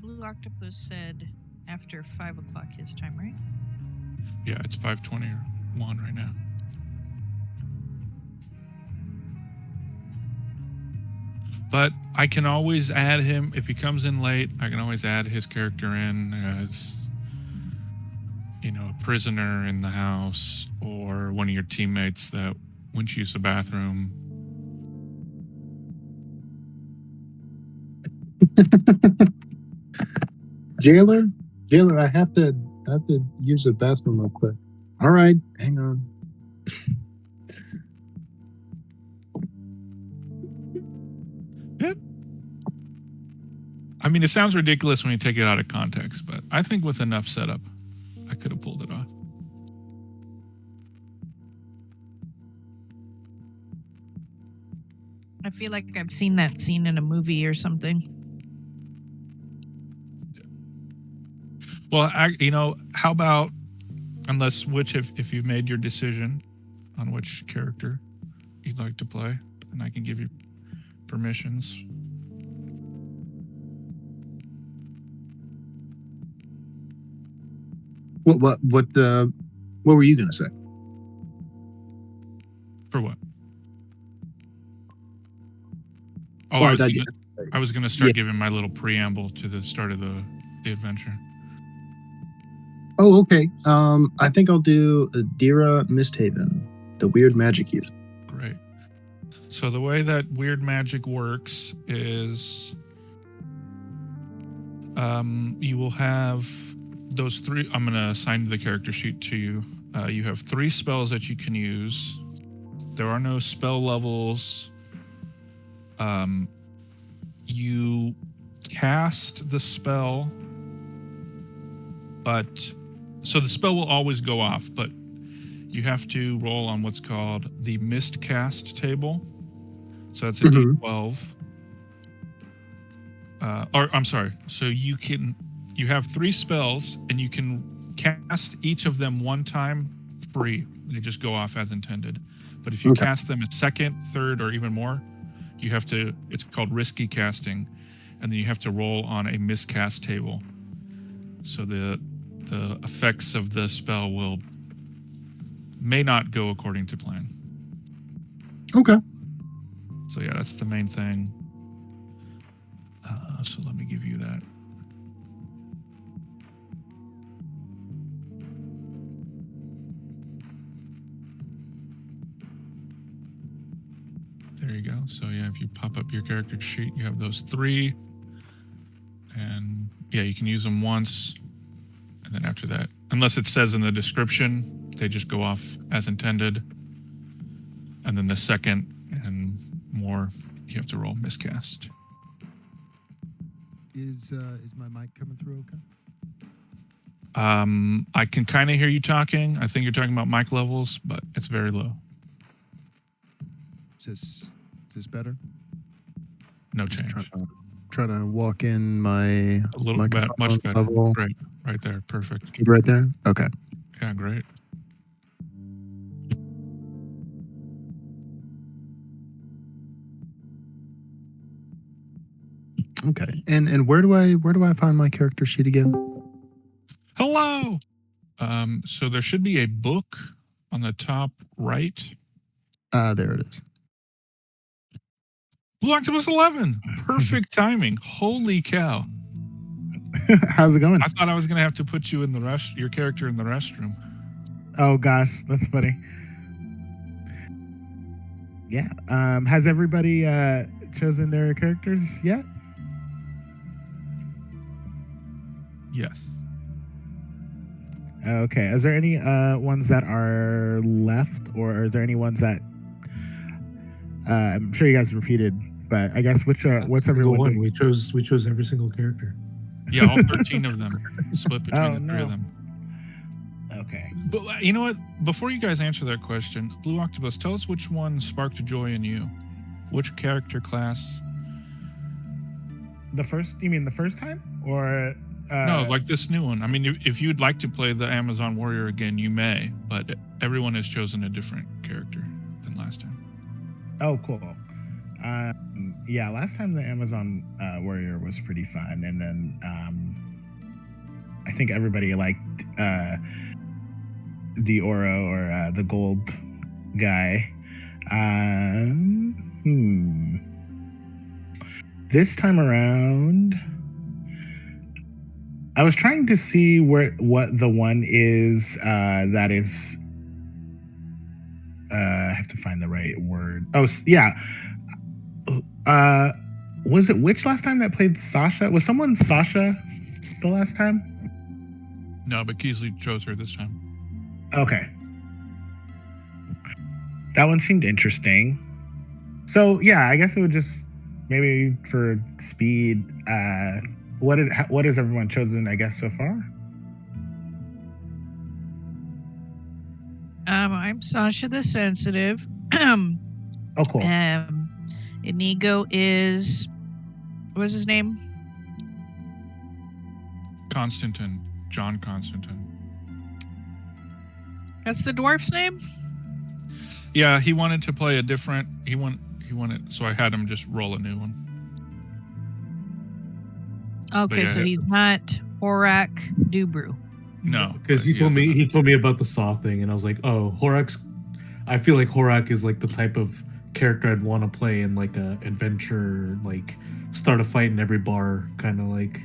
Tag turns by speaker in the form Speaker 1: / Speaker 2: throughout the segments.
Speaker 1: Blue Octopus said after 5 o'clock his time, right?
Speaker 2: Yeah, it's 5:21 right now. But I can always add him if he comes in late. I can always add his character in as, a prisoner in the house or one of your teammates that went to use the bathroom.
Speaker 3: Jailer, I have to use the bathroom real quick. All right, hang on.
Speaker 2: Yeah. I mean, it sounds ridiculous when you take it out of context, but I think with enough setup, I could have pulled it off.
Speaker 1: I feel like I've seen that scene in a movie or something.
Speaker 2: Well, how about, if you've made your decision on which character you'd like to play, and I can give you permissions.
Speaker 3: What were you gonna say?
Speaker 2: For what?
Speaker 3: Oh,
Speaker 2: I was gonna start giving my little preamble to the start of the adventure.
Speaker 3: Oh, okay. I think I'll do Dira Misthaven, the weird magic user.
Speaker 2: Great. So the way that weird magic works is, you will have those three. I'm gonna assign the character sheet to you. You have 3 spells that you can use. There are no spell levels. You cast the spell, so the spell will always go off, but you have to roll on what's called the miscast table. So that's a D12. So you have 3 spells and you can cast each of them one time free. They just go off as intended. But if you cast them a second, third, or even more, it's called risky casting, and then you have to roll on a miscast table. So the effects of the spell may not go according to plan.
Speaker 3: Okay.
Speaker 2: So yeah, that's the main thing. So let me give you that. There you go. So yeah, if you pop up your character sheet, you have those 3. And yeah, you can use them once. And then after that, unless it says in the description, they just go off as intended. And then the second and more, you have to roll miscast.
Speaker 4: Is my mic coming through okay?
Speaker 2: I can kind of hear you talking. I think you're talking about mic levels, but it's very low.
Speaker 4: Is this better?
Speaker 2: No change.
Speaker 4: Try to walk in my
Speaker 2: a little bit, much better.
Speaker 4: Level.
Speaker 2: Right there, perfect.
Speaker 4: Keep right there. Okay.
Speaker 2: Yeah, great.
Speaker 4: Okay. And where do I find my character sheet again?
Speaker 2: Hello. So there should be a book on the top right.
Speaker 4: There it is.
Speaker 2: Blue Octopus 11. Perfect timing. Holy cow.
Speaker 5: How's it going?
Speaker 2: I thought I was going to have to put you in your character in the restroom.
Speaker 5: Oh gosh, that's funny. Yeah. Has everybody chosen their characters yet?
Speaker 2: Yes.
Speaker 5: Okay. Is there any ones that are left, or are there any ones that I'm sure you guys repeated, but I guess what's everyone doing?
Speaker 6: We chose every single character.
Speaker 2: Yeah, all 13 of them split between the 3 of them.
Speaker 5: Okay.
Speaker 2: But you know what? Before you guys answer that question, Blue Octopus, tell us which one sparked joy in you. Which character class?
Speaker 5: You mean the first time? Or
Speaker 2: no, like this new one. I mean, if you'd like to play the Amazon Warrior again, you may, but everyone has chosen a different character than last time.
Speaker 5: Oh, cool. Yeah, last time the Amazon Warrior was pretty fun, and then I think everybody liked the Oro or the gold guy. This time around, I was trying to see what the one is that is. I have to find the right word. Oh, yeah. Was it which last time that played Sasha? Was someone Sasha the last time?
Speaker 2: No, but Keesley chose her this time.
Speaker 5: Okay. That one seemed interesting. So yeah, I guess it would just maybe for speed. What has everyone chosen? I guess so far.
Speaker 1: I'm Sasha the Sensitive.
Speaker 5: Oh, cool.
Speaker 1: Inigo is, what's his name?
Speaker 2: Constantine, John Constantine.
Speaker 1: That's the dwarf's name?
Speaker 2: Yeah, he wanted to play a different. He wanted, so I had him just roll a new one.
Speaker 1: Okay,
Speaker 2: yeah,
Speaker 1: so he's not Horak Dubru.
Speaker 2: No,
Speaker 6: because he told me about the Saw thing, and I was like, oh, Horak's. I feel like Horak is like the type of character I'd want to play in like a adventure, like start a fight in every bar kind of like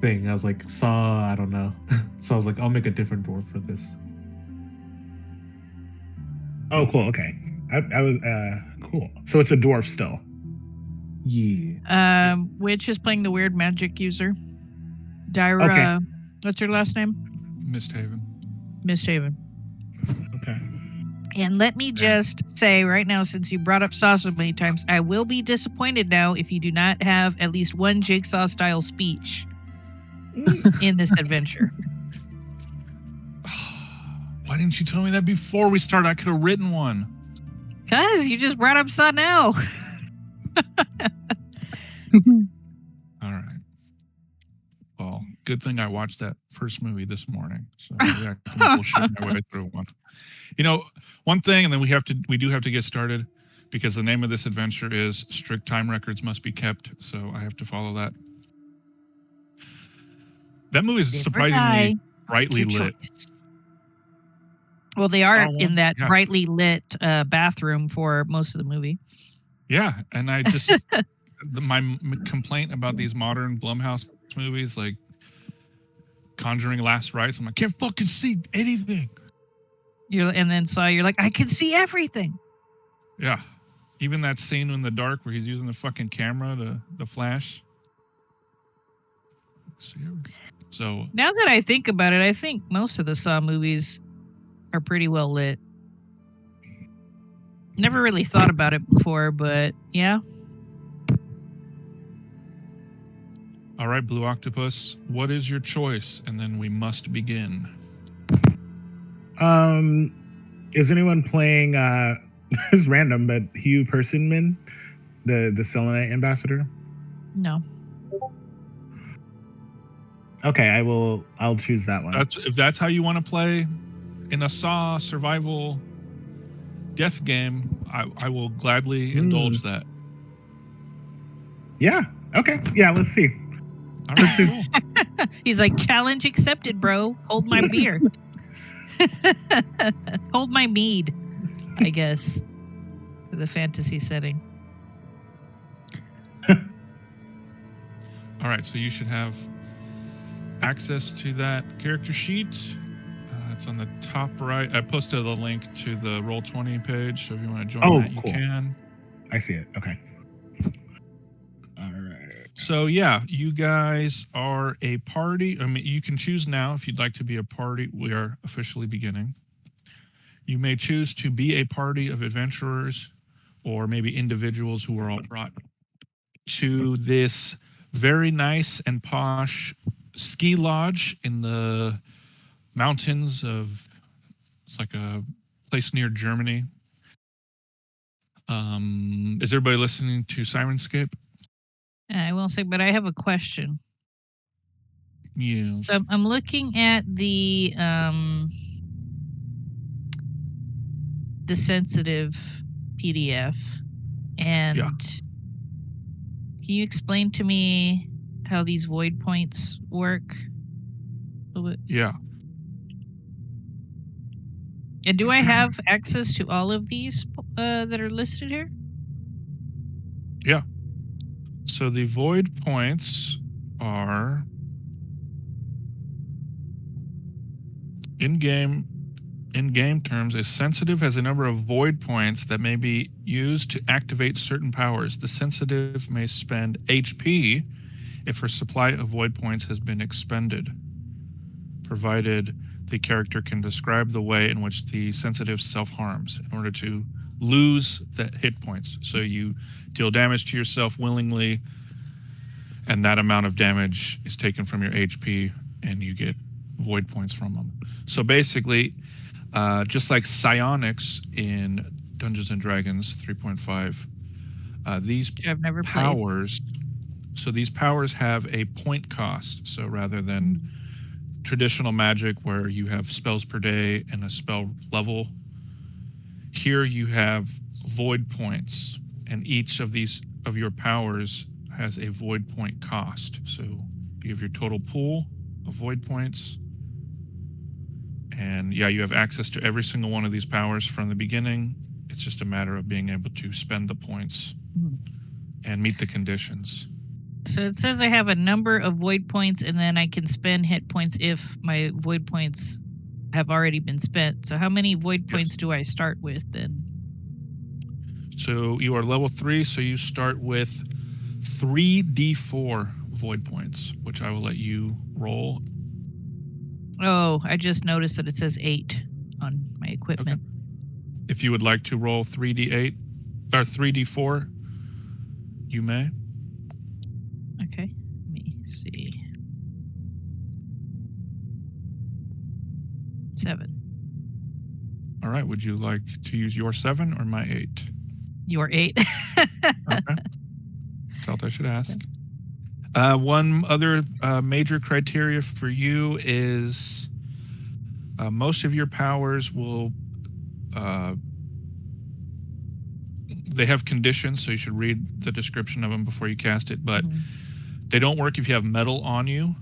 Speaker 6: thing. I was like, Saw, I don't know. So I was like, I'll make a different dwarf for this.
Speaker 5: Oh, cool. Okay, I was cool. So it's a dwarf still.
Speaker 6: Yeah.
Speaker 1: Which is playing the weird magic user. Dyra.
Speaker 5: Okay.
Speaker 1: What's her last name?
Speaker 2: Misthaven.
Speaker 1: Misthaven.
Speaker 5: Okay.
Speaker 1: And let me just say right now, since you brought up Saw so many times, I will be disappointed now if you do not have at least one Jigsaw-style speech in this adventure.
Speaker 2: Why didn't you tell me that before we started? I could have written one.
Speaker 1: Because you just brought up Saw now.
Speaker 2: All right. Well, good thing I watched that first movie this morning, so maybe I can bullshit my way through one. You know, one thing, and then we do have to get started because the name of this adventure is Strict Time Records Must Be Kept, so I have to follow that. That movie is surprisingly brightly lit.
Speaker 1: Well, they are in that brightly lit bathroom for most of the movie.
Speaker 2: Yeah, and I just my complaint about these modern Blumhouse movies like Conjuring Last Rites, I'm like, can't fucking see anything.
Speaker 1: And then you're like, I can see everything.
Speaker 2: Yeah. Even that scene in the dark where he's using the fucking camera, the flash. So
Speaker 1: now that I think about it, I think most of the Saw movies are pretty well lit. Never really thought about it before, but yeah.
Speaker 2: All right, Blue Octopus, what is your choice? And then we must begin.
Speaker 5: Is anyone playing it's random, but Hugh Persimmon, the Selenite ambassador?
Speaker 1: No.
Speaker 5: Okay, I'll choose that one.
Speaker 2: If that's how you want to play in a Saw survival death game, I will gladly indulge that.
Speaker 5: Yeah. Okay. Yeah, let's see.
Speaker 2: All right, cool.
Speaker 1: He's like, challenge accepted, bro. Hold my beer. Hold my mead, I guess, for the fantasy setting.
Speaker 2: All right, so you should have access to that character sheet. It's on the top right. I posted a link to the Roll20 page, so if you want to join that, you can.
Speaker 5: I see it. Okay. All right.
Speaker 2: So yeah, you guys are a party. I mean, you can choose now if you'd like to be a party. We are officially beginning. You may choose to be a party of adventurers or maybe individuals who are all brought to this very nice and posh ski lodge in the mountains of, it's like a place near Germany. Is everybody listening to Sirenscape?
Speaker 1: I will say, but I have a question.
Speaker 2: Yeah.
Speaker 1: So I'm looking at the sensitive PDF, And
Speaker 2: Yeah.
Speaker 1: can you explain to me how these void points work? A little bit?
Speaker 2: Yeah.
Speaker 1: And do I have access to all of these that are listed here?
Speaker 2: Yeah. So the void points are in game terms. A sensitive has a number of void points that may be used to activate certain powers. The sensitive may spend HP if her supply of void points has been expended, provided the character can describe the way in which the sensitive self-harms in order to lose the hit points. So you deal damage to yourself willingly, and that amount of damage is taken from your HP, and you get void points from them. So basically, just like psionics in Dungeons and Dragons 3.5, these
Speaker 1: Which I've never played.
Speaker 2: powers, so these powers have a point cost. So rather than traditional magic where you have spells per day and a spell level, here you have void points, and each of these of your powers has a void point cost. So you have your total pool of void points, and yeah, you have access to every single one of these powers from the beginning. It's just a matter of being able to spend the points and meet the conditions.
Speaker 1: So it says I have a number of void points, and then I can spend hit points if my void points have already been spent. So how many void points do I start with then?
Speaker 2: So you are level 3, so you start with 3d4 void points, which I will let you roll.
Speaker 1: Oh, I just noticed that it says 8 on my equipment.
Speaker 2: Okay. If you would like to roll 3d8 or 3d4, you may.
Speaker 1: Okay, let me see. 7.
Speaker 2: All right. Would you like to use your 7 or my 8?
Speaker 1: Your 8.
Speaker 2: Okay. Felt I should ask. One other major criteria for you is most of your powers will they have conditions, so you should read the description of them before you cast it, but they don't work if you have metal on you,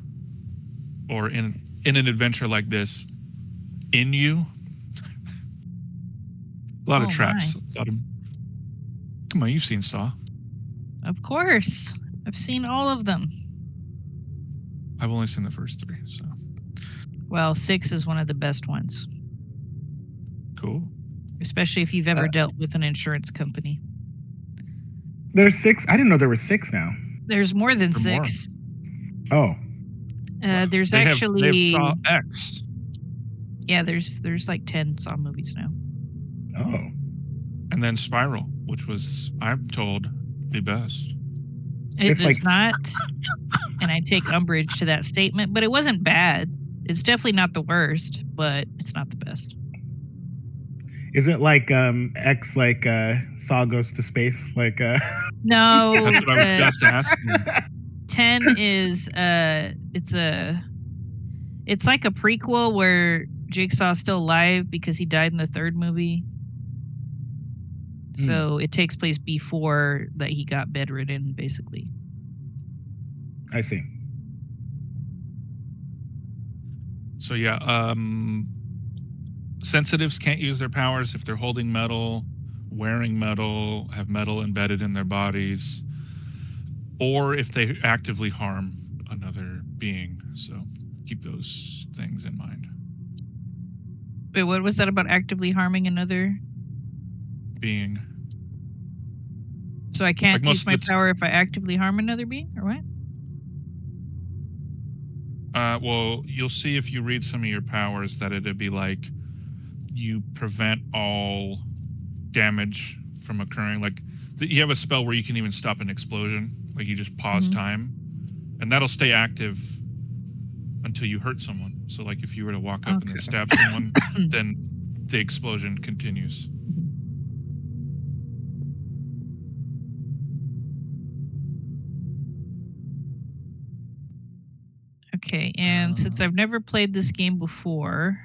Speaker 2: or in an adventure like this, in you. A lot of traps. Come on, you've seen Saw.
Speaker 1: Of course. I've seen all of them.
Speaker 2: I've only seen the first 3, so.
Speaker 1: Well, 6 is one of the best ones.
Speaker 2: Cool.
Speaker 1: Especially if you've ever dealt with an insurance company.
Speaker 5: There's 6. I didn't know there were 6 now.
Speaker 1: There's more than
Speaker 2: There are
Speaker 1: 6.
Speaker 5: Oh,
Speaker 1: There's
Speaker 2: they
Speaker 1: actually
Speaker 2: have Saw X.
Speaker 1: Yeah, there's like 10 Saw movies now.
Speaker 5: oh.
Speaker 2: And then Spiral, which was, I'm told, the best.
Speaker 1: It
Speaker 5: It's
Speaker 1: is
Speaker 5: like-
Speaker 1: not, and I take umbrage to that statement, but it wasn't bad. It's definitely not the worst, but it's not the best.
Speaker 5: Is it like X, like Saw goes to space? Like
Speaker 1: No,
Speaker 2: That's what I was just asking.
Speaker 1: 10 is it's like a prequel where Jigsaw's still alive because he died in the 3rd movie. So it takes place before that he got bedridden, basically.
Speaker 5: I see.
Speaker 2: So yeah, sensitives can't use their powers if they're holding metal, wearing metal, have metal embedded in their bodies, or if they actively harm another being. So keep those things in mind.
Speaker 1: Wait, what was that about actively harming another?
Speaker 2: Being.
Speaker 1: So I can't
Speaker 2: Like most
Speaker 1: use my
Speaker 2: of the
Speaker 1: power if I actively harm another being, or what?
Speaker 2: Well, you'll see if you read some of your powers that it'd be like you prevent all damage from occurring. Like you have a spell where you can even stop an explosion. Like you just pause time, and that'll stay active until you hurt someone. So like if you were to walk up and then stab someone, then the explosion continues.
Speaker 1: Okay, and since I've never played this game before,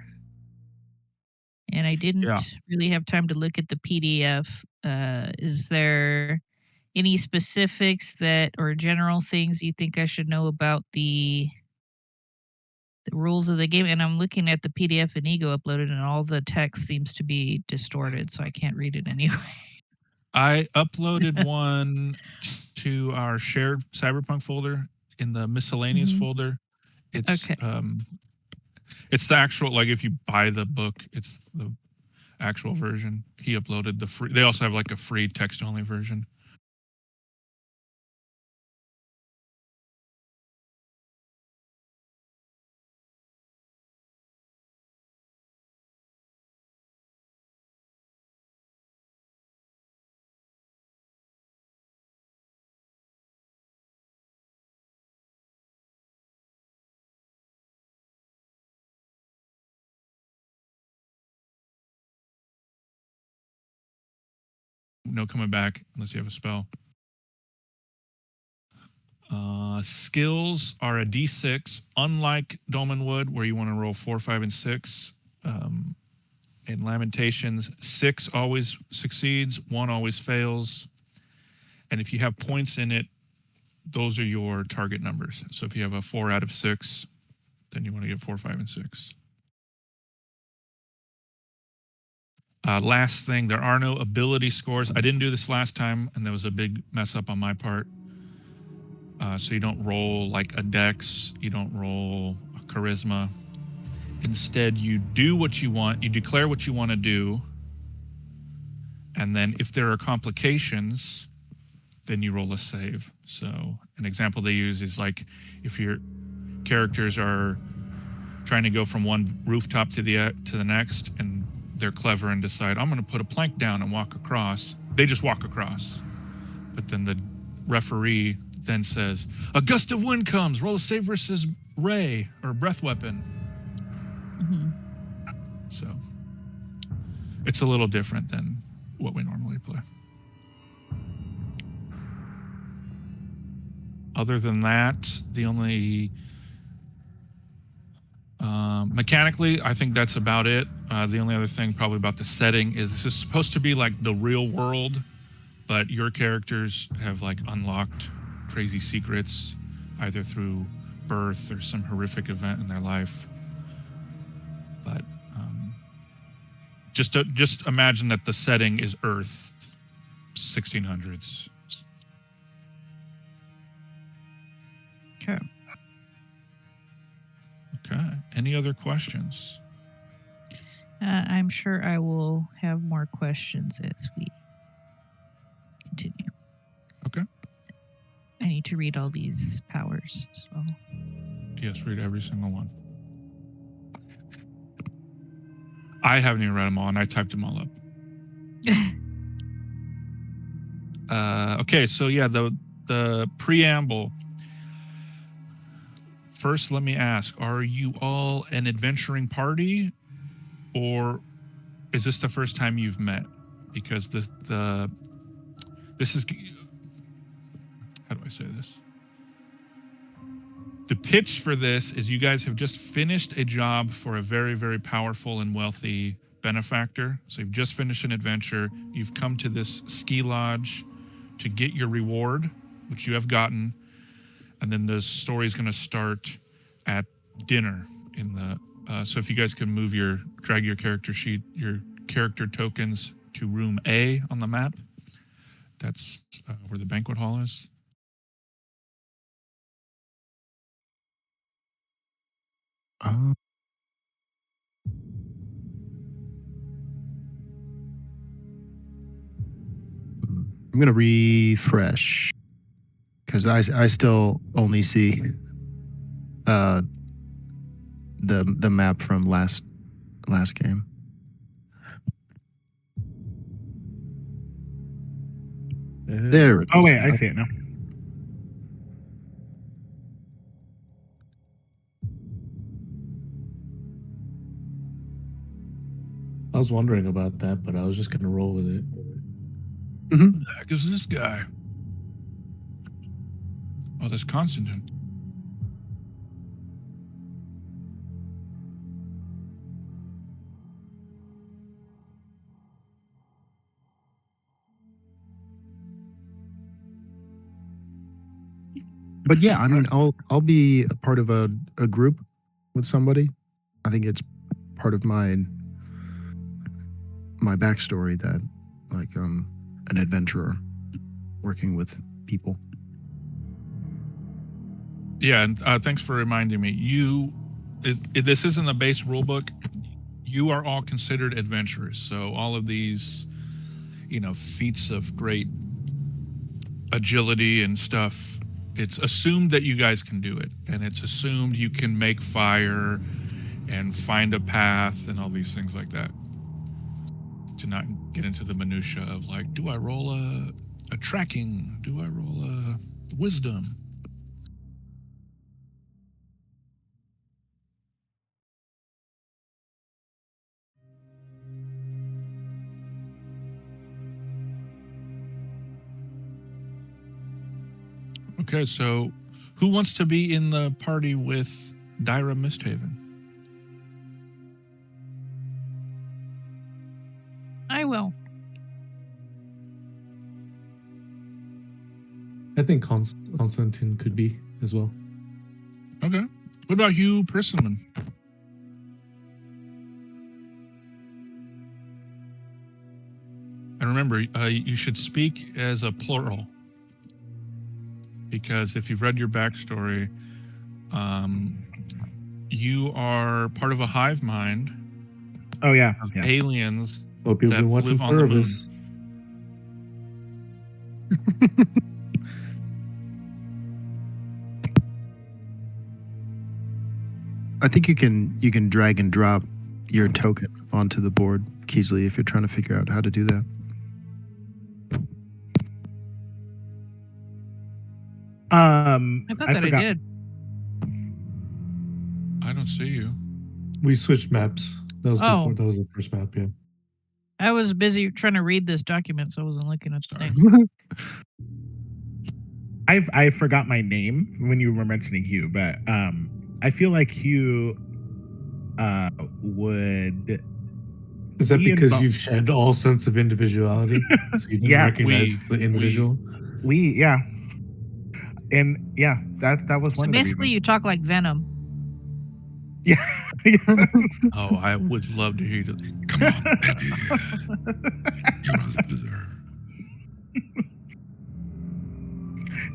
Speaker 1: and I didn't really have time to look at the PDF, Is there any specifics that or general things you think I should know about the rules of the game? And I'm looking at the PDF and Ego uploaded, and all the text seems to be distorted, so I can't read it anyway.
Speaker 2: I uploaded one to our shared Cyberpunk folder in the miscellaneous
Speaker 1: Mhm.
Speaker 2: folder. It's
Speaker 1: Okay.
Speaker 2: it's the actual, like, if you buy the book, it's the actual version. He uploaded the free. They also have like a free text only version. No coming back unless you have a spell. Skills are a D6, unlike Dolmenwood, where you want to roll 4, 5, and 6. In Lamentations, 6 always succeeds, 1 always fails. And if you have points in it, those are your target numbers. So if you have a 4 out of 6, then you want to get 4, 5, and 6. Last thing, there are no ability scores. I didn't do this last time, and there was a big mess up on my part. So you don't roll like a dex, you don't roll a charisma. Instead, you do what you want, you declare what you want to do, and then if there are complications, then you roll a save. So an example they use is like if your characters are trying to go from one rooftop to the next, and they're clever and decide, I'm going to put a plank down and walk across. They just walk across. But then the referee then says, a gust of wind comes, roll a save versus ray or breath weapon.
Speaker 1: Mhm.
Speaker 2: So it's a little different than what we normally play. Other than that, the only mechanically, I think that's about it. The only other thing probably about the setting is this is supposed to be like the real world, but your characters have like unlocked crazy secrets either through birth or some horrific event in their life. But just imagine that the setting is Earth, 1600s.
Speaker 1: Okay.
Speaker 2: Okay. Any other questions?
Speaker 1: I'm sure I will have more questions as we continue.
Speaker 2: Okay.
Speaker 1: I need to read all these powers as well.
Speaker 2: Yes, read every single one. I haven't even read them all, and I typed them all up. Okay, so yeah, the preamble. First, let me ask: are you all an adventuring party, or is this the first time you've met? Because this is, how do I say this? The pitch for this is you guys have just finished a job for a very, very powerful and wealthy benefactor. So you've just finished an adventure. You've come to this ski lodge to get your reward, which you have gotten. And then the story is going to start at dinner in the. So if you guys can drag your character sheet, your character tokens to room A on the map. That's where the banquet hall is.
Speaker 4: I'm gonna refresh because I still only see the map from last game. There it is.
Speaker 5: Oh wait, I see it now.
Speaker 6: I was wondering about that, but I was just gonna roll with it.
Speaker 2: Who the heck is this guy? Oh, that's Constantine.
Speaker 4: But yeah, I mean, I'll be a part of a group with somebody. I think it's part of my backstory that like an adventurer working with people.
Speaker 2: Yeah, and thanks for reminding me. This isn't the base rule book. You are all considered adventurers. So all of these, feats of great agility and stuff, it's assumed that you guys can do it. And it's assumed you can make fire and find a path and all these things like that. To not get into the minutia of like, do I roll a tracking? Do I roll a wisdom? Okay, so who wants to be in the party with Dyra Misthaven?
Speaker 1: I will.
Speaker 6: I think Constantine could be as well.
Speaker 2: Okay. What about Hugh Persimmon? And remember, you should speak as a plural. Because if you've read your backstory, you are part of a hive mind
Speaker 5: Oh yeah.
Speaker 2: of
Speaker 5: Yeah.
Speaker 2: aliens
Speaker 6: Hope you've
Speaker 2: that
Speaker 6: been watching
Speaker 2: live on the moon.
Speaker 6: Purvis.
Speaker 4: I think you can drag and drop your token onto the board, Keesley, if you're trying to figure out how to do that.
Speaker 1: I thought that
Speaker 5: forgot.
Speaker 1: I did.
Speaker 2: I don't see you.
Speaker 6: We switched maps. That was
Speaker 1: Oh.
Speaker 6: before. That was the first map. Yeah.
Speaker 1: I was busy trying to read this document, so I wasn't looking at the
Speaker 2: Sorry.
Speaker 1: thing.
Speaker 5: I forgot my name when you were mentioning Hugh, but I feel like Hugh would.
Speaker 6: Is that
Speaker 5: be
Speaker 6: because
Speaker 5: involved-
Speaker 6: you've shed all sense of individuality? So you didn't
Speaker 5: Yeah,
Speaker 6: recognize the individual?
Speaker 5: yeah, and yeah, that was
Speaker 1: So
Speaker 5: one of
Speaker 1: basically,
Speaker 5: the
Speaker 1: you talk like Venom.
Speaker 5: reasons. Yeah.
Speaker 2: Oh, I would love to hear you. Come on, you're the visitor.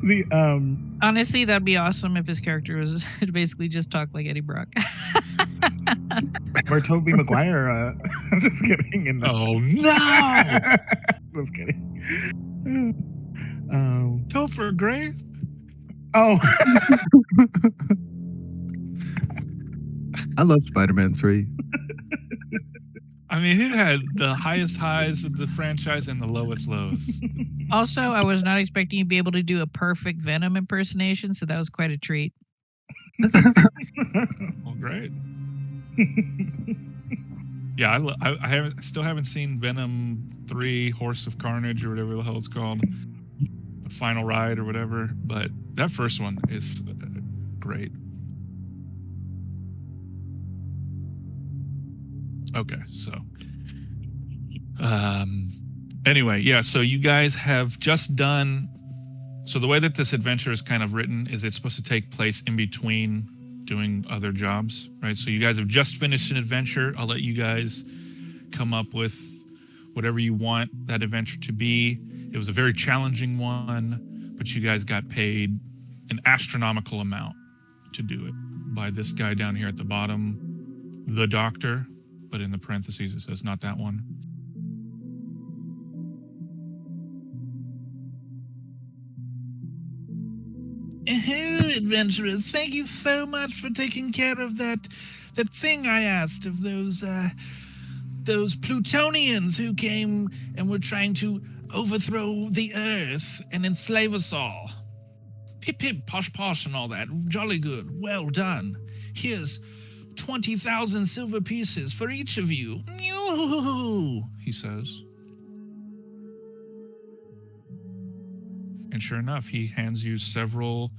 Speaker 5: The
Speaker 1: Honestly, that'd be awesome if his character was basically just talk like Eddie Brock.
Speaker 5: or Tobey Maguire. I'm just kidding. And
Speaker 2: Oh no!
Speaker 5: just kidding.
Speaker 2: Topher Gray?
Speaker 5: Oh,
Speaker 4: I love Spider-Man 3.
Speaker 2: I mean, it had the highest highs of the franchise and the lowest lows.
Speaker 1: Also, I was not expecting you to be able to do a perfect Venom impersonation, so that was quite a treat.
Speaker 2: Well, great. Yeah, I still haven't seen Venom 3, Horse of Carnage, or whatever the hell it's called, the Final Ride or whatever. But that first one is great. Okay, so anyway, yeah, so you guys have just done. So the way that this adventure is kind of written is it's supposed to take place in between doing other jobs, right? So you guys have just finished an adventure. I'll let you guys come up with whatever you want that adventure to be. It was a very challenging one, but you guys got paid an astronomical amount to do it by this guy down here at the bottom, the doctor, but in the parentheses it says not that one. Adventurers, thank you so much for taking care of that thing I asked of those Plutonians who came and were trying to overthrow the Earth and enslave us all. Pip pip, posh posh and all that. Jolly good. Well done. Here's 20,000 silver pieces for each of you. He says. And sure enough, he hands you several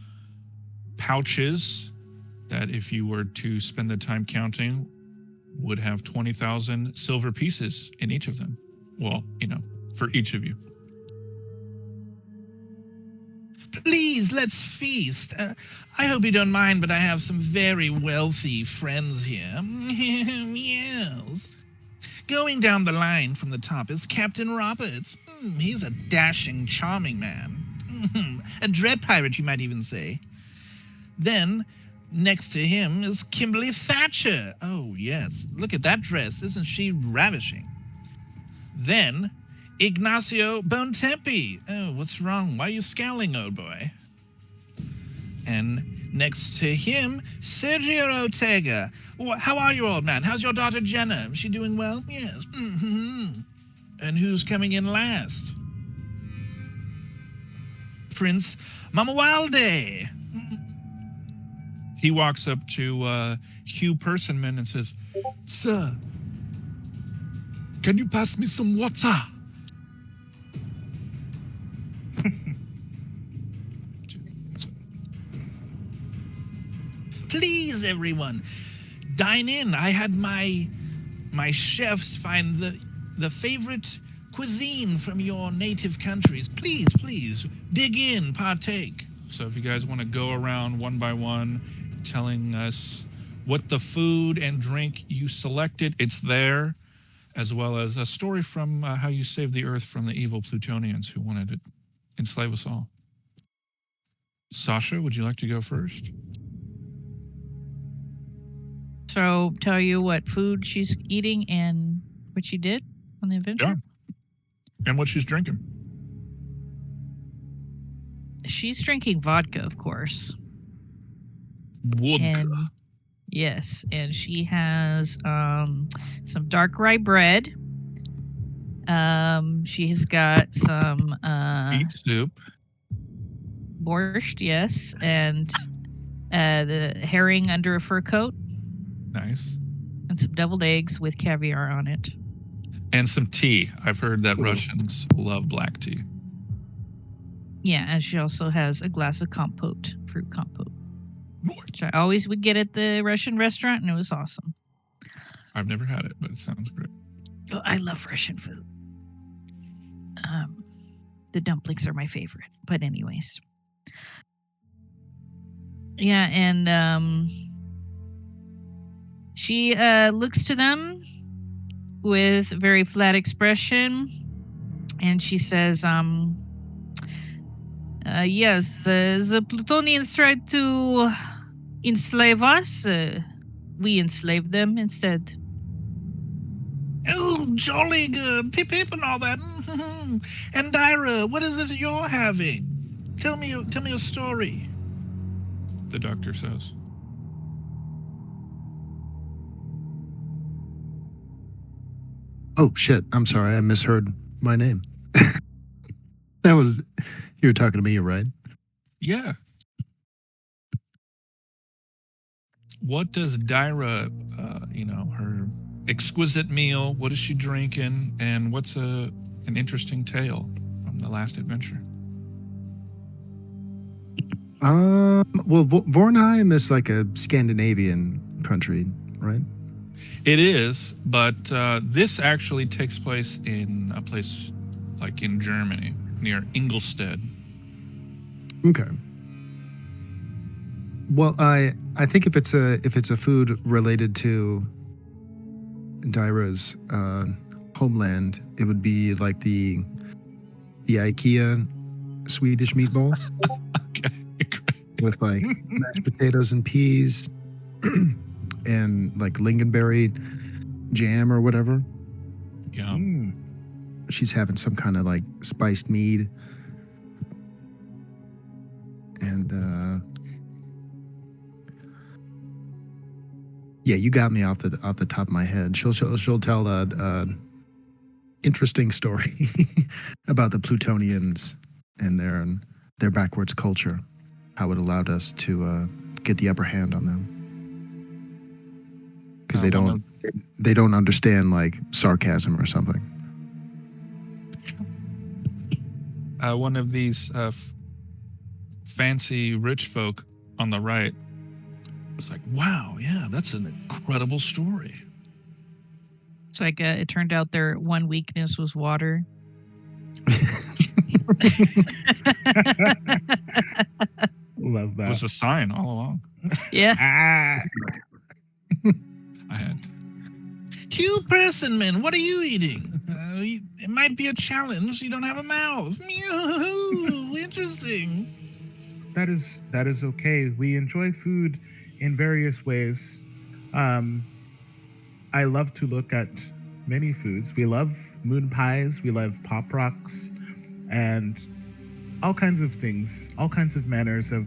Speaker 2: pouches that, if you were to spend the time counting, would have 20,000 silver pieces in each of them. Well, for each of you. Please, let's feast. I hope you don't mind, but I have some very wealthy friends here. Yes. Going down the line from the top is Captain Roberts. He's a dashing, charming man. A dread pirate, you might even say. Then, next to him is Kimberly Thatcher. Oh, yes. Look at that dress. Isn't she ravishing? Then, Ignacio Bontempi. Oh, what's wrong? Why are you scowling, old boy? And next to him, Sergio Ortega. How are you, old man? How's your daughter Jenna? Is she doing well? Yes. And who's coming in last? Prince Mamualde. He walks up to Hugh Personman and says, "Sir, can you pass me some water?" Please, everyone, dine in. I had my chefs find the favorite cuisine from your native countries. Please, dig in, partake. So if you guys want to go around one by one, telling us what the food and drink you selected, it's there, as well as a story from how you saved the Earth from the evil Plutonians who wanted to enslave us all. Sasha, would you like to go first?
Speaker 1: So tell you what food she's eating and what she did on the adventure?
Speaker 2: Yeah. And what she's drinking.
Speaker 1: She's drinking vodka, of course.
Speaker 2: Vodka.
Speaker 1: And yes, and she has some dark rye bread. She has got some
Speaker 2: Beet soup.
Speaker 1: borscht, yes, and the herring under a fur coat.
Speaker 2: Nice.
Speaker 1: And some deviled eggs with caviar on it.
Speaker 2: And some tea. I've heard that Russians love black tea.
Speaker 1: Yeah, and she also has a glass of compote, fruit compote,
Speaker 2: Nice.
Speaker 1: which I always would get at the Russian restaurant, and it was awesome.
Speaker 2: I've never had it, but it sounds great.
Speaker 1: Oh, I love Russian food. The dumplings are my favorite. But anyways. Yeah, and she looks to them with a very flat expression, and she says, yes, the Plutonians tried to enslave us. We enslaved them instead.
Speaker 2: Oh, jolly good. Pip pip and all that. And Dyra, what is it you're having? Tell me a story. The doctor says.
Speaker 4: Oh shit! I'm sorry, I misheard my name. That was you were talking to me, right?
Speaker 2: Yeah. What does Dyra, her exquisite meal, what is she drinking, and what's an interesting tale from the last adventure?
Speaker 4: Well, Vornheim is like a Scandinavian country, right?
Speaker 2: It is, but this actually takes place in a place like in Germany, near Ingolstadt.
Speaker 4: Okay. Well, I think if it's a food related to Dyra's homeland, it would be like the IKEA Swedish meatballs.
Speaker 2: Okay, great.
Speaker 4: With like mashed potatoes and peas and like lingonberry jam or whatever.
Speaker 2: Yeah.
Speaker 4: She's having some kind of like spiced mead. And yeah, you got me off the top of my head. She'll tell a interesting story about the Plutonians and their backwards culture, how it allowed us to get the upper hand on them, because they don't understand like sarcasm or something.
Speaker 2: One of these fancy rich folk on the right. It's like, wow, yeah, that's an incredible story.
Speaker 1: It's like it turned out their one weakness was water.
Speaker 5: Love
Speaker 2: It
Speaker 5: that.
Speaker 2: was a sign all along.
Speaker 1: Yeah.
Speaker 5: Ah,
Speaker 2: I had. Hugh Pressenman, what are you eating? It might be a challenge. You don't have a mouth. Interesting.
Speaker 5: that is okay. We enjoy food in various ways. I love to look at many foods. We love moon pies. We love pop rocks, and all kinds of things, all kinds of manners of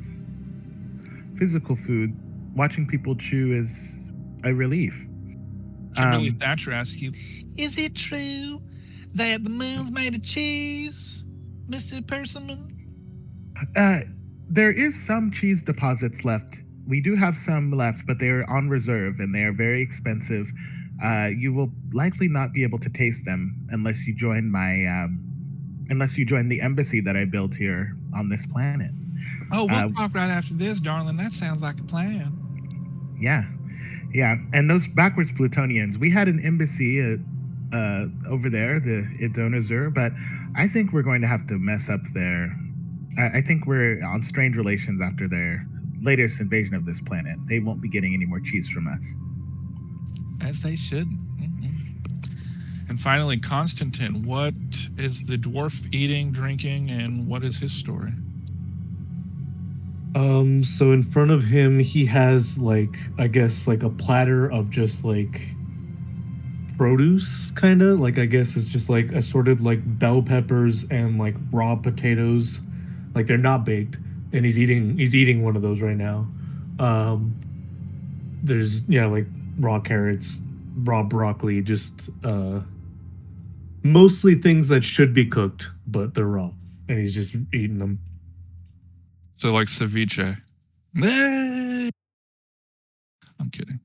Speaker 5: physical food. Watching people chew is a relief.
Speaker 2: Kimberly Thatcher asks you, is it true that the moon's made of cheese, Mr. Persimmon?
Speaker 5: There is some cheese deposits left. We do have some left, but they're on reserve and they are very expensive. You will likely not be able to taste them unless you join the embassy that I built here on this planet.
Speaker 2: Oh, we'll talk right after this, darling. That sounds like a plan.
Speaker 5: Yeah. And those backwards Plutonians, we had an embassy over there, the Idonazur, but I think we're going to have to mess up their. I think we're on strained relations after their latest invasion of this planet. They won't be getting any more cheese from us.
Speaker 2: As they should. And finally, Constantine, what is the dwarf eating, drinking, and what is his story?
Speaker 6: So in front of him, he has I guess a platter of just produce, kind of I guess it's just assorted bell peppers and raw potatoes, they're not baked, and he's eating one of those right now. There's raw carrots, raw broccoli, just mostly things that should be cooked, but they're raw, and he's just eating them.
Speaker 2: So ceviche. I'm kidding.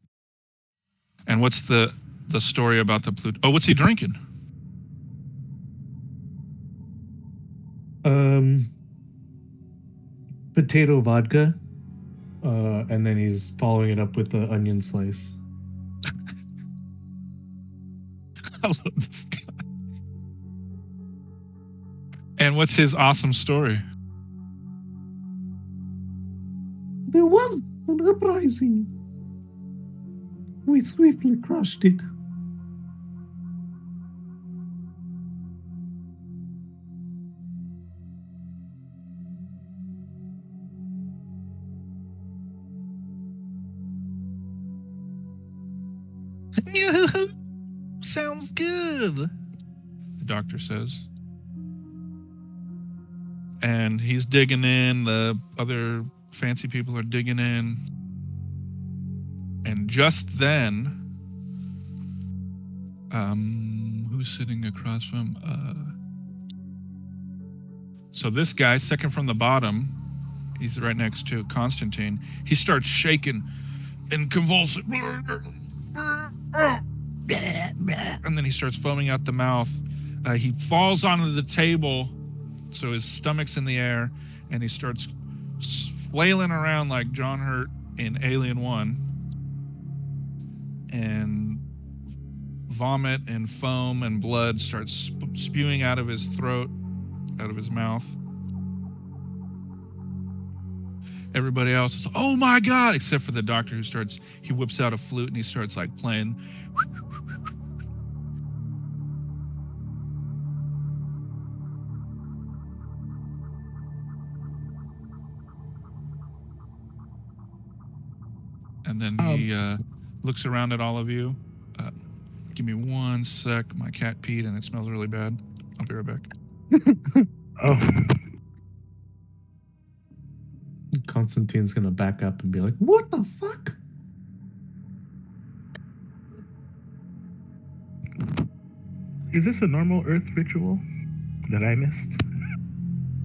Speaker 2: And what's the story about the Pluto? Oh, what's he drinking?
Speaker 6: Potato vodka, and then he's following it up with the onion slice.
Speaker 2: I love this guy. And what's his awesome story?
Speaker 6: There was an uprising. We swiftly crushed it.
Speaker 2: Sounds good, the doctor says. And he's digging in. The other fancy people are digging in. And just then, who's sitting across from? So this guy, second from the bottom, he's right next to Constantine. He starts shaking and convulsing. And then he starts foaming out the mouth. He falls onto the table, so his stomach's in the air, and he starts flailing around like John Hurt in Alien 1. And vomit and foam and blood starts spewing out of his throat, out of his mouth. Everybody else is, oh my God, except for the doctor he whips out a flute and he starts playing. And then he looks around at all of you. Give me 1 sec. My cat peed and it smells really bad. I'll be right back.
Speaker 5: Oh.
Speaker 6: Constantine's gonna back up and be like, what the fuck?
Speaker 5: Is this a normal Earth ritual that I missed?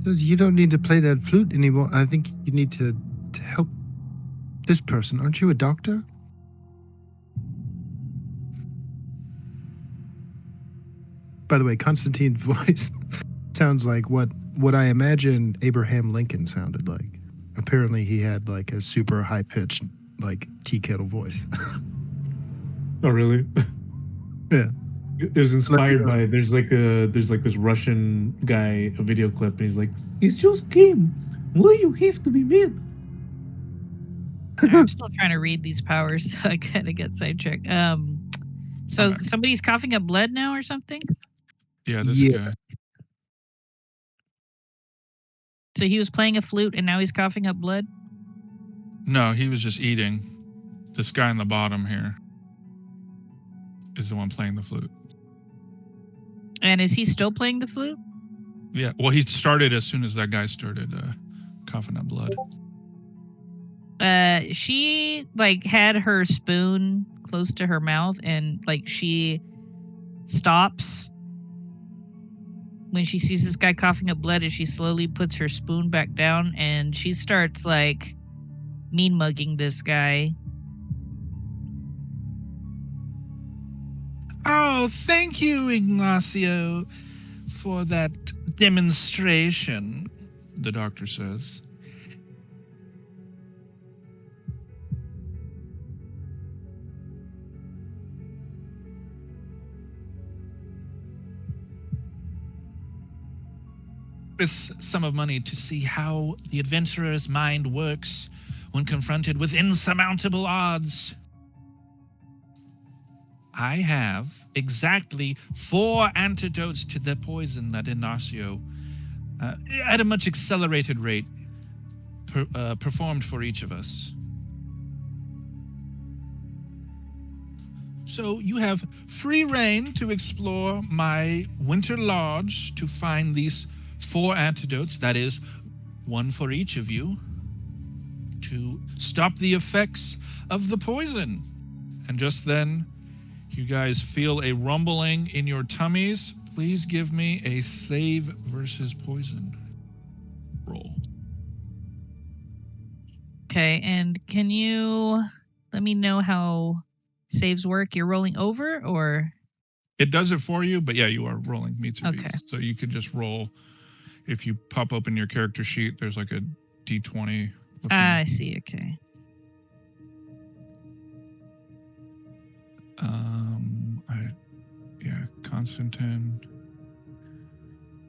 Speaker 4: Says you don't need to play that flute anymore. I think you need to help this person. Aren't you a doctor? By the way, Constantine's voice sounds like what I imagine Abraham Lincoln sounded like. Apparently he had a super high-pitched tea kettle voice.
Speaker 6: Oh, really?
Speaker 4: Yeah.
Speaker 6: It was inspired by there's this Russian guy, a video clip, and he's like, "It's just game. Why you have to be mad?"
Speaker 1: I'm still trying to read these powers, so I kind of get sidetracked. So somebody's coughing up blood now or something?
Speaker 2: Yeah, this guy.
Speaker 1: So he was playing a flute and now he's coughing up blood?
Speaker 2: No, he was just eating. This guy on the bottom here is the one playing the flute.
Speaker 1: And is he still playing the flute?
Speaker 2: Yeah, well, he started as soon as that guy started coughing up blood.
Speaker 1: She like had her spoon close to her mouth and like she stops when she sees this guy coughing up blood and she slowly puts her spoon back down and she starts like mean mugging this guy.
Speaker 7: Oh, thank you, Ignacio, for that demonstration,
Speaker 2: the doctor says.
Speaker 7: This sum of money to see how the adventurer's mind works when confronted with insurmountable odds. I have exactly 4 antidotes to the poison that Ignacio, at a much accelerated rate, performed for each of us. So you have free reign to explore my winter lodge to find these 4 antidotes, that is, 1 for each of you, to stop the effects of the poison. And just then, you guys feel a rumbling in your tummies. Please give me a save versus poison roll.
Speaker 1: Okay, and can you let me know how saves work? You're rolling over or?
Speaker 2: It does it for you, but yeah, you are rolling meets or
Speaker 1: Okay.
Speaker 2: beats. So you could just roll. If you pop open your character sheet, there's like a D20.
Speaker 1: I see, okay.
Speaker 2: Constantine.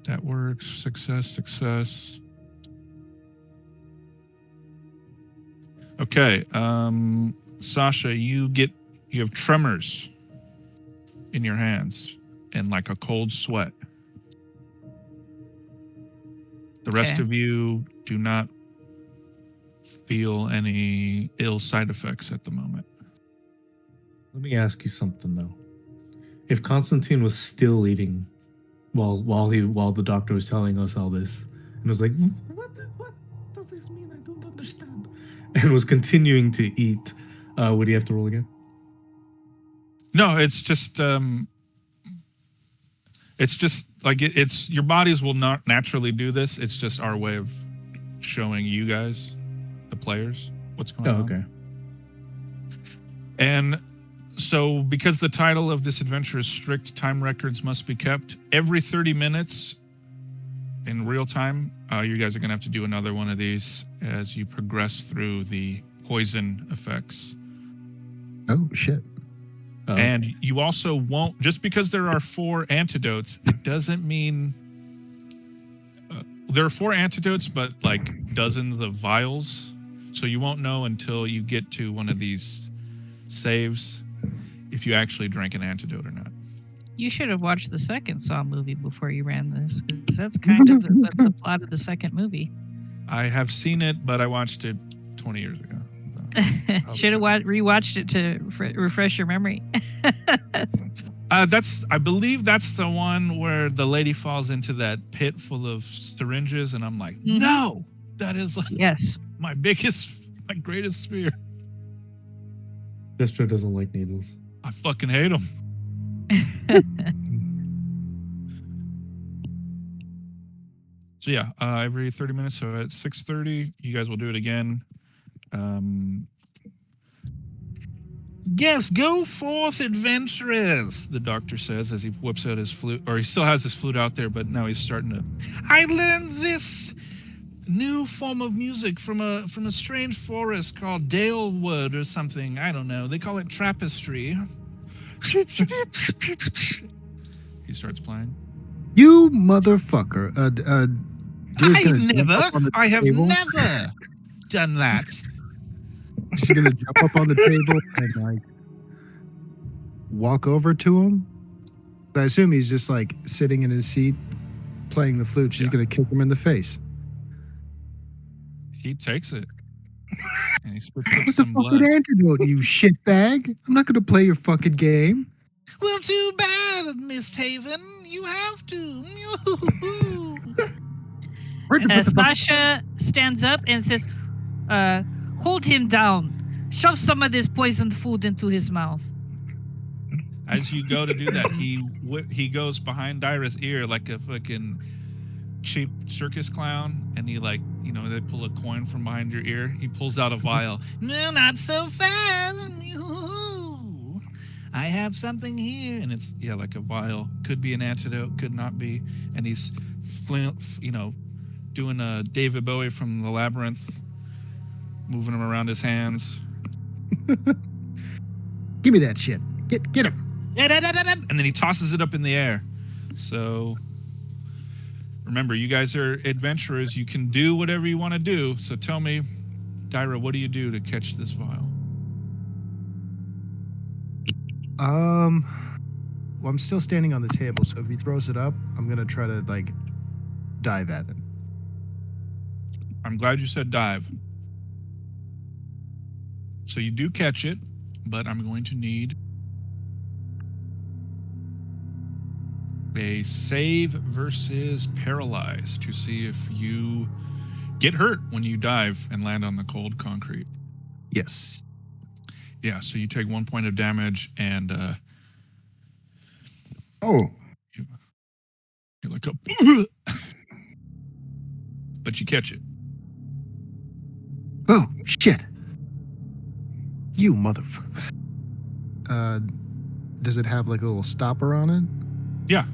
Speaker 2: That works. Success. Okay. Sasha, you have tremors in your hands and like a cold sweat. The rest of you do not feel any ill side effects at the moment.
Speaker 6: Let me ask you something though. If Constantine was still eating while the doctor was telling us all this and was like, what does this mean? I don't understand. And was continuing to eat, would he have to roll again?
Speaker 2: No, it's just like it's your bodies will not naturally do this. It's just our way of showing you guys, the players, what's going on.
Speaker 6: Okay.
Speaker 2: And so because the title of this adventure is Strict Time Records Must Be Kept, every 30 minutes in real time, you guys are going to have to do another one of these as you progress through the poison effects.
Speaker 4: Oh, shit.
Speaker 2: And you also won't, just because there are 4 antidotes, it doesn't mean there are 4 antidotes, but like dozens of vials. So you won't know until you get to one of these saves if you actually drank an antidote or not.
Speaker 1: You should have watched the second Saw movie before you ran this, because that's kind of the plot of the second movie.
Speaker 2: I have seen it, but I watched it 20 years ago.
Speaker 1: Should have rewatched it to refresh your memory.
Speaker 2: I believe that's the one where the lady falls into that pit full of syringes, and I'm like, no, that is like
Speaker 1: yes,
Speaker 2: my greatest fear.
Speaker 6: Destro doesn't like needles.
Speaker 2: I fucking hate them. So yeah, every 30 minutes. So at 6:30, you guys will do it again.
Speaker 7: Yes, go forth, adventurers,
Speaker 2: the doctor says as he whips out his flute, or he still has his flute out there, but now he's starting to.
Speaker 7: I learned this new form of music from a strange forest called Dalewood or something. I don't know. They call it Trappistry.
Speaker 2: He starts playing.
Speaker 4: You motherfucker.
Speaker 7: I have never done that.
Speaker 4: She's gonna jump up on the table and like walk over to him. I assume he's just like sitting in his seat playing the flute. She's gonna kick him in the face.
Speaker 2: He takes it. And he spits up
Speaker 4: What's the
Speaker 2: some blood.
Speaker 4: fucking antidote, you shitbag? I'm not gonna play your fucking game.
Speaker 7: Well, too bad, Miss Haven. You have to.
Speaker 1: Sasha stands up and says, hold him down. Shove some of this poisoned food into his mouth.
Speaker 2: As you go to do that, he goes behind Dyra's ear like a fucking cheap circus clown, and he like, you know, they pull a coin from behind your ear. He pulls out a vial.
Speaker 7: No, not so fast. I have something here.
Speaker 2: And it's, yeah, like a vial. Could be an antidote, could not be. And he's, you know, doing a David Bowie from the Labyrinth, moving him around his hands.
Speaker 4: Give me that shit. Get him.
Speaker 2: And then he tosses it up in the air. So remember, you guys are adventurers. You can do whatever you want to do. So tell me, Dyra, what do you do to catch this vial?
Speaker 4: Well, I'm still standing on the table, so if he throws it up, I'm gonna try to like dive at it.
Speaker 2: I'm glad you said dive. So you do catch it, but I'm going to need a save versus paralyze to see if you get hurt when you dive and land on the cold concrete.
Speaker 4: Yes.
Speaker 2: Yeah, so you take 1 point of damage and you're like a but you catch it.
Speaker 4: Oh shit! You motherfucker. Does it have like a little stopper on it?
Speaker 2: Yeah.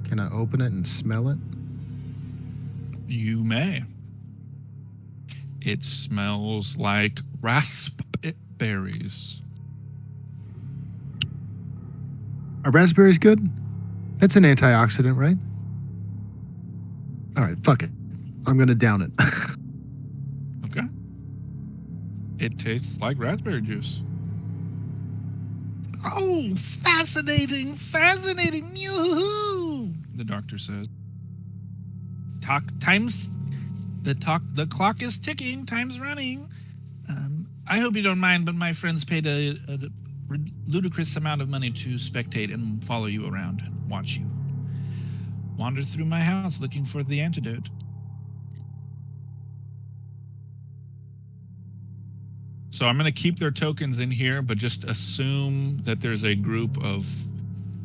Speaker 4: Can I open it and smell it?
Speaker 2: You may. It smells like raspberries.
Speaker 4: Are raspberries good? That's an antioxidant, right? All right, fuck it. I'm gonna down it.
Speaker 2: Okay. It tastes like raspberry juice.
Speaker 7: Oh, fascinating, fascinating. Yoo-hoo.
Speaker 2: The doctor says.
Speaker 7: The clock is ticking. Time's running. I hope you don't mind, but my friends paid a ludicrous amount of money to spectate and follow you around and watch you wander through my house looking for the antidote.
Speaker 2: So I'm going to keep their tokens in here, but just assume that there's a group of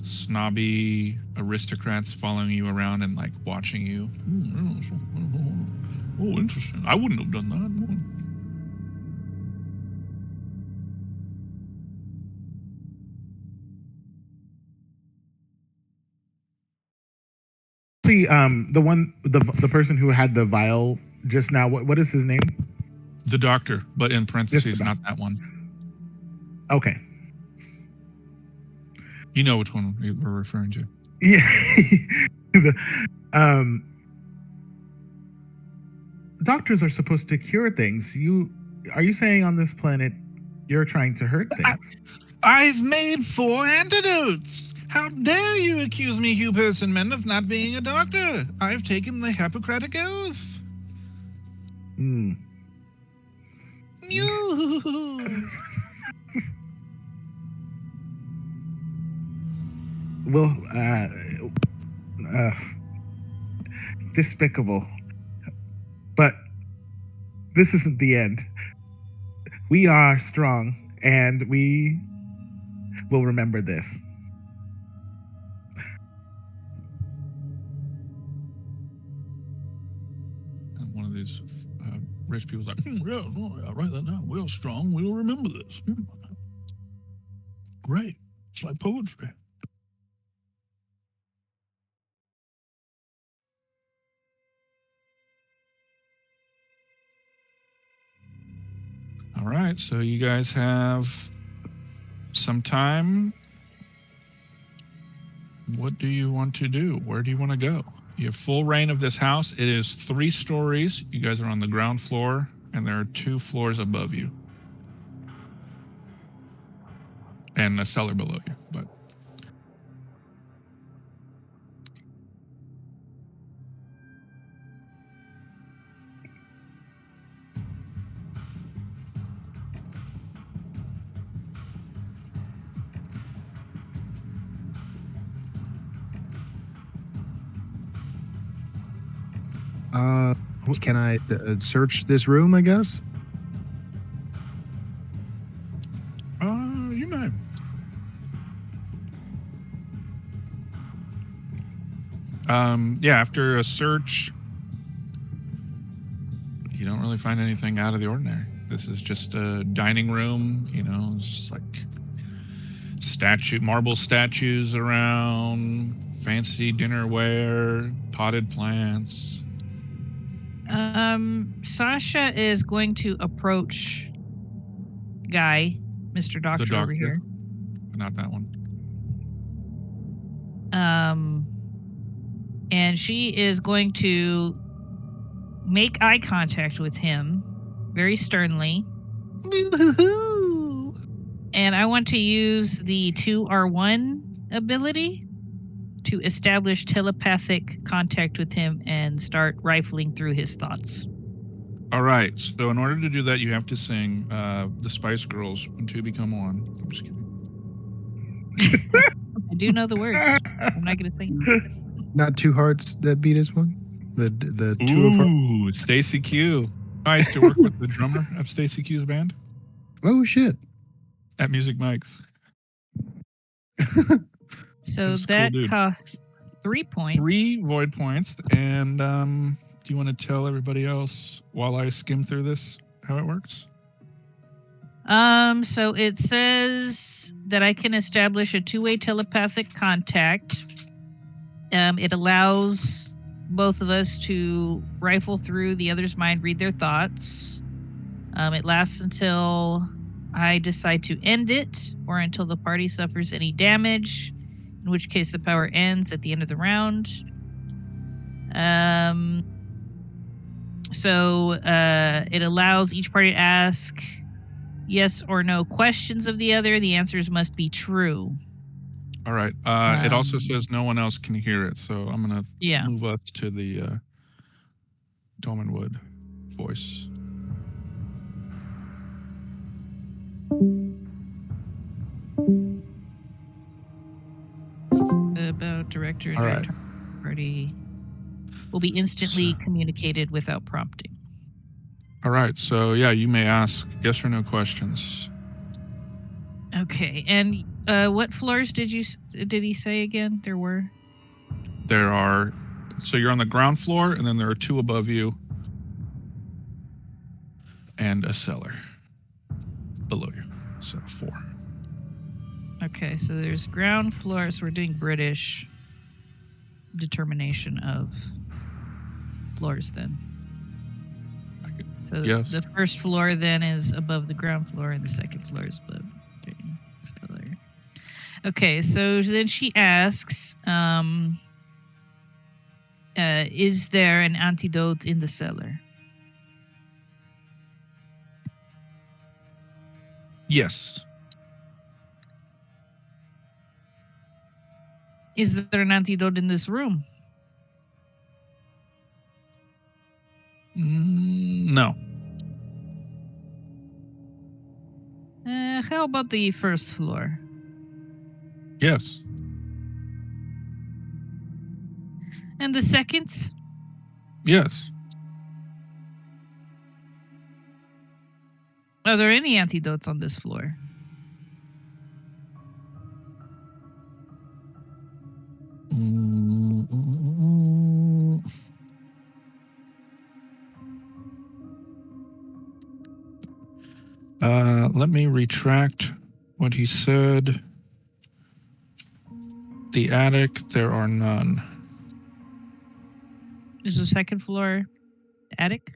Speaker 2: snobby aristocrats following you around and like watching you. Oh, interesting. I wouldn't have done that.
Speaker 5: See, the person who had the vial just now. What is his name?
Speaker 2: The doctor, but in parentheses,
Speaker 5: Just the
Speaker 2: not that one.
Speaker 5: Okay.
Speaker 2: You know which one we're referring to.
Speaker 5: Yeah. Doctors are supposed to cure things. Are you saying on this planet you're trying to hurt things?
Speaker 7: I've made 4 antidotes. How dare you accuse me, Hugh Personman, of not being a doctor? I've taken the Hippocratic Oath.
Speaker 5: Hmm. Well, despicable. But this isn't the end. We are strong, and we will remember this.
Speaker 2: And one of these rich people's like, yeah, write that down. We're strong. We'll remember this. Great. It's like poetry. All right, so you guys have some time. What do you want to do? Where do you want to go? You have full reign of this house. It is 3 stories. You guys are on the ground floor and there are 2 floors above you. And a cellar below you, but
Speaker 4: Can I search this room, I guess?
Speaker 2: you may. Yeah, after a search, you don't really find anything out of the ordinary. This is just a dining room, it's just like marble statues around, fancy dinnerware, potted plants.
Speaker 1: Sasha is going to approach Guy, Mr. Doctor,
Speaker 2: The doctor
Speaker 1: over here.
Speaker 2: Not that one.
Speaker 1: And she is going to make eye contact with him very sternly. And I want to use the 2R1 ability to establish telepathic contact with him and start rifling through his thoughts.
Speaker 2: All right. So in order to do that, you have to sing the Spice Girls "When Two Become One." I'm just kidding.
Speaker 1: I do know the words. I'm not going to sing them.
Speaker 4: Not 2 hearts that beat as one? The 2 of hearts?
Speaker 2: Ooh, Stacy Q. I used to work with the drummer of Stacy Q's band
Speaker 4: Oh, shit.
Speaker 2: at Music Mike's.
Speaker 1: So
Speaker 2: He's a cool
Speaker 1: that
Speaker 2: dude.
Speaker 1: costs 3 points.
Speaker 2: 3 void points. And do you want to tell everybody else while I skim through this how it works?
Speaker 1: So it says that I can establish a 2-way telepathic contact. It allows both of us to rifle through the other's mind, read their thoughts. It lasts until I decide to end it or until the party suffers any damage, in which case the power ends at the end of the round. So it allows each party to ask yes or no questions of the other. The answers must be true.
Speaker 2: All right. It also says no one else can hear it. So I'm going to move us to the Dolmenwood voice.
Speaker 1: About director and
Speaker 2: All right.
Speaker 1: director party will be instantly communicated without prompting.
Speaker 2: All right. So, yeah, you may ask yes or no questions.
Speaker 1: Okay. And what floors did he say again there were?
Speaker 2: There are, so you're on the ground floor, and then there are 2 above you, and a cellar below you. So 4.
Speaker 1: Okay, so there's ground floor. So we're doing British determination of floors then. So
Speaker 2: Yes.
Speaker 1: the first floor then is above the ground floor, and the second floor is above. Okay, so then she asks, is there an antidote in the cellar?
Speaker 2: Yes.
Speaker 1: Is there an antidote in this room?
Speaker 2: No.
Speaker 1: How about the first floor?
Speaker 2: Yes.
Speaker 1: And the second?
Speaker 2: Yes.
Speaker 1: Are there any antidotes on this floor?
Speaker 2: Let me retract what he said. The attic, there are none.
Speaker 1: Is the second floor attic?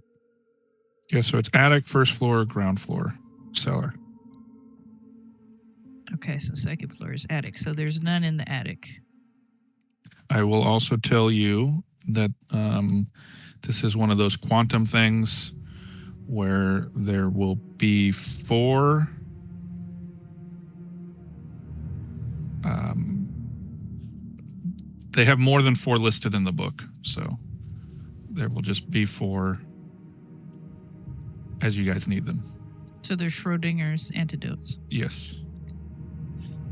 Speaker 2: Yeah, so it's attic, first floor, ground floor, cellar.
Speaker 1: Okay, so second floor is attic. So there's none in the attic.
Speaker 2: I will also tell you that this is one of those quantum things where there will be 4 they have more than 4 listed in the book, so there will just be 4 as you guys need them.
Speaker 1: So there's Schrodinger's antidotes.
Speaker 2: Yes.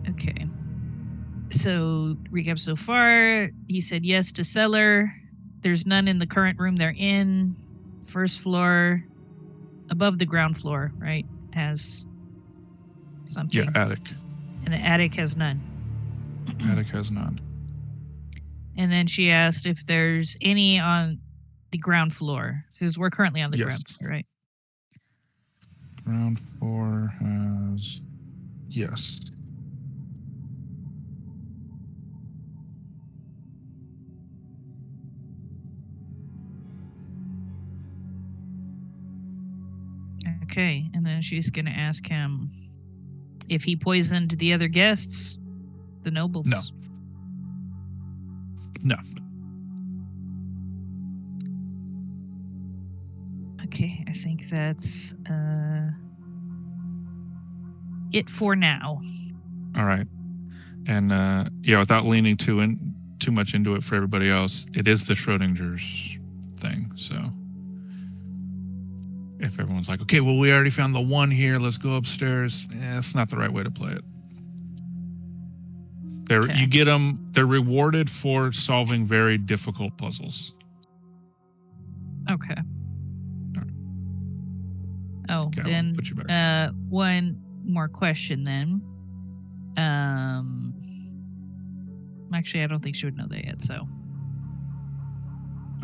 Speaker 1: Okay. So, recap so far. He said yes to cellar. There's none in the current room they're in. First floor, above the ground floor, right, has something.
Speaker 2: Yeah, attic.
Speaker 1: And the attic has none.
Speaker 2: Attic has none.
Speaker 1: And then she asked if there's any on the ground floor. Because we're currently on the ground
Speaker 2: Yes.
Speaker 1: floor, right?
Speaker 2: Ground floor has... Yes.
Speaker 1: Okay. And then she's going to ask him if he poisoned the other guests, the nobles.
Speaker 2: No.
Speaker 1: Okay. I think that's it for now.
Speaker 2: All right. And yeah, without leaning too much into it for everybody else, it is the Schrodinger's thing. So if everyone's like, okay, well, we already found the one here, let's go upstairs. It's not the right way to play it.
Speaker 1: Okay.
Speaker 2: You get them. They're rewarded for solving very difficult puzzles.
Speaker 1: Okay. Oh,
Speaker 2: Okay,
Speaker 1: then
Speaker 2: I'll put you back.
Speaker 1: one more question then. Actually, I don't think she would know that yet. So,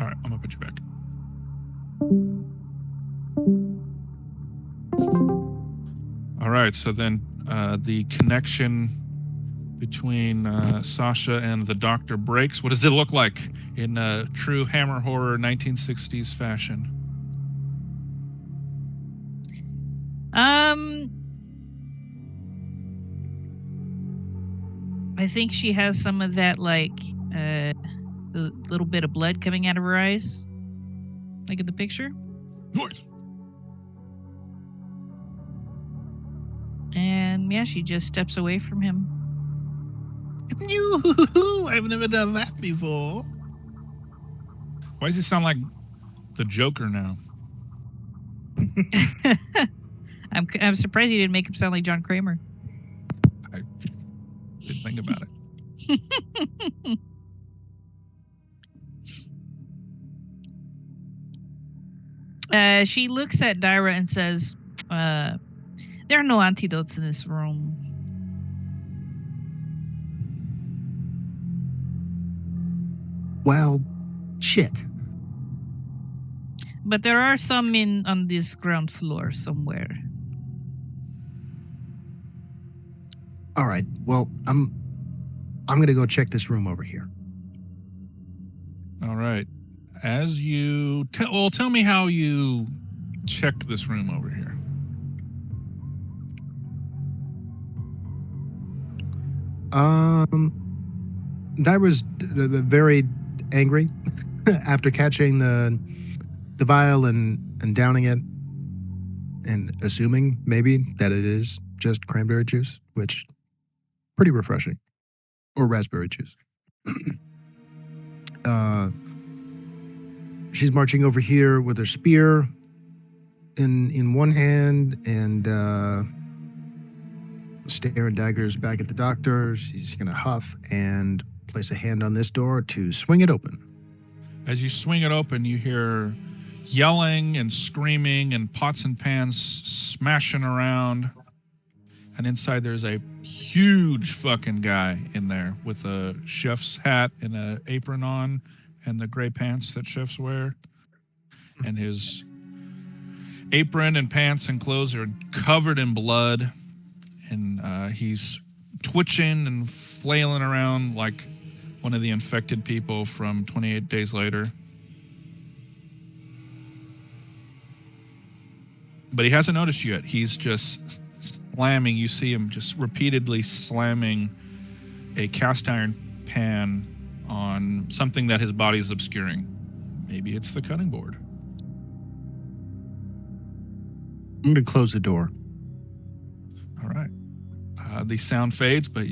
Speaker 2: All right, I'm gonna put you back. All right, so then the connection between Sasha and the doctor breaks. What does it look like in true Hammer horror 1960s fashion?
Speaker 1: I think she has some of that, like, the little bit of blood coming out of her eyes, like in the picture.
Speaker 2: Noise.
Speaker 1: And yeah, she just steps away from him.
Speaker 7: I've never done that before.
Speaker 2: Why does he sound like the Joker now?
Speaker 1: I'm surprised you didn't make him sound like John Kramer.
Speaker 2: I didn't think about it.
Speaker 1: She looks at Dyra and says, there are no antidotes in this room.
Speaker 4: Well, shit.
Speaker 1: But there are some on this ground floor somewhere.
Speaker 4: All right. Well, I'm gonna go check this room over here.
Speaker 2: All right. As you tell me how you checked this room over here.
Speaker 4: Dyra's very angry after catching the vial and downing it, and assuming maybe that it is just cranberry juice, which pretty refreshing, or raspberry juice. She's marching over here with her spear in one hand and staring daggers back at the doctor. She's gonna huff and place a hand on this door to swing it open.
Speaker 2: As you swing it open, you hear yelling and screaming and pots and pans smashing around. And inside there's a huge fucking guy in there with a chef's hat and an apron on and the gray pants that chefs wear. And his apron and pants and clothes are covered in blood. And he's twitching and flailing around like one of the infected people from 28 Days Later. But he hasn't noticed you yet. He's just slamming. You see him just repeatedly slamming a cast iron pan on something that his body is obscuring. Maybe it's the cutting board.
Speaker 4: I'm going to close the door.
Speaker 2: All right. The sound fades, but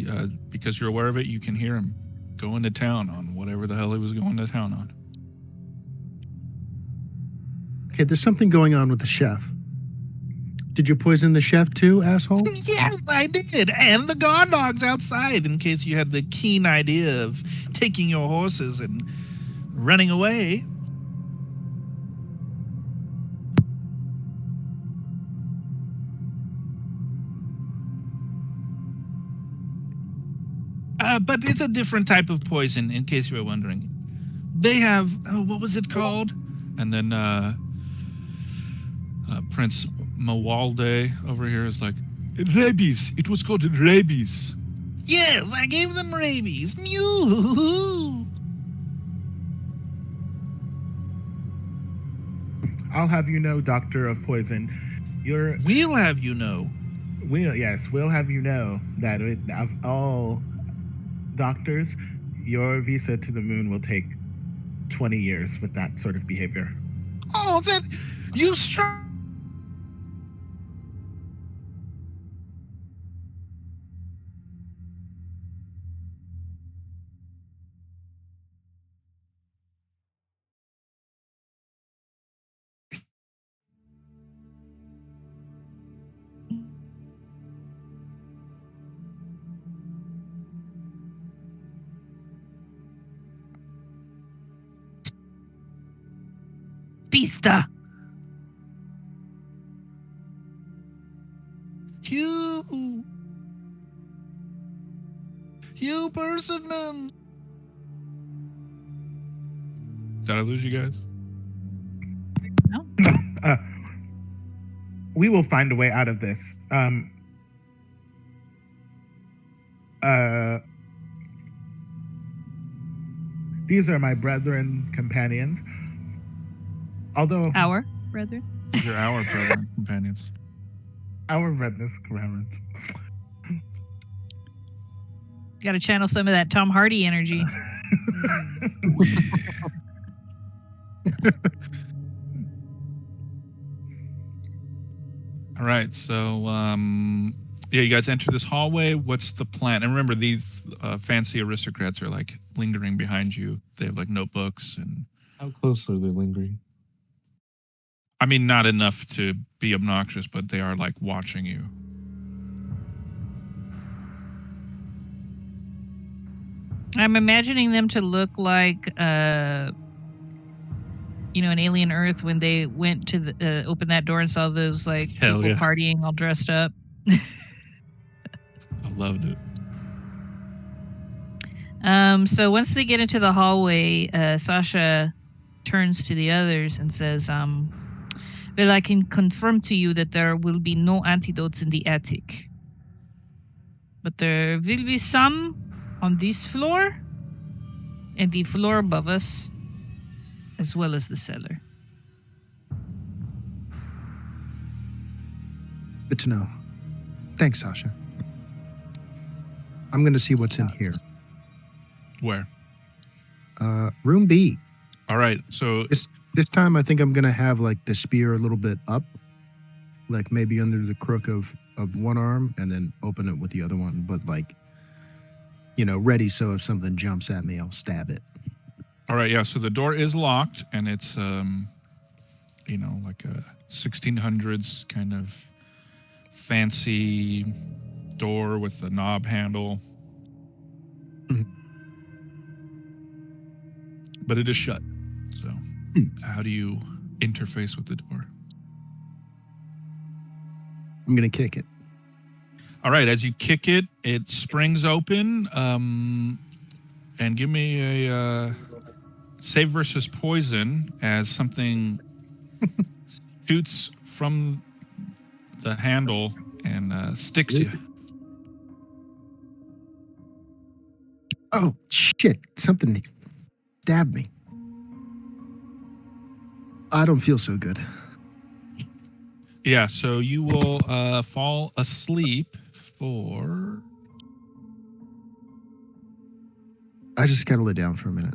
Speaker 2: because you're aware of it, you can hear him going to town on whatever the hell he was going to town on.
Speaker 4: Okay, there's something going on with the chef. Did you poison the chef too, asshole?
Speaker 7: Yes, I did. And the guard dogs outside, in case you had the keen idea of taking your horses and running away. But it's a different type of poison, in case you were wondering. They have, what was it called?
Speaker 2: And then Prince Mawalde over here is like, rabies. It was called rabies.
Speaker 7: Yes, I gave them rabies. Mew.
Speaker 5: I'll have you know, Doctor of Poison,
Speaker 7: We'll have you know.
Speaker 5: we'll have you know that of all doctors, your visa to the moon will take 20 years with that sort of behavior.
Speaker 7: Oh, that you struck.
Speaker 1: Pista.
Speaker 7: You person man.
Speaker 2: Did I lose you guys?
Speaker 5: We will find a way out of this. These are my brethren companions. Although
Speaker 1: Our brother.
Speaker 2: These are our brother companions.
Speaker 5: our redness companions.
Speaker 1: Got to channel some of that Tom Hardy energy.
Speaker 2: All right, so yeah, you guys enter this hallway. What's the plan? And remember, these fancy aristocrats are like lingering behind you. They have like notebooks, and
Speaker 6: How close are they lingering?
Speaker 2: I mean, not enough to be obnoxious, but they are like watching you.
Speaker 1: I'm imagining them to look like, an Alien Earth when they went to the open that door and saw those like
Speaker 2: Hell
Speaker 1: people
Speaker 2: yeah.
Speaker 1: partying all dressed up.
Speaker 2: I loved it.
Speaker 1: So once they get into the hallway, Sasha turns to the others and says, well, I can confirm to you that there will be no antidotes in the attic. But there will be some on this floor and the floor above us, as well as the cellar.
Speaker 4: Good to know. Thanks, Sasha. I'm going to see what's in here.
Speaker 2: Where?
Speaker 4: Room B.
Speaker 2: All right, so
Speaker 4: This time I think I'm going to have like the spear a little bit up, like maybe under the crook of one arm, and then open it with the other one, but like, ready so if something jumps at me, I'll stab it.
Speaker 2: all right, yeah. So the door is locked, and it's like a 1600s kind of fancy door with the knob handle.
Speaker 4: Mhm.
Speaker 2: But it is shut. So how do you interface with the door?
Speaker 4: I'm going to kick it.
Speaker 2: All right, as you kick it, it springs open. And give me a save versus poison as something shoots from the handle and sticks you.
Speaker 4: Oh, shit. Something stabbed me. I don't feel so good.
Speaker 2: Yeah, so you will fall asleep for...
Speaker 4: I just got to lay down for a minute.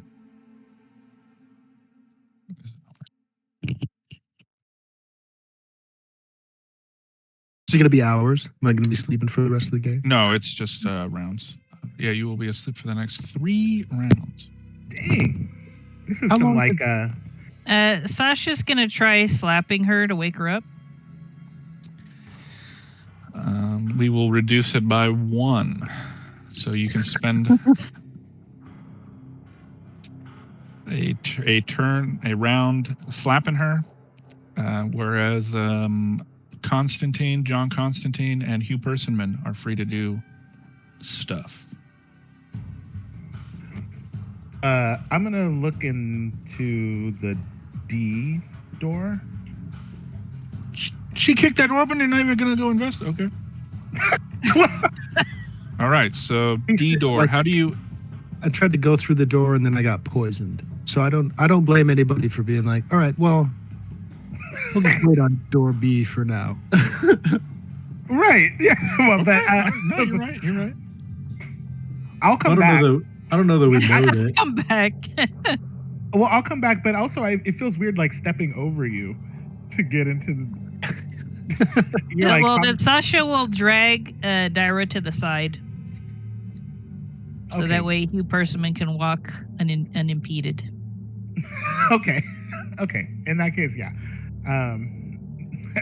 Speaker 4: Is it going to be hours? Am I going to be sleeping for the rest of the game?
Speaker 2: No, it's just rounds. Yeah, you will be asleep for the next 3 rounds.
Speaker 5: Dang. This is
Speaker 4: How
Speaker 5: some
Speaker 4: long
Speaker 5: like
Speaker 1: Sasha's gonna try slapping her to wake her up.
Speaker 2: We will reduce it by 1, so you can spend a round slapping her, whereas John Constantine, and Hugh Persimmon are free to do stuff.
Speaker 5: I'm gonna look into the D door.
Speaker 2: She kicked that open. You're not even gonna go invest. Okay. All right. So D door. How do you?
Speaker 4: I tried to go through the door and then I got poisoned. So I don't blame anybody for being like, all right, well, we'll just wait on door B for now.
Speaker 5: Right. Yeah. Well, but
Speaker 2: No, you're right. You're right.
Speaker 5: I'll come back.
Speaker 6: I don't know that we know that.
Speaker 1: Come back.
Speaker 5: Well, I'll come back, but also it feels weird like stepping over you to get into the. You're like,
Speaker 1: Well, then Sasha will drag Dyra to the side. So
Speaker 5: Okay.
Speaker 1: that way Hugh Persimmon can walk unimpeded.
Speaker 5: Okay. Okay. In that case, yeah.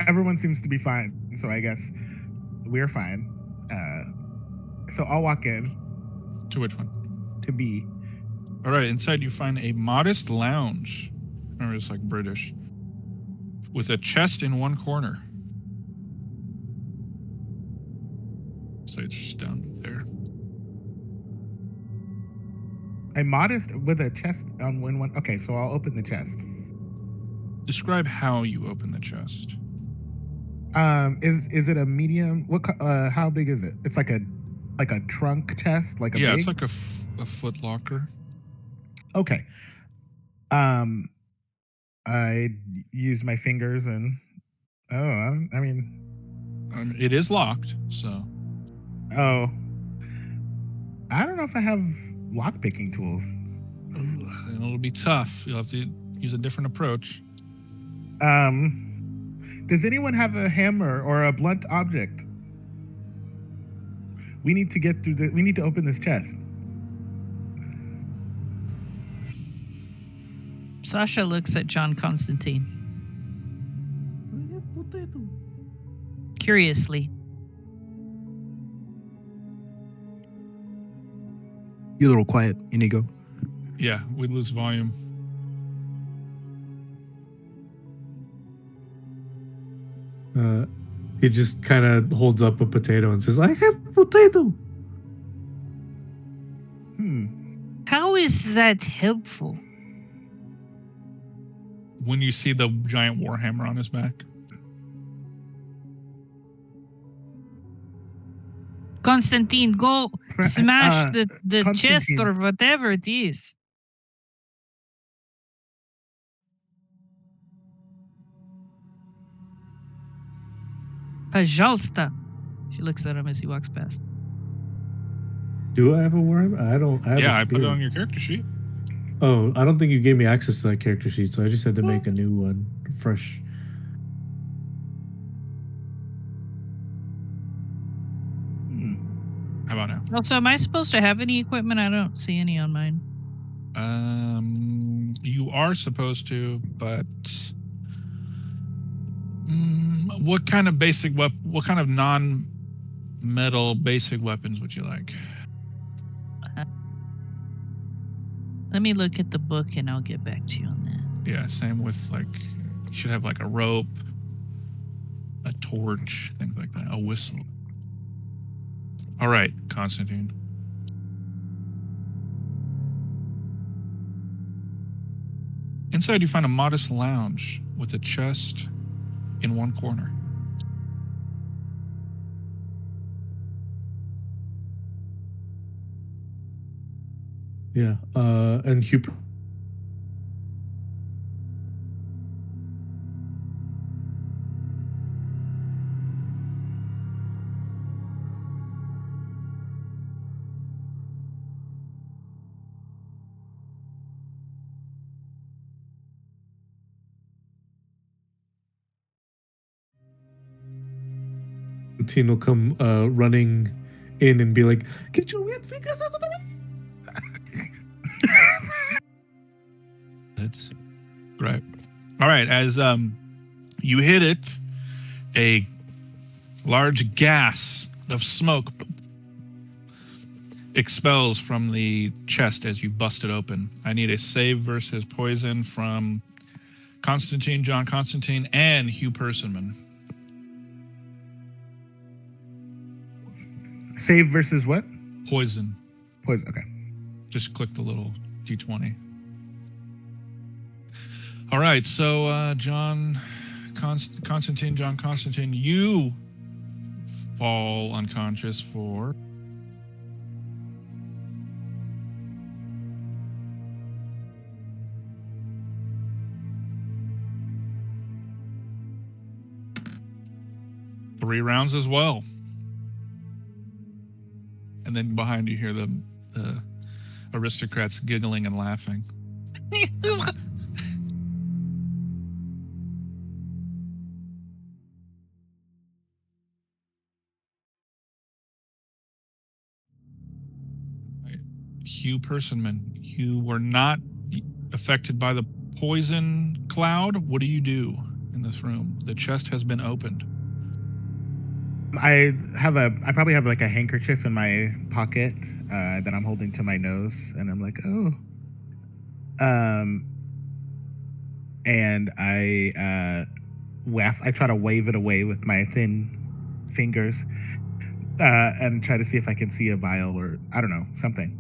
Speaker 5: Everyone seems to be fine, so I guess we're fine. So I'll walk in
Speaker 2: To which one?
Speaker 5: to B.
Speaker 2: All right. Inside, you find a modest lounge. Remember, it's like British, with a chest in one corner. So it's just down there.
Speaker 5: A modest with a chest on one. Okay, so I'll open the chest.
Speaker 2: Describe how you open the chest.
Speaker 5: Is it a medium? How big is it? It's like a trunk chest, like a
Speaker 2: Yeah,
Speaker 5: big?
Speaker 2: it's like a foot locker.
Speaker 5: Okay. I use my fingers and I mean,
Speaker 2: It is locked, so
Speaker 5: I don't know if I have lock picking tools.
Speaker 2: it'll be tough. You'll have to use a different approach.
Speaker 5: Does anyone have a hammer or a blunt object? We need to get through we need to open this chest.
Speaker 1: Sasha looks at John Constantine curiously.
Speaker 4: You're a little quiet, Inigo.
Speaker 2: Yeah, we lose volume.
Speaker 6: He just kind of holds up a potato and says, "I have a potato."
Speaker 1: How is that helpful?
Speaker 2: When you see the giant warhammer on his back.
Speaker 1: Constantine, go smash the chest
Speaker 5: Constantine.
Speaker 1: or whatever it is. Пожалуйста. She looks at him as he walks past.
Speaker 6: Do I have a worm? I don't. I have
Speaker 2: Yeah,
Speaker 6: a
Speaker 2: I put it
Speaker 6: spear.
Speaker 2: on your character sheet.
Speaker 6: Oh, I don't think you gave me access to that character sheet, so I just had to make a new one, fresh.
Speaker 2: How about now?
Speaker 1: Also, am I supposed to have any equipment? I don't see any on mine.
Speaker 2: You are supposed to, but what kind of what kind of non-metal basic weapons would you like?
Speaker 1: Let me look at the book and I'll get back to you on that.
Speaker 2: Yeah, same with you should have like a rope, a torch, things like that, a whistle. All right, Constantine. Inside, you find a modest lounge with a chest in one corner.
Speaker 6: Yeah. And Hugh. Constantine will come running in and be like, "Get your weird fingers out of the way!"
Speaker 7: That's great. All right, as you hit it, a large gas of smoke expels from the chest as you bust it open. I need a save versus poison from Constantine, John Constantine, and Hugh Persimmon.
Speaker 5: Save versus what?
Speaker 7: Poison.
Speaker 5: Poison. Okay.
Speaker 7: Just click the little D20. All right, so Constantine, John Constantine, you fall unconscious for 3 rounds as well. And then behind you hear the aristocrats giggling and laughing. Hugh Persimmon, you were not affected by the poison cloud. What do you do in this room? The chest has been opened.
Speaker 5: I probably have like a handkerchief in my pocket that I'm holding to my nose, and I'm like, oh, and I try to wave it away with my thin fingers, and try to see if I can see a vial or I don't know, something.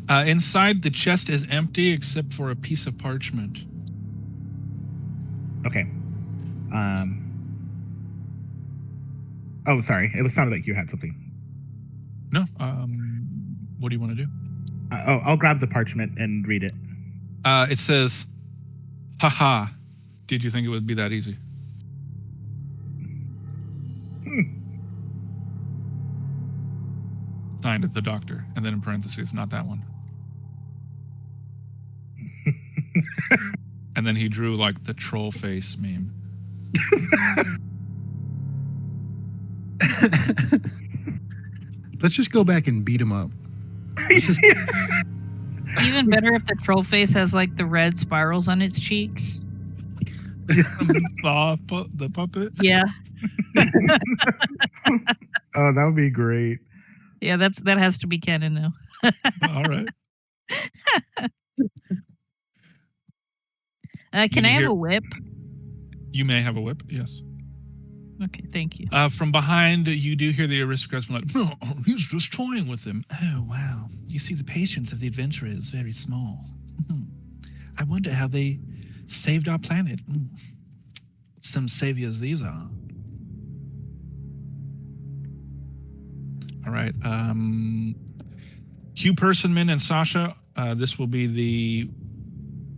Speaker 7: Inside, the chest is empty except for a piece of parchment.
Speaker 5: Okay. Oh, sorry. It sounded like you had something.
Speaker 7: No. What do you want to do?
Speaker 5: I'll grab the parchment and read it.
Speaker 7: It says, "Haha, did you think it would be that easy?" Signed at the doctor, and then in parentheses, not that one. And then he drew like the troll face meme.
Speaker 4: Let's just go back and beat him up. Let's just...
Speaker 1: Even better if the troll face has like the red spirals on its cheeks.
Speaker 7: The puppet?
Speaker 1: Yeah.
Speaker 5: Oh, that would be great.
Speaker 1: Yeah, that has to be canon now.
Speaker 7: All right.
Speaker 1: Can I have a whip?
Speaker 7: You may have a whip, yes.
Speaker 1: Okay, thank you.
Speaker 7: From behind, you do hear the aristocrats like, "Oh, he's just toying with him." Oh, wow. You see, the patience of the adventurer is very small. I wonder how they saved our planet. Some saviors these are. All right. Hugh Persimmon and Sasha, this will be the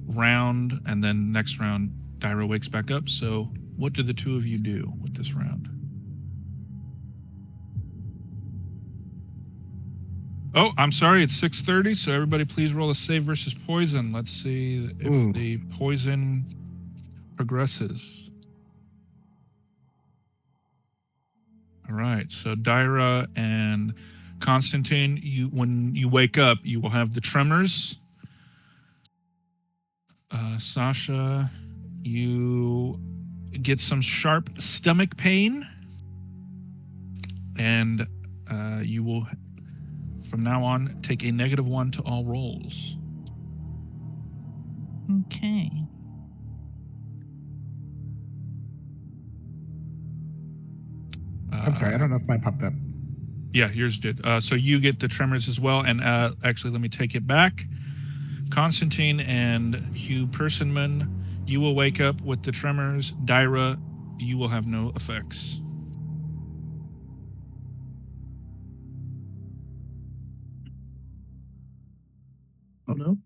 Speaker 7: round, and then next round, Dyra wakes back up. So what do the two of you do with this round? Oh, I'm sorry. It's 6:30. So everybody please roll a save versus poison. Let's see if the poison progresses. All right. So Dyra and Constantine, when you wake up, you will have the tremors. Sasha, you get some sharp stomach pain, and you will, from now on, take a -1 to all rolls.
Speaker 1: Okay.
Speaker 5: I'm sorry, I don't know if mine popped up.
Speaker 7: Yeah, yours did. So you get the tremors as well. And actually, let me take it back. Constantine and Hugh Persimmon, you will wake up with the tremors. Dyra, you will have no effects.
Speaker 4: Oh no.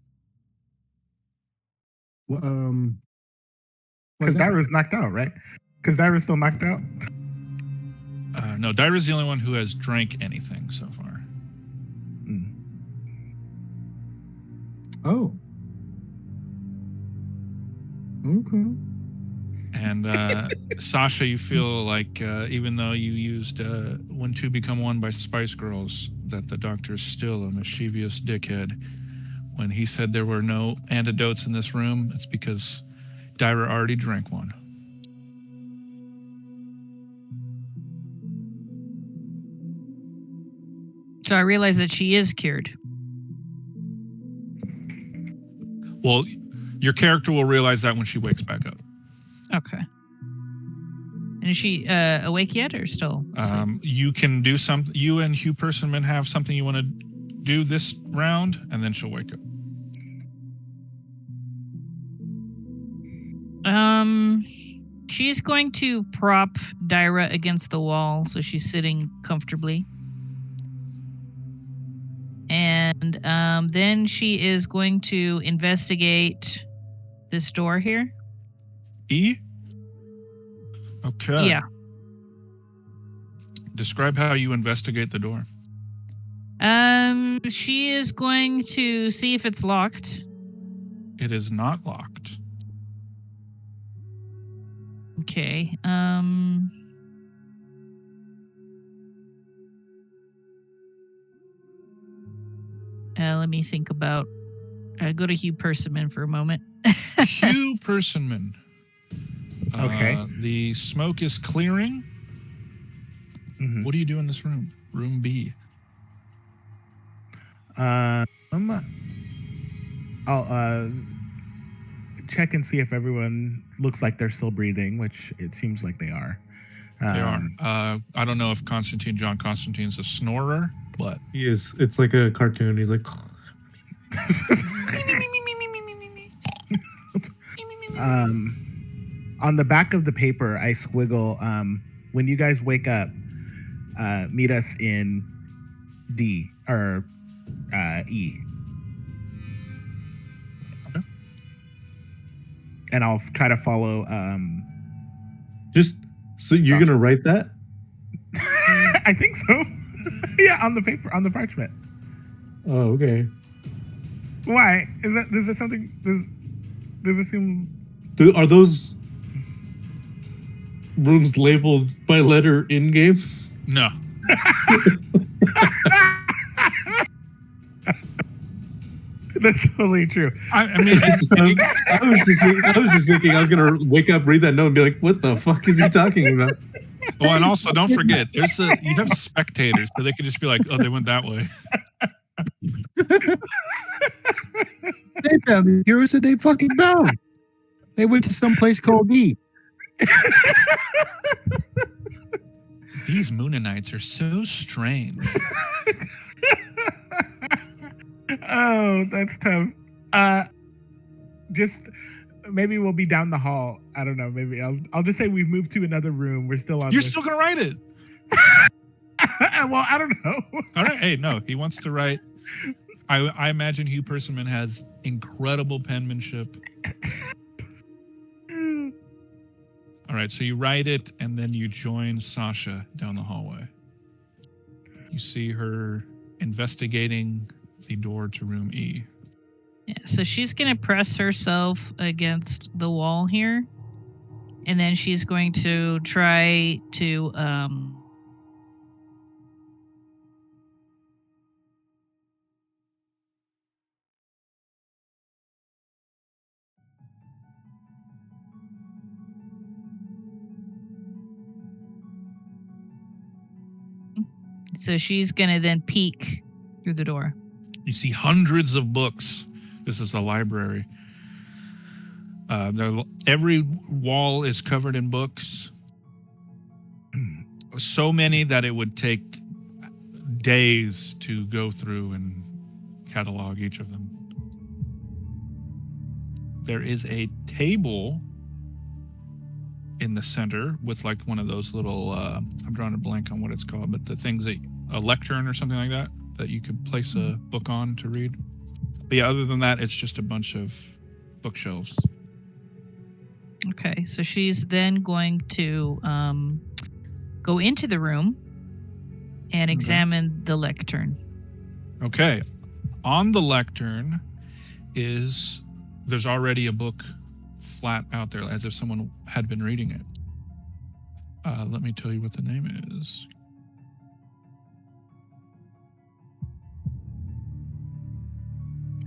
Speaker 4: Well,
Speaker 5: Because Dyra's knocked out, right? Because Dyra's still knocked out.
Speaker 7: No, Dyra's the only one who has drank anything so far.
Speaker 4: Oh. Okay.
Speaker 2: And Sasha, you feel like even though you used When Two Become One by Spice Girls, that the doctor is still a mischievous dickhead. When he said there were no antidotes in this room, it's because Dyra already drank one.
Speaker 1: So I realize that she is cured.
Speaker 2: Well, your character will realize that when she wakes back up.
Speaker 1: Okay. And is she awake yet or still asleep?
Speaker 2: You can do something. You and Hugh Persimmon have something you want to do this round, and then she'll wake up.
Speaker 1: She's going to prop Dyra against the wall so she's sitting comfortably. And then she is going to investigate this door here.
Speaker 2: E? Okay.
Speaker 1: Yeah.
Speaker 2: Describe how you investigate the door.
Speaker 1: She is going to see if it's locked.
Speaker 2: It is not locked.
Speaker 1: Okay. Let me think about. Go to Hugh Persimmon for a moment.
Speaker 2: Hugh Persimmon.
Speaker 5: Okay.
Speaker 2: The smoke is clearing.
Speaker 5: Mhm.
Speaker 2: What do you do in this room? Room B.
Speaker 5: I'll check and see if everyone looks like they're still breathing, which it seems like they are.
Speaker 2: They are. I don't know if John Constantine's a snorer, but
Speaker 6: He is. It's like a cartoon. He's like,
Speaker 5: On the back of the paper, I squiggle, when you guys wake up, meet us in D or E.
Speaker 2: Okay.
Speaker 5: And I'll try to follow.
Speaker 6: just so you're gonna write that?
Speaker 5: I think so. Yeah, on the paper, on the parchment.
Speaker 6: Oh, okay.
Speaker 5: Why is that? Is there something? Does it seem?
Speaker 6: Are those rooms labeled by letter in game?
Speaker 2: no.
Speaker 5: That's totally true.
Speaker 2: I mean,
Speaker 6: I was just thinking I was gonna wake up, read that note, and be like, "What the fuck is he talking about?"
Speaker 2: oh, and also don't forget, you have spectators, so they could just be like, "Oh, they went that way."
Speaker 4: They found the heroes that they fucking found. They went to some place called E.
Speaker 2: These Moonanites are so strange.
Speaker 5: Oh, that's tough. Just maybe we'll be down the hall. I don't know. Maybe I'll just say we've moved to another room. We're still on.
Speaker 2: You're still gonna write it.
Speaker 5: Well, I don't know.
Speaker 2: All right. Hey, no, he wants to write. I imagine Hugh Persimmon has incredible penmanship. All right, so you write it, and then you join Sasha down the hallway. You see her investigating the door to room E.
Speaker 1: Yeah, so she's going to press herself against the wall here. And then she's going to try to so she's going to then peek through the door.
Speaker 2: You see hundreds of books. This is the library. Every wall is covered in books. So many that it would take days to go through and catalog each of them. There is a table in the center with like one of those little, I'm drawing a blank on what it's called, but the things that, a lectern or something like that you could place a book on to read. But yeah, other than that, it's just a bunch of bookshelves.
Speaker 1: Okay, so she's then going to go into the room and examine the lectern.
Speaker 2: Okay. On the lectern there's already a book flat out there, as if someone had been reading it. Let me tell you what the name is.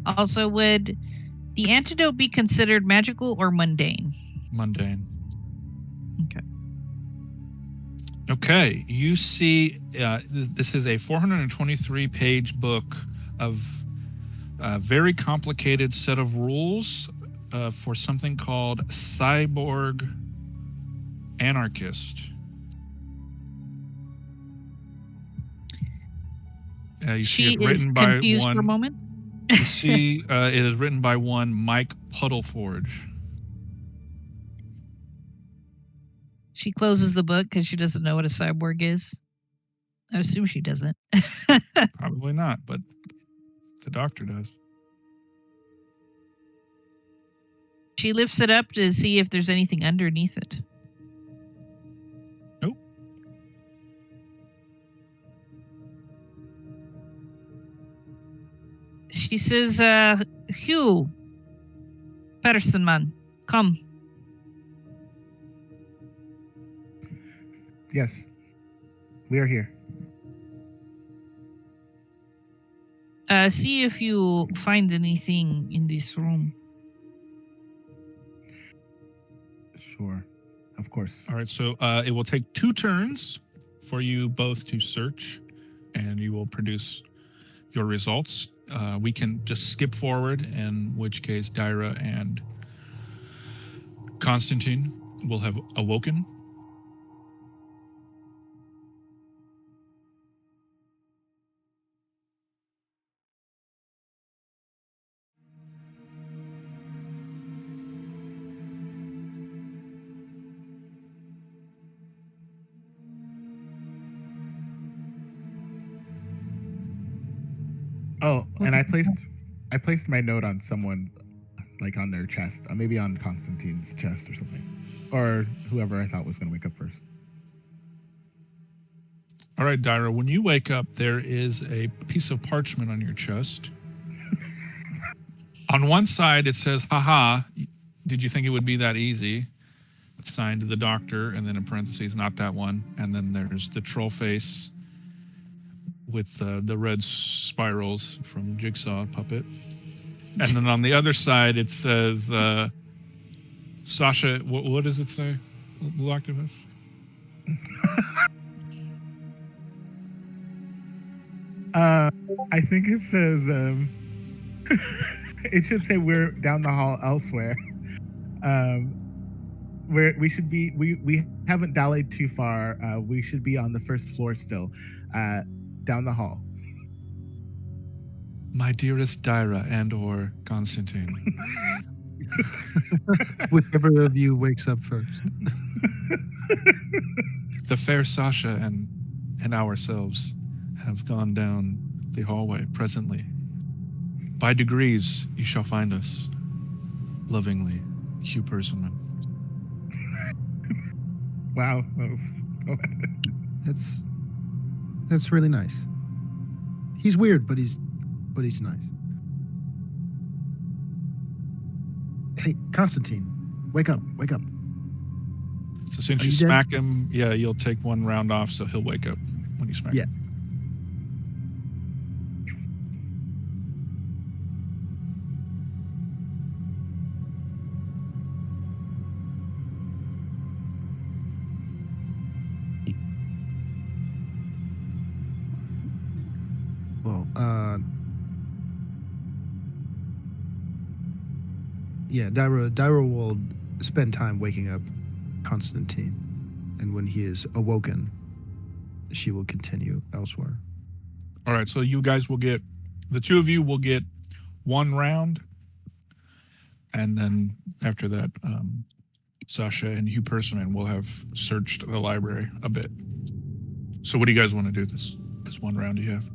Speaker 1: Also, would the antidote be considered magical or mundane?
Speaker 2: Mundane.
Speaker 1: Okay.
Speaker 2: Okay, you see, this is a 423-page book of a very complicated set of rules for something called Cyborg Anarchist. You see
Speaker 1: She
Speaker 2: it's
Speaker 1: is
Speaker 2: written by
Speaker 1: confused for a
Speaker 2: one.
Speaker 1: moment.
Speaker 2: You see, it is written by one Mike Puddleforge.
Speaker 1: She closes the book because she doesn't know what a cyborg is. I assume she doesn't.
Speaker 2: Probably not, but the doctor does.
Speaker 1: She lifts it up to see if there's anything underneath it.
Speaker 2: Nope.
Speaker 1: She says, Hugh Patterson, come.
Speaker 5: Yes, we are here.
Speaker 1: See if you find anything in this room.
Speaker 5: Sure, of course.
Speaker 2: All right, so it will take 2 turns for you both to search, and you will produce your results. We can just skip forward, in which case Dyra and Constantine will have awoken.
Speaker 5: Oh, and I placed my note on someone, like on their chest, maybe on Constantine's chest or something, or whoever I thought was going to wake up first.
Speaker 2: All right, Dyra, when you wake up, there is a piece of parchment on your chest. On one side, it says, haha, did you think it would be that easy? It's signed to the doctor, and then in parentheses, not that one. And then there's the troll face with the red spirals from Jigsaw puppet. And then on the other side, it says, Sasha, what does it say? Blue Octopus?
Speaker 5: I think it says, it should say we're down the hall elsewhere. Where we should be, we haven't dallied too far. We should be on the first floor still, down the hall.
Speaker 2: My dearest Dyra and or Constantine.
Speaker 4: Whichever of you wakes up first.
Speaker 2: The fair Sasha and ourselves have gone down the hallway presently. By degrees, you shall find us. Lovingly, Hugh Persimmon.
Speaker 5: Wow, that was
Speaker 4: That's really nice. He's weird, but he's nice. Hey, Constantine, wake up.
Speaker 2: So since
Speaker 4: Are
Speaker 2: you
Speaker 4: you dead?
Speaker 2: smack him, yeah, you'll take 1 round off, so he'll wake up when you smack
Speaker 4: Yeah.
Speaker 2: him.
Speaker 4: Well, yeah, Dyra will spend time waking up Constantine, and when he is awoken, she will continue elsewhere.
Speaker 2: All right, so you guys will get, the 2 of you will get 1 round, and then after that, Sasha and Hugh Persimmon will have searched the library a bit. So what do you guys want to do this 1 round you have?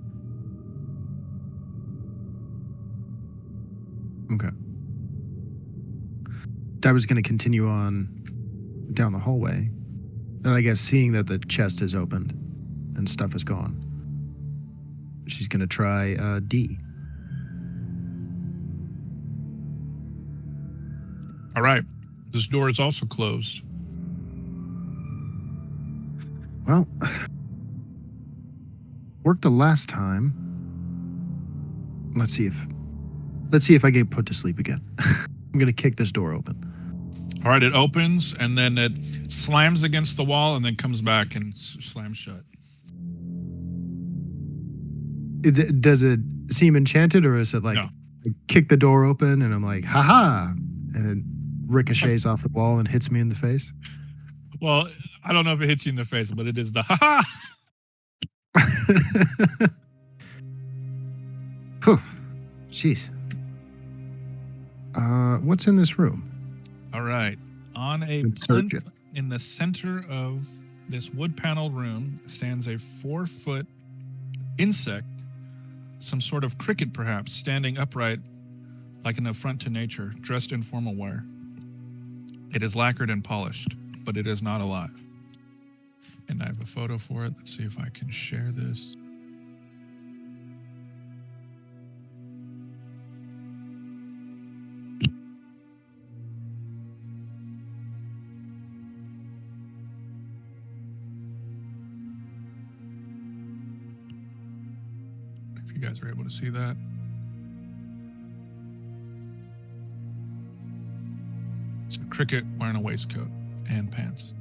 Speaker 4: Okay. Dyra's going to continue on down the hallway, and I guess seeing that the chest is opened and stuff is gone, she's going to try D.
Speaker 2: All right. This door is also closed.
Speaker 4: Well, worked the last time. Let's see if I get put to sleep again. I'm gonna kick this door open.
Speaker 2: All right, it opens and then it slams against the wall and then comes back and slams shut.
Speaker 4: Does it seem enchanted, or is it like
Speaker 2: No.
Speaker 4: I kick the door open and I'm like, haha, and it ricochets off the wall and hits me in the face?
Speaker 2: Well, I don't know if it hits you in the face, but it is the ha-ha.
Speaker 4: Whew. Jeez. What's in this room?
Speaker 2: All right. On a
Speaker 4: Search it.
Speaker 2: plinth in the center of this wood paneled room stands a 4-foot insect, some sort of cricket perhaps, standing upright like an affront to nature, dressed in formal wear. It is lacquered and polished, but it is not alive. And I have a photo for it. Let's see if I can share this. If you guys are able to see that. It's a cricket wearing a waistcoat and pants.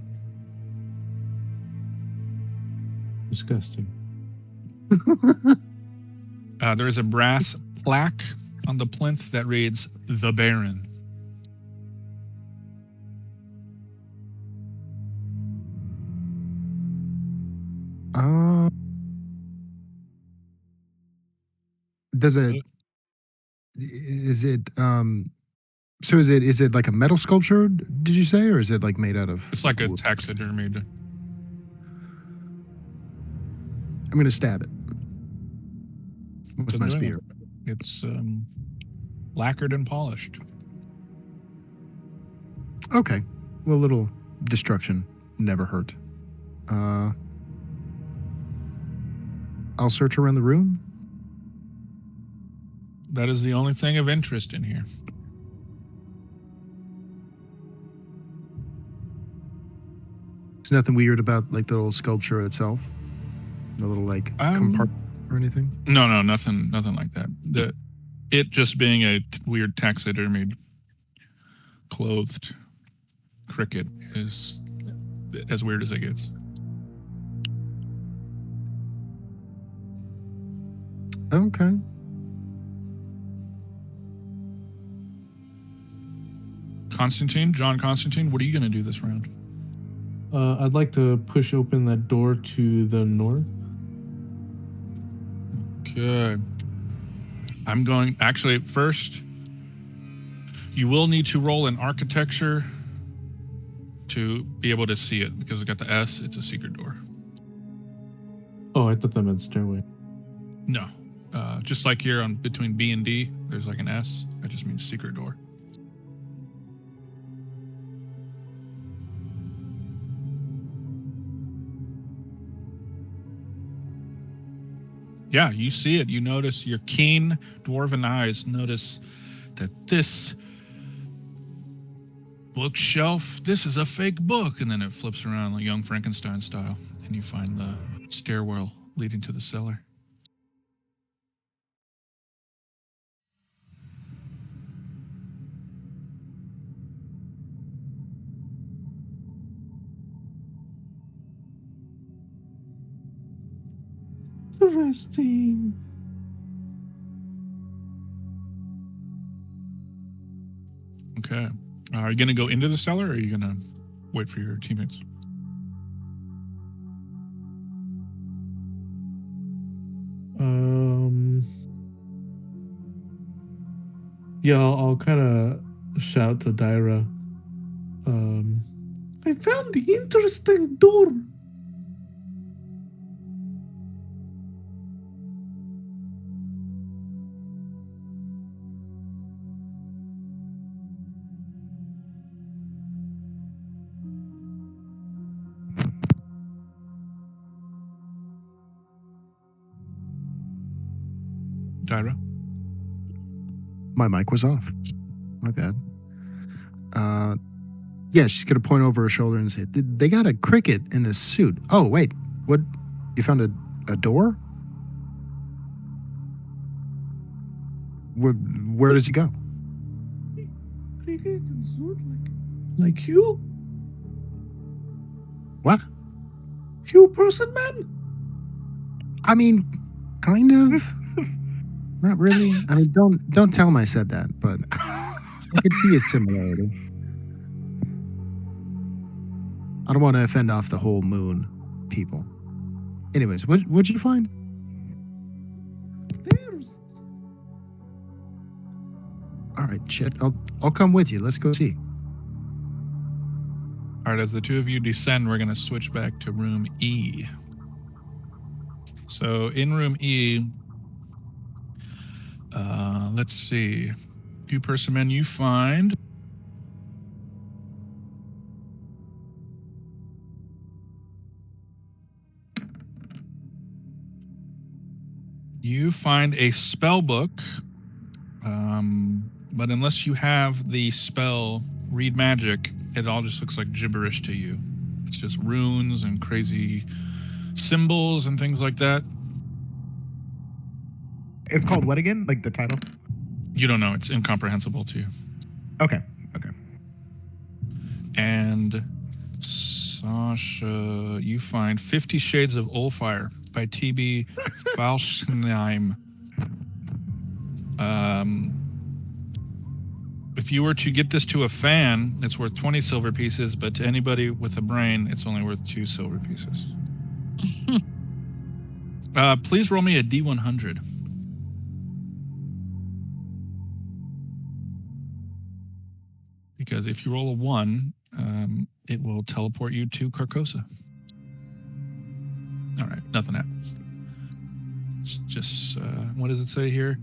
Speaker 6: Disgusting.
Speaker 2: There is a brass plaque on the plinth that reads, "The Baron."
Speaker 4: Does it? Is it? So is it like a metal sculpture? Did you say, or is it like made out of?
Speaker 2: It's like a
Speaker 4: wood?
Speaker 2: taxidermied.
Speaker 4: I'm gonna stab it with
Speaker 2: Doesn't
Speaker 4: my
Speaker 2: do
Speaker 4: spear.
Speaker 2: anything. It's lacquered and polished.
Speaker 4: Okay. Well, a little destruction never hurt. I'll search around the room.
Speaker 2: That is the only thing of interest in here.
Speaker 4: There's nothing weird about like the little sculpture itself. No little like compartment or anything.
Speaker 2: No, nothing like that. It just being a weird taxidermied, clothed cricket is as weird as it gets.
Speaker 4: Okay.
Speaker 2: John Constantine, what are you going to do this round?
Speaker 6: I'd like to push open that door to the north.
Speaker 2: Okay. I'm going, actually, first, you will need to roll an architecture to be able to see it, because it's got the S, it's a secret door.
Speaker 6: Oh, I thought that meant stairway.
Speaker 2: No. Just like here on between B and D, there's like an S. That just means secret door. Yeah, you see it. You notice, your keen dwarven eyes notice that this bookshelf, this is a fake book. And then it flips around like Young Frankenstein style. And you find the stairwell leading to the cellar.
Speaker 6: Interesting.
Speaker 2: Okay. Are you going to go into the cellar, or are you going to wait for your teammates?
Speaker 6: Yeah, I'll kind of shout to Dyra. I found the interesting door.
Speaker 2: Tyra?
Speaker 4: My mic was off. My bad. Yeah, she's gonna point over her shoulder and say, "They got a cricket in this suit." Oh, wait, what? You found a door? Where does he go?
Speaker 6: Like you?
Speaker 4: What?
Speaker 6: You person, man?
Speaker 4: I mean, kind of. Not really. I mean, don't tell him I said that, but I could see a similarity. I don't want to offend off the whole moon people. Anyways, what'd you find?
Speaker 6: There's
Speaker 4: All right, shit. I'll come with you. Let's go see.
Speaker 2: All right, as the two of you descend, we're going to switch back to room E. So in room E, let's see. Two-person men you find. You find a spell book, but unless you have the spell Read Magic, it all just looks like gibberish to you. It's just runes and crazy symbols and things like that.
Speaker 5: It's called what again? Like the title?
Speaker 2: You don't know. It's incomprehensible to you.
Speaker 5: Okay.
Speaker 2: And Sasha, you find 50 Shades of Olfire by T.B. Falschheim. If you were to get this to a fan, it's worth 20 silver pieces, but to anybody with a brain, it's only worth 2 silver pieces. Please roll me a D100. Because if you roll a 1, it will teleport you to Carcosa. All right, nothing happens. It's just, what does it say here?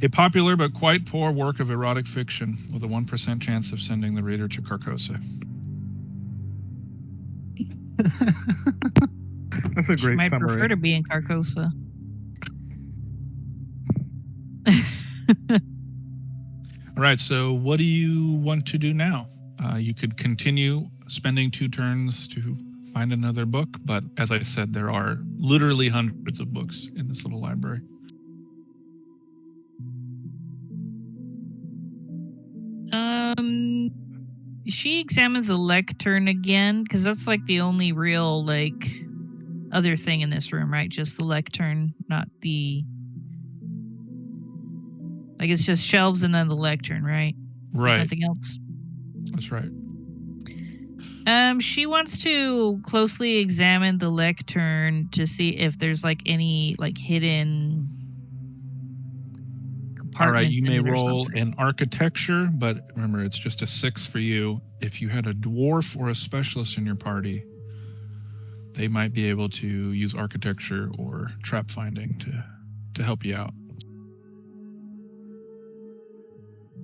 Speaker 2: A popular but quite poor work of erotic fiction with a 1% chance of sending the reader to Carcosa.
Speaker 5: That's a
Speaker 1: She
Speaker 5: great
Speaker 1: might
Speaker 5: summary.
Speaker 1: prefer to be in Carcosa.
Speaker 2: All right, so what do you want to do now? You could continue spending 2 turns to find another book, but as I said, there are literally hundreds of books in this little library.
Speaker 1: She examines the lectern again, because that's like the only real like other thing in this room, right? Just the lectern, not the like it's just shelves and then the lectern, right?
Speaker 2: Right.
Speaker 1: Nothing else.
Speaker 2: That's right.
Speaker 1: She wants to closely examine the lectern to see if there's like any like hidden
Speaker 2: All right,
Speaker 1: compartments.
Speaker 2: you
Speaker 1: in
Speaker 2: may
Speaker 1: it or
Speaker 2: roll
Speaker 1: something.
Speaker 2: an architecture, but remember, it's just a 6 for you. If you had a dwarf or a specialist in your party, they might be able to use architecture or trap finding to help you out.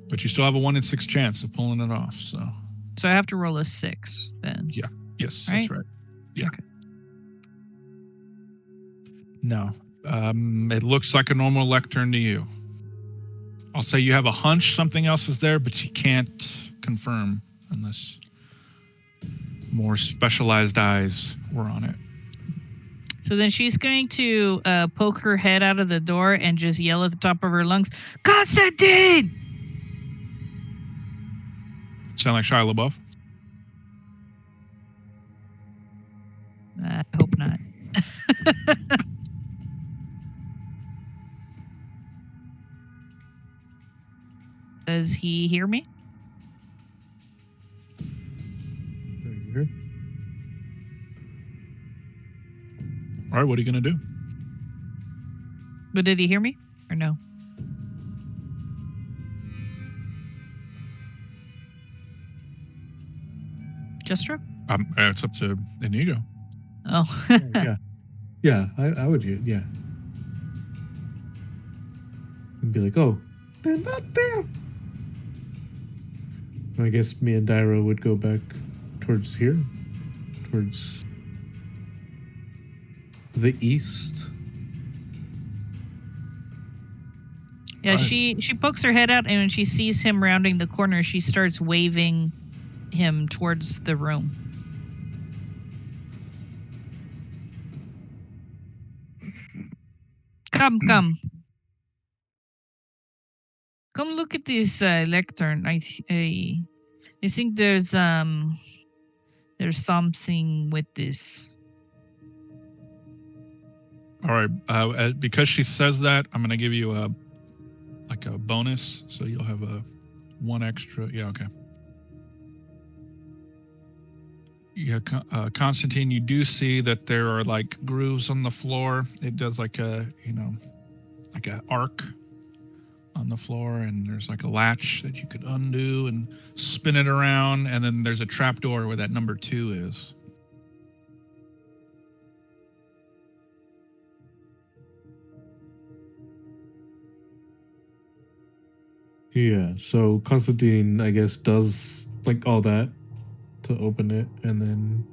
Speaker 2: But you still have a 1 in 6 chance of pulling it off, so.
Speaker 1: So I have to roll a 6 then.
Speaker 2: Yeah. Yes,
Speaker 1: Right?
Speaker 2: that's right. Yeah.
Speaker 1: Okay.
Speaker 2: No. It looks like a normal lectern to you. I'll say you have a hunch something else is there, but you can't confirm unless more specialized eyes were on it.
Speaker 1: So then she's going to poke her head out of the door and just yell at the top of her lungs, Constantine!
Speaker 2: Sound like Shia LaBeouf?
Speaker 1: I hope not. Does he hear me?
Speaker 2: All right, what are you going to do?
Speaker 1: But did he hear me or no? Gesture?
Speaker 2: It's up to Inigo.
Speaker 1: Oh.
Speaker 6: Yeah, I would hear, yeah. And be like, oh, they're not there. I guess me and Dairo would go back towards here, towards the east.
Speaker 1: Yeah, she pokes her head out, and when she sees him rounding the corner, she starts waving him towards the room. Come. Come look at this lectern. I think there's something with this.
Speaker 2: All right. Because she says that, I'm gonna give you a bonus, so you'll have a 1 extra. Yeah. Okay. Yeah, Constantine, you do see that there are like grooves on the floor. It does like a arc on the floor, and there's like a latch that you could undo and spin it around, and then there's a trapdoor where that number 2 is.
Speaker 6: Yeah, so Constantine, I guess, does like all that to open it, and then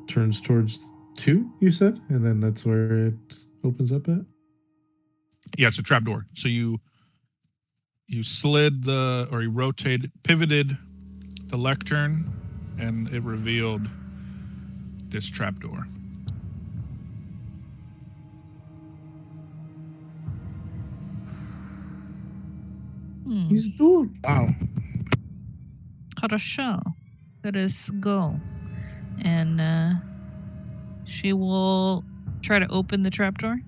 Speaker 6: turns towards 2, you said? And then that's where it opens up at?
Speaker 2: Yeah, it's a trapdoor. So you pivoted the lectern, and it revealed this trapdoor.
Speaker 6: He's doing.
Speaker 5: Wow.
Speaker 1: Хорошо. Let us go. And she will try to open the trapdoor.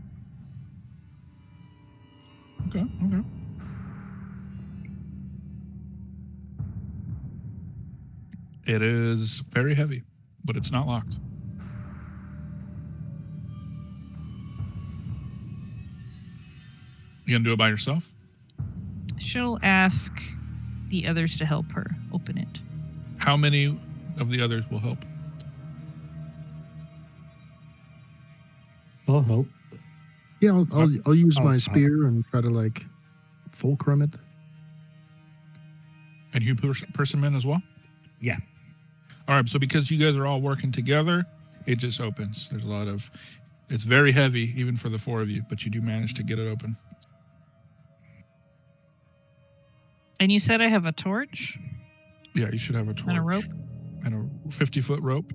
Speaker 2: Okay. It is very heavy, but it's not locked. You gonna do it by yourself?
Speaker 1: She'll ask the others to help her open it.
Speaker 2: How many of the others will help?
Speaker 6: I'll help.
Speaker 4: Yeah, I'll use
Speaker 5: I'll
Speaker 4: my
Speaker 5: help.
Speaker 4: spear and try to like fulcrum it.
Speaker 2: And you person in as well?
Speaker 5: Yeah.
Speaker 2: All right, so because you guys are all working together, it just opens. There's a lot of, it's very heavy, even for the 4 of you, but you do manage to get it open.
Speaker 1: And you said I have a torch?
Speaker 2: Yeah, you should have a torch.
Speaker 1: And a rope?
Speaker 2: And a 50-foot rope.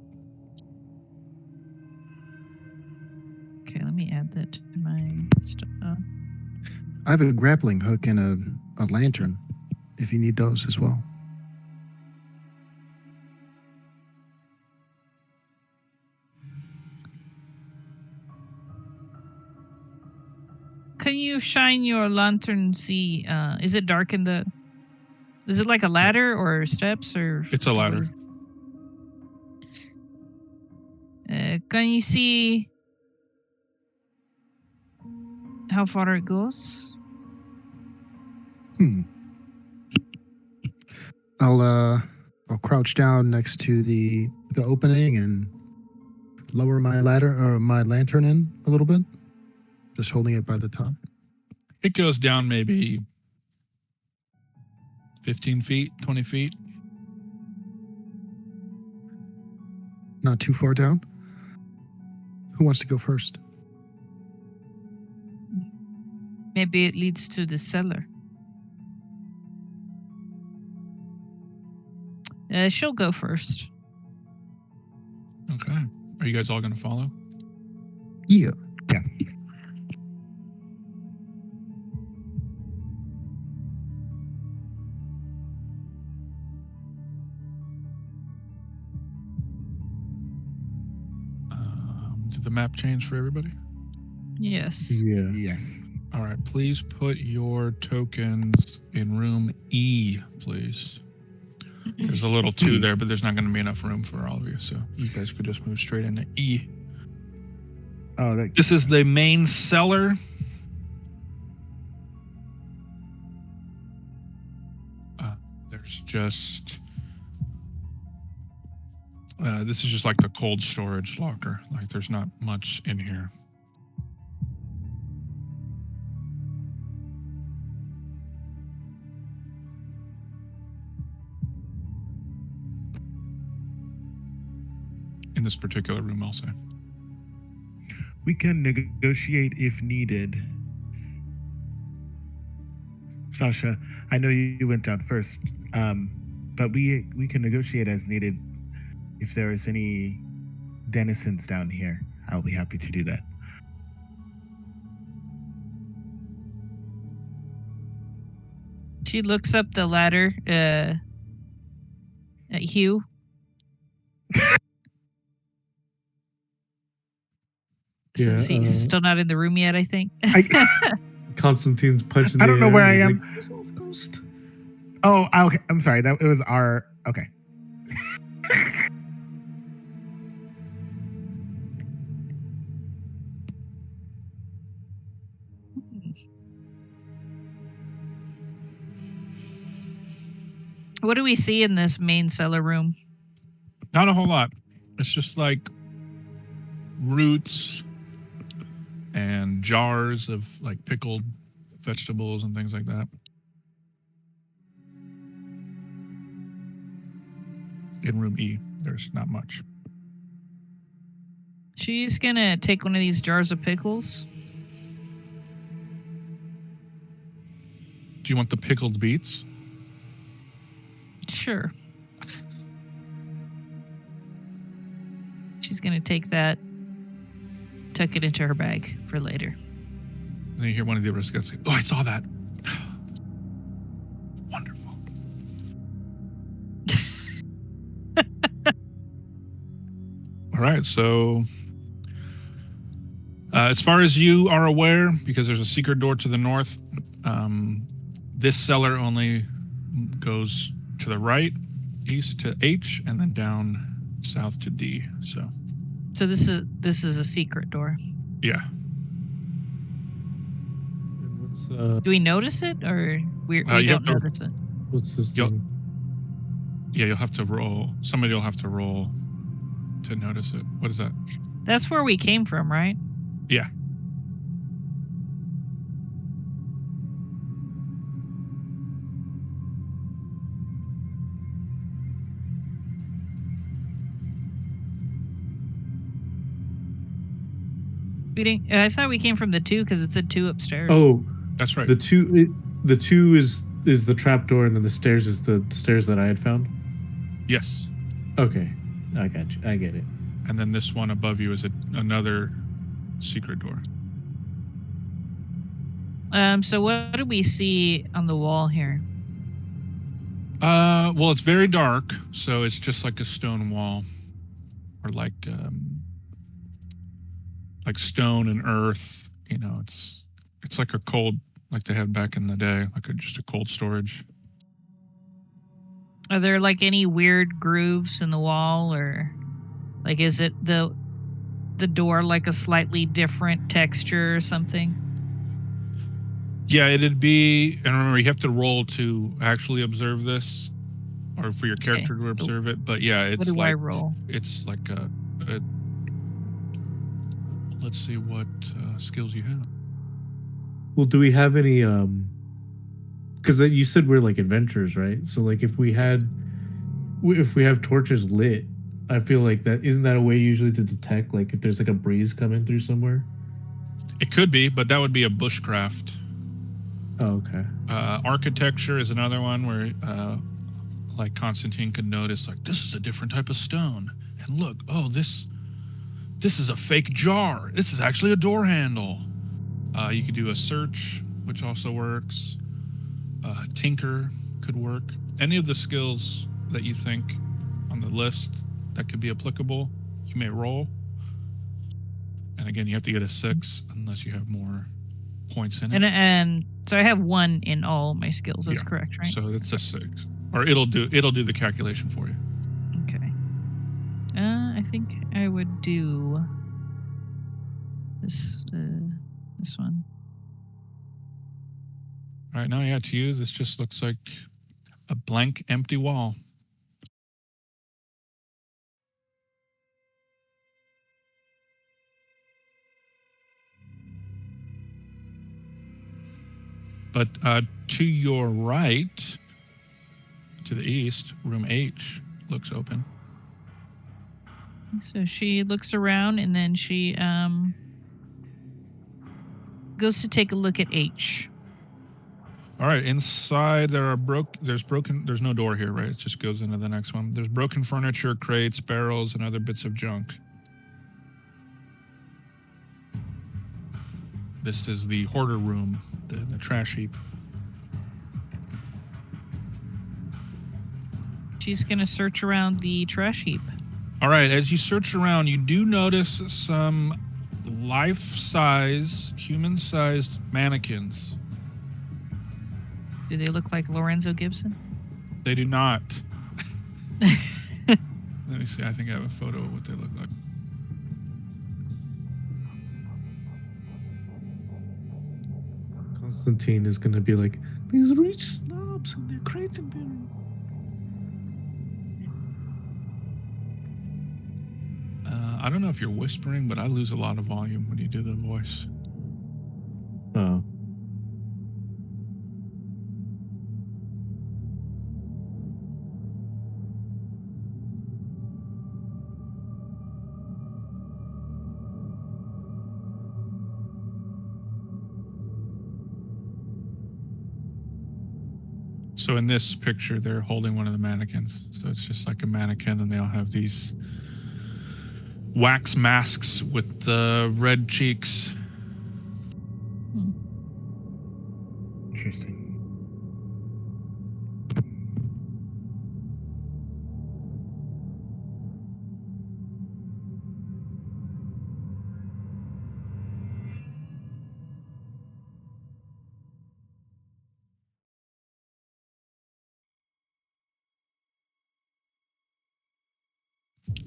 Speaker 1: Okay, let me add that to my stuff.
Speaker 4: I have a grappling hook and a lantern if you need those as well.
Speaker 1: Can you shine your lantern? See, is it dark in the? Is it like a ladder or steps or?
Speaker 2: It's a ladder.
Speaker 1: Can you see how far it goes?
Speaker 4: I'll crouch down next to the opening and lower my lantern in a little bit, just holding it by the top.
Speaker 2: It goes down maybe 15 feet, 20 feet.
Speaker 4: Not too far down. Who wants to go first?
Speaker 1: Maybe it leads to the cellar. She'll go first.
Speaker 2: Okay. Are you guys all going to follow?
Speaker 4: Yeah.
Speaker 5: Yeah.
Speaker 2: Did the map change for everybody?
Speaker 1: Yes.
Speaker 6: Yeah.
Speaker 5: Yes.
Speaker 2: All right. Please put your tokens in room E, please. There's a little 2 there, but there's not going to be enough room for all of you. So you guys could just move straight into E.
Speaker 5: Oh,
Speaker 2: This is the main cellar. There's just... this is just like the cold storage locker. Like there's not much in here. In this particular room, I'll say.
Speaker 5: we can negotiate if needed. Sasha, I know you went down first. but we can negotiate as needed. If there is any denizens down here, I'll be happy to do that.
Speaker 1: She looks up the ladder at Hugh. Since he's still not in the room yet, I think.
Speaker 6: Constantine's punching.
Speaker 5: I don't know where I am.
Speaker 6: Like, Self ghost.
Speaker 5: Oh, okay. I'm sorry. That it was our. Okay.
Speaker 1: What do we see in this main cellar room?
Speaker 2: Not a whole lot. It's just like roots and jars of like pickled vegetables and things like that. In room E, there's not much.
Speaker 1: She's gonna take one of these jars of pickles.
Speaker 2: Do you want the pickled beets?
Speaker 1: Sure. She's gonna take that, tuck it into her bag for later.
Speaker 2: Then you hear one of the other guys say, "Oh, I saw that." Wonderful. All right, so as far as you are aware, because there's a secret door to the north, this cellar only goes to the right, east to H, and then down south to D. So
Speaker 1: this is a secret door.
Speaker 2: yeah.
Speaker 6: What's
Speaker 1: Do we notice it, or we
Speaker 2: you
Speaker 1: don't notice it?
Speaker 6: what's this
Speaker 2: You'll-
Speaker 6: thing?
Speaker 2: Yeah, you'll have to roll. Somebody will have to roll to notice it. What is that?
Speaker 1: That's where we came from, right?
Speaker 2: Yeah.
Speaker 1: We didn't. I thought we came from the 2 because it said 2 upstairs.
Speaker 6: Oh,
Speaker 2: That's right.
Speaker 6: the two is the trap door, and then the stairs is the stairs that I had found.
Speaker 2: Yes.
Speaker 6: Okay, I got you. I get it.
Speaker 2: And then this one above you is another secret door.
Speaker 1: So what do we see on the wall here?
Speaker 2: Well, it's very dark, so it's just like a stone wall, or like stone and earth. You know, it's like a cold, like they had back in the day, like just a cold storage.
Speaker 1: Are there like any weird grooves in the wall, or like is it the door like a slightly different texture or something?
Speaker 2: Yeah, it'd be, and remember, you have to roll to actually observe this, or for your character to observe it. But yeah,
Speaker 1: What
Speaker 2: it's
Speaker 1: do
Speaker 2: like
Speaker 1: I roll?
Speaker 2: it's like a let's see what skills you have.
Speaker 6: Well, do we have any? Because you said we're like adventurers, right? So like if we have torches lit, I feel like that isn't that a way usually to detect like if there's like a breeze coming through somewhere.
Speaker 2: It could be, but that would be a bushcraft.
Speaker 6: Oh, okay.
Speaker 2: Architecture is another one where, like Constantine could notice, like this is a different type of stone, and look, oh this is a fake jar. This is actually a door handle. You could do a search, which also works. Tinker could work. Any of the skills that you think on the list that could be applicable, you may roll. And again, you have to get a 6 unless you have more points in it.
Speaker 1: And so I have 1 in all my skills. That's correct, right?
Speaker 2: So that's a 6, or it'll do the calculation for you.
Speaker 1: Okay. I think I would do this one.
Speaker 2: All right, now, yeah, to you, this just looks like a blank, empty wall. But to your right, to the east, room H looks open.
Speaker 1: So she looks around and then she goes to take a look at H.
Speaker 2: All right, inside there's no door here, right? It just goes into the next one. There's broken furniture, crates, barrels, and other bits of junk. This is the hoarder room, the trash heap.
Speaker 1: She's going to search around the trash heap.
Speaker 2: All right, as you search around, you do notice some life-size, human-sized mannequins.
Speaker 1: Do they look like Lorenzo Gibson?
Speaker 2: They do not. Let me see. I think I have a photo of what they look like.
Speaker 6: Constantine is gonna be like, these rich snobs and they're creating them.
Speaker 2: I don't know if you're whispering, but I lose a lot of volume when you do the voice.
Speaker 6: Oh.
Speaker 2: So in this picture, they're holding one of the mannequins. So it's just like a mannequin, and they all have these wax masks with the red cheeks.
Speaker 5: Interesting.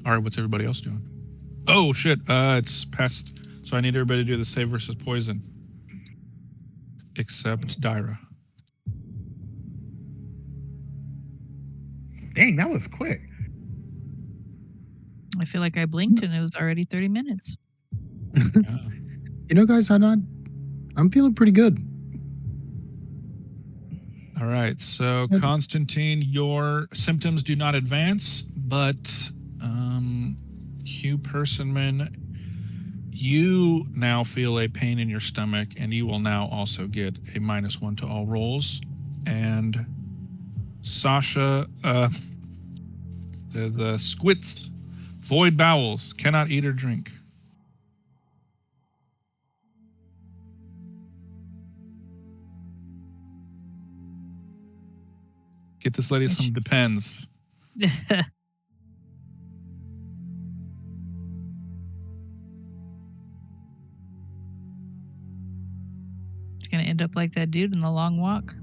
Speaker 2: All right, what's everybody else doing? Oh shit! It's past. So I need everybody to do the save versus poison, except Dyra.
Speaker 5: Dang, that was quick.
Speaker 1: I feel like I blinked and it was already 30 minutes.
Speaker 2: Yeah.
Speaker 4: You know, guys, I'm feeling pretty good.
Speaker 2: All right, so Constantine, your symptoms do not advance, but Hugh Personman, you now feel a pain in your stomach, and you will now also get a -1 to all rolls. And Sasha, the squits, void bowels, cannot eat or drink. Get this lady some Depends.
Speaker 1: It's going to end up like that dude in The Long Walk.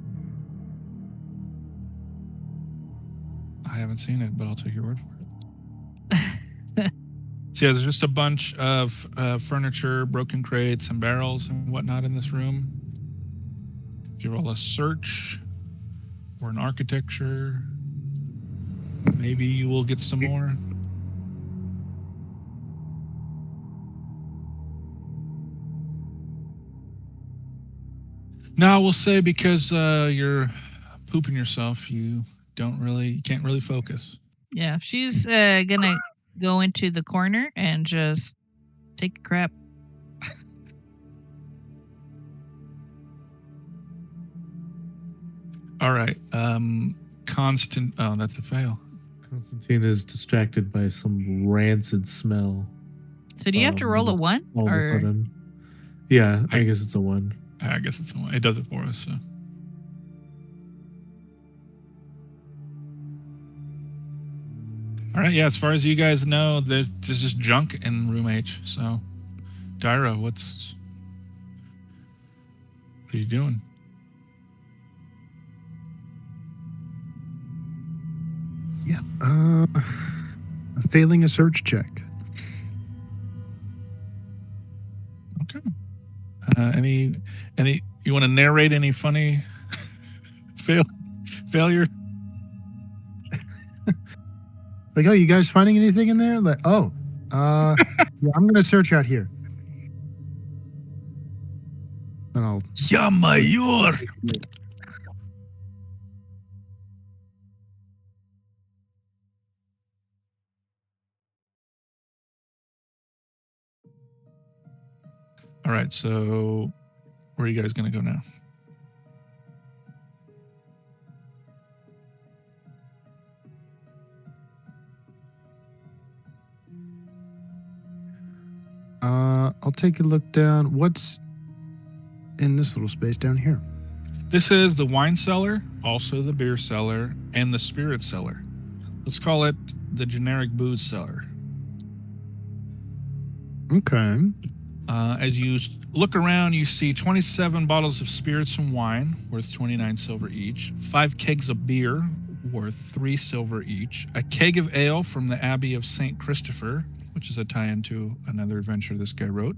Speaker 2: I haven't seen it, but I'll take your word for it. So yeah, there's just a bunch of furniture, broken crates, and barrels and whatnot in this room. If you roll a search or an architecture, maybe you will get some more. No, we'll say because you're pooping yourself, you can't really focus.
Speaker 1: Yeah, she's going to go into the corner and just take a crap.
Speaker 2: All right. Oh, that's a fail.
Speaker 6: Constantine is distracted by some rancid smell.
Speaker 1: So do you have to roll a 1?
Speaker 6: All of a sudden. Yeah, I guess it's a 1.
Speaker 2: I guess it's the one. It does it for us. So. All right. Yeah. As far as you guys know, there's just junk in room H. So, Dyra, what are you doing?
Speaker 4: Yeah. Failing a search check.
Speaker 2: Okay. Any? You want to narrate any funny failure?
Speaker 4: Like, oh, you guys finding anything in there? Like, yeah, I'm gonna search out here. And I'll.
Speaker 7: Ja, Major.
Speaker 2: All right. So, where are you guys gonna go now?
Speaker 4: I'll take a look down. What's in this little space down here?
Speaker 2: This is the wine cellar, also the beer cellar, and the spirit cellar. Let's call it the generic booze cellar.
Speaker 4: Okay.
Speaker 2: As you look around, you see 27 bottles of spirits and wine, worth 29 silver each, 5 kegs of beer, worth 3 silver each, a keg of ale from the Abbey of St. Christopher, which is a tie-in to another adventure this guy wrote,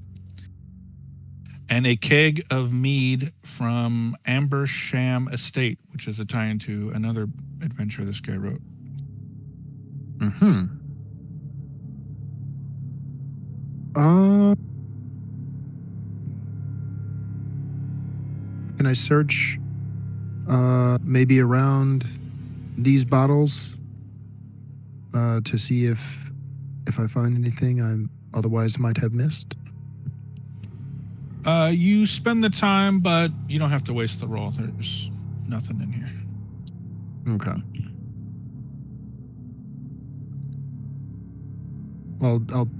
Speaker 2: and a keg of mead from Ambersham Estate, which is a tie-in to another adventure this guy wrote.
Speaker 4: Mm-hmm. Can I search maybe around these bottles to see if I find anything I otherwise might have missed?
Speaker 2: You spend the time, but you don't have to waste the roll. There's nothing in here.
Speaker 4: Okay.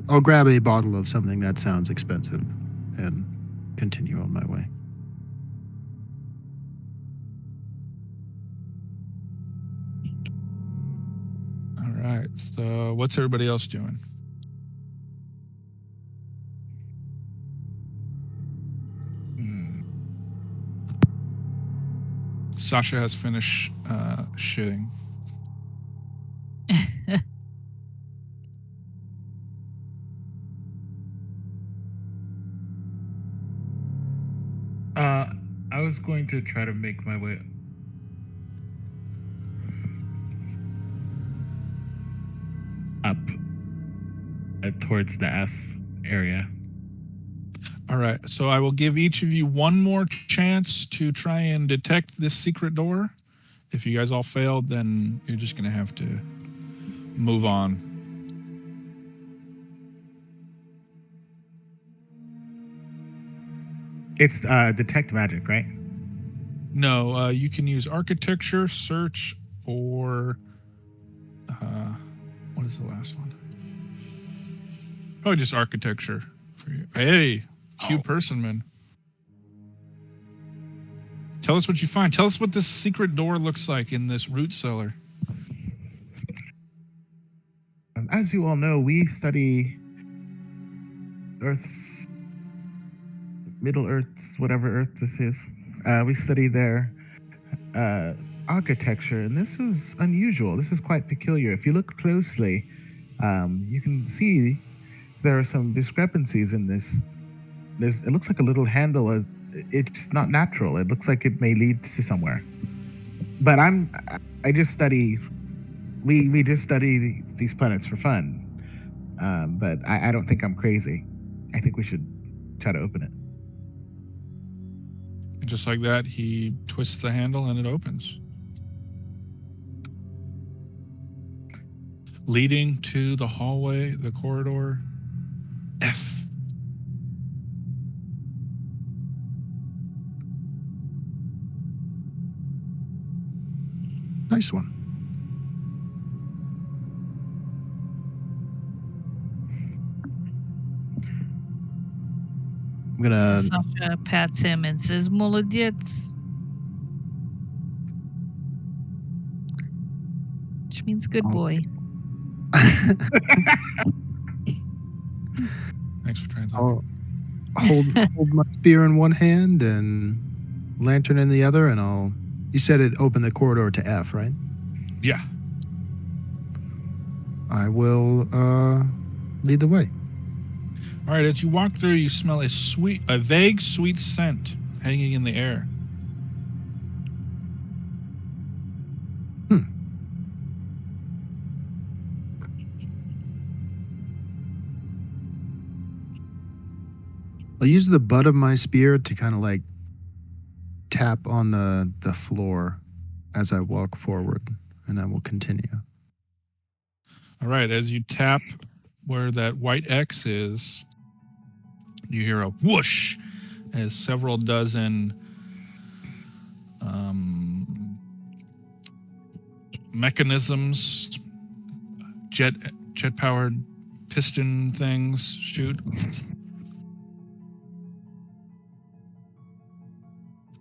Speaker 4: I'll grab a bottle of something that sounds expensive and continue on my way.
Speaker 2: All right. So what's everybody else doing? Sasha has finished shitting.
Speaker 5: I was going to try to make my way up towards the F area.
Speaker 2: All right. So I will give each of you one more chance to try and detect this secret door. If you guys all failed, then you're just going to have to move on.
Speaker 5: It's detect magic, right?
Speaker 2: No, you can use architecture, search, or what is the last one? Oh, just architecture for you. Hey, Hugh Personman. Tell us what you find. Tell us what this secret door looks like in this root cellar.
Speaker 5: As you all know, we study Earth's Middle Earth's whatever Earth this is. We study their architecture, and this is unusual. This is quite peculiar. If you look closely, you can see there are some discrepancies in this. It looks like a little handle. It's not natural. It looks like it may lead to somewhere. But I just study. We just study these planets for fun. But I don't think I'm crazy. I think we should try to open it.
Speaker 2: Just like that, he twists the handle and it opens, leading to the hallway, the corridor F.
Speaker 4: Nice one. I'm gonna.
Speaker 1: Sasha pats him and says, "Molodets," which means good boy.
Speaker 2: Thanks for trying.
Speaker 4: I'll hold my spear in one hand and lantern in the other, and I'll. You said it opened the corridor to F, right?
Speaker 2: Yeah.
Speaker 4: I will lead the way.
Speaker 2: All right. As you walk through, you smell a vague sweet scent hanging in the air.
Speaker 4: I'll use the butt of my spear to kind of like tap on the floor as I walk forward, and I will continue.
Speaker 2: All right. As you tap where that white X is, you hear a whoosh as several dozen mechanisms, jet-powered piston things shoot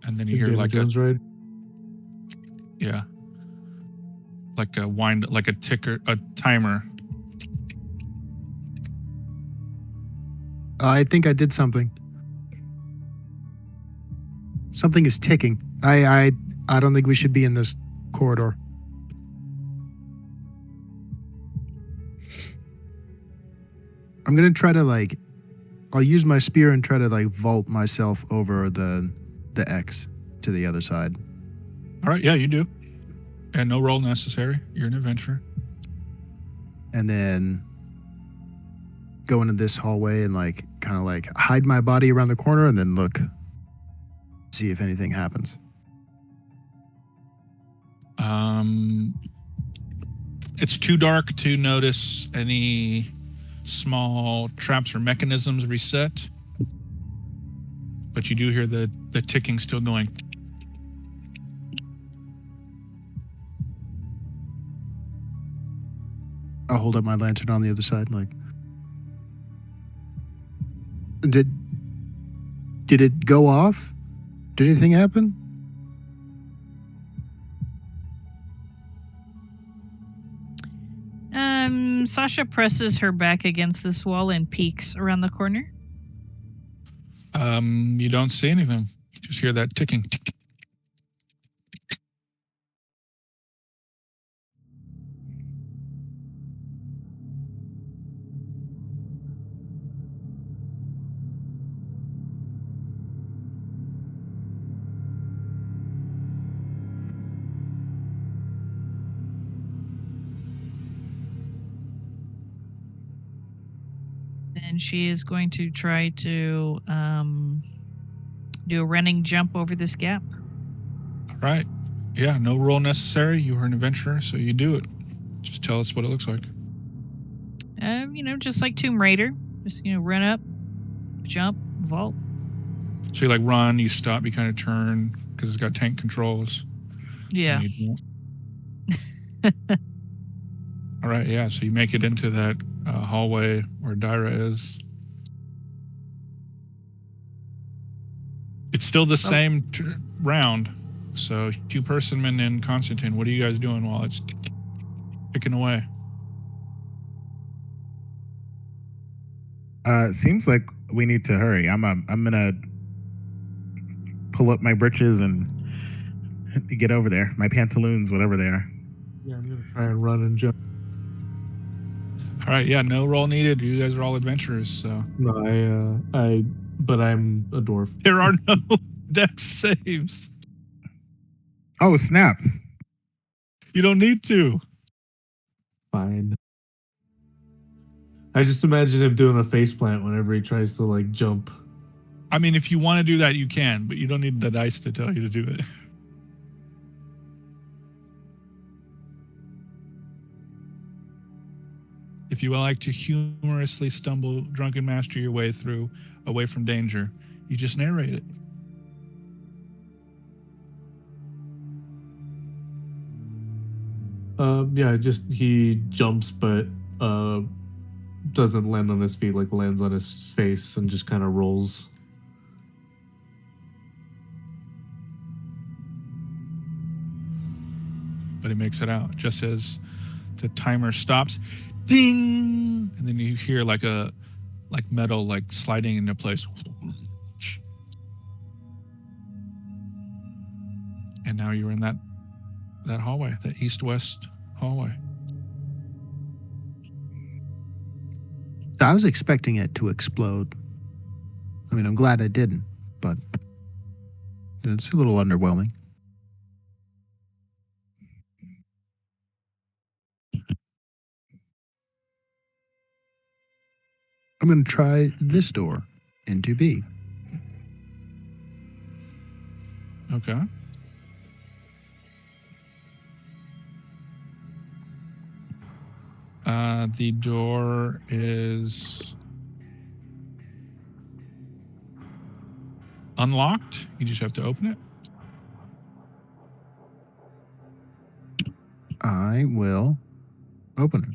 Speaker 2: and then you hear
Speaker 6: Indiana
Speaker 2: like
Speaker 6: Jones ride.
Speaker 2: yeah, like a wind, like a ticker, a timer.
Speaker 4: I think I did something. Something is ticking. I don't think we should be in this corridor. I'm gonna try to like, I'll use my spear and try to like vault myself over the X to the other side.
Speaker 2: All right, yeah, you do. And no roll necessary. You're an adventurer.
Speaker 4: And then go into this hallway and like kind of like hide my body around the corner and then look, see if anything happens.
Speaker 2: It's too dark to notice any small traps or mechanisms reset, but you do hear the ticking still going.
Speaker 4: I'll hold up my lantern on the other side. Like, did it go off? Did anything happen?
Speaker 1: Sasha presses her back against this wall and peeks around the corner.
Speaker 2: You don't see anything. You just hear that ticking. Tick, tick.
Speaker 1: And she is going to try to do a running jump over this gap.
Speaker 2: All right. Yeah, no roll necessary. You are an adventurer, so you do it. Just tell us what it looks like.
Speaker 1: Just like Tomb Raider. Just, run up, jump, vault.
Speaker 2: So you like run, you stop, you kind of turn because it's got tank controls.
Speaker 1: Yeah.
Speaker 2: All right, yeah. So you make it into that hallway where Dyra is. It's still the same round. So Hugh Persimmon and Constantine, what are you guys doing while it's ticking away?
Speaker 5: Seems like we need to hurry. I'm gonna pull up my britches and get over there. My pantaloons, whatever they are.
Speaker 6: Yeah, I'm gonna try and run and jump.
Speaker 2: All right, yeah, no roll needed. You guys are all adventurers, so.
Speaker 6: No, but I'm a dwarf.
Speaker 2: There are no dex saves.
Speaker 5: Oh, snaps.
Speaker 2: You don't need to.
Speaker 6: Fine. I just imagine him doing a faceplant whenever he tries to like jump.
Speaker 2: I mean, if you want to do that, you can, but you don't need the dice to tell you to do it. If you like to humorously stumble, drunken master your way through, away from danger, you just narrate it.
Speaker 6: He jumps, but doesn't land on his feet, like lands on his face and just kind of rolls.
Speaker 2: But he makes it out just as the timer stops. Ding! And then you hear like metal like sliding into place. And now you're in that hallway, that east-west hallway.
Speaker 4: I was expecting it to explode. I mean, I'm glad I didn't, but it's a little underwhelming. I'm going to try this door into B.
Speaker 2: Okay. The door is unlocked. You just have to open it.
Speaker 4: I will open it.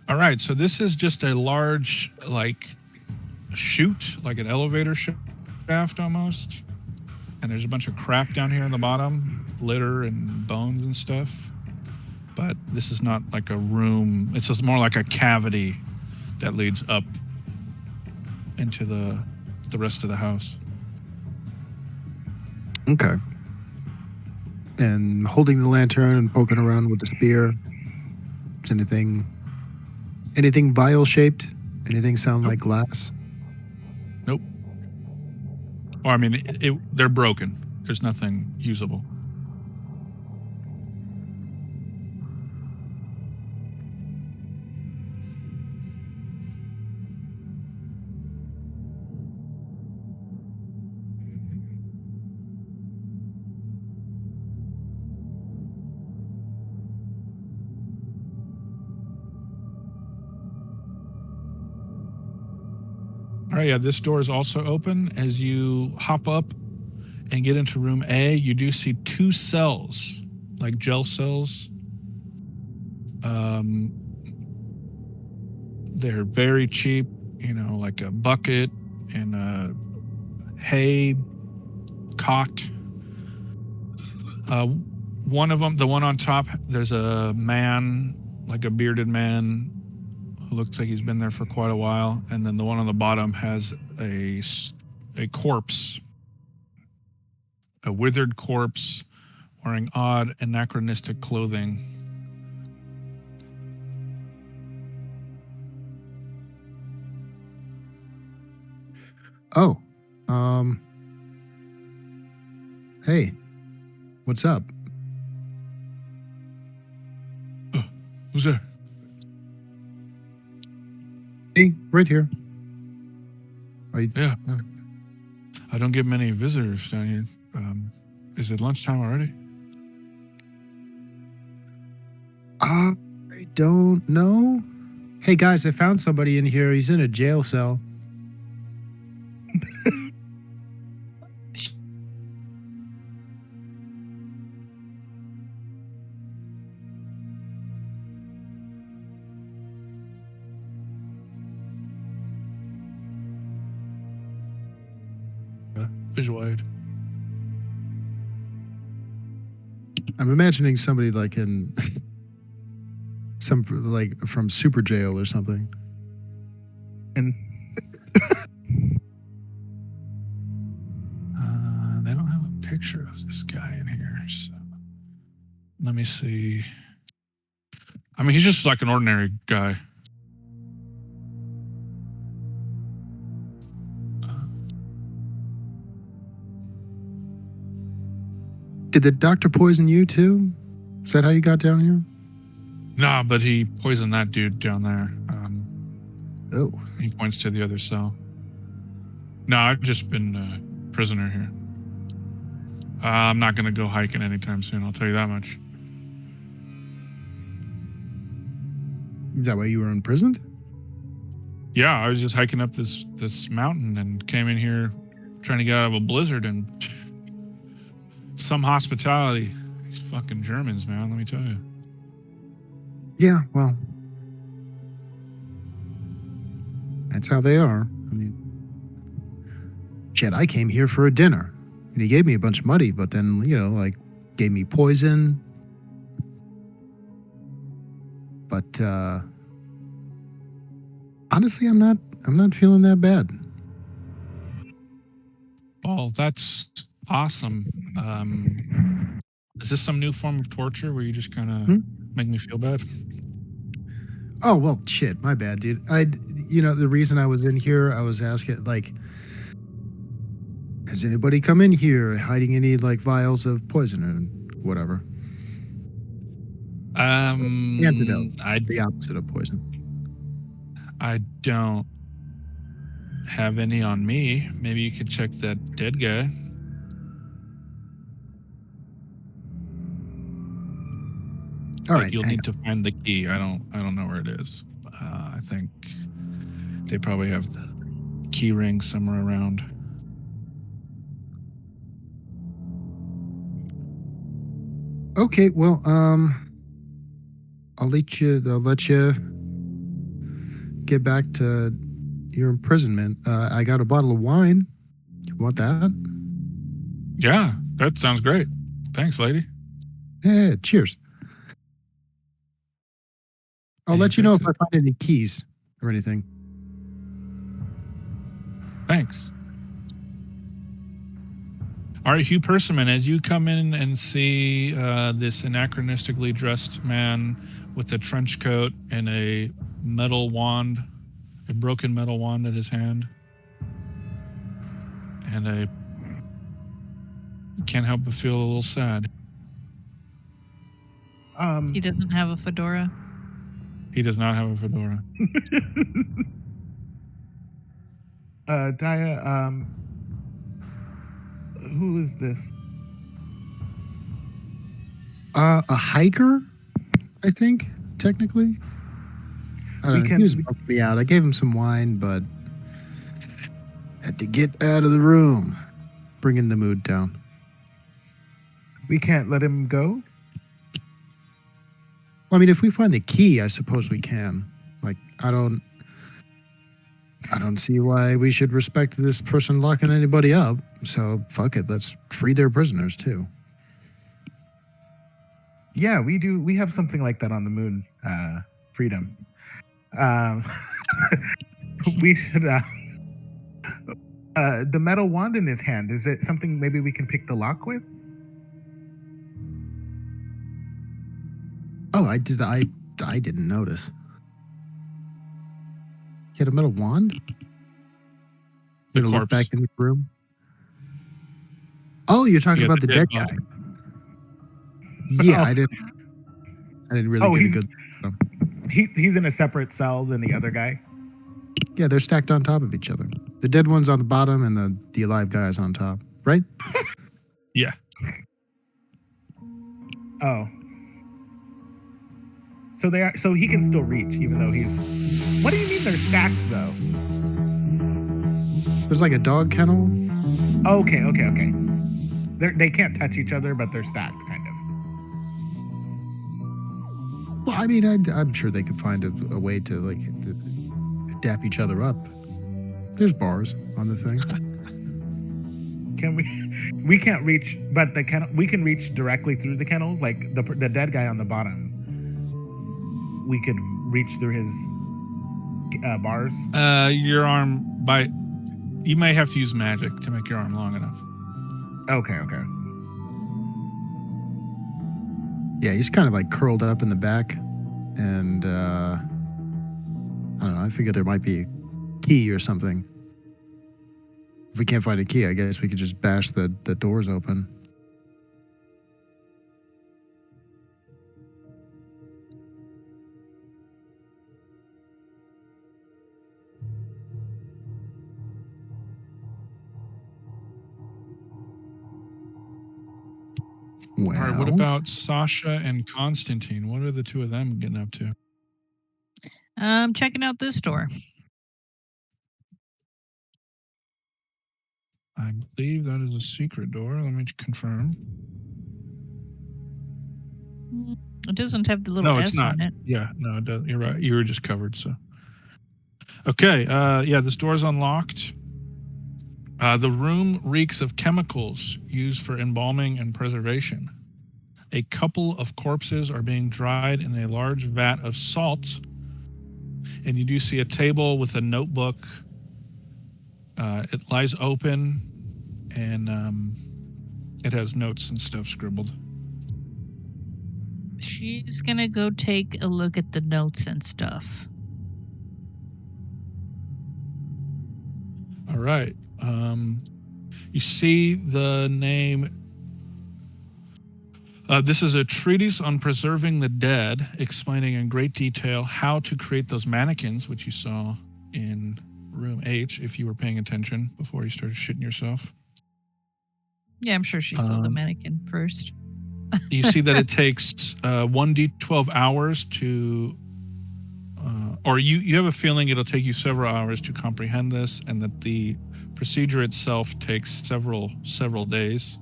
Speaker 2: All right. So this is just a large, like, chute, like an elevator shaft almost. and there's a bunch of crap down here in the bottom, litter and bones and stuff. But this is not like a room. It's just more like a cavity that leads up into the rest of the house.
Speaker 4: Okay. And holding the lantern and poking around with the spear. Is anything vial shaped? Anything sound like glass?
Speaker 2: Nope. Or I mean, they're broken. There's nothing usable. All right, yeah, this door is also open. As you hop up and get into room A, you do see 2 cells, like gel cells. They're very cheap, like a bucket and a hay cot. One of them, the one on top, there's a man, like a bearded man, who looks like he's been there for quite a while, and then the one on the bottom has a corpse, a withered corpse, wearing odd anachronistic clothing.
Speaker 4: Oh, hey, what's up?
Speaker 2: Who's there?
Speaker 4: Hey, right here.
Speaker 2: Yeah, I don't get many visitors down here. Is it lunchtime already?
Speaker 4: I don't know. Hey guys, I found somebody in here. He's in a jail cell.
Speaker 2: Visual aid.
Speaker 4: I'm imagining somebody like in from Super Jail or something.
Speaker 5: And
Speaker 2: They don't have a picture of this guy in here, so let me see. I mean, he's just like an ordinary guy.
Speaker 4: Did the doctor poison you too? Is that how you got down here?
Speaker 2: Nah, but he poisoned that dude down there.
Speaker 4: Oh.
Speaker 2: He points to the other cell. No, I've just been a prisoner here. I'm not going to go hiking anytime soon, I'll tell you that much.
Speaker 4: Is that why you were imprisoned?
Speaker 2: Yeah, I was just hiking up this mountain and came in here trying to get out of a blizzard, and some hospitality. These fucking Germans, man, let me tell you.
Speaker 4: Yeah, well, that's how they are. I mean, shit, I came here for a dinner, and he gave me a bunch of money, but then, gave me poison. But honestly, I'm not feeling that bad.
Speaker 2: Well, that's awesome. Is this some new form of torture where you just kind of make me feel bad?
Speaker 4: Oh, well, shit, my bad, dude. The reason I was in here, I was asking, has anybody come in here hiding any, vials of poison or whatever? Antidote. The opposite of poison.
Speaker 2: I don't have any on me. Maybe you could check that dead guy.
Speaker 4: All
Speaker 2: but
Speaker 4: right,
Speaker 2: you'll need to find the key. I don't know where it is. I think they probably have the key ring somewhere around.
Speaker 4: Okay, well, I'll let you get back to your imprisonment. I got a bottle of wine. You want that?
Speaker 2: Yeah, that sounds great. Thanks, lady.
Speaker 4: Yeah, cheers. I'll
Speaker 2: Yeah,
Speaker 4: let you know if
Speaker 2: takes
Speaker 4: I find any keys or anything.
Speaker 2: Thanks. All right, Hugh Persimmon, as you come in and see this anachronistically dressed man with a trench coat and a metal wand, a broken metal wand in his hand, and you can't help but feel a little sad.
Speaker 1: He doesn't have a fedora.
Speaker 2: He does not have a fedora.
Speaker 5: Daya, who is this?
Speaker 4: A hiker, I think, technically. I don't know. He was bumping me out. I gave him some wine, but had to get out of the room, bringing the mood down.
Speaker 5: We can't let him go?
Speaker 4: Well, I mean, if we find the key, I suppose we can. Like, I don't see why we should respect this person locking anybody up. So, fuck it. Let's free their prisoners, too.
Speaker 5: Yeah, we do. We have something like that on the moon. Freedom. We should. The metal wand in his hand. Is it something maybe we can pick the lock with?
Speaker 4: Oh, I didn't notice. He had a metal wand?
Speaker 2: The
Speaker 4: Look
Speaker 2: corpse.
Speaker 4: back in the room. Oh, you're talking
Speaker 2: Yeah,
Speaker 4: about
Speaker 2: the
Speaker 4: the dead
Speaker 2: dead
Speaker 4: guy.
Speaker 2: body.
Speaker 4: Yeah,
Speaker 5: Oh.
Speaker 4: I didn't really get a good.
Speaker 5: He's in a separate cell than the other guy.
Speaker 4: Yeah, they're stacked on top of each other. The dead one's on the bottom, and the alive guy's on top. Right?
Speaker 2: Yeah.
Speaker 5: Oh. So they are. So he can still reach, even though he's. What do you mean they're stacked though?
Speaker 4: There's like a dog kennel.
Speaker 5: Okay. They can't touch each other, but they're stacked, kind of.
Speaker 4: Well, I mean, I'm sure they could find a way to like dap each other up. There's bars on the thing.
Speaker 5: Can we? We can't reach, but the kennel. We can reach directly through the kennels, like the dead guy on the bottom. We could reach through his bars.
Speaker 2: Your arm you may have to use magic to make your arm long enough.
Speaker 5: Okay.
Speaker 4: Yeah, he's kind of like curled up in the back, and I don't know. I figured there might be a key or something. If we can't find a key, I guess we could just bash the doors open. Well,
Speaker 2: All right, what about Sasha and Constantine? What are the two of them getting up to?
Speaker 1: Checking out this door.
Speaker 2: I believe that is a secret door. Let me confirm.
Speaker 1: It doesn't have the little
Speaker 2: No,
Speaker 1: S
Speaker 2: it's not.
Speaker 1: on it.
Speaker 2: Yeah, no, it doesn't. You're right. You were just covered, so. Okay, yeah, this door's unlocked. The room reeks of chemicals used for embalming and preservation. A couple of corpses are being dried in a large vat of salt. And you do see a table with a notebook. It lies open, and it has notes and stuff scribbled.
Speaker 1: She's going to go take a look at the notes and stuff.
Speaker 2: All right. You see the name. This is a treatise on preserving the dead, explaining in great detail how to create those mannequins, which you saw in room H, if you were paying attention before you started shitting yourself.
Speaker 1: Yeah, I'm sure she saw the mannequin first.
Speaker 2: You see that it takes 1d12 hours to, or you have a feeling it'll take you several hours to comprehend this, and that the procedure itself takes several days,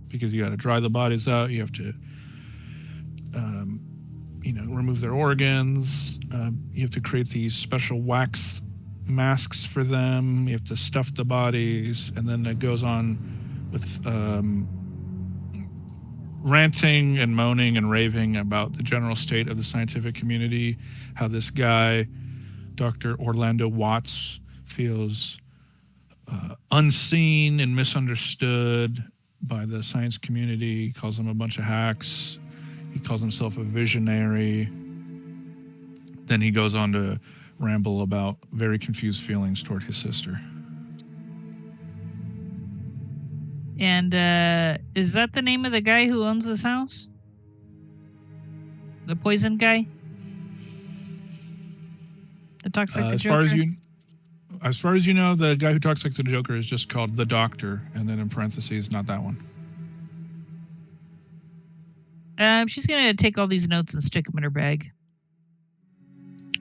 Speaker 2: because you got to dry the bodies out, you have to, remove their organs, you have to create these special wax masks for them, you have to stuff the bodies, and then it goes on with ranting and moaning and raving about the general state of the scientific community, how this guy, Dr. Orlando Watts, feels unseen and misunderstood by the science community. He calls them a bunch of hacks. He calls himself a visionary. Then he goes on to ramble about very confused feelings toward his sister.
Speaker 1: And is that the name of the guy who owns this house? The poison guy? That talks like the
Speaker 2: as
Speaker 1: Joker?
Speaker 2: As far as you know, the guy who talks like the Joker is just called the Doctor, and then in parentheses, not that one.
Speaker 1: She's gonna take all these notes and stick them in her bag.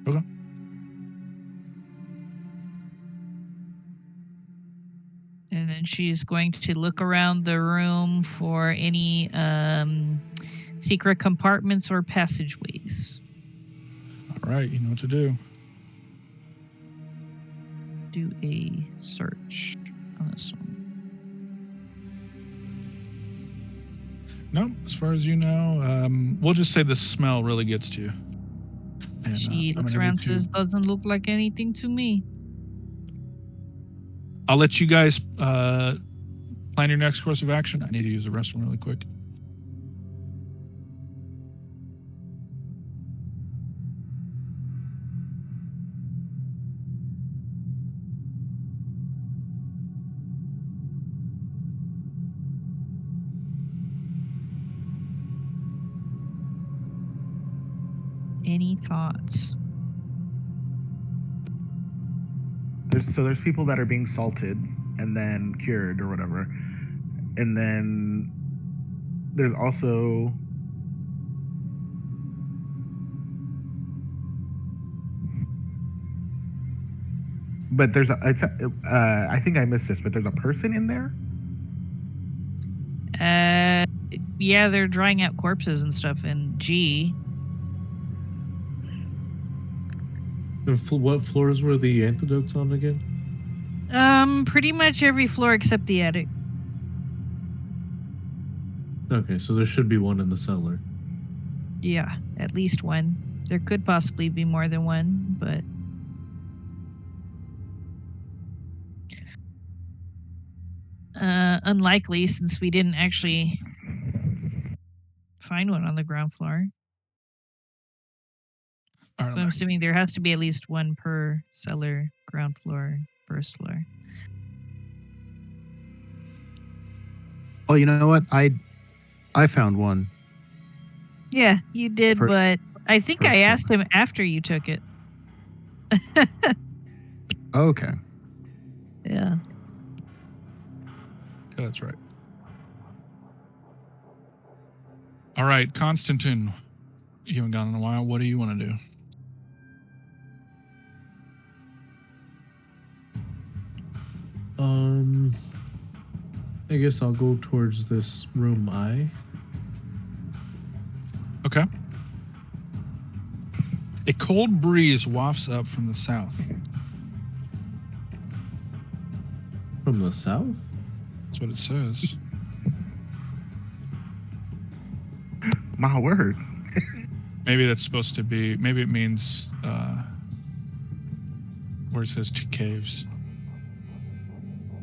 Speaker 2: Okay.
Speaker 1: And then she's going to look around the room for any secret compartments or passageways.
Speaker 2: All right, you know what to do.
Speaker 1: Do a search on this one.
Speaker 2: No, as far as you know, we'll just say the smell really gets to you. And,
Speaker 1: She
Speaker 2: I'm
Speaker 1: looks
Speaker 2: gonna
Speaker 1: around
Speaker 2: need
Speaker 1: and says, doesn't look like anything to me.
Speaker 2: I'll let you guys plan your next course of action. I need to use the restroom really quick.
Speaker 1: Any thoughts?
Speaker 5: There's people that are being salted and then cured or whatever, and then there's also I think I missed this, but there's a person in there.
Speaker 1: Yeah, they're drying out corpses and stuff in G.
Speaker 6: And what floors were the antidotes on again?
Speaker 1: Pretty much every floor except the attic.
Speaker 6: Okay, so there should be one in the cellar.
Speaker 1: Yeah, at least one. There could possibly be more than one, but unlikely since we didn't actually find one on the ground floor.
Speaker 2: All right,
Speaker 1: So I'm assuming there has to be at least one per cellar, ground floor, first floor.
Speaker 4: Oh, you know what? I found one.
Speaker 1: Yeah, you did,
Speaker 4: First-
Speaker 1: but I think
Speaker 4: first
Speaker 1: I asked him after you took it.
Speaker 4: Okay.
Speaker 1: Yeah.
Speaker 2: Yeah, that's right. All right, Constantine, you haven't gone in a while. What do you want to do?
Speaker 6: I guess I'll go towards this room I.
Speaker 2: Okay. A cold breeze wafts up from the south.
Speaker 6: From the south?
Speaker 2: That's what it says.
Speaker 5: My word.
Speaker 2: Maybe that's supposed to be, maybe it means where it says two caves.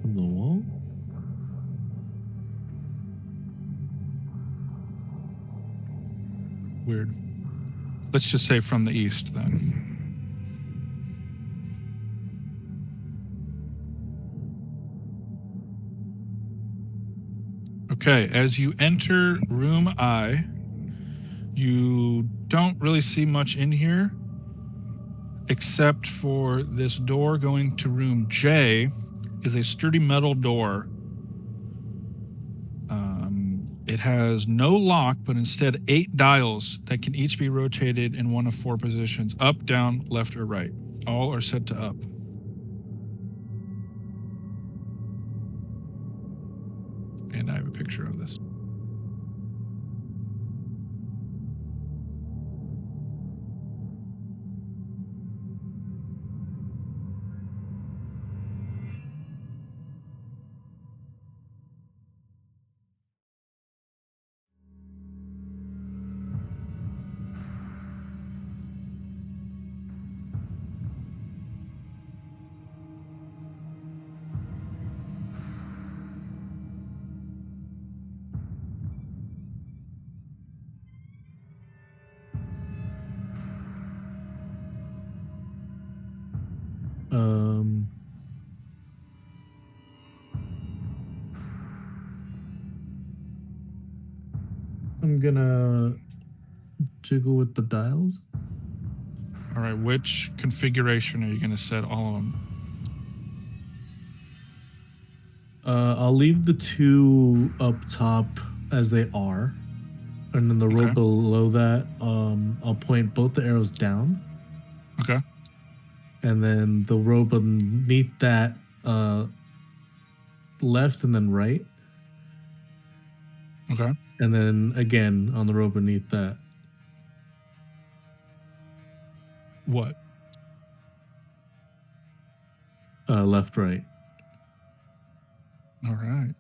Speaker 6: From the wall?
Speaker 2: Weird. Let's just say from the east then. Okay, as you enter room I, you don't really see much in here except for this door going to room J is a sturdy metal door. It has no lock, but instead 8 dials that can each be rotated in one of 4 positions, up, down, left, or right. All are set to up. And I have a picture of this.
Speaker 6: I'm gonna jiggle with the dials.
Speaker 2: All right, which configuration are you going to set all of them?
Speaker 6: I'll leave the 2 up top as they are, and then the row
Speaker 2: Okay.
Speaker 6: below that, I'll point both the arrows down,
Speaker 2: Okay.
Speaker 6: and then the row beneath that, left and then right,
Speaker 2: Okay.
Speaker 6: and then again on the row beneath that.
Speaker 2: What?
Speaker 6: Left, right.
Speaker 2: All right.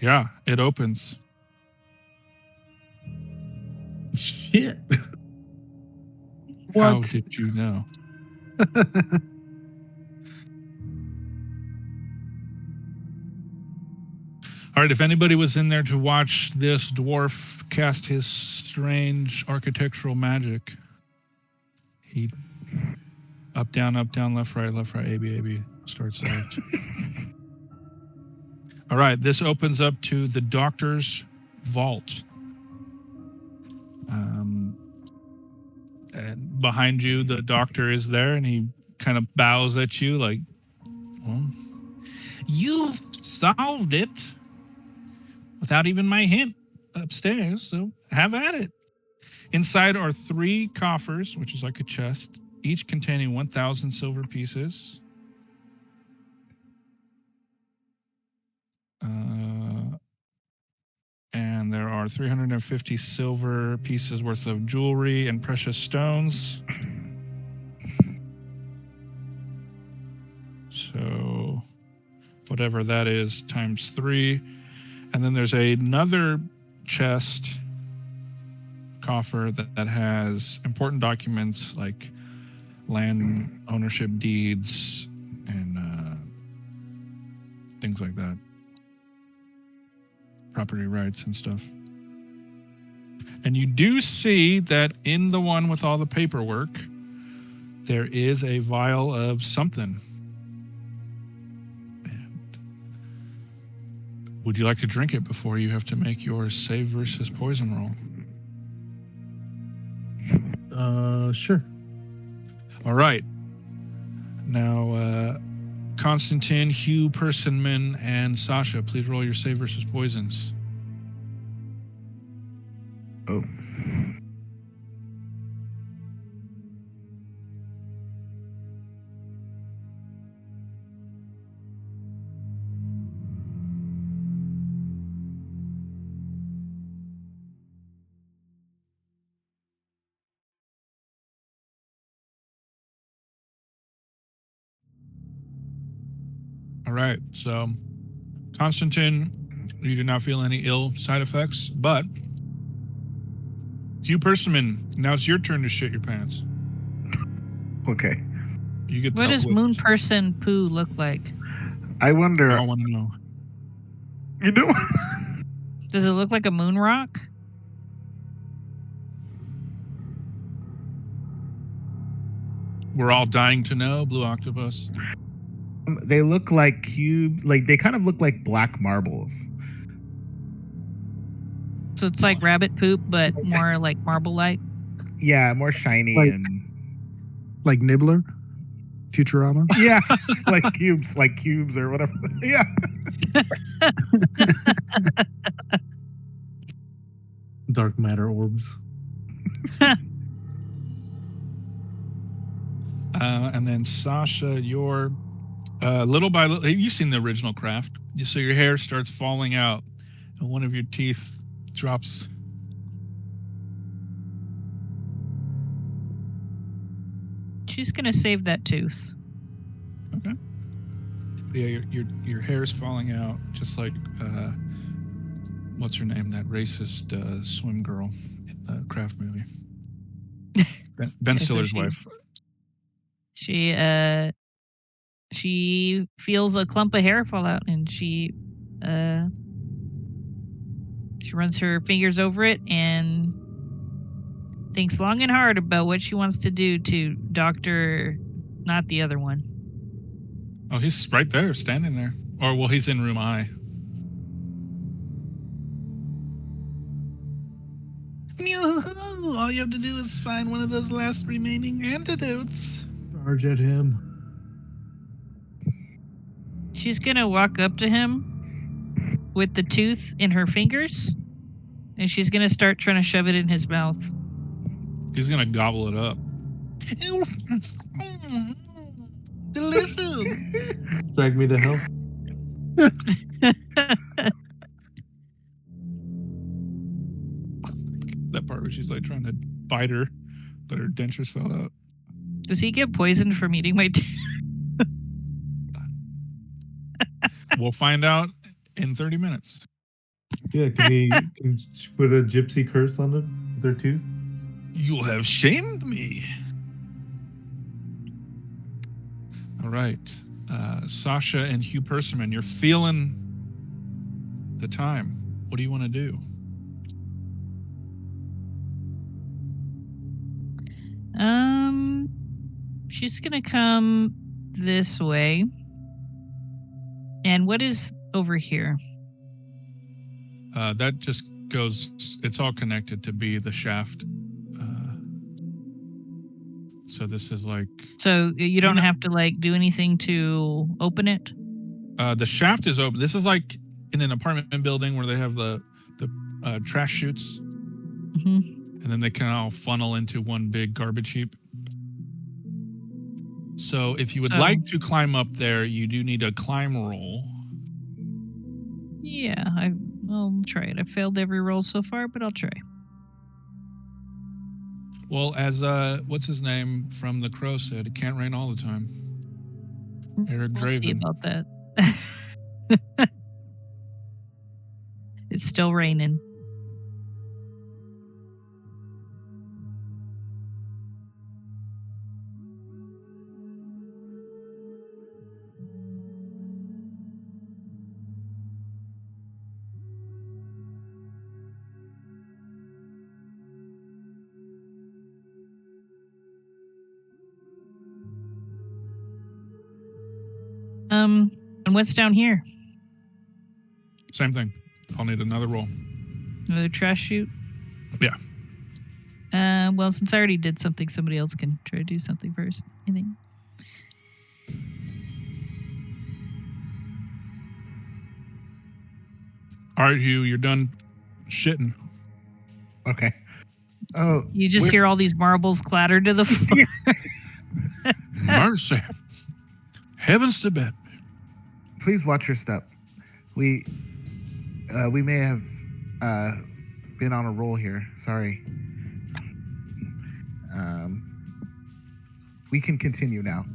Speaker 2: Yeah, it opens.
Speaker 6: Shit.
Speaker 2: How
Speaker 4: What?
Speaker 2: did you know? All right, if anybody was in there to watch this dwarf cast his strange architectural magic, he up, down, left, right, A, B, A, B, starts out. All right, this opens up to the doctor's vault. And behind you, the doctor is there, and he kind of bows at you like, well, you've solved it without even my hint upstairs, so have at it. Inside are 3 coffers, which is like a chest, each containing 1,000 silver pieces. And there are 350 silver pieces worth of jewelry and precious stones. So whatever that is times 3. And then there's another chest coffer that has important documents like land ownership deeds and things like that. Property rights and stuff. And you do see that in the one with all the paperwork, there is a vial of something. And would you like to drink it before you have to make your save versus poison roll?
Speaker 6: Sure.
Speaker 2: All right. Now, Konstantin, Hugh, Persimmon, and Sasha, please roll your save versus poisons.
Speaker 5: Oh.
Speaker 2: All right. So, Konstantin, you do not feel any ill side effects, but Hugh Persimmon, now it's your turn to shit your pants.
Speaker 5: Okay.
Speaker 2: You get the
Speaker 1: What does
Speaker 2: split.
Speaker 1: moon person poo look like?
Speaker 5: I wonder.
Speaker 2: I want to know.
Speaker 5: You know.
Speaker 1: Does it look like a moon rock?
Speaker 2: We're all dying to know, Blue Octopus.
Speaker 5: They look like they kind of look like black marbles.
Speaker 1: So it's like rabbit poop, but more like marble-like.
Speaker 5: Yeah, more shiny
Speaker 3: Like-
Speaker 5: and
Speaker 4: Like Nibbler? Futurama?
Speaker 5: yeah, like cubes or whatever. Yeah.
Speaker 6: Dark matter orbs.
Speaker 2: And then Sasha, you're little by little, you've seen the original Craft. So your hair starts falling out and one of your teeth drops.
Speaker 1: She's gonna save that tooth.
Speaker 2: Okay. But yeah, your hair is falling out, just like what's her name? That racist swim girl in the Craft movie. Ben
Speaker 1: so
Speaker 2: Stiller's
Speaker 1: she-
Speaker 2: wife.
Speaker 1: She feels a clump of hair fall out, and she runs her fingers over it and thinks long and hard about what she wants to do to Dr. Not the other one.
Speaker 2: Oh, he's right there, standing there. Or, well, he's in room I.
Speaker 7: All you have to do is find one of those last remaining antidotes.
Speaker 6: Charge at him.
Speaker 1: She's gonna walk up to him with the tooth in her fingers, and she's gonna start trying to shove it in his mouth.
Speaker 2: He's going to gobble it up.
Speaker 7: Delicious.
Speaker 6: Drag me to hell.
Speaker 2: That part where she's like trying to bite her, but her dentures fell out.
Speaker 1: Does he get poisoned from eating my tooth?
Speaker 2: We'll find out in 30 minutes.
Speaker 6: Yeah, can she put a gypsy curse on it with her tooth?
Speaker 7: You have shamed me.
Speaker 2: All right. Sasha and Hugh Persimmon, you're feeling the time. What do you want to do?
Speaker 1: She's gonna come this way. And what is over here?
Speaker 2: That just goes, it's all connected to be the shaft. So this is like...
Speaker 1: So you don't have to like do anything to open it?
Speaker 2: The shaft is open. This is like in an apartment building where they have the trash chutes.
Speaker 1: Mm-hmm.
Speaker 2: And then they can all funnel into one big garbage heap. So if you would like to climb up there, you do need a climb roll.
Speaker 1: Yeah, I'll try it. I've failed every roll so far, but I'll try.
Speaker 2: Well, as what's his name from The Crow said, it can't rain all the time. Eric
Speaker 1: We'll see
Speaker 2: Draven.
Speaker 1: about that. It's still raining. And what's down here?
Speaker 2: Same thing. I'll need another roll.
Speaker 1: Another trash chute?
Speaker 2: Yeah.
Speaker 1: Well, since I already did something, somebody else can try to do something first, I think.
Speaker 2: All right, Hugh, you're done shitting.
Speaker 5: Okay. Oh,
Speaker 1: You just hear all these marbles clatter to the floor.
Speaker 2: Mercy. Heavens to bed.
Speaker 5: please watch your step. We may have been on a roll here. Sorry. We can continue now.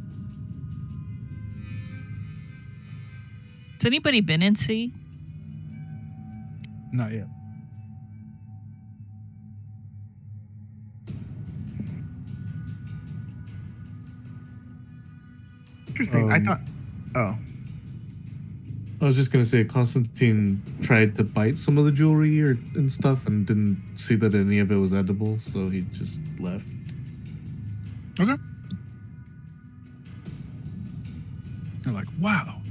Speaker 1: Has anybody been in C?
Speaker 2: Not yet.
Speaker 5: Interesting. I thought. Oh.
Speaker 6: I was just gonna say Constantine tried to bite some of the jewelry and stuff and didn't see that any of it was edible, so he just left.
Speaker 2: Okay. They're like, wow,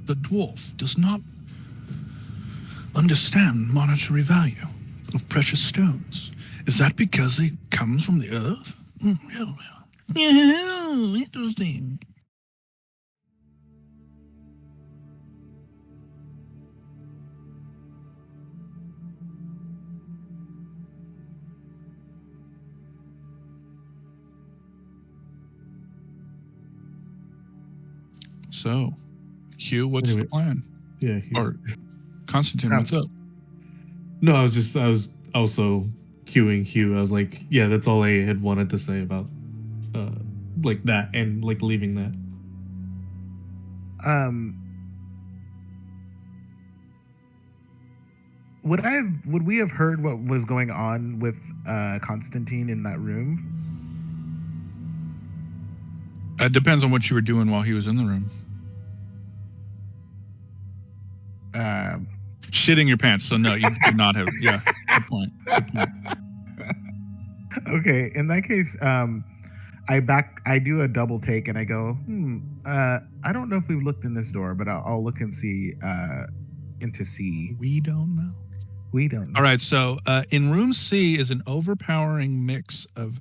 Speaker 2: the dwarf does not understand monetary value of precious stones. Is that because it comes from the earth? Yeah, interesting. So, Hugh, what's the plan?
Speaker 6: Yeah.
Speaker 2: Or Constantine, what's up?
Speaker 6: No, I was also cueing Hugh. I was like, yeah, that's all I had wanted to say about like that and like leaving that.
Speaker 5: Would we have heard what was going on with Constantine in that room?
Speaker 2: It depends on what you were doing while he was in the room. Shitting your pants. So no, you did not have. Yeah, good point. Good point.
Speaker 5: Okay, in that case, I do a double take and I go, I don't know if we've looked in this door, but I'll look and see into C.
Speaker 7: We don't know.
Speaker 5: We don't know.
Speaker 7: All right, so in room C is an overpowering mix of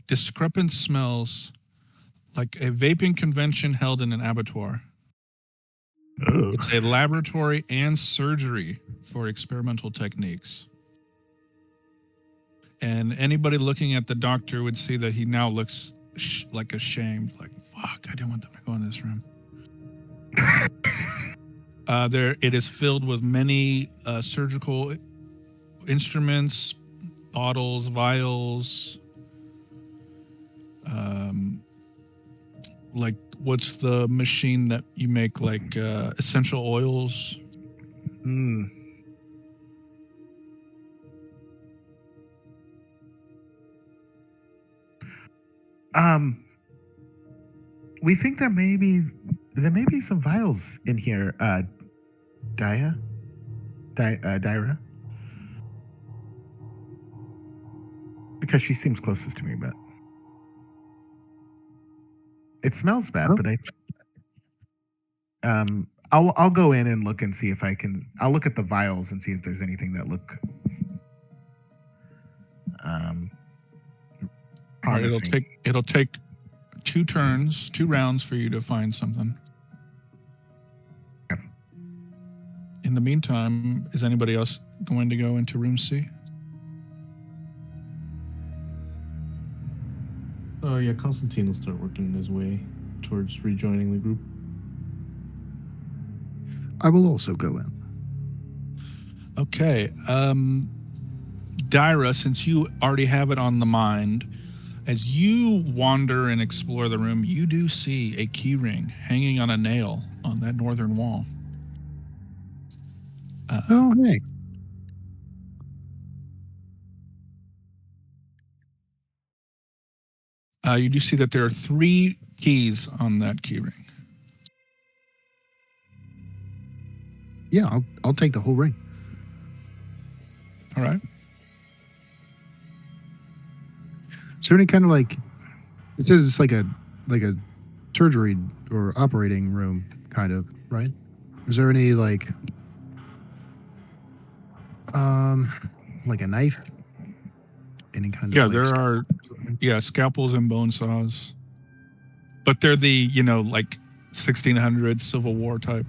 Speaker 7: discrepant smells, like a vaping convention held in an abattoir.
Speaker 5: Ugh.
Speaker 7: It's a laboratory and surgery for experimental techniques. And anybody looking at the doctor would see that he now looks like ashamed, like, fuck, I didn't want them to go in this room. It is filled with many surgical instruments, bottles, vials. Like, what's the machine that you make like essential oils?
Speaker 5: We think there may be some vials in here. Dyra. Because she seems closest to me, but it smells bad.
Speaker 4: Oh.
Speaker 5: But I'll go in and look and see if I can. I'll look at the vials and see if there's anything that look
Speaker 7: All right,
Speaker 5: promising.
Speaker 7: it'll take 2 rounds for you to find something.
Speaker 5: Okay.
Speaker 7: In the meantime, is anybody else going to go into room C?
Speaker 6: Oh yeah, Constantine will start working his way towards rejoining the group.
Speaker 4: I will also go in.
Speaker 7: Okay. Dyra, since you already have it on the mind, as you wander and explore the room, you do see a key ring hanging on a nail on that northern wall.
Speaker 4: Oh, hey.
Speaker 7: You do see that there are 3 keys on that key ring.
Speaker 4: Yeah, I'll take the whole ring.
Speaker 7: All right.
Speaker 4: Is there any kind of like, it says it's like a surgery or operating room kind of, right? Is there any like a knife? Any kind of
Speaker 7: Yeah,
Speaker 4: like,
Speaker 7: there are scalpels and bone saws. But they're the, like 1600s Civil War type.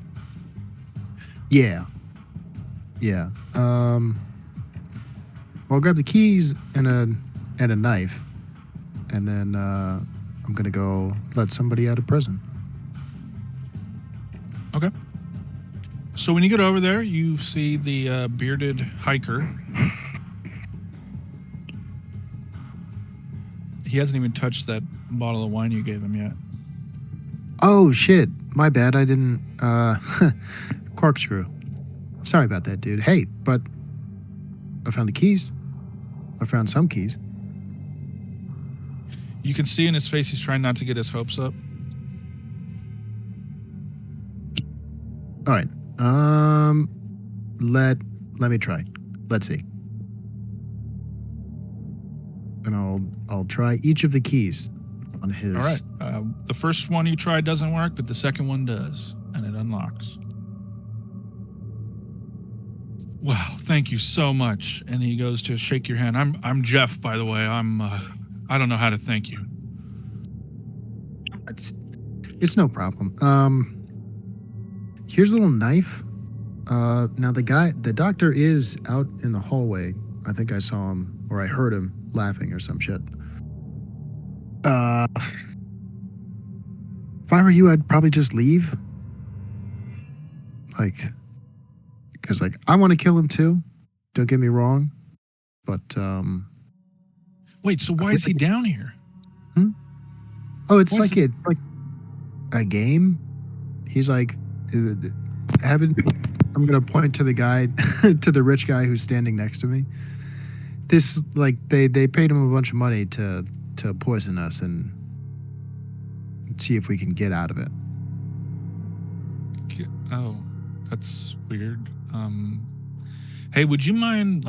Speaker 4: Yeah. I'll grab the keys and a knife, and then I'm gonna go let somebody out of prison.
Speaker 7: Okay. So when you get over there, you see the bearded hiker. He hasn't even touched that bottle of wine you gave him yet.
Speaker 4: Oh shit! My bad. I didn't. Corkscrew. Sorry about that, dude. Hey, but I found the keys. I found some keys.
Speaker 7: You can see in his face he's trying not to get his hopes up.
Speaker 4: All right. Let me try. Let's see. And I'll try each of the keys on his.
Speaker 7: All right. The first one you tried doesn't work, but the second one does, and it unlocks. Wow, thank you so much. And he goes to shake your hand. I'm Jeff, by the way. I don't know how to thank you.
Speaker 4: It's no problem. Here's a little knife. Now the doctor is out in the hallway. I think I saw him, or I heard him laughing or some shit. If I were you, I'd probably just leave. Because I want to kill him too. Don't get me wrong, but
Speaker 7: Wait, so why is he down here?
Speaker 4: Oh, it's like a game. He's like, I'm gonna point to the guy, to the rich guy who's standing next to me. This they paid him a bunch of money to poison us and see if we can get out of it.
Speaker 7: Oh, that's weird. Hey, would you mind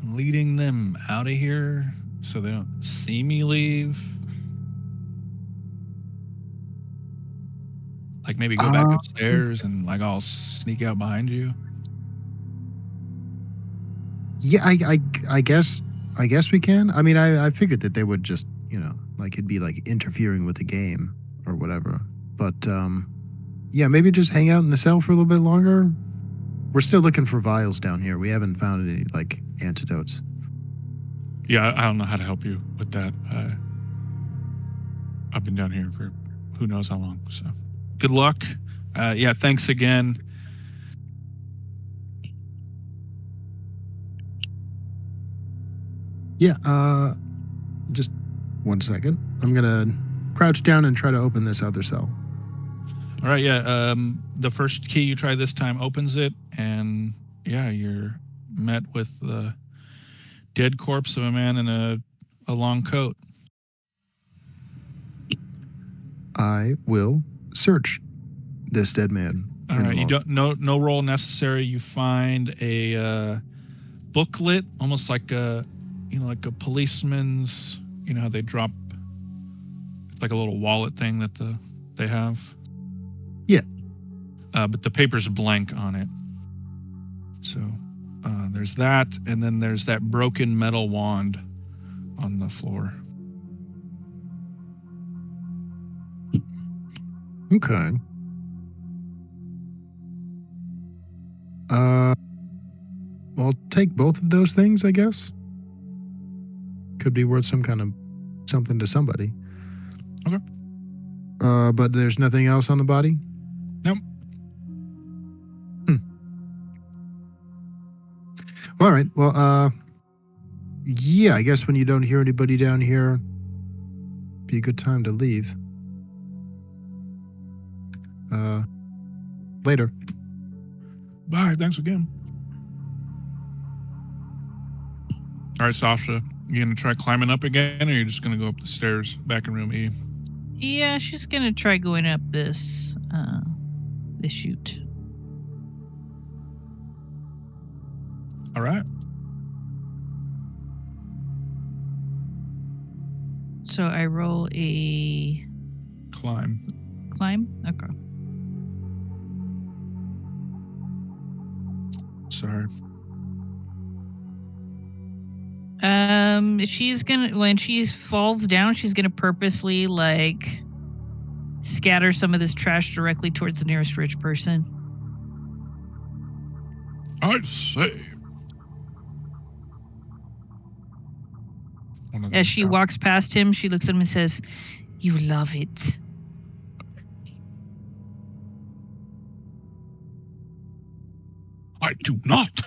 Speaker 7: leading them out of here so they don't see me leave? Like maybe go back upstairs and like I'll sneak out behind you.
Speaker 4: Yeah, I guess we can. I mean, I figured that they would just, like it'd be like interfering with the game or whatever. But yeah, maybe just hang out in the cell for a little bit longer. We're still looking for vials down here. We haven't found any like antidotes.
Speaker 2: Yeah, I don't know how to help you with that. I've been down here for who knows how long. So good luck. Yeah, thanks again.
Speaker 4: Yeah, just 1 second. I'm gonna crouch down and try to open this other cell.
Speaker 2: All right, yeah. The first key you try this time opens it, and yeah, you're met with the dead corpse of a man in a long coat.
Speaker 4: I will search this dead man.
Speaker 2: All right, you don't no roll necessary. You find a booklet, almost like a like a policeman's. You know how they drop. It's like a little wallet thing that they have.
Speaker 4: Yeah.
Speaker 2: But the paper's blank on it. So there's that, and then there's that broken metal wand on the floor.
Speaker 4: Okay. I'll take both of those things, I guess. Could be worth something to somebody.
Speaker 2: Okay.
Speaker 4: But there's nothing else on the body?
Speaker 2: Nope.
Speaker 4: All right. Well, yeah, I guess when you don't hear anybody down here, be a good time to leave. Later.
Speaker 2: Bye. Thanks again. All right, Sasha, you gonna try climbing up again, or you're just gonna go up the stairs back in room E?
Speaker 1: Yeah, she's gonna try going up this chute.
Speaker 2: All right.
Speaker 1: So I roll a
Speaker 2: Climb.
Speaker 1: climb. Okay.
Speaker 2: Sorry.
Speaker 1: She's gonna, when she falls down, she's gonna purposely like scatter some of this trash directly towards the nearest rich person.
Speaker 7: I'd say.
Speaker 1: As she walks past him, she looks at him and says, "You love it."
Speaker 7: I do not.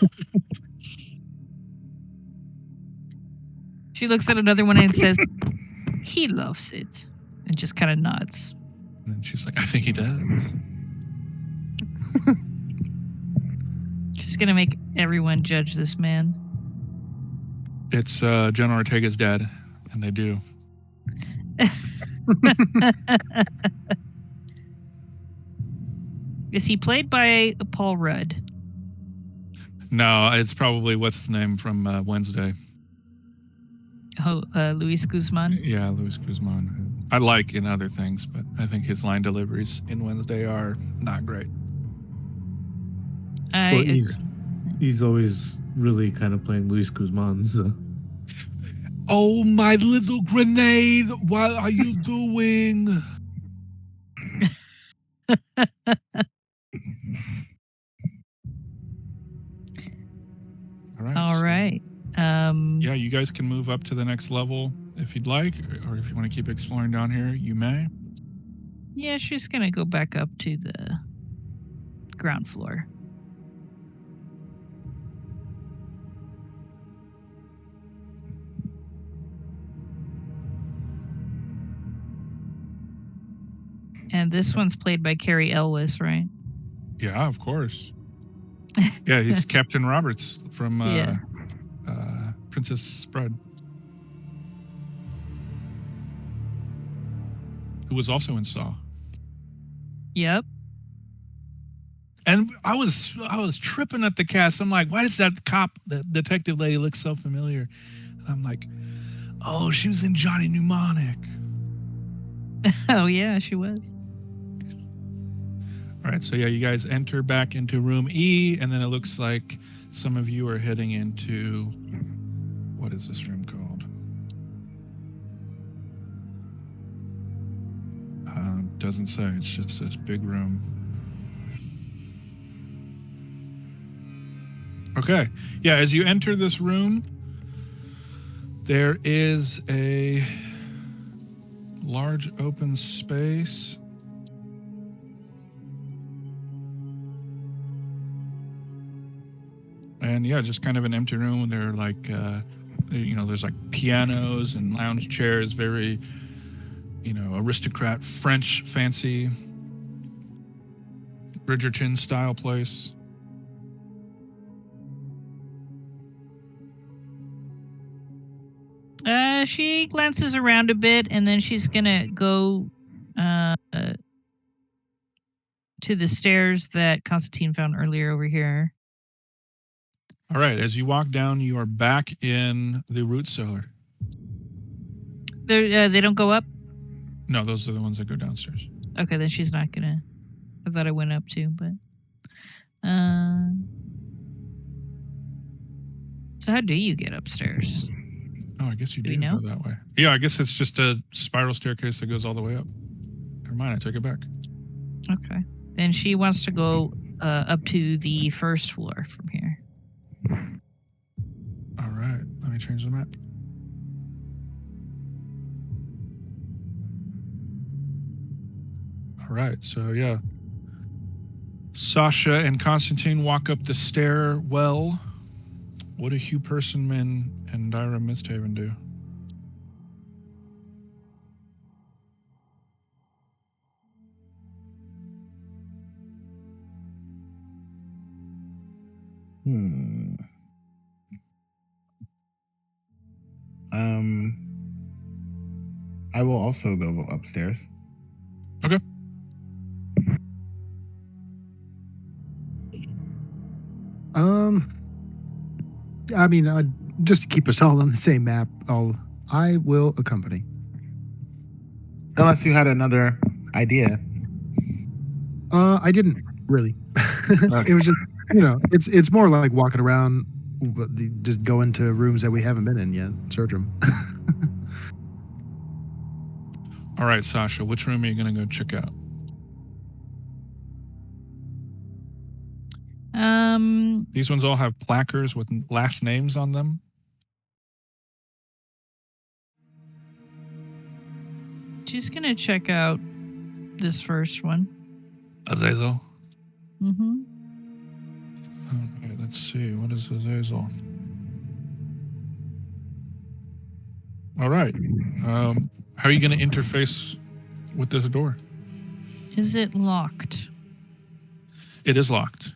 Speaker 1: She looks at another one and says, "He loves it," and just kind of nods.
Speaker 2: And then she's like, I think he does.
Speaker 1: She's gonna make everyone judge this man.
Speaker 2: It's General Ortega's dad, and they do.
Speaker 1: Is he played by Paul Rudd?
Speaker 2: No, it's probably what's his name from Wednesday.
Speaker 1: Oh, Luis Guzman.
Speaker 2: Yeah, Luis Guzman. Who I like in other things, but I think his line deliveries in Wednesday are not great.
Speaker 1: I agree.
Speaker 6: He's always really kind of playing Luis Guzman. So.
Speaker 7: Oh, my little grenade, what are you doing?
Speaker 2: All right.
Speaker 1: All
Speaker 2: so,
Speaker 1: right.
Speaker 2: Yeah, you guys can move up to the next level if you'd like, or if you want to keep exploring down here, you may.
Speaker 1: Yeah, she's gonna go back up to the ground floor. And this one's played by Carrie Elwes, right?
Speaker 2: Yeah, of course. Yeah, he's Captain Roberts from
Speaker 1: Yeah.
Speaker 2: Princess Bride, who was also in Saw.
Speaker 1: Yep.
Speaker 7: And I was tripping at the cast. I'm like, why does that cop, the detective lady, look so familiar? And I'm like, oh, she was in Johnny Mnemonic.
Speaker 1: Oh yeah, she was.
Speaker 2: All right, so yeah, you guys enter back into room E, and then it looks like some of you are heading into, what is this room called? Doesn't say. It's just this big room. Okay. Yeah, as you enter this room, there is a large open space. And yeah, just kind of an empty room. There are like, there's like pianos and lounge chairs, very, aristocrat, French, fancy, Bridgerton style place.
Speaker 1: She glances around a bit, and then she's gonna go to the stairs that Constantine found earlier over here.
Speaker 2: All right, as you walk down, you are back in the root cellar.
Speaker 1: They don't go up?
Speaker 2: No, those are the ones that go downstairs.
Speaker 1: Okay, then she's not gonna. I thought I went up too, but. So how do you get upstairs?
Speaker 2: Oh, I guess you do
Speaker 1: you know?
Speaker 2: go that way. Yeah, I guess it's just a spiral staircase that goes all the way up. Never mind, I take it back.
Speaker 1: Okay. Then she wants to go up to the first floor from here.
Speaker 2: All right, let me change the map. All right, so yeah. Sasha and Constantine walk up the stairwell. What do Hugh Persimmon and Dyra Misthaven do?
Speaker 5: I will also go upstairs.
Speaker 2: Okay.
Speaker 4: I mean, just to keep us all on the same map, I will accompany.
Speaker 5: Unless you had another idea.
Speaker 4: I didn't really. It was just, it's more like walking around, just go into rooms that we haven't been in yet, search them.
Speaker 2: All right, Sasha, which room are you going to go check out? These ones all have placards with last names on them.
Speaker 1: She's gonna check out this first one.
Speaker 2: Azazel.
Speaker 1: Mm-hmm.
Speaker 2: Okay, let's see. What is Azazel? All right. How are you going to interface with this door?
Speaker 1: Is it locked?
Speaker 2: It is locked.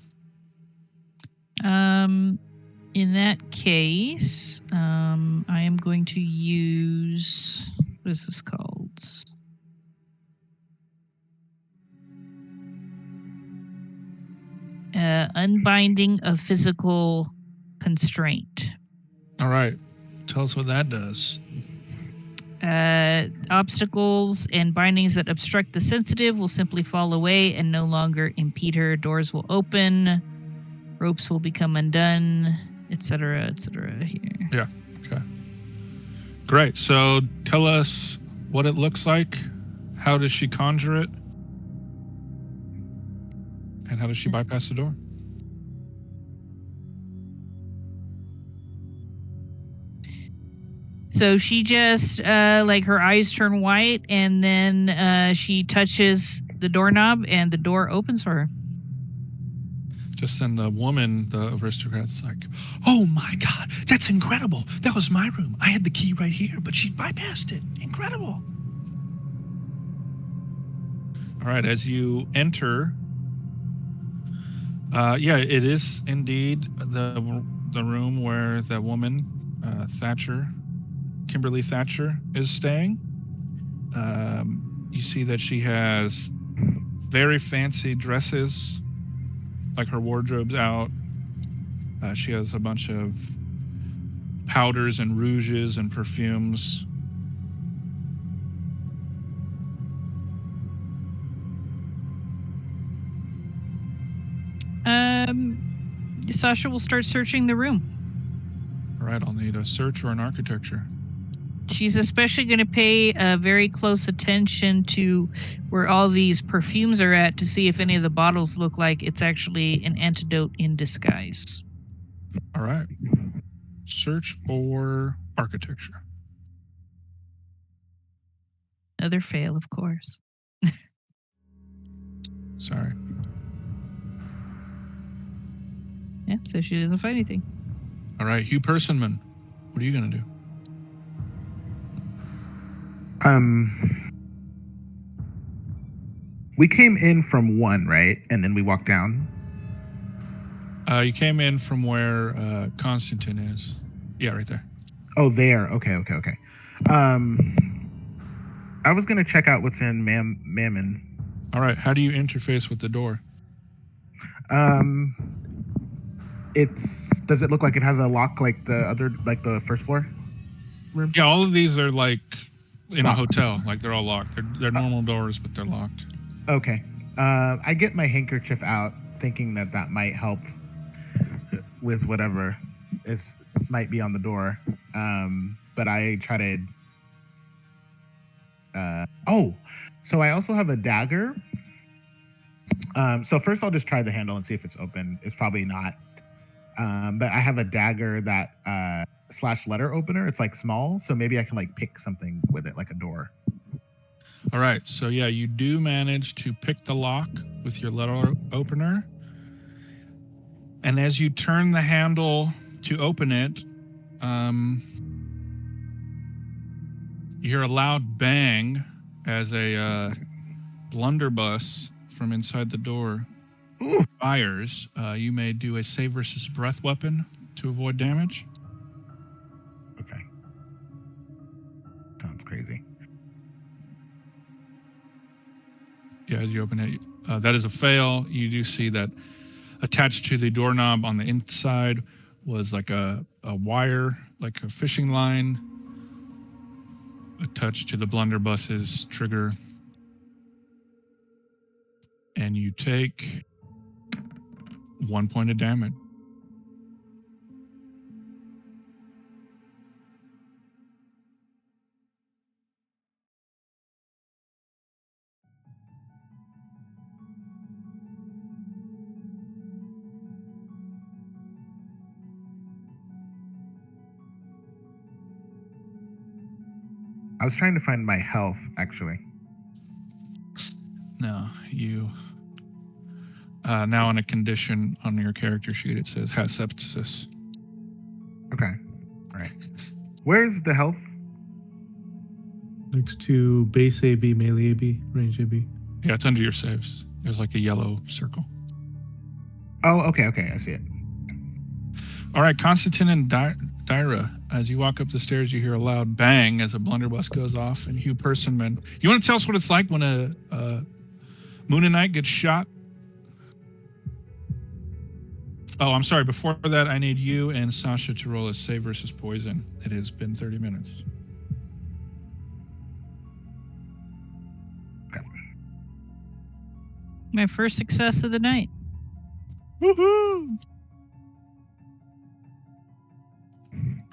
Speaker 1: In that case, I am going to use, what is this called? Unbinding of physical constraint.
Speaker 2: All right. Tell us what that does.
Speaker 1: Obstacles and bindings that obstruct the sensitive will simply fall away and no longer impede her. Doors will open, ropes will become undone, etc., here.
Speaker 2: Yeah. Okay. Great. So tell us what it looks like. How does she conjure it? And how does she bypass the door?
Speaker 1: So she just, like her eyes turn white, and then she touches the doorknob, and the door opens for her.
Speaker 2: Just then the woman, the aristocrat's like, "Oh my God, that's incredible. That was my room. I had the key right here, but she bypassed it. Incredible." All right, as you enter, it is indeed the room where the woman, Kimberly Thatcher, is staying. You see that she has very fancy dresses, like her wardrobe's out. She has a bunch of powders and rouges and perfumes.
Speaker 1: Sasha will start searching the room.
Speaker 2: All right, I'll need a search or an architecture.
Speaker 1: She's especially going to pay very close attention to where all these perfumes are at to see if any of the bottles look like it's actually an antidote in disguise.
Speaker 2: All right. Search or architecture.
Speaker 1: Another fail, of course.
Speaker 2: Sorry.
Speaker 1: Yeah, so she doesn't find anything.
Speaker 2: All right, Hugh Personman, what are you going to do?
Speaker 5: We came in from 1, right? And then we walked down.
Speaker 2: You came in from where Constantine is. Yeah, right there.
Speaker 5: Oh, there. Okay. I was gonna check out what's in Mammon.
Speaker 2: All right, how do you interface with the door?
Speaker 5: Does it look like it has a lock like the first floor room?
Speaker 2: Yeah, all of these are like in
Speaker 5: Locked.
Speaker 2: a hotel. Like they're all locked. They're normal doors, but they're locked.
Speaker 5: Okay. I get my handkerchief out, thinking that might help with whatever might be on the door. But I try to. So I also have a dagger. So first I'll just try the handle and see if it's open. It's probably not. But I have a dagger that / letter opener. It's like small, so maybe I can like pick something with it, like a door.
Speaker 2: All right, so yeah, you do manage to pick the lock with your letter opener. And as you turn the handle to open it, you hear a loud bang as a blunderbuss from inside the door fires. You may do a save versus breath weapon to avoid damage.
Speaker 5: Okay. Sounds crazy.
Speaker 2: Yeah, as you open it, that is a fail. You do see that attached to the doorknob on the inside was like a wire, like a fishing line, attached to the blunderbuss's trigger. And you take 1 point of damage.
Speaker 5: I was trying to find my health, actually.
Speaker 2: No, you now in a condition on your character sheet, it says has sepsis.
Speaker 5: Okay. All right. Where's the health?
Speaker 6: Next to base AB, melee AB, range AB.
Speaker 2: Yeah, it's under your saves. There's like a yellow circle.
Speaker 5: Oh, okay. I see it.
Speaker 2: All right, Constantine and Dyra, as you walk up the stairs, you hear a loud bang as a blunderbuss goes off. And Hugh Personman, you want to tell us what it's like when a Moonanite gets shot? Oh, I'm sorry. Before that, I need you and Sasha to roll a save versus poison. It has been 30 minutes.
Speaker 1: My first success of the night.
Speaker 2: Woohoo!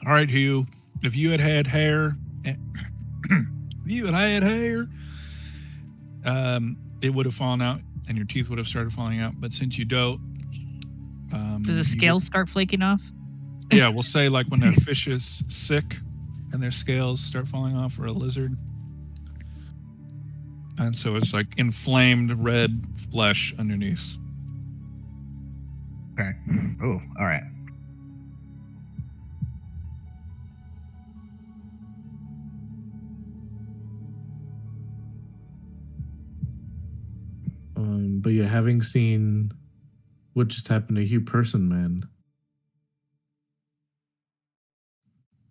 Speaker 2: All right, Hugh. If you had hair, it would have fallen out, and your teeth would have started falling out. But since you don't,
Speaker 1: Does the scales start flaking off?
Speaker 2: Yeah, we'll say like when a fish is sick and their scales start falling off, or a lizard. And so it's like inflamed red flesh underneath.
Speaker 5: Okay. Oh, all right.
Speaker 6: But yeah, having seen what just happened to Hugh Personman,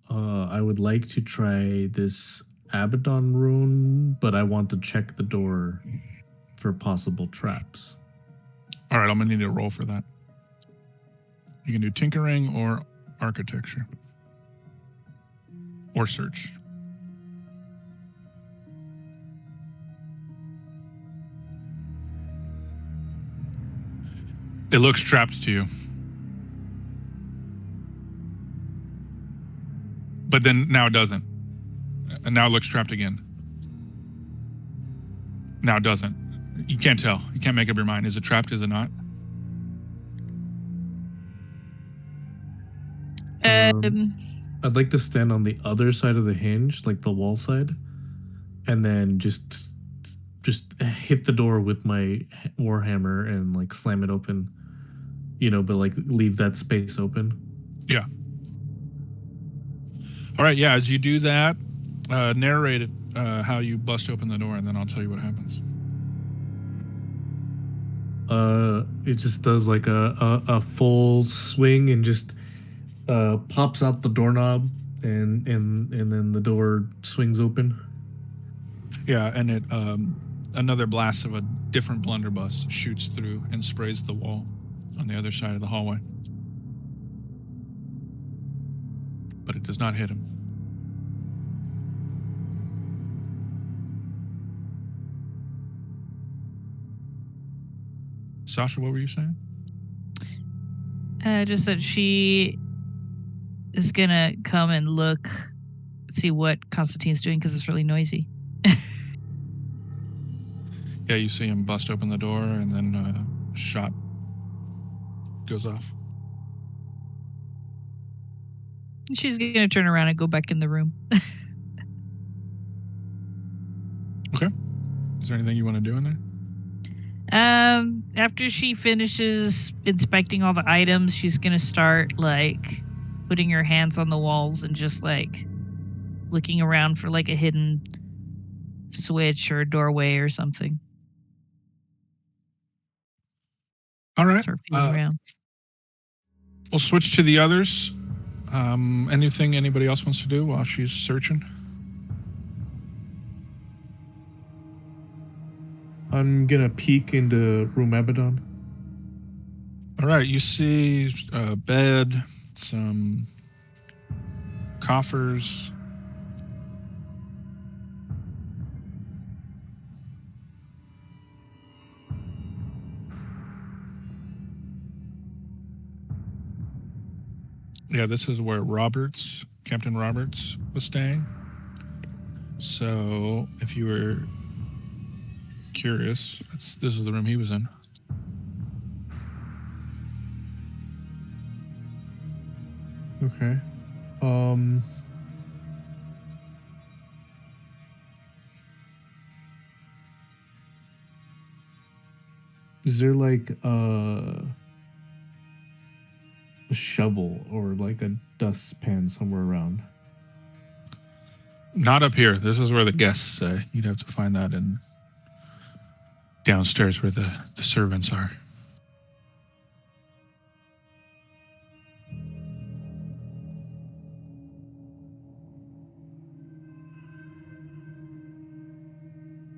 Speaker 6: I would like to try this Abaddon rune, but I want to check the door for possible traps.
Speaker 2: All right, I'm going to need a roll for that. You can do tinkering or architecture. Or search. It looks trapped to you. But then now it doesn't. And now it looks trapped again. Now it doesn't. You can't tell. You can't make up your mind. Is it trapped? Is it not?
Speaker 6: I'd like to stand on the other side of the hinge, like the wall side, and then just hit the door with my warhammer and like slam it open, but like leave that space open.
Speaker 2: Yeah. All right. Yeah. As you do that, narrate it, how you bust open the door, and then I'll tell you what happens.
Speaker 6: It just does like a full swing and just pops out the doorknob, and then the door swings open.
Speaker 2: Yeah, and it another blast of a different blunderbuss shoots through and sprays the wall on the other side of the hallway. But it does not hit him. Sasha, what were you saying?
Speaker 1: Just that she is gonna come and look, see what Constantine's doing because it's really noisy.
Speaker 2: Yeah, you see him bust open the door, and then a shot goes off.
Speaker 1: She's gonna turn around and go back in the room.
Speaker 2: Okay. Is there anything you want to do in there?
Speaker 1: After she finishes inspecting all the items, she's gonna start like putting her hands on the walls and just like looking around for like a hidden switch or a doorway or something.
Speaker 2: All right.
Speaker 1: Start feeling around.
Speaker 2: We'll switch to the others. Anything anybody else wants to do while she's searching?
Speaker 6: I'm gonna peek into room Abaddon.
Speaker 2: All right, you see a bed, some coffers. Yeah, this is where Captain Roberts was staying. So if you were curious, this is the room he was in.
Speaker 6: Okay. Is there like a shovel or like a dustpan somewhere around?
Speaker 2: Not up here. This is where the guests stay. You'd have to find that in downstairs where the servants are.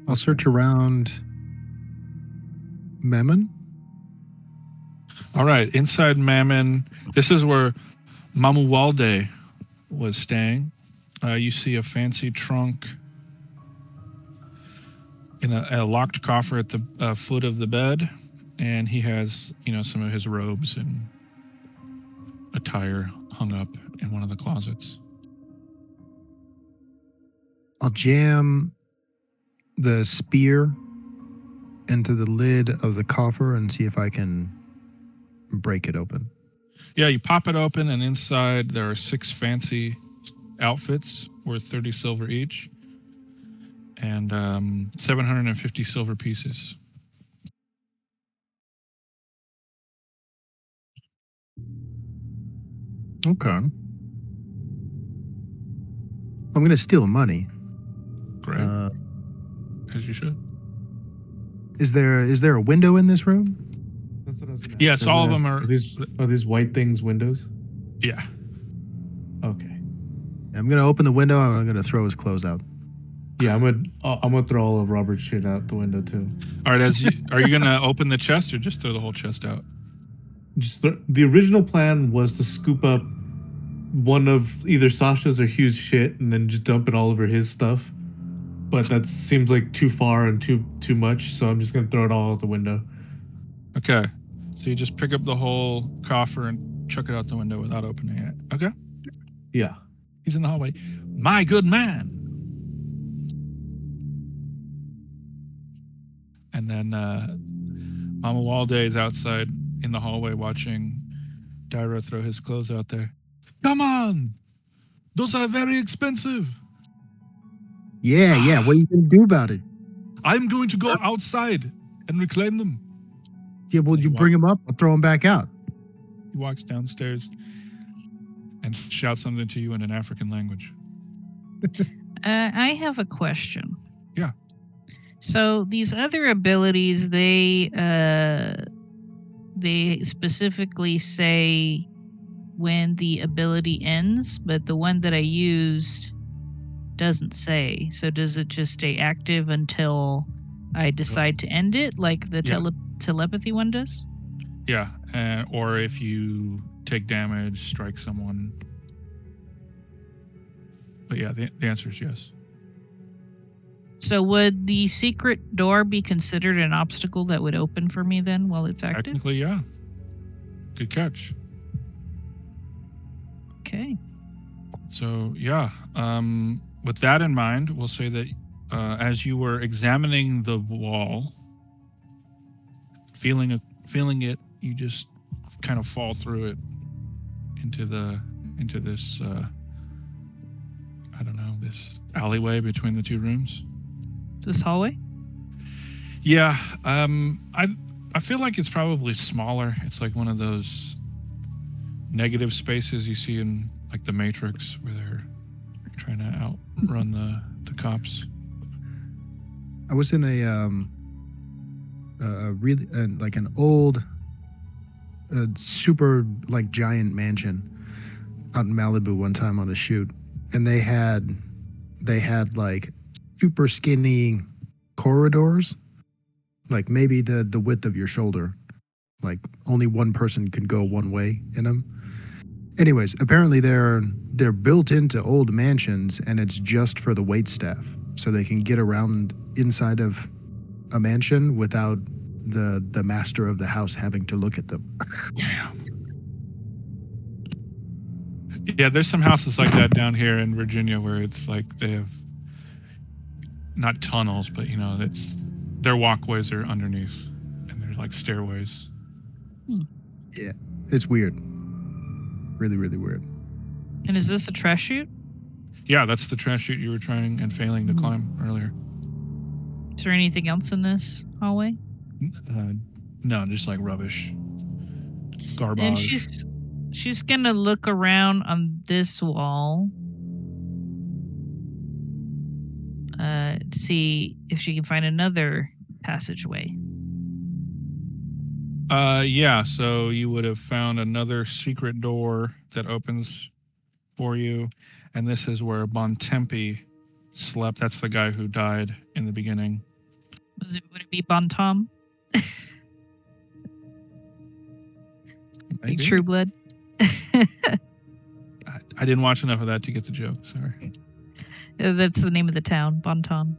Speaker 4: I'll search around Mammon.
Speaker 2: All right, inside Mammon, this is where Mamuwalde was staying. You see a fancy trunk in a locked coffer at the foot of the bed, and he has, some of his robes and attire hung up in one of the closets.
Speaker 4: I'll jam the spear into the lid of the coffer and see if I can break it open.
Speaker 2: Yeah, you pop it open, and inside there are 6 fancy outfits worth 30 silver each, and 750 silver pieces.
Speaker 4: Okay. I'm going to steal money.
Speaker 2: Great. As you should.
Speaker 4: Is there a window in this room?
Speaker 6: That's what I was gonna
Speaker 2: Yes,
Speaker 6: ask.
Speaker 2: all of them are.
Speaker 6: Are these white things windows?
Speaker 2: Yeah.
Speaker 6: Okay.
Speaker 4: I'm going to open the window and I'm going to throw his clothes out.
Speaker 6: Yeah, I'm gonna throw all of Robert's shit out the window too.
Speaker 2: All right. Are you gonna open the chest or just throw the whole chest out?
Speaker 6: The original plan was to scoop up one of either Sasha's or Hugh's shit and then just dump it all over his stuff. But that seems like too far and too much, so I'm just gonna throw it all out the window.
Speaker 2: Okay. So you just pick up the whole coffer and chuck it out the window without opening it. Okay.
Speaker 6: Yeah.
Speaker 2: He's in the hallway. My good man. And then Mama Walday is outside in the hallway watching Dyra throw his clothes out there. Come on! Those are very expensive.
Speaker 4: Yeah. What are you going to do about it?
Speaker 2: I'm going to go outside and reclaim them.
Speaker 4: Yeah, well, you bring them up, I'll throw them back out.
Speaker 2: He walks downstairs and shouts something to you in an African language.
Speaker 1: I have a question.
Speaker 2: Yeah.
Speaker 1: So these other abilities, they specifically say when the ability ends, but the one that I used doesn't say. So does it just stay active until I decide to end it, like the telepathy one does?
Speaker 2: Yeah, or if you take damage, strike someone. But yeah, the answer is yes.
Speaker 1: So would the secret door be considered an obstacle that would open for me then while it's active?
Speaker 2: Technically, yeah. Good catch.
Speaker 1: Okay.
Speaker 2: So yeah, with that in mind, we'll say that as you were examining the wall, feeling it, you just kind of fall through it into this I don't know, this alleyway between the two rooms.
Speaker 1: This hallway?
Speaker 2: Yeah, I feel like it's probably smaller. It's like one of those negative spaces you see in like the Matrix where they're trying to outrun the cops.
Speaker 4: I was in a really like an old, super like giant mansion out in Malibu one time on a shoot, and they had like super skinny corridors, like maybe the width of your shoulder, like only one person could go one way in them. Anyways, apparently they're built into old mansions, and it's just for the wait staff, so they can get around inside of a mansion without the master of the house having to look at them.
Speaker 2: Yeah, there's some houses like that down here in Virginia where it's like they have not tunnels, but you know, their walkways are underneath and they're like stairways.
Speaker 4: Yeah, it's weird. Really, really weird.
Speaker 1: And is this a trash chute?
Speaker 2: Yeah, that's the trash chute you were trying and failing to climb earlier.
Speaker 1: Is there anything else in this hallway?
Speaker 2: No, just like rubbish, garbage.
Speaker 1: And she's gonna look around on this wall to see if she can find another passageway.
Speaker 2: Yeah, so you would have found another secret door that opens for you, and this is where Bontempi slept. That's the guy who died in the beginning.
Speaker 1: Would it be Bon Tom? Like True Blood?
Speaker 2: I didn't watch enough of that to get the joke. Sorry.
Speaker 1: That's the name of the town, Bon Tom.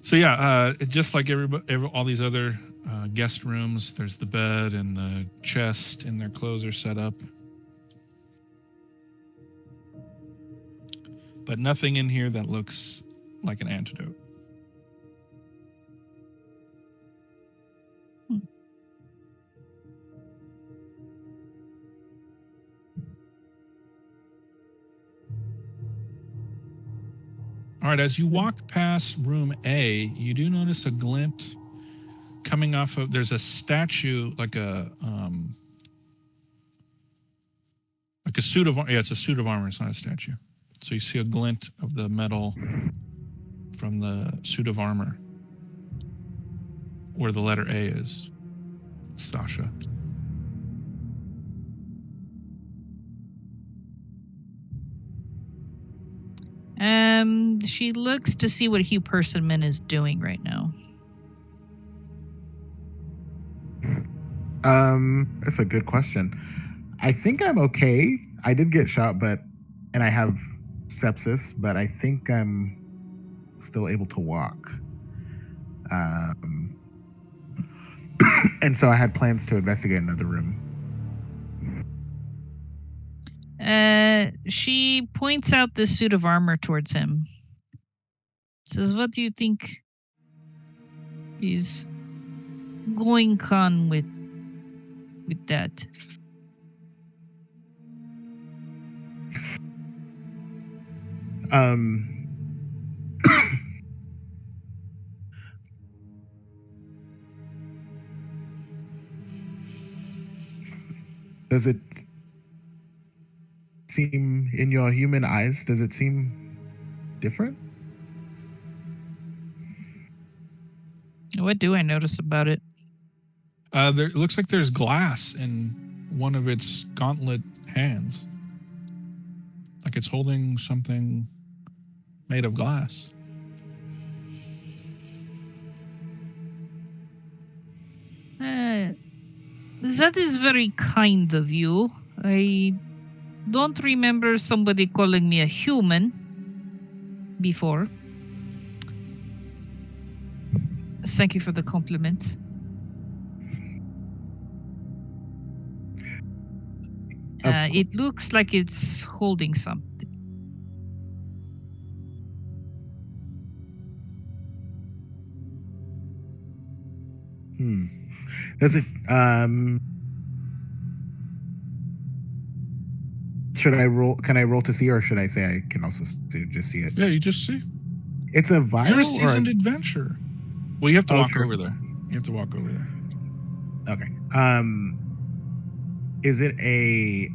Speaker 2: So yeah, just like all these other guest rooms, there's the bed and the chest, and their clothes are set up. But nothing in here that looks like an antidote. All right, as you walk past room A, you do notice a glint coming off of, there's a statue, like a suit of, yeah, it's a suit of armor, it's not a statue. So you see a glint of the metal from the suit of armor where the letter A is. Sasha.
Speaker 1: She looks to see what Hugh Persimmon is doing right now.
Speaker 5: That's a good question. I think I'm okay. I did get shot, and I have sepsis, but I think I'm still able to walk. And so I had plans to investigate another room.
Speaker 1: She points out this suit of armor towards him. Says, "What do you think is going on with that?"
Speaker 5: Does it seem, in your human eyes, does it seem different?
Speaker 1: What do I notice about it?
Speaker 2: There it looks like there's glass in one of its gauntlet hands. Like it's holding something made of glass.
Speaker 1: That is very kind of you. I don't remember somebody calling me a human before. Thank you for the compliment. It looks like it's holding something.
Speaker 5: Does it should I roll, can I roll to see, or should I say I can also just see it?
Speaker 2: Yeah, you just see.
Speaker 5: It's a vial.
Speaker 2: You're a seasoned adventurer. Well, you have to walk
Speaker 5: sure.
Speaker 2: over there. You have to walk over there.
Speaker 5: Okay. Is it a,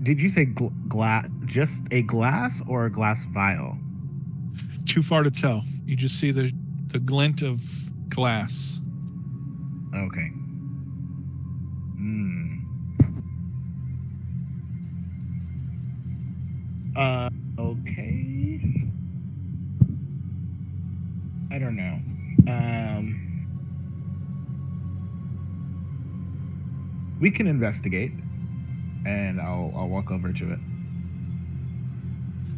Speaker 5: did you say glass, just a glass, or a glass vial?
Speaker 2: Too far to tell. You just see the glint of glass.
Speaker 5: Okay. Okay. I don't know. We can investigate, and I'll walk over to it.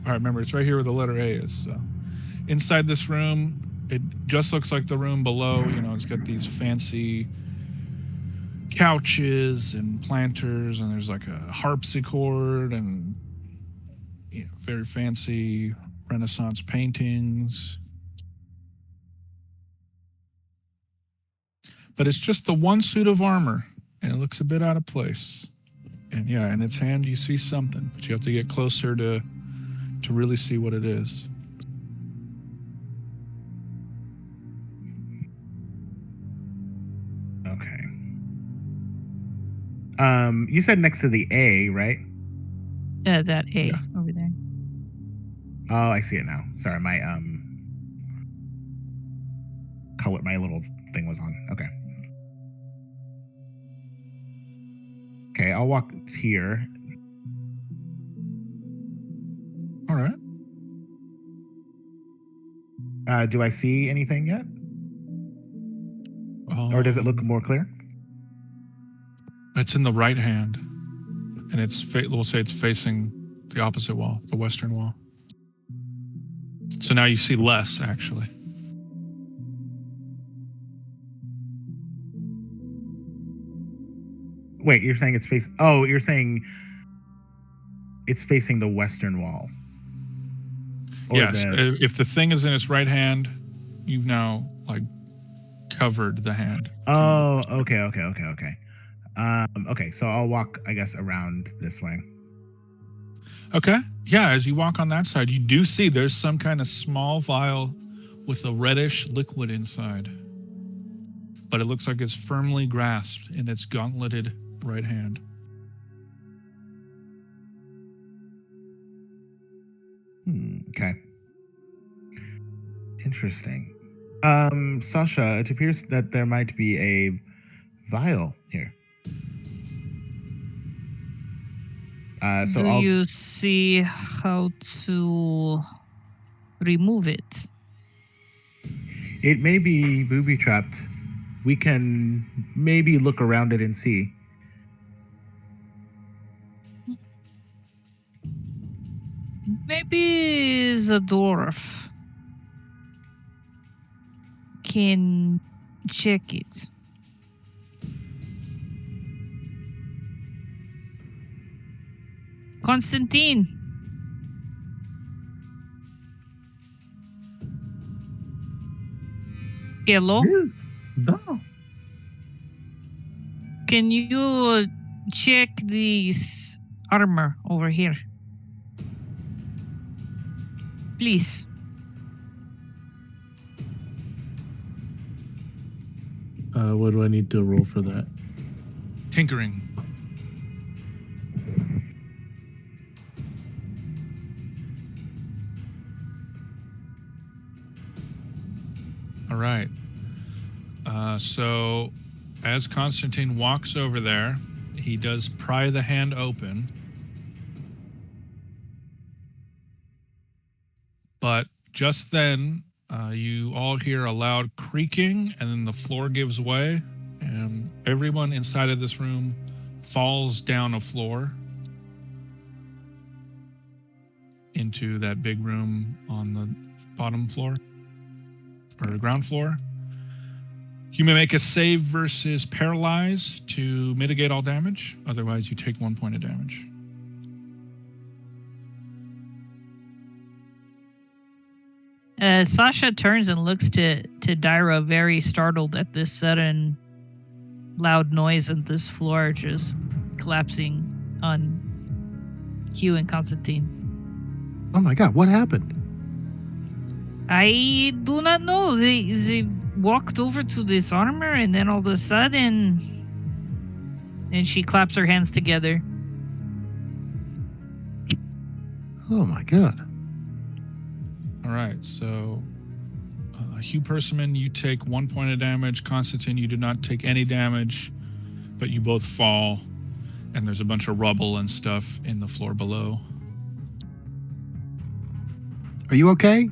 Speaker 2: All right, remember, it's right here where the letter A is. So, inside this room, it just looks like the room below. You know, it's got these fancy couches and planters, and there's like a harpsichord and, you know, very fancy Renaissance paintings. But it's just the one suit of armor, and it looks a bit out of place. And yeah, in its hand you see something, but you have to get closer to really see what it is.
Speaker 5: Okay. You said next to the A, right?
Speaker 1: That A over there.
Speaker 5: Oh, I see it now. Sorry, my color, my little thing was on. Okay. Okay, I'll walk here.
Speaker 2: All right.
Speaker 5: Do I see anything yet? Or does it look more clear?
Speaker 2: It's in the right hand, and we'll say it's facing the opposite wall, the western wall. So now you see less, actually.
Speaker 5: Wait, you're saying it's facing... Oh, you're saying it's facing the western wall. Or
Speaker 2: Yes, if the thing is in its right hand, you've now, like, covered the hand.
Speaker 5: Oh, okay. Okay, so I'll walk, I guess, around this way.
Speaker 2: Okay. Yeah, as you walk on that side, you do see there's some kind of small vial with a reddish liquid inside. But it looks like it's firmly grasped in its gauntleted right hand.
Speaker 5: Okay. Interesting. Sasha, it appears that there might be a vial here.
Speaker 1: Do you see how to remove it?
Speaker 5: It may be booby trapped. We can maybe look around it and see.
Speaker 1: Maybe the dwarf can check it. Constantine. Hello?
Speaker 6: Yes. No.
Speaker 1: Can you check this armor over here? Please.
Speaker 6: What do I need to roll for that?
Speaker 7: Tinkering. All right. So as Constantine walks over there, he does pry the hand open. But just then, you all hear a loud creaking, and then the floor gives way, and everyone inside of this room falls down a floor into that big room on the bottom floor, or the ground floor. You may make a save versus paralyze to mitigate all damage. Otherwise, you take 1 point of damage.
Speaker 1: Sasha turns and looks to Dyra, very startled at this sudden loud noise and this floor just collapsing on Hugh and Constantine.
Speaker 4: Oh my god, what happened?
Speaker 1: I do not know. They walked over to this armor, and then all of a sudden, and she claps her hands together.
Speaker 4: Oh my god.
Speaker 7: All right, so Hugh Persimmon, you take 1 point of damage. Constantine, you do not take any damage, but you both fall, and there's a bunch of rubble and stuff in the floor below.
Speaker 4: Are you okay?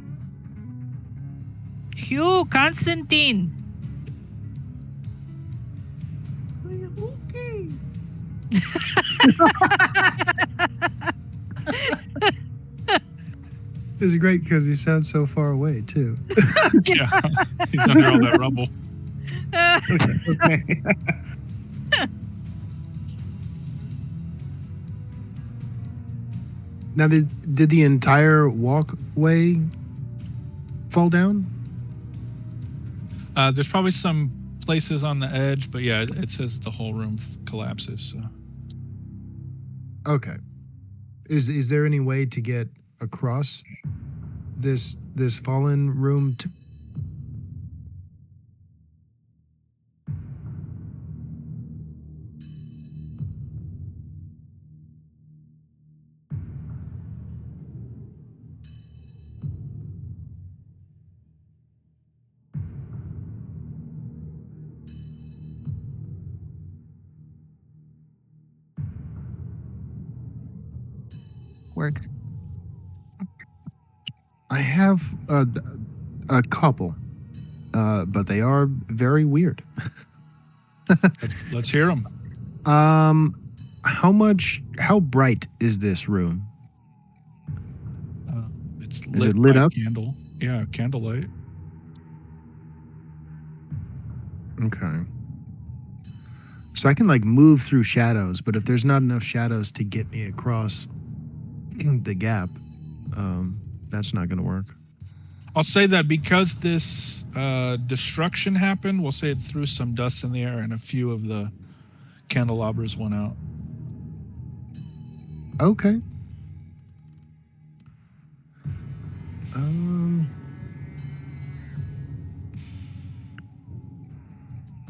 Speaker 1: Hugh, Constantine.
Speaker 4: This is great because you sound so far away too.
Speaker 7: Yeah, he's under all that rubble.
Speaker 5: Okay.
Speaker 4: Now, did the entire walkway fall down?
Speaker 7: There's probably some places on the edge, but yeah, it says the whole room collapses. So.
Speaker 4: Okay. Is there any way to get across this fallen room?
Speaker 1: Work.
Speaker 4: I have a couple, but they are very weird.
Speaker 7: Let's hear them.
Speaker 4: How bright is this room?
Speaker 7: It's
Speaker 4: Is it lit
Speaker 7: by
Speaker 4: up?
Speaker 7: Candle. Yeah, candlelight.
Speaker 4: Okay. So I can like move through shadows, but if there's not enough shadows to get me across the gap, that's not going to work.
Speaker 7: I'll say that because this destruction happened, we'll say it threw some dust in the air and a few of the candelabras went out.
Speaker 4: Okay.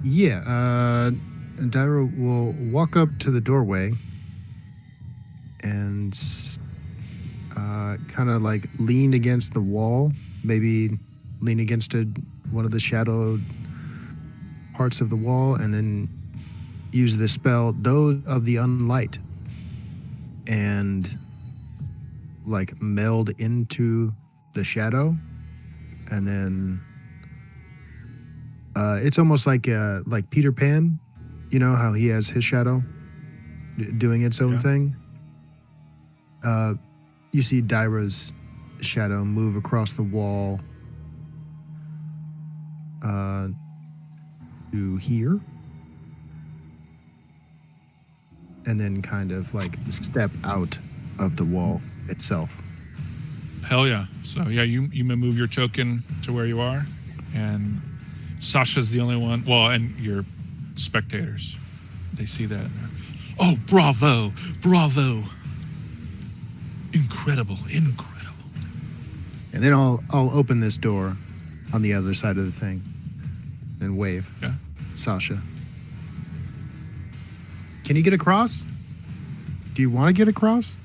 Speaker 4: Yeah, Dyra will walk up to the doorway and kind of like lean against the wall, maybe lean against one of the shadowed parts of the wall, and then use the spell Those of the Unlight and like meld into the shadow, and then it's almost like Peter Pan, you know how he has his shadow doing its own thing. You see Dyra's shadow move across the wall to here, and then kind of like step out of the wall itself.
Speaker 2: Hell yeah. So yeah, you may move your token to where you are, and Sasha's the only one. Well, and your spectators, they see that. Oh, bravo, bravo! Incredible.
Speaker 4: And then I'll open this door on the other side of the thing and wave.
Speaker 2: Yeah.
Speaker 4: Sasha. Can you get across? Do you want to get across?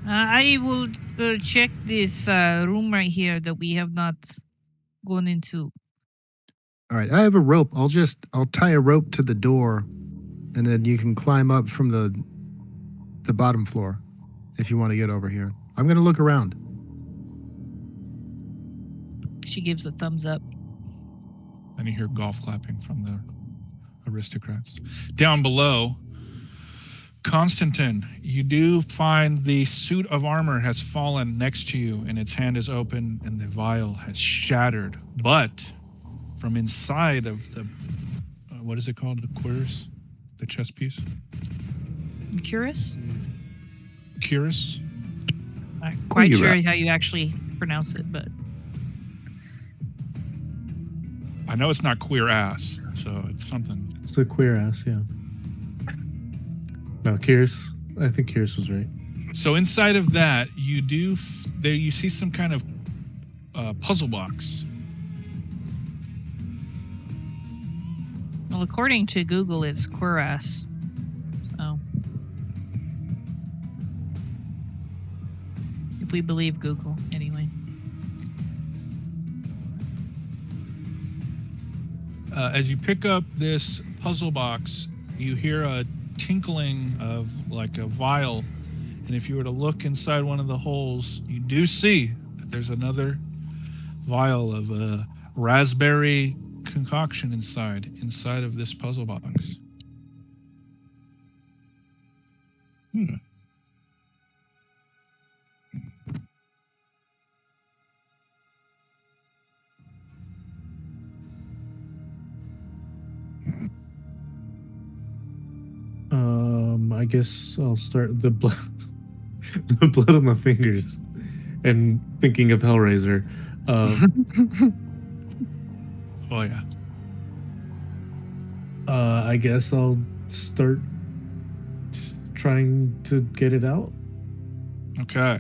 Speaker 1: I will check this room right here that we have not gone into.
Speaker 4: All right, I have a rope. I'll tie a rope to the door, and then you can climb up from the bottom floor if you want to get over here. I'm going to look around.
Speaker 1: She gives a thumbs up.
Speaker 2: And you hear golf clapping from the aristocrats. Down below, Constantine, you do find the suit of armor has fallen next to you, and its hand is open, and the vial has shattered. But from inside of the, what is it called? The cuirass? The chest piece?
Speaker 1: Curious?
Speaker 2: Cuirass?
Speaker 1: I'm quite
Speaker 4: You're
Speaker 1: sure
Speaker 4: right.
Speaker 1: how you actually pronounce it, but
Speaker 2: I know it's not queer ass, so it's something.
Speaker 6: It's a queer ass, yeah. No, Kiris. I think Kiris was right.
Speaker 2: So inside of that, you do there. You see some kind of puzzle box.
Speaker 1: well, according to Google, it's cuirass. So, if we believe Google, anyway.
Speaker 2: As you pick up this puzzle box, you hear a tinkling of like a vial, and if you were to look inside one of the holes, you do see that there's another vial of a raspberry concoction inside of this puzzle box.
Speaker 6: I guess I'll start the blood, the blood on my fingers, and thinking of Hellraiser.
Speaker 2: Oh yeah.
Speaker 6: I guess I'll start trying to get it out.
Speaker 2: Okay.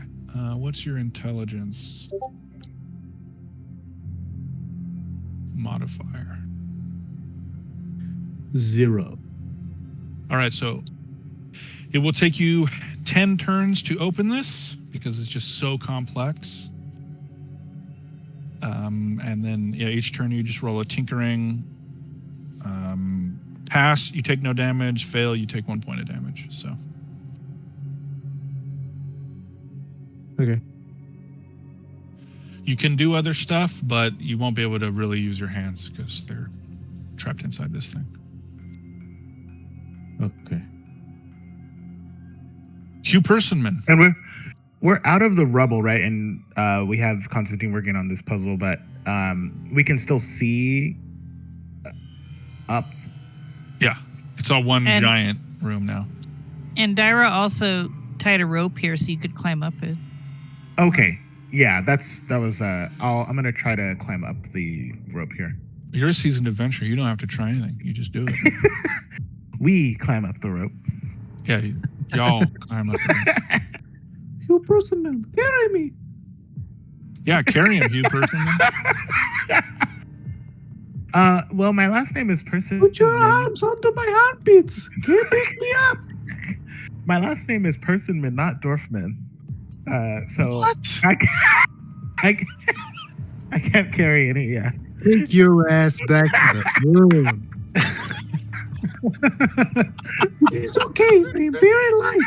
Speaker 2: What's your intelligence modifier?
Speaker 6: 0.
Speaker 2: All right, so it will take you 10 turns to open this because it's just so complex. And then each turn you just roll a tinkering. Pass, you take no damage. Fail, you take 1 point of damage. So
Speaker 6: Okay.
Speaker 2: you can do other stuff, but you won't be able to really use your hands because they're trapped inside this thing.
Speaker 6: Okay.
Speaker 2: Hugh Personman.
Speaker 5: And we're out of the rubble, right? And we have Constantine working on this puzzle, but we can still see up.
Speaker 2: Yeah, it's all one giant room now.
Speaker 1: And Dyra also tied a rope here so you could climb up it.
Speaker 5: Okay, yeah, that was. I'm gonna try to climb up the rope here.
Speaker 2: You're a seasoned adventurer. You don't have to try anything. You just do it.
Speaker 5: We climb up the rope.
Speaker 2: Yeah, y'all climb up there.
Speaker 6: You person man, carry me.
Speaker 2: Yeah, carry him, Hugh Personman.
Speaker 5: Well, my last name is Person.
Speaker 6: Put your arms onto my armpits. Can't pick me up.
Speaker 5: My last name is Personman, not Dorfman. So
Speaker 2: What?
Speaker 5: I can't carry any. Yeah.
Speaker 4: Take your ass back to the room.
Speaker 6: It's okay. I'm very light.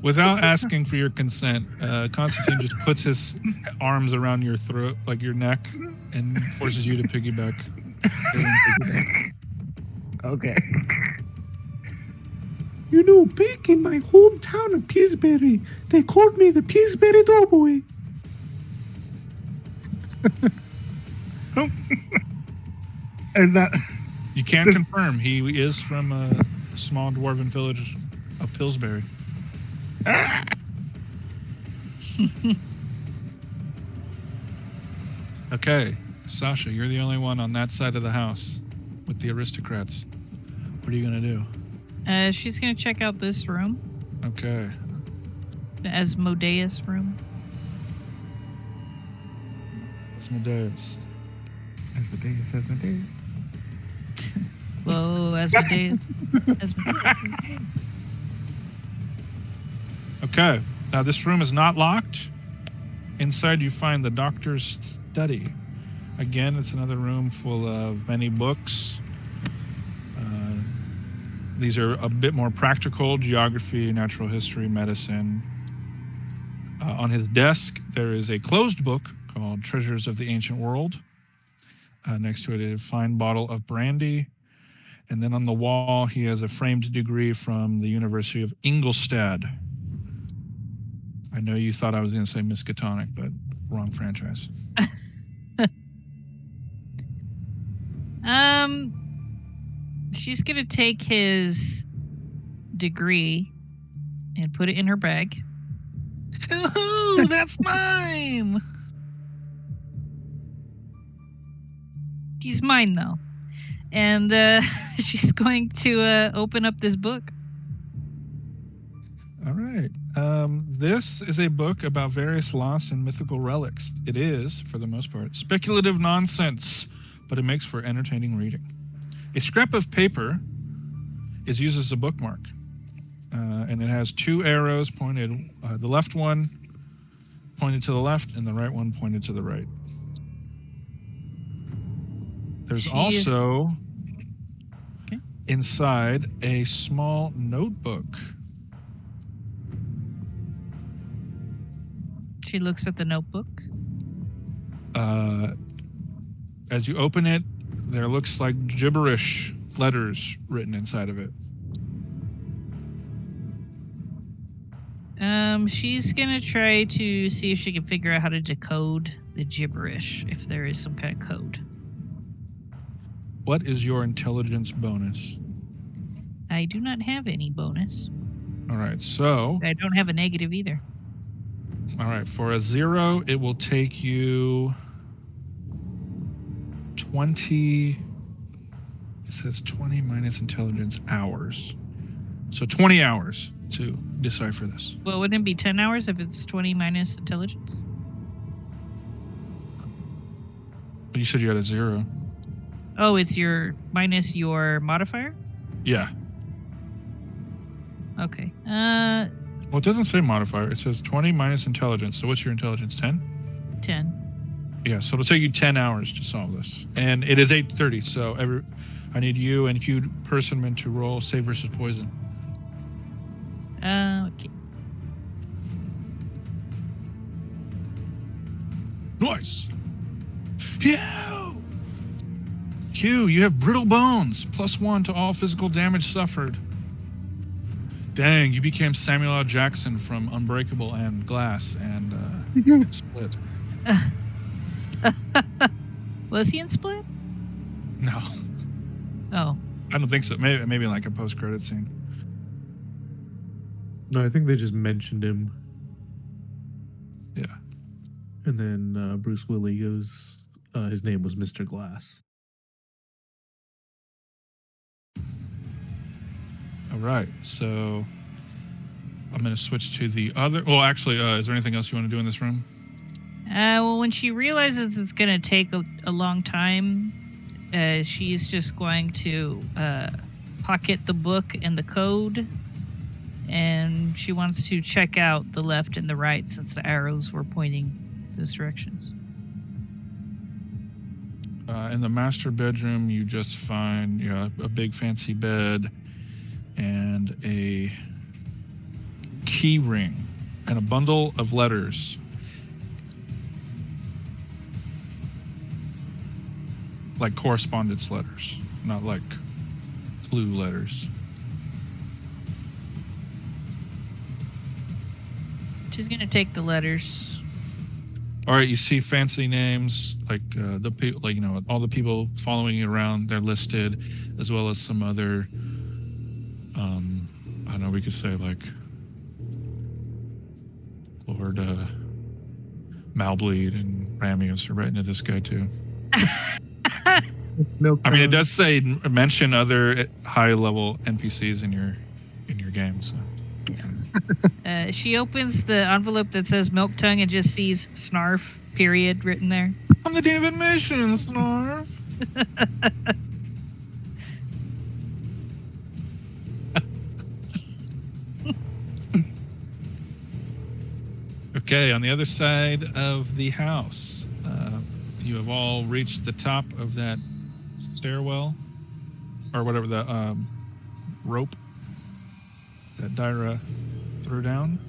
Speaker 2: Without asking for your consent, Constantine just puts his arms around your throat, like your neck, and forces you to piggyback.
Speaker 5: Okay.
Speaker 6: You know, back in my hometown of Pillsbury, they called me the Pillsbury Doughboy.
Speaker 5: Is that?
Speaker 2: You can confirm he is from small dwarven village of Pillsbury. Okay, Sasha, you're the only one on that side of the house with the aristocrats. What are you gonna do?
Speaker 1: She's gonna check out this room,
Speaker 2: Okay.
Speaker 1: the Asmodeus room.
Speaker 2: Asmodeus.
Speaker 5: Asmodeus.
Speaker 1: Whoa, Asmodeus. Asmodeus.
Speaker 2: Okay. Now this room is not locked. Inside you find the doctor's study. Again, it's another room full of many books. These are a bit more practical: geography, natural history, medicine. On his desk, there is a closed book called Treasures of the Ancient World. Next to it, a fine bottle of brandy. And then on the wall, he has a framed degree from the University of Ingolstadt. I know you thought I was going to say Miskatonic, but wrong franchise.
Speaker 1: She's gonna take his degree and put it in her bag.
Speaker 7: Ooh, that's mine.
Speaker 1: He's mine though. And she's going to open up this book.
Speaker 2: All right. This is a book about various lost and mythical relics. It is, for the most part, speculative nonsense, but it makes for entertaining reading. A scrap of paper is used as a bookmark, and it has two arrows pointed, the left one pointed to the left and the right one pointed to the right. There's also inside a small notebook.
Speaker 1: She looks at the notebook.
Speaker 2: As you open it, there looks like gibberish letters written inside of it.
Speaker 1: She's gonna try to see if she can figure out how to decode the gibberish, if there is some kind of code.
Speaker 2: What is your intelligence bonus?
Speaker 1: I do not have any bonus.
Speaker 2: All right, so...
Speaker 1: I don't have a negative either.
Speaker 2: All right, for a 0, it will take you 20... It says 20 minus intelligence hours. So 20 hours to decipher this.
Speaker 1: Well, wouldn't it be 10 hours if it's 20 minus intelligence?
Speaker 2: You said you had a 0.
Speaker 1: Oh, it's your minus your modifier?
Speaker 2: Yeah.
Speaker 1: Okay.
Speaker 2: Well, it doesn't say modifier. It says 20 minus intelligence. So what's your intelligence? 10?
Speaker 1: 10.
Speaker 2: Yeah, so it'll take you 10 hours to solve this. And it is 8:30, so I need you and Hugh Personman to roll save versus poison.
Speaker 1: Okay.
Speaker 2: Nice. Hugh, you have brittle bones. +1 to all physical damage suffered. Dang, you became Samuel L. Jackson from Unbreakable and Glass and Split.
Speaker 1: Was he in Split?
Speaker 2: No,
Speaker 1: Oh.
Speaker 2: I don't think so. Maybe like a post-credit scene.
Speaker 6: No, I think they just mentioned him.
Speaker 2: Yeah.
Speaker 6: And then Bruce Willis goes, his name was Mr. Glass.
Speaker 2: All right, so I'm going to switch to the other... Well, actually, is there anything else you want to do in this room?
Speaker 1: Well, when she realizes it's going to take a long time, she's just going to pocket the book and the code, and she wants to check out the left and the right since the arrows were pointing those directions.
Speaker 2: In the master bedroom, you just find a big fancy bed and a key ring and a bundle of letters. Like correspondence letters, not like clue letters.
Speaker 1: She's going to take the letters.
Speaker 2: All right, you see fancy names like the people, like all the people following you around. They're listed, as well as some other I don't know, we could say like Lord Malbleed and Ramius are right into this guy too.
Speaker 4: Milk
Speaker 2: I mean, it
Speaker 4: Tongue.
Speaker 2: does say mention other high level NPCs in your game. So
Speaker 1: She opens the envelope that says Milk Tongue and just sees Snarf, period, written there.
Speaker 7: I'm the Dean of Admissions, Snarf.
Speaker 2: okay, on the other side of the house, you have all reached the top of that stairwell, or whatever the rope that Dyra threw down.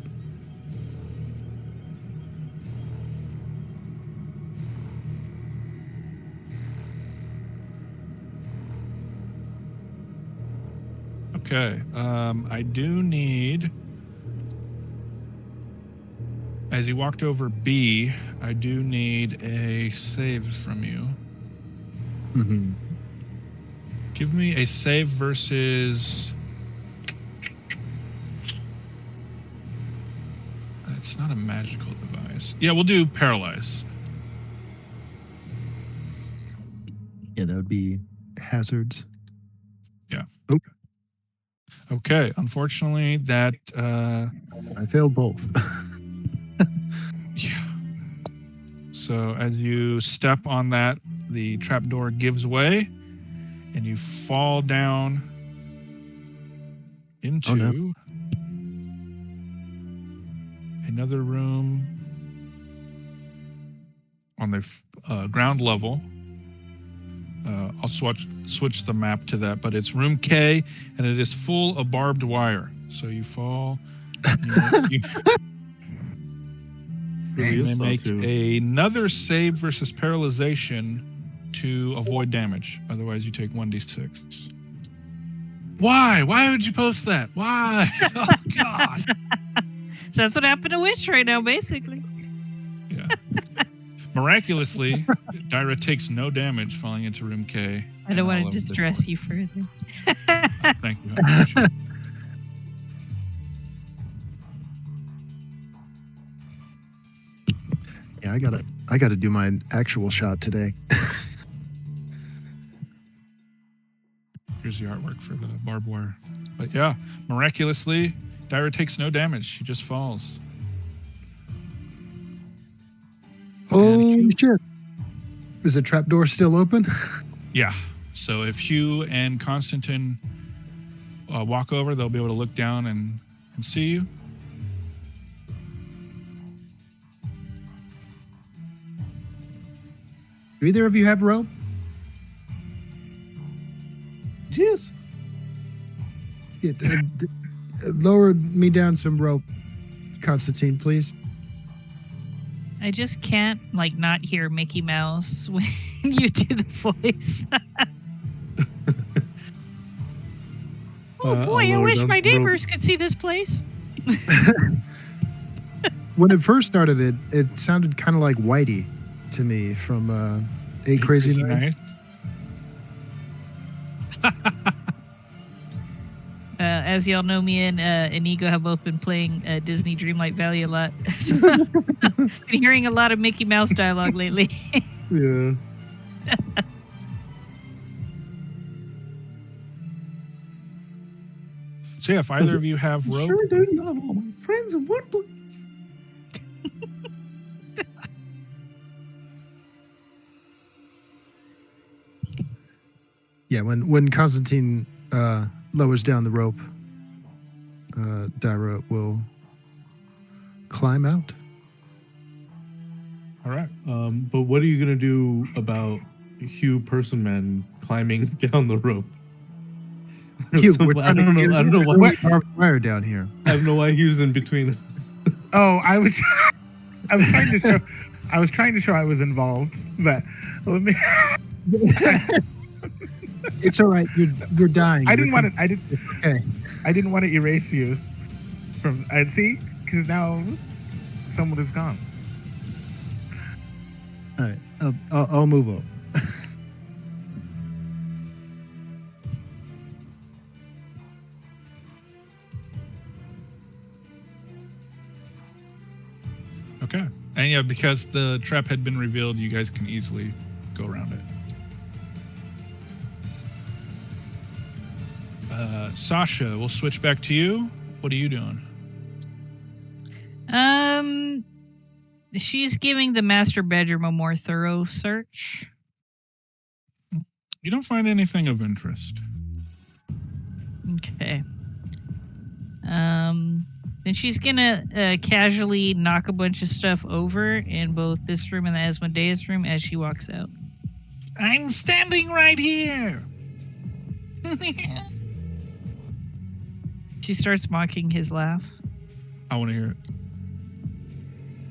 Speaker 2: Okay, I do need, as you walked over B, I do need a save from you.
Speaker 4: Mm-hmm.
Speaker 2: Give me a save versus... It's not a magical device. Yeah, we'll do paralyze.
Speaker 4: Yeah, that would be hazards.
Speaker 2: Yeah.
Speaker 4: Oh,
Speaker 2: Okay, unfortunately, that...
Speaker 4: I failed both.
Speaker 2: Yeah. So as you step on that, the trapdoor gives way, and you fall down into another room on the ground level. I'll switch the map to that, but it's room K, and it is full of barbed wire. So you fall. You may make another save versus paralyzation to avoid damage. Otherwise, you take 1d6. Why? Why would you post that? Why? Oh, God.
Speaker 1: That's what happened to Witch right now, basically.
Speaker 2: Yeah. Miraculously, Dyra takes no damage falling into room K.
Speaker 1: I don't want to distress you further.
Speaker 2: Thank you. I appreciate it.
Speaker 4: Yeah, I gotta do my actual shot today.
Speaker 2: Here's the artwork for the barbed wire. But yeah, miraculously, Dyra takes no damage. She just falls.
Speaker 4: Holy shit! Is the trapdoor still open?
Speaker 2: Yeah. So if Hugh and Constantine walk over, they'll be able to look down and see you.
Speaker 4: Do either of you have rope?
Speaker 6: Yes.
Speaker 4: Yeah, lower me down some rope, Constantine, please.
Speaker 1: I just can't not hear Mickey Mouse when you do the voice. Oh boy, I wish my neighbors could see this place.
Speaker 4: When it first started, it sounded kind of like Whitey to me from Eight Crazy Nights.
Speaker 1: As y'all know, me and Inigo have both been playing Disney Dreamlight Valley a lot. So been hearing a lot of Mickey Mouse dialogue lately.
Speaker 6: Yeah.
Speaker 2: So yeah, if either of you have rope,
Speaker 6: Sure do love all my friends and wood books.
Speaker 4: Yeah, when Constantine lowers down the rope, Dyra will climb out.
Speaker 2: all right.
Speaker 6: But what are you gonna do about Hugh Personman climbing down the rope?
Speaker 4: Hugh,
Speaker 6: So,
Speaker 4: we're
Speaker 6: I don't know. I don't know why.
Speaker 4: Wet barbed wire down here.
Speaker 6: I don't know why Hugh's in between us.
Speaker 5: Oh, I was trying to show I was involved, but let me.
Speaker 4: It's all right. You're dying.
Speaker 5: I didn't want to.
Speaker 4: Okay.
Speaker 5: I didn't want to erase you from. See, because now someone is gone.
Speaker 4: All right. I'll move up.
Speaker 2: Okay. And yeah, because the trap had been revealed, you guys can easily go around it. Sasha, we'll switch back to you. What are you doing?
Speaker 1: She's giving the master bedroom a more thorough search.
Speaker 2: You don't find anything of interest.
Speaker 1: Okay. Then she's gonna casually knock a bunch of stuff over in both this room and the Asmodeus room as she walks out.
Speaker 7: I'm standing right here.
Speaker 1: She starts mocking his laugh.
Speaker 2: I want to hear it.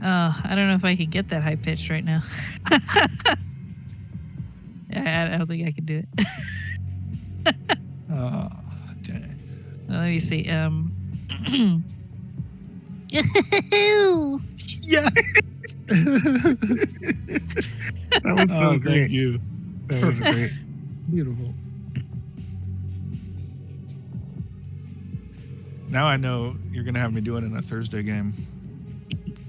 Speaker 1: Oh, I don't know if I can get that high pitched right now. I don't think I can do it.
Speaker 7: Oh, dang.
Speaker 1: Well, let me see.
Speaker 5: Yeah. That was so great.
Speaker 2: Thank you.
Speaker 5: That was great.
Speaker 4: Beautiful.
Speaker 2: Now I know you're going to have me do it in a Thursday game.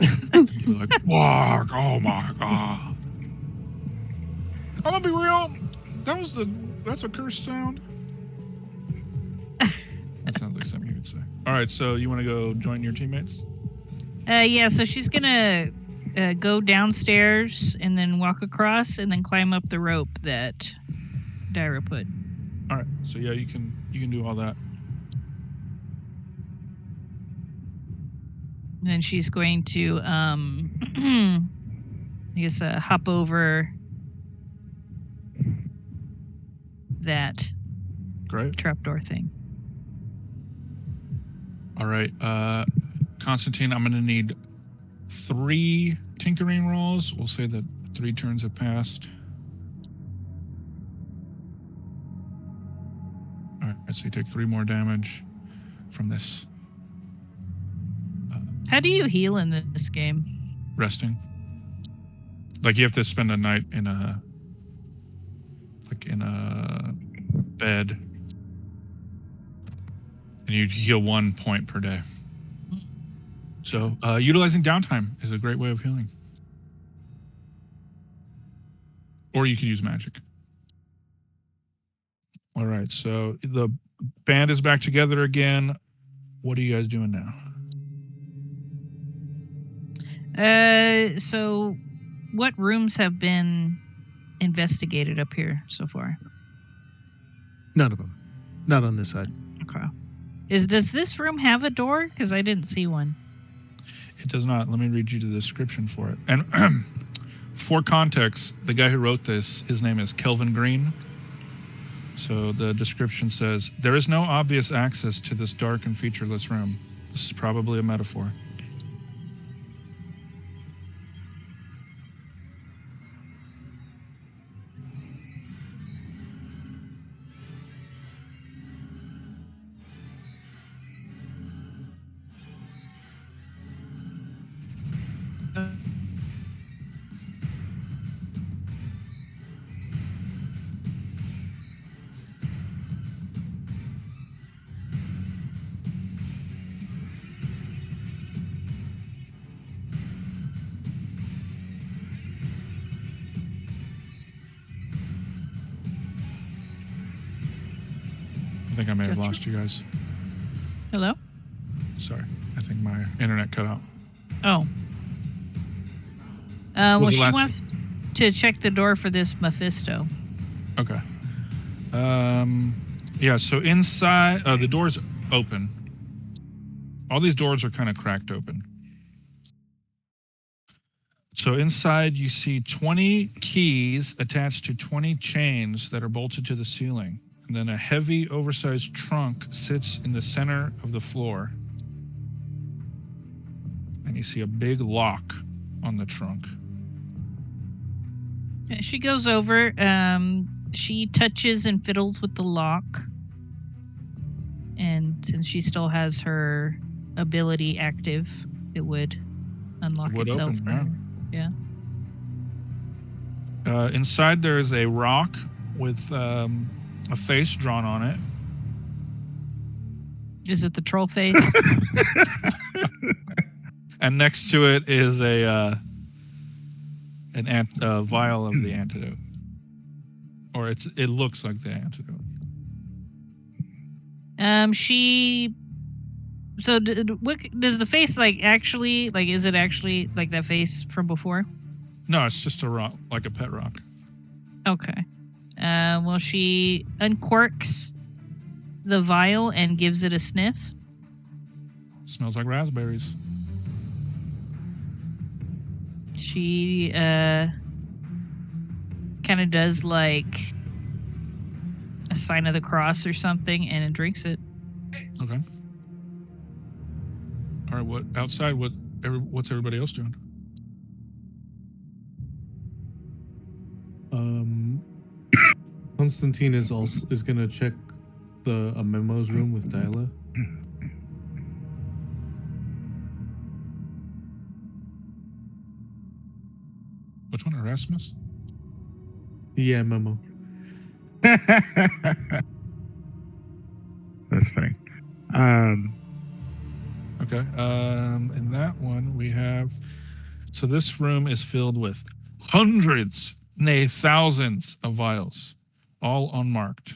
Speaker 2: You're like, fuck, oh my God. I'm going to be real. That's a curse sound. That sounds like something you would say. All right, so you want to go join your teammates?
Speaker 1: Yeah, so she's gonna go downstairs and then walk across and then climb up the rope that Dyra put.
Speaker 2: All right, so yeah, you can do all that.
Speaker 1: And then she's going to, I guess, hop over that
Speaker 2: Great.
Speaker 1: trapdoor thing.
Speaker 2: All right, Constantine, I'm going to need 3 tinkering rolls. We'll say that 3 turns have passed. All right, so you take 3 more damage from this.
Speaker 1: How do you heal in this game?
Speaker 2: Resting. Like you have to spend a night in a bed, and you heal 1 point per day. So utilizing downtime is a great way of healing. Or you can use magic. All right, so the band is back together again. What are you guys doing now?
Speaker 1: So what rooms have been investigated up here so far?
Speaker 4: None of them. Not on this side.
Speaker 1: Okay. Does this room have a door? Because I didn't see one.
Speaker 2: It does not. Let me read you the description for it. And for context, the guy who wrote this, his name is Kelvin Green. So the description says, there is no obvious access to this dark and featureless room. This is probably a metaphor. I think I may have
Speaker 1: Gotcha.
Speaker 2: lost you guys.
Speaker 1: Hello?
Speaker 2: Sorry. I think my internet cut out.
Speaker 1: Oh. Well,
Speaker 2: Was the
Speaker 1: she
Speaker 2: last-
Speaker 1: wants to check the door for this Mephisto.
Speaker 2: Okay. Yeah, so inside, the door's open. All these doors are kind of cracked open. So inside you see 20 keys attached to 20 chains that are bolted to the ceiling. And then a heavy, oversized trunk sits in the center of the floor. And you see a big lock on the trunk.
Speaker 1: She goes over. She touches and fiddles with the lock. And since she still has her ability active, it would unlock
Speaker 2: It would
Speaker 1: itself.
Speaker 2: open,
Speaker 1: for her. Yeah.
Speaker 2: Inside there is a rock with a face drawn on it.
Speaker 1: Is it the troll face?
Speaker 2: And next to it is a vial of the antidote, or it looks like the antidote.
Speaker 1: She. So, what does the face actually Is it actually like that face from before?
Speaker 2: No, it's just a rock, like a pet rock.
Speaker 1: Okay. Well, she uncorks the vial and gives it a sniff.
Speaker 2: Smells like raspberries.
Speaker 1: She kind of does like a sign of the cross or something, and it drinks it.
Speaker 2: Okay. All right. What's everybody else doing?
Speaker 6: Constantine is gonna check the memos room with Dyla.
Speaker 2: Which one, Erasmus?
Speaker 6: Yeah, memo.
Speaker 5: That's funny.
Speaker 2: Okay. In that one we have. So this room is filled with hundreds, nay, thousands of vials, all unmarked.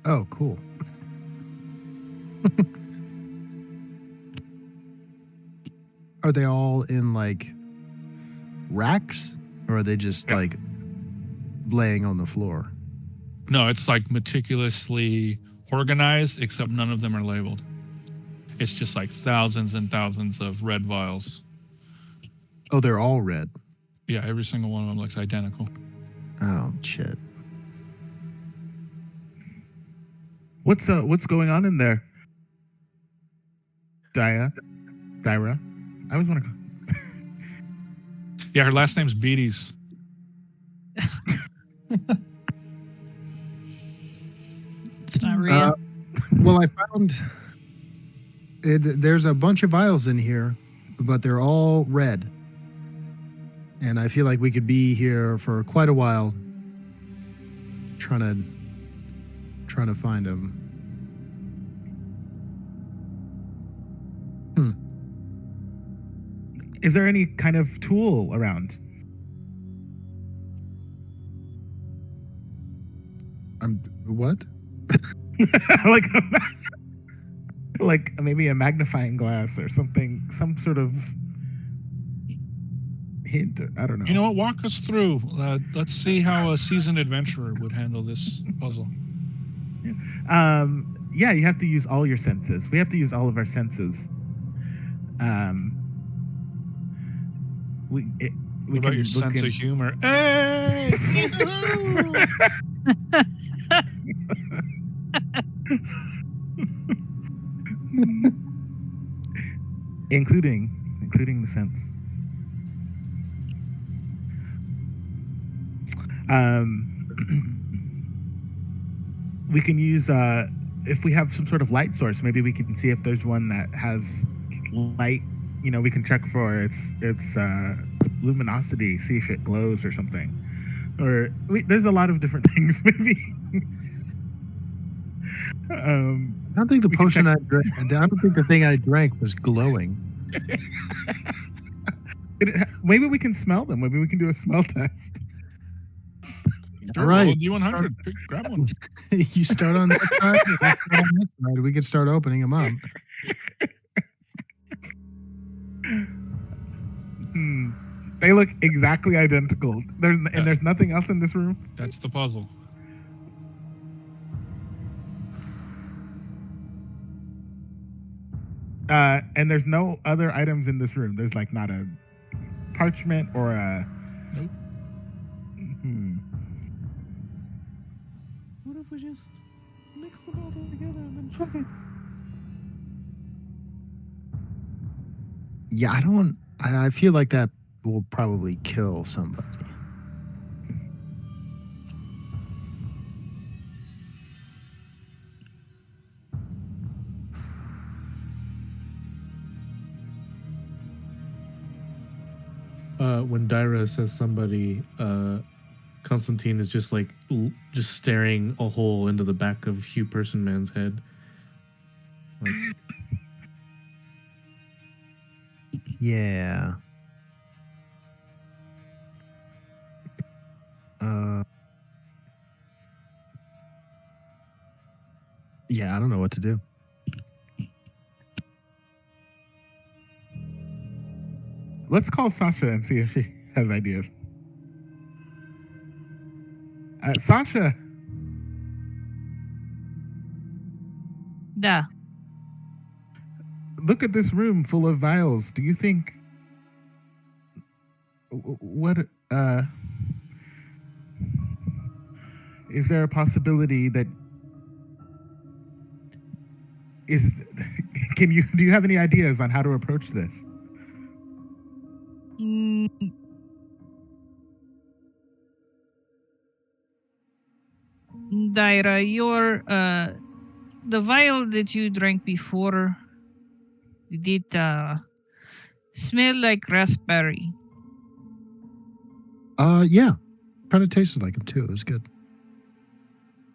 Speaker 4: Oh, cool. Are they all in like racks, or are they just like laying on the floor?
Speaker 2: No, it's like meticulously organized, except none of them are labeled. It's just like thousands and thousands of red vials.
Speaker 4: Oh, they're all red.
Speaker 2: Yeah, every single one of them looks identical.
Speaker 4: Oh, shit.
Speaker 5: What's going on in there? Dyra? I always want to.
Speaker 2: Yeah, her last name's Beaties.
Speaker 1: It's not real.
Speaker 4: Well, I found there's a bunch of vials in here, but they're all red. And I feel like we could be here for quite a while trying to find them.
Speaker 5: Is there any kind of tool around?
Speaker 4: What?
Speaker 5: like maybe a magnifying glass or something, some sort of hint. I don't know.
Speaker 2: You know what? Walk us through. Let's see how a seasoned adventurer would handle this puzzle.
Speaker 5: Yeah, you have to use all your senses. We have to use all of our senses. We
Speaker 2: What about your sense of humor? Hey!
Speaker 5: including the sense. We can use if we have some sort of light source, maybe we can see if there's one that has light. You know, we can check for its luminosity, see if it glows or something. Or there's a lot of different things. Maybe.
Speaker 4: I don't think the potion I drank. I don't think the thing I drank was glowing.
Speaker 5: Maybe we can smell them. Maybe we can do a smell test.
Speaker 2: Sure,
Speaker 4: All right.
Speaker 2: roll a D100. Grab one.
Speaker 4: You start on that side. I start on this side. We can start opening them up.
Speaker 5: They look exactly identical. There's nothing else in this room.
Speaker 2: That's the puzzle.
Speaker 5: And there's no other items in this room. There's like not a parchment or a.
Speaker 2: Nope.
Speaker 6: What if we just mix them all together and then check it?
Speaker 4: Yeah, I feel like that will probably kill somebody.
Speaker 6: When Dyra says somebody, Constantine is just like just staring a hole into the back of Hugh Person Man's head. Like,
Speaker 4: Yeah. Yeah, I don't know what to do.
Speaker 5: Let's call Sasha and see if she has ideas. Sasha,
Speaker 1: Da.
Speaker 5: look at this room full of vials. Do you think what is there a possibility that is do you have any ideas on how to approach this?
Speaker 1: Mm, Daira, your the vial that you drank before, did it smell like raspberry?
Speaker 4: Yeah. Kind of tasted like him too. It was good.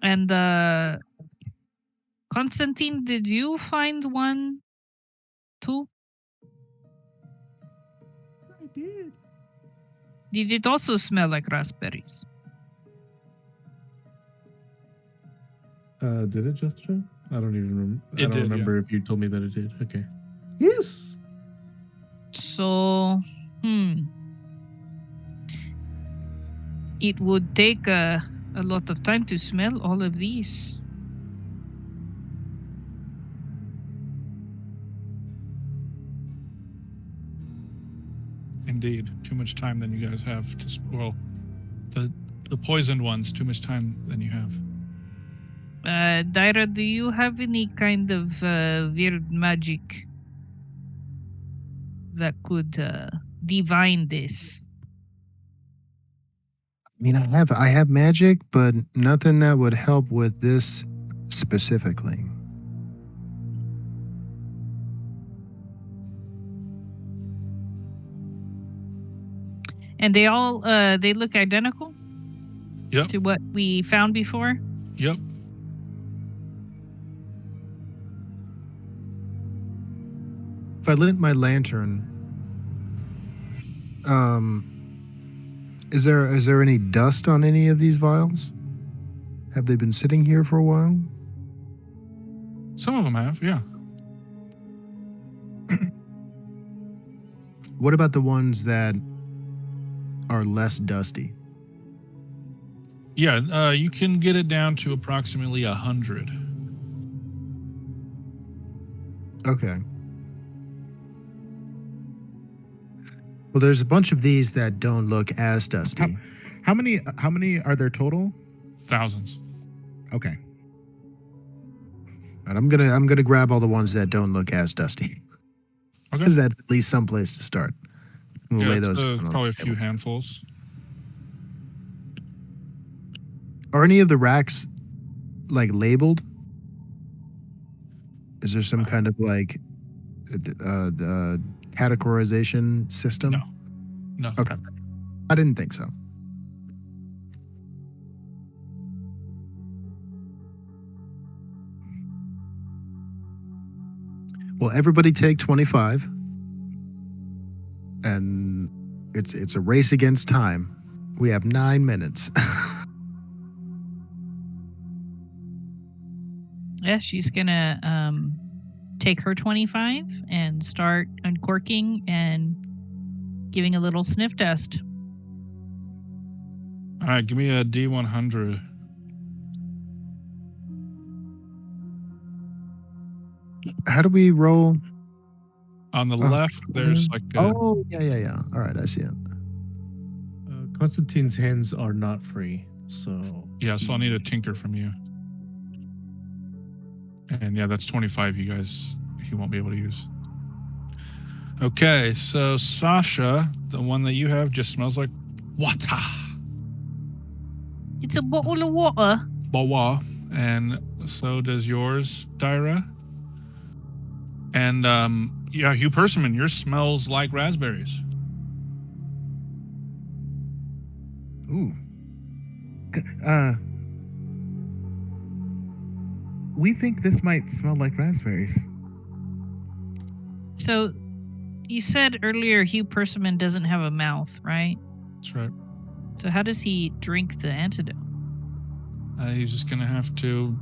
Speaker 1: And Constantine, did you find one too?
Speaker 6: I did.
Speaker 1: Did it also smell like raspberries?
Speaker 6: Did it just show? I don't even remember. I
Speaker 2: It
Speaker 6: don't
Speaker 2: did,
Speaker 6: remember if you told me that it did. Okay. Yes.
Speaker 1: So, it would take a lot of time to smell all of these.
Speaker 2: Indeed, too much time than you guys have to. Well, the poisoned ones, too much time than you have.
Speaker 1: Daira, do you have any kind of weird magic that could divine this?
Speaker 4: I mean, I have magic, but nothing that would help with this specifically.
Speaker 1: And they all they look identical
Speaker 2: Yep.
Speaker 1: to what we found before.
Speaker 2: Yep.
Speaker 4: If I lit my lantern, is there any dust on any of these vials? Have they been sitting here for a while?
Speaker 2: Some of them have, yeah.
Speaker 4: What about the ones that are less dusty?
Speaker 2: Yeah, you can get it down to approximately 100.
Speaker 4: Okay. Well, there's a bunch of these that don't look as dusty.
Speaker 5: How many are there total?
Speaker 2: Thousands.
Speaker 5: Okay.
Speaker 4: And I'm gonna grab all the ones that don't look as dusty.
Speaker 2: Okay.
Speaker 4: Because that's at least some place to start. We'll
Speaker 2: Yeah,
Speaker 4: lay
Speaker 2: it's,
Speaker 4: those down on
Speaker 2: probably a
Speaker 4: the
Speaker 2: few
Speaker 4: table.
Speaker 2: handfuls.
Speaker 4: Are any of the racks like labeled? Is there some kind of like categorization system?
Speaker 2: No. Nothing.
Speaker 4: Okay. I didn't think so. Well, everybody take 25. And it's a race against time. We have 9 minutes.
Speaker 1: Yeah, she's gonna take her 25 and start uncorking and giving a little sniff test.
Speaker 2: All right, give me a D100.
Speaker 4: How do we roll?
Speaker 2: On the left, there's like a,
Speaker 4: Oh, yeah. All right, I see it.
Speaker 6: Constantine's hands are not free, so
Speaker 2: yeah, so I'll need a tinker from you. And yeah, that's 25 you guys, he won't be able to use. Okay, so Sasha, the one that you have just smells like water.
Speaker 1: It's a bottle of water.
Speaker 2: Bawa. And so does yours, Daira. And yeah, Hugh Persimmon, yours smells like raspberries.
Speaker 5: Ooh. We think this might smell like raspberries.
Speaker 1: So you said earlier Hugh Persimmon doesn't have a mouth, right?
Speaker 2: That's right.
Speaker 1: So how does he drink the antidote?
Speaker 2: He's just gonna have to.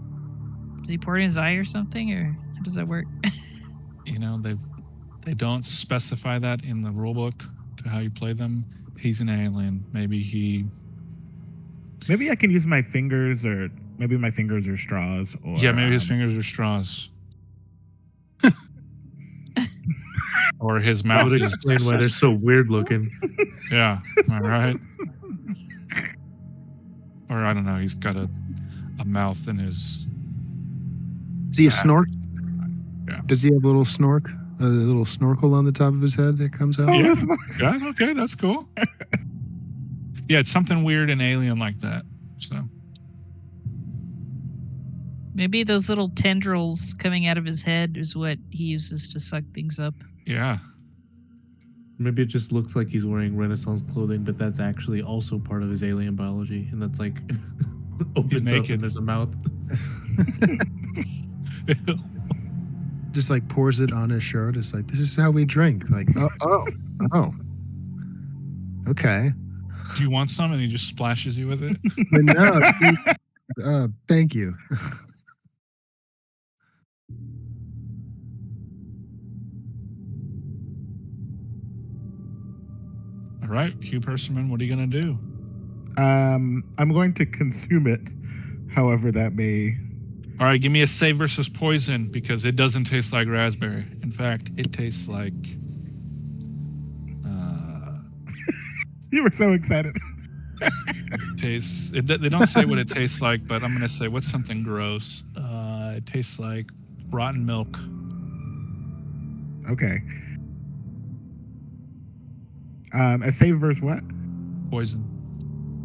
Speaker 1: Does he pour it in his eye or something, or how does that work?
Speaker 2: You know, they don't specify that in the rulebook to how you play them. He's an alien. Maybe
Speaker 5: I can use my fingers, or maybe my fingers are straws. Or
Speaker 2: maybe his fingers are straws. Or his
Speaker 6: That
Speaker 2: mouth
Speaker 6: would
Speaker 2: is.
Speaker 6: explain why they're so weird looking.
Speaker 2: Yeah, all right. Or I don't know. He's got a mouth in his.
Speaker 4: Is he a snork?
Speaker 2: Yeah.
Speaker 4: Does he have a little snork? A little snorkel on the top of his head that comes out?
Speaker 2: Yeah, yeah, okay, that's cool. Yeah, it's something weird and alien like that. So
Speaker 1: Maybe those little tendrils coming out of his head is what he uses to suck things up.
Speaker 2: yeah,
Speaker 6: Maybe it just looks like he's wearing Renaissance clothing, but that's actually also part of his alien biology, and that's like opens up
Speaker 2: naked.
Speaker 6: and there's a mouth.
Speaker 4: Just like pours it on his shirt. It's like, this is how we drink. Like, oh. Okay.
Speaker 2: do you want some? And he just splashes you with it.
Speaker 4: But no, thank you.
Speaker 2: All right, Hugh Persimmon, what are you gonna do?
Speaker 5: I'm going to consume it, however that may.
Speaker 2: All right, give me a save versus poison because it doesn't taste like raspberry. In fact, it tastes like.
Speaker 5: You were so excited.
Speaker 2: They don't say what it tastes like, but I'm gonna say what's something gross. It tastes like rotten milk.
Speaker 5: Okay. A save versus what?
Speaker 2: Poison.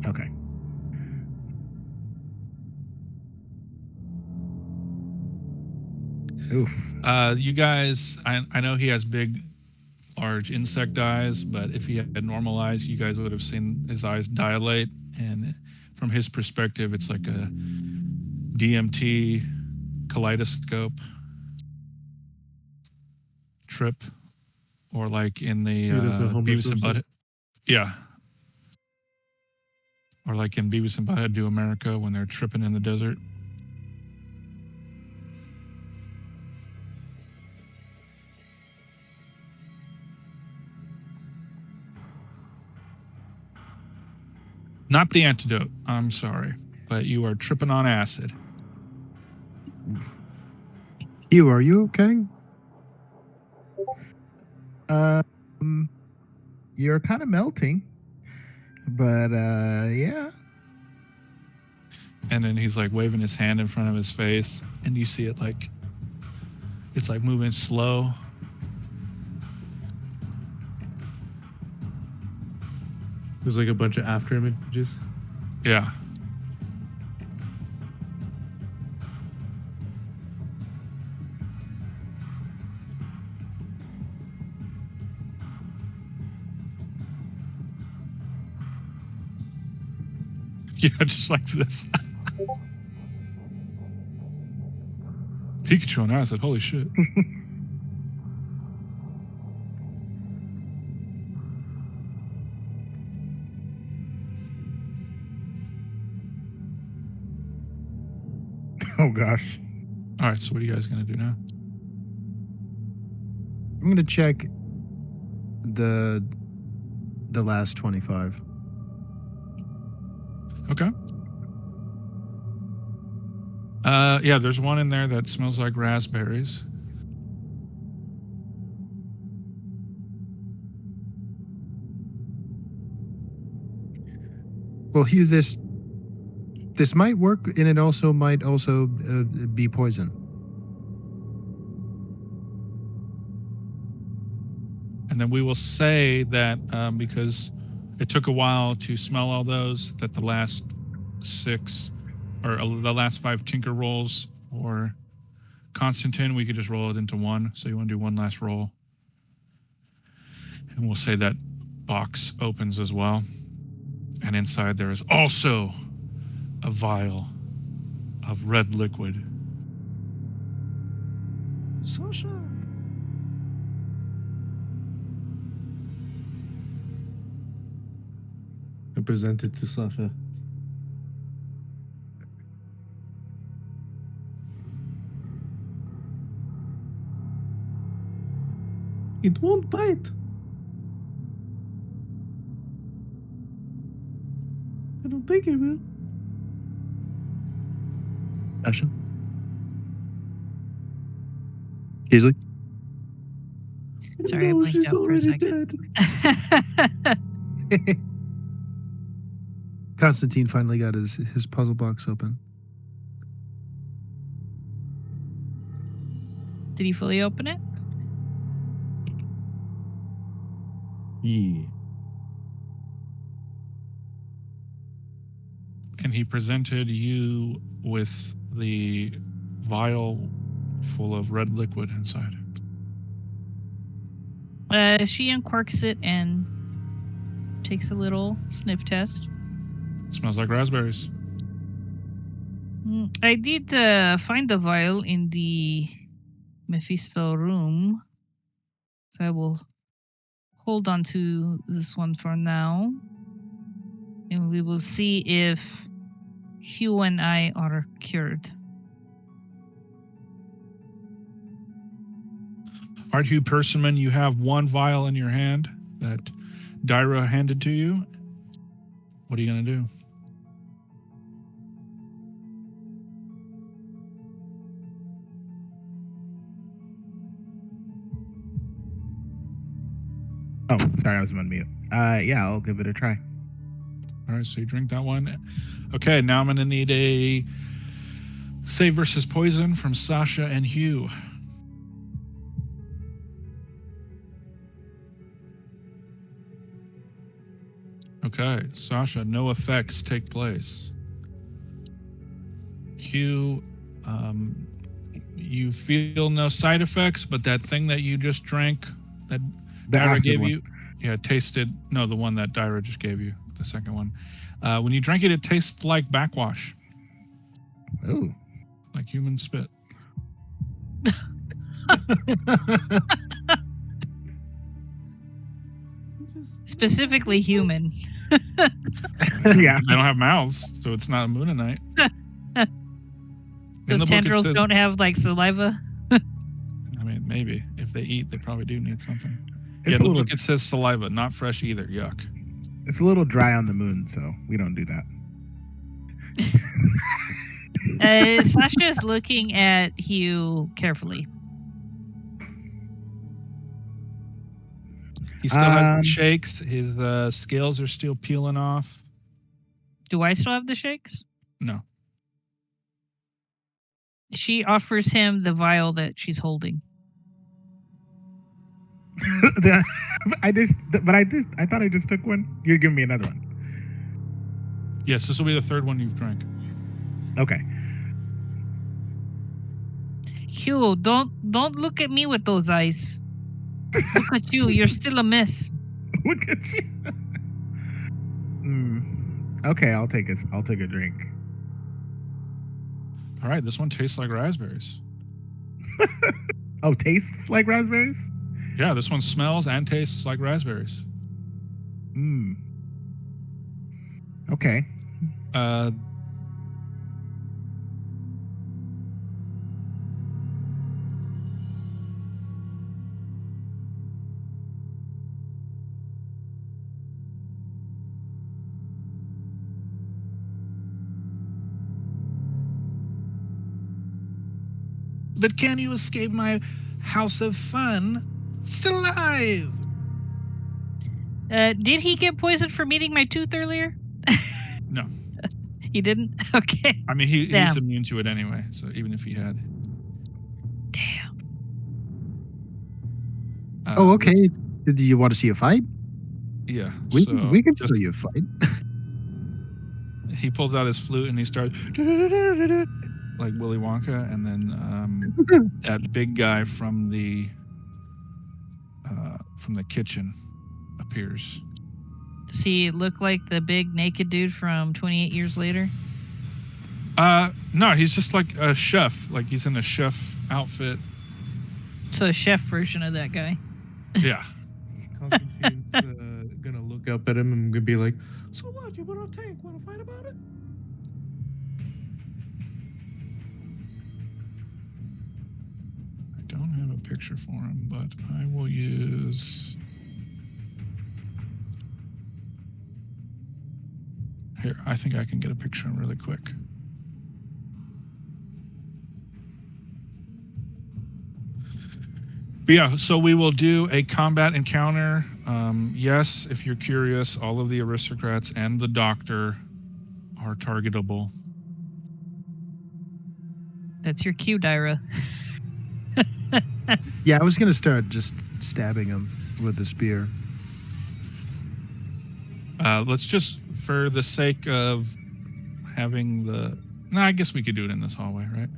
Speaker 5: Okay. Oof.
Speaker 2: You guys, I know he has big, large insect eyes, but if he had normal eyes, you guys would have seen his eyes dilate. And from his perspective, it's like a DMT kaleidoscope trip, or like in the Beavis and Butthead. Yeah. Or like in Beavis and Butthead Do America when they're tripping in the desert. Not the antidote, I'm sorry, but you are tripping on acid.
Speaker 4: Hugh, are you okay?
Speaker 5: You're kind of melting, but yeah.
Speaker 2: And then he's like waving his hand in front of his face, and you see it like it's like moving slow.
Speaker 6: There's like a bunch of after images.
Speaker 2: Yeah. Yeah, just like this. Pikachu on acid, holy shit.
Speaker 5: Oh gosh.
Speaker 2: All right, so what are you guys gonna do now?
Speaker 4: I'm gonna check the last 25.
Speaker 2: Okay. Yeah, there's one in there that smells like raspberries.
Speaker 4: Well, Hugh, this might work, and it also might be poison.
Speaker 2: And then we will say that because it took a while to smell all those, that the last 6 or the last 5 tinker rolls or Constantine, we could just roll it into one. So you want to do one last roll. And we'll say that box opens as well. And inside there is also a vial of red liquid.
Speaker 6: Sasha. present it to Sasha. It won't bite. I don't think it will.
Speaker 4: Sasha? Easily?
Speaker 1: Sorry, I
Speaker 6: No,
Speaker 1: blinked
Speaker 6: she's
Speaker 1: out for a
Speaker 6: already
Speaker 1: second.
Speaker 6: dead.
Speaker 4: Constantine finally got his puzzle box open.
Speaker 1: Did he fully open it?
Speaker 6: Yeah.
Speaker 2: And he presented you with the vial full of red liquid inside.
Speaker 1: She uncorks it and takes a little sniff test.
Speaker 2: Smells like raspberries.
Speaker 1: I did find the vial in the Mephisto room, so I will hold on to this one for now, and we will see if Hugh and I are cured.
Speaker 2: Art Hugh Persimmon, you have one vial in your hand that Dyra handed to you. What are you going to do?
Speaker 5: Oh, sorry, I was on mute. Yeah, I'll give it a try.
Speaker 2: All right, so you drink that one. Okay, now I'm going to need a save versus poison from Sasha and Hugh. Okay, Sasha, no effects take place. Hugh, you feel no side effects, but that thing that you just drank, that
Speaker 5: The
Speaker 2: Dyra
Speaker 5: acid
Speaker 2: gave
Speaker 5: one.
Speaker 2: you, yeah, it tasted, no, the one that Dyra just gave you, the second one. When you drank it, it tastes like backwash,
Speaker 5: Oh,
Speaker 2: like human spit.
Speaker 1: Specifically human.
Speaker 5: yeah.
Speaker 2: They don't have mouths, so it's not a Moonanite. In
Speaker 1: Those
Speaker 2: the book, it
Speaker 1: tendrils
Speaker 2: says-
Speaker 1: don't have like saliva.
Speaker 2: I mean, maybe. If they eat, they probably do need something.
Speaker 5: It's
Speaker 2: Yeah,
Speaker 5: a
Speaker 2: the
Speaker 5: little.
Speaker 2: book, it says saliva, not fresh either. Yuck.
Speaker 5: It's a little dry on the moon, so we don't do that.
Speaker 1: Sasha is looking at Hugh carefully.
Speaker 2: He still has
Speaker 5: Um,
Speaker 2: the shakes. His scales are still peeling off.
Speaker 1: Do I still have the shakes?
Speaker 2: No.
Speaker 1: She offers him the vial that she's holding.
Speaker 5: I thought I just took one. You're giving me another one.
Speaker 2: Yes, this will be the third one you've drank.
Speaker 5: Okay.
Speaker 1: Hugh, don't look at me with those eyes. Look at you. You're still a mess.
Speaker 5: Look at you. Okay, I'll take a drink.
Speaker 2: All right, this one tastes like raspberries.
Speaker 5: Oh, tastes like raspberries?
Speaker 2: Yeah, this one smells and tastes like raspberries.
Speaker 5: Okay.
Speaker 7: But can you escape my house of fun? Still alive!
Speaker 1: Did he get poisoned for eating my tooth earlier?
Speaker 2: No.
Speaker 1: He didn't? Okay.
Speaker 2: I mean, he's
Speaker 1: Damn.
Speaker 2: immune to it anyway, so even if he had.
Speaker 1: Damn.
Speaker 4: Oh, okay. Do you want to see a fight?
Speaker 2: Yeah.
Speaker 4: We
Speaker 2: so
Speaker 4: we can
Speaker 2: just-
Speaker 4: show you a fight.
Speaker 2: He pulled out his flute and he started like Willy Wonka, and then that big guy from the kitchen appears.
Speaker 1: Does he look like the big naked dude from 28 Years Later?
Speaker 2: No, he's just like a chef. Like he's in a chef outfit.
Speaker 1: So a chef version of that guy.
Speaker 2: Yeah.
Speaker 6: Constantine's gonna look up at him and gonna be like, So what? You brought a tank. Want to fight about it?
Speaker 2: I don't have a picture for him, but I will use. Here, I think I can get a picture of him really quick. But yeah, so we will do a combat encounter. Yes, if you're curious, all of the aristocrats and the doctor are targetable.
Speaker 1: That's your cue, Dyra.
Speaker 4: Yeah, I was gonna start just stabbing him with the spear.
Speaker 2: Let's just, for the sake of having the... No, I guess we could do it in this hallway, right?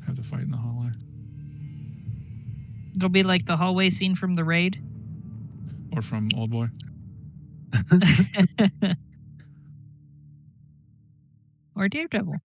Speaker 2: Have the fight in the hallway.
Speaker 1: It'll be like the hallway scene from the raid.
Speaker 2: Or from Old Boy.
Speaker 1: Or Daredevil.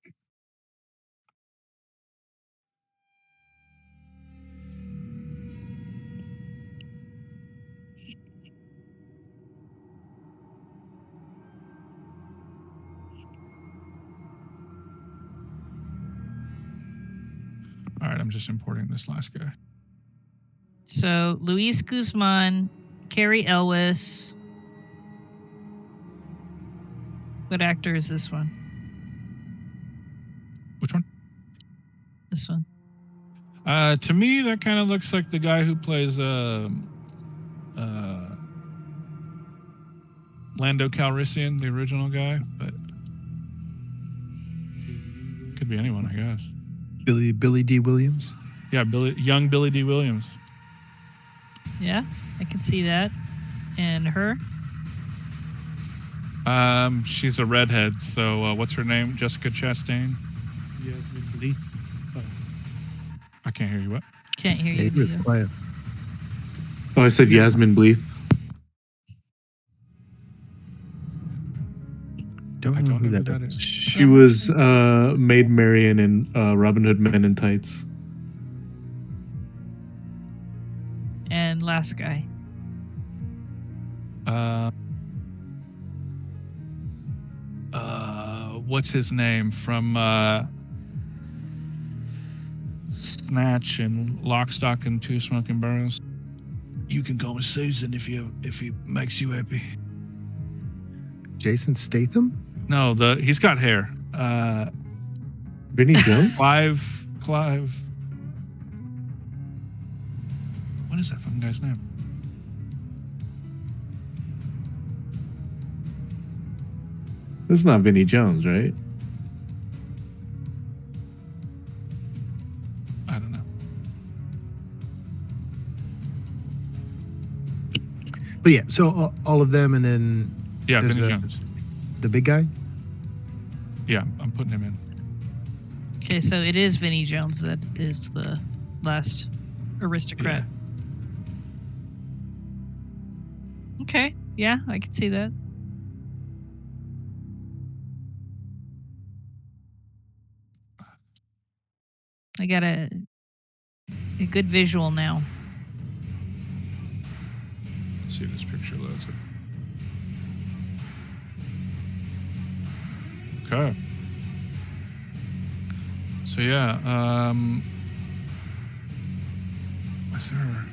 Speaker 2: All right, I'm just importing this last guy.
Speaker 1: So Luis Guzman, Carrie Elwes. What actor is this one?
Speaker 2: Which one?
Speaker 1: This one.
Speaker 2: To me, that kind of looks like the guy who plays Lando Calrissian, the original guy, but could be anyone, I guess.
Speaker 4: Billy D. Williams.
Speaker 2: Yeah, young Billy D. Williams.
Speaker 1: Yeah, I can see that. And her?
Speaker 2: She's a redhead, so what's her name? Jessica Chastain? I can't hear you. What?
Speaker 1: Can't hear
Speaker 4: Yeah,
Speaker 1: you.
Speaker 4: you're
Speaker 1: Leo.
Speaker 4: quiet.
Speaker 6: Oh, I said Yasmin Bleeth.
Speaker 4: Don't
Speaker 2: I
Speaker 4: know
Speaker 2: don't
Speaker 4: who
Speaker 2: know
Speaker 4: that
Speaker 2: who that
Speaker 4: is.
Speaker 2: is.
Speaker 6: She was Maid Marian in Robin Hood Men in Tights.
Speaker 1: And last guy.
Speaker 2: What's his name from Snatch and Lock, Stock, and Two Smoking Barrels? You can call me Susan if he makes you happy.
Speaker 4: Jason Statham?
Speaker 2: No, he's got hair.
Speaker 6: Vinny Jones?
Speaker 2: Clive. What is that fucking guy's name?
Speaker 6: This is not Vinny Jones, right?
Speaker 2: I don't know.
Speaker 4: But yeah, so all of them, and then
Speaker 2: Yeah,
Speaker 4: There's
Speaker 2: Vinny
Speaker 4: a-
Speaker 2: Jones.
Speaker 4: the big guy.
Speaker 2: Yeah, I'm putting him in.
Speaker 1: Okay, so it is Vinnie Jones that is the last aristocrat. Okay, yeah, I can see that. I got a good visual now.
Speaker 2: Let's see if this picture loads it. Okay. So yeah, is there...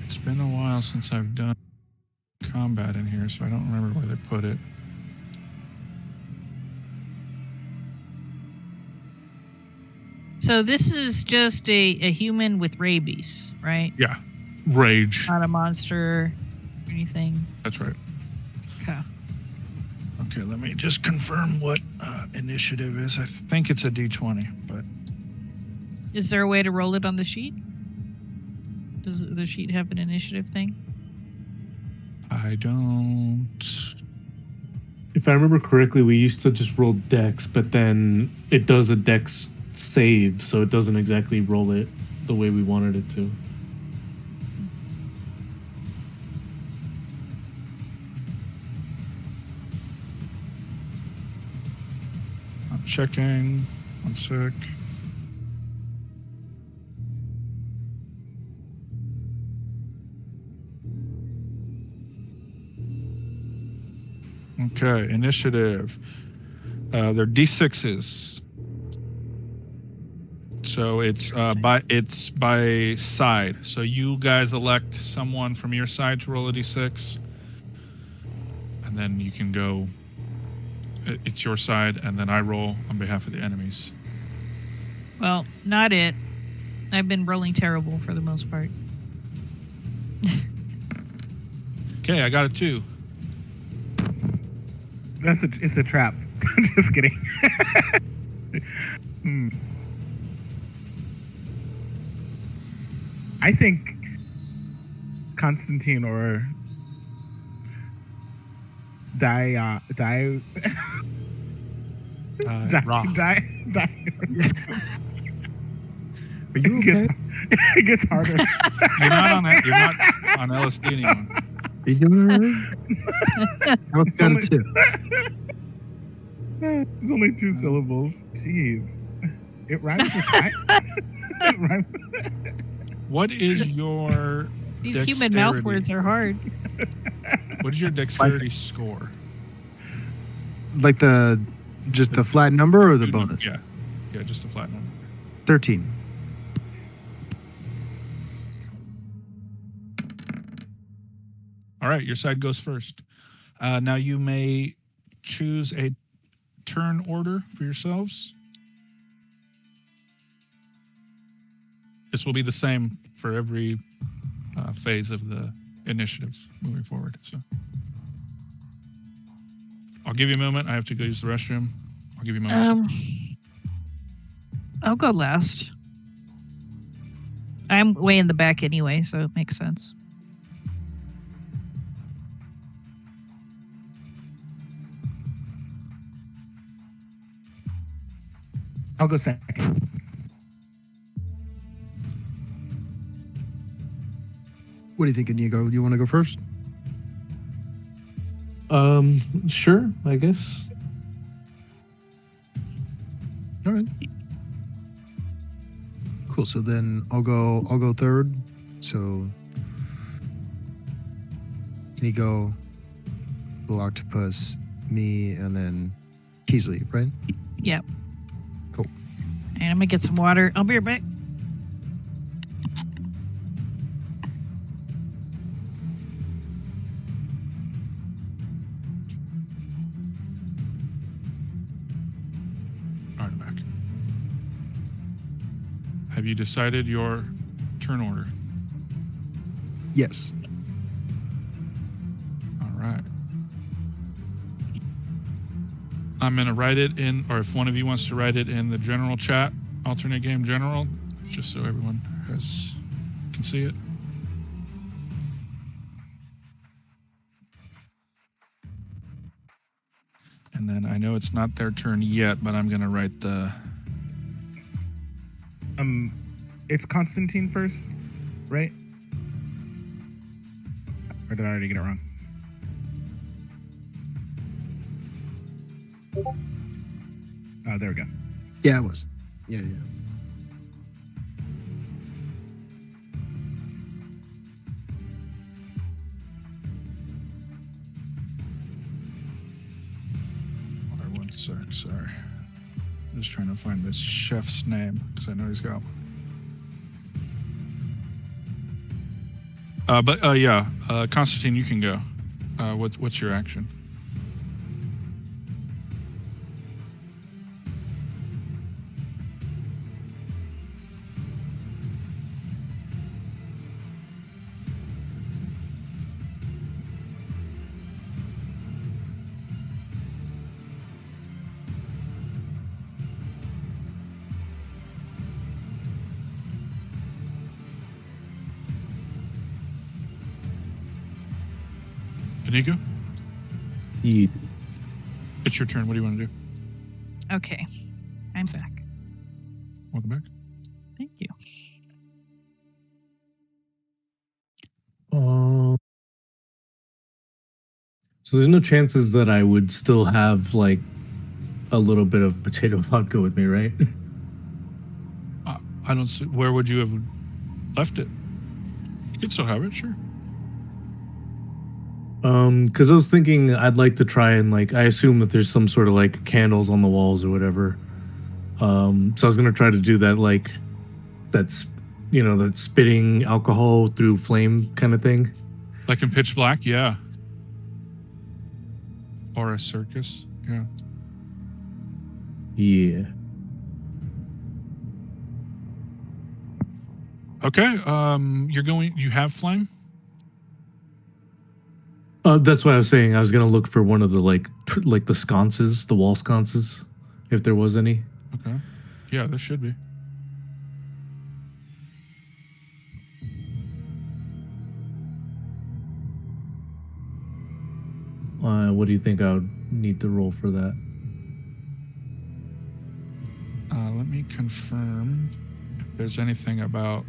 Speaker 2: It's been a while since I've done combat in here, so I don't remember where they put it.
Speaker 1: So this is just a human with rabies, right?
Speaker 2: Yeah, rage.
Speaker 1: Not a monster or anything.
Speaker 2: That's right.
Speaker 1: Okay.
Speaker 2: Okay, let me just confirm what initiative is. I think it's a D20, but
Speaker 1: Is there a way to roll it on the sheet? Does the sheet have an initiative thing?
Speaker 2: I don't.
Speaker 6: If I remember correctly, we used to just roll dex, but then it does a dex save, so it doesn't exactly roll it the way we wanted it to.
Speaker 2: I'm checking. One sec. Okay, initiative. They're D6s. So it's by side. So you guys elect someone from your side to roll a D6, and then you can go. It's your side, and then I roll on behalf of the enemies.
Speaker 1: Well, not it. I've been rolling terrible for the most part.
Speaker 2: Okay, I got a 2.
Speaker 5: It's a trap. Just kidding. I think Constantine or
Speaker 2: Ra.
Speaker 4: Are you okay?
Speaker 5: It gets harder.
Speaker 2: You're not on LSD anymore.
Speaker 4: Are you doing all right? I got it too.
Speaker 5: It's only 2 syllables. Jeez. It rhymes with time. It rhymes.
Speaker 2: What is your
Speaker 1: These human mouth words are hard.
Speaker 2: What is your dexterity score?
Speaker 4: Like the flat number or the bonus?
Speaker 2: Yeah, just a flat number.
Speaker 4: 13.
Speaker 2: All right, your side goes first. Now you may choose a turn order for yourselves. This will be the same for every phase of the initiative moving forward. So I'll give you a moment. I have to go use the restroom. I'll give you a moment.
Speaker 1: I'll go last. I'm way in the back anyway, so it makes sense.
Speaker 5: I'll go second.
Speaker 4: What do you think, Inigo? Do you want to go first?
Speaker 6: Sure, I guess.
Speaker 4: All right. Cool. So then I'll go third. So Inigo, Blue Octopus, me, and then Keasley, right?
Speaker 1: Yep.
Speaker 4: Cool.
Speaker 1: And I'm gonna get some water. I'll be right back.
Speaker 2: All right, back. Have you decided your turn order?
Speaker 4: Yes.
Speaker 2: All right. I'm going to write it in, or if one of you wants to write it in the general chat, alternate game general, just so everyone can see it. And then I know it's not their turn yet, but I'm going to write the...
Speaker 5: It's Constantine first, right? Or did I already get it wrong? Oh, there we go.
Speaker 4: Yeah, it was. Yeah.
Speaker 2: One sec, sorry. I'm just trying to find this chef's name, because I know he's got one. Constantine, you can go. What's your action? Inigo?
Speaker 6: Yeet.
Speaker 2: It's your turn. What do you want to do?
Speaker 1: Okay. I'm back.
Speaker 2: Welcome back.
Speaker 1: Thank you.
Speaker 6: So there's no chances that I would still have like a little bit of potato vodka with me, right?
Speaker 2: I don't see. Where would you have left it? You could still have it, sure.
Speaker 6: Because I was thinking I'd like to try and like I assume that there's some sort of like candles on the walls or whatever. So I was gonna try to do that like that's that spitting alcohol through flame kind of thing.
Speaker 2: Like in Pitch Black, yeah. Or a circus, yeah.
Speaker 6: Yeah.
Speaker 2: Okay, you have flame?
Speaker 6: That's what I was saying. I was gonna look for one of the like the sconces, the wall sconces, if there was any.
Speaker 2: Okay. Yeah, there should be.
Speaker 6: What do you think I would need to roll for that?
Speaker 2: Let me confirm if there's anything about...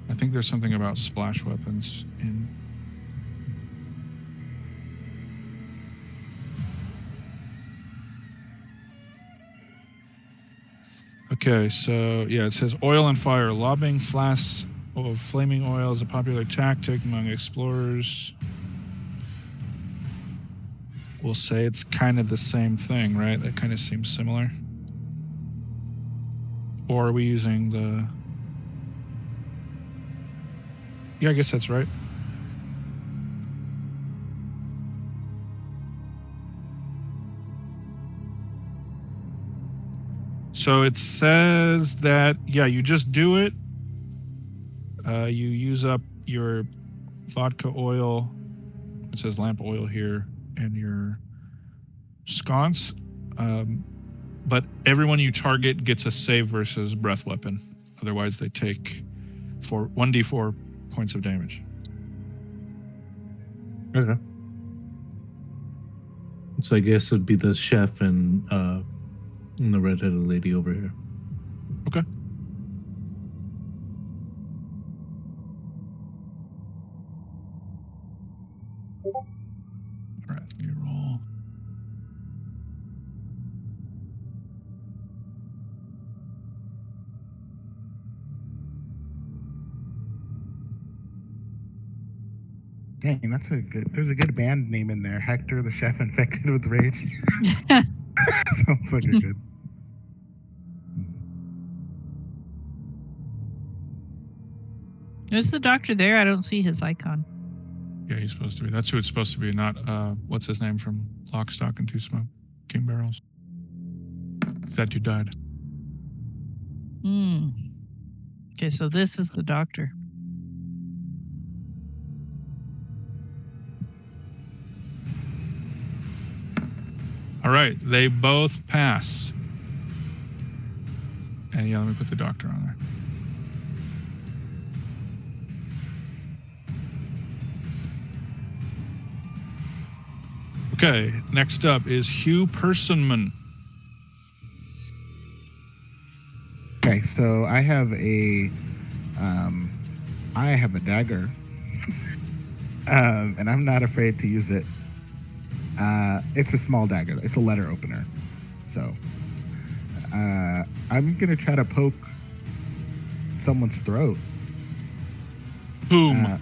Speaker 2: I think there's something about splash weapons in... Okay, so yeah, it says oil and fire. Lobbing flasks of flaming oil is a popular tactic among explorers. We'll say it's kind of the same thing, right? That kind of seems similar. Or are we using the... Yeah, I guess that's right. So it says that, yeah, you just do it. You use up your vodka oil. It says lamp oil here, and your sconce. But everyone you target gets a save versus breath weapon. Otherwise, they take 1d4 points of damage.
Speaker 6: Okay. So I guess it'd be the chef and the redheaded lady over here.
Speaker 2: Okay. All right, let me roll.
Speaker 5: Dang, there's a good band name in there. Hector the Chef Infected with Rage. Sounds like a good.
Speaker 1: Is the doctor there? I don't see his icon.
Speaker 2: Yeah, he's supposed to be. That's who it's supposed to be, not what's his name from Lock, Stock, and Two Smoke, King Barrels. That dude died.
Speaker 1: Okay, so this is the doctor.
Speaker 2: All right, they both pass. And yeah, let me put the doctor on there. Okay, next up is Hugh Personman.
Speaker 5: Okay, so I have a dagger, and I'm not afraid to use it. It's a small dagger. It's a letter opener. So I'm gonna try to poke someone's throat.
Speaker 2: Whom?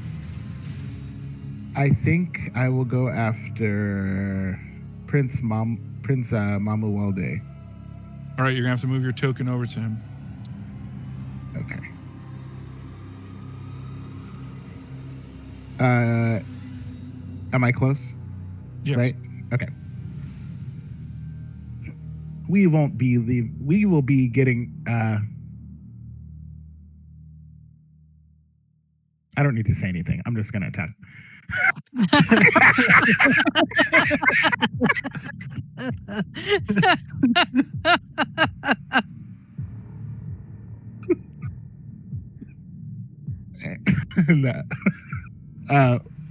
Speaker 5: I think I will go after Prince Mamuwalde.
Speaker 2: All right, you're gonna have to move your token over to him.
Speaker 5: Okay. Am I close?
Speaker 2: Yes.
Speaker 5: Right? Okay. We will be getting I don't need to say anything. I'm just gonna attack.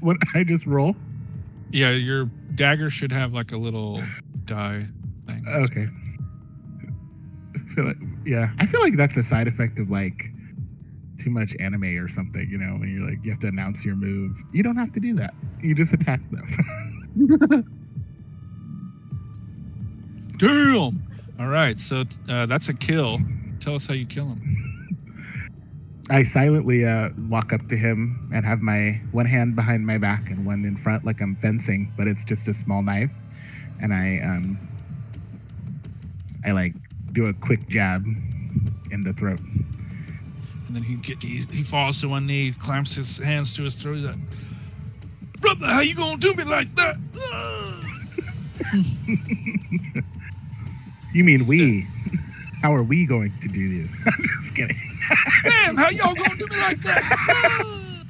Speaker 5: What I just roll?
Speaker 2: Yeah, your dagger should have like a little die thing.
Speaker 5: Okay. I feel like that's a side effect of like too much anime or something, when you're like you have to announce your move. You don't have to do that. You just attack them.
Speaker 2: Damn! All right, so that's a kill. Tell us how you kill him.
Speaker 5: I silently walk up to him and have my one hand behind my back and one in front, like I'm fencing, but it's just a small knife. And I like do a quick jab in the throat.
Speaker 7: And then he falls to one knee, clamps his hands to his throat. He's like, brother, how you gonna do me like that?
Speaker 5: You mean we? How are we going to do you? I'm just kidding.
Speaker 7: Man, how y'all gonna do me like that?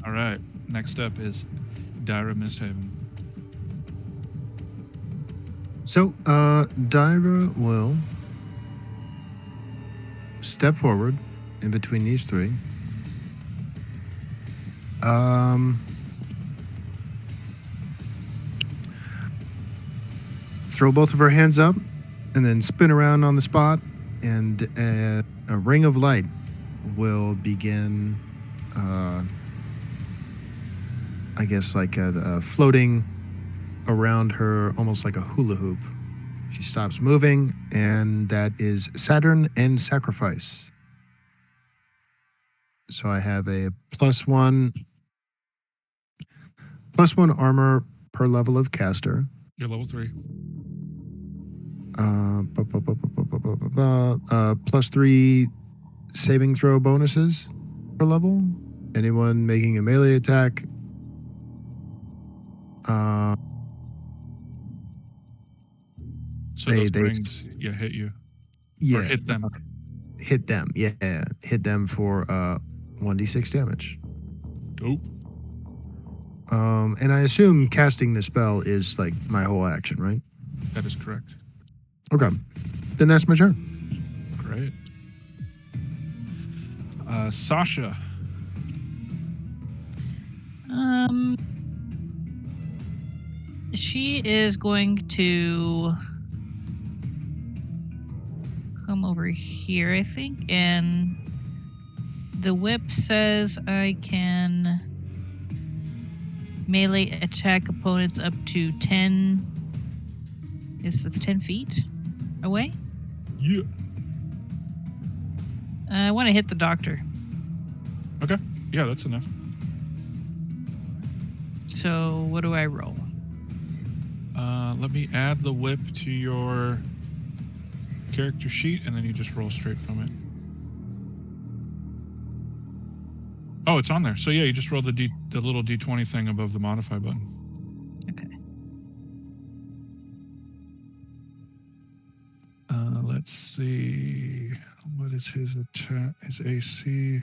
Speaker 7: All right. Next up is Dyra Misthaven.
Speaker 4: So, Dyra will step forward in between these three. Throw both of her hands up and then spin around on the spot, and a ring of light will begin, I guess, like floating around her, almost like a hula hoop. She stops moving, and that is Saturn and Sacrifice. So I have a +1 armor per level of caster.
Speaker 2: You're level 3.
Speaker 4: +3 saving throw bonuses per level. Anyone making a melee attack.
Speaker 2: So those rings, hit you.
Speaker 4: Yeah,
Speaker 2: or hit them.
Speaker 4: Hit them. Yeah, hit them for 1d6 damage.
Speaker 2: Dope.
Speaker 4: And I assume casting the spell is like my whole action, right?
Speaker 2: That is correct.
Speaker 4: Okay, then that's my turn.
Speaker 2: Great. Sasha.
Speaker 1: She is going to come over here, I think, and the whip says I can melee attack opponents up to 10. Is this 10 feet away?
Speaker 2: Yeah.
Speaker 1: I want to hit the doctor.
Speaker 2: Okay. Yeah, that's enough.
Speaker 1: So what do I roll?
Speaker 2: Let me add the whip to your character sheet, and then you just roll straight from it. Oh, it's on there. So yeah, you just roll the little D20 thing above the modify button.
Speaker 1: Okay.
Speaker 2: Let's see. What is his attack? His AC.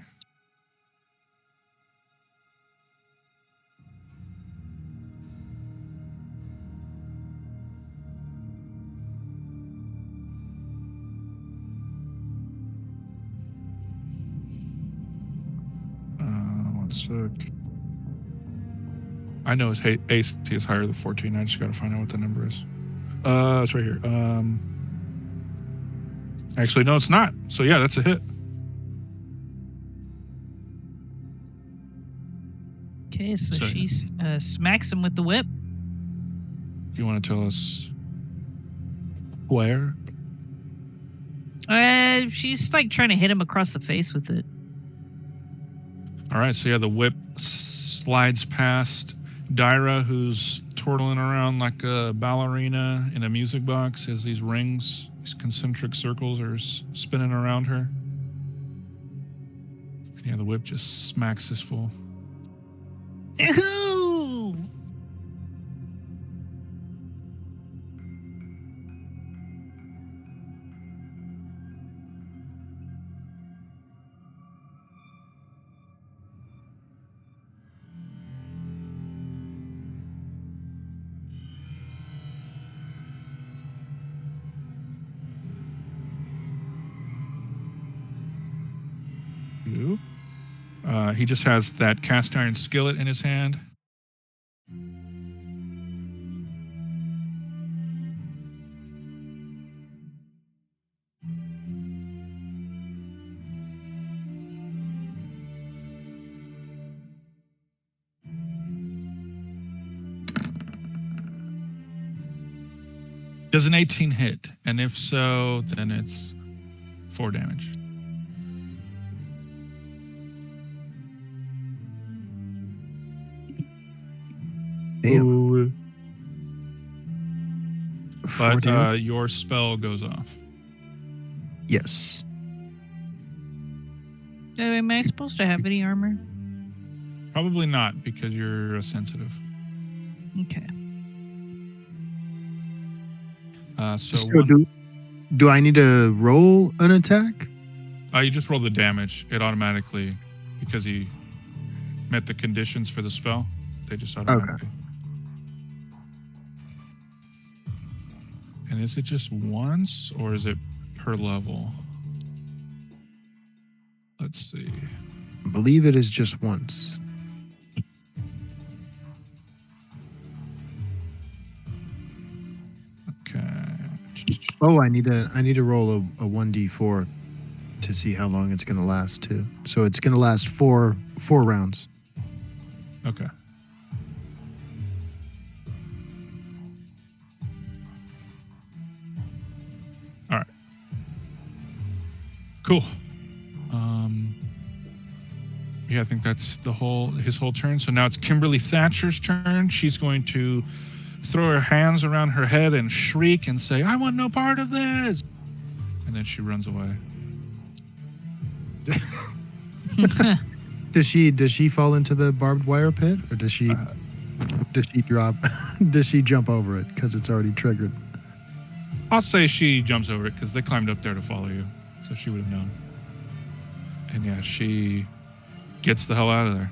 Speaker 2: One sec. I know his AC is higher than 14. I just got to find out what the number is. It's right here. Actually, no, it's not. So yeah, that's a hit.
Speaker 1: Okay, so
Speaker 2: So-
Speaker 1: she smacks him with the whip.
Speaker 2: Do you want to tell us where?
Speaker 1: She's like trying to hit him across the face with it.
Speaker 2: All right, so yeah, the whip slides past Dyra, who's twirling around like a ballerina in a music box as these rings, these concentric circles are spinning around her. And yeah, the whip just smacks this fool. He just has that cast iron skillet in his hand. Does an 18 hit? And if so, then it's 4 damage.
Speaker 4: Damn.
Speaker 2: But your spell goes off.
Speaker 4: Yes.
Speaker 1: Am I supposed to have any armor?
Speaker 2: Probably not, because you're sensitive.
Speaker 1: Okay.
Speaker 4: So do I need to roll an attack?
Speaker 2: You just roll the damage. It automatically, because he met the conditions for the spell, they just automatically. And is it just once, or is it per level? Let's see.
Speaker 4: I believe it is just once.
Speaker 2: Okay.
Speaker 4: Oh, I need to roll a 1d4 to see how long it's going to last too. So it's going to last four rounds.
Speaker 2: Okay. All right. Cool. Yeah, I think that's his whole turn. So now it's Kimberly Thatcher's turn. She's going to throw her hands around her head and shriek and say, "I want no part of this." And then she runs away.
Speaker 4: Does she fall into the barbed wire pit, or does she drop? Does she jump over it because it's already triggered?
Speaker 2: I'll say she jumps over it because they climbed up there to follow you, so she would have known. And yeah, she gets the hell out of there.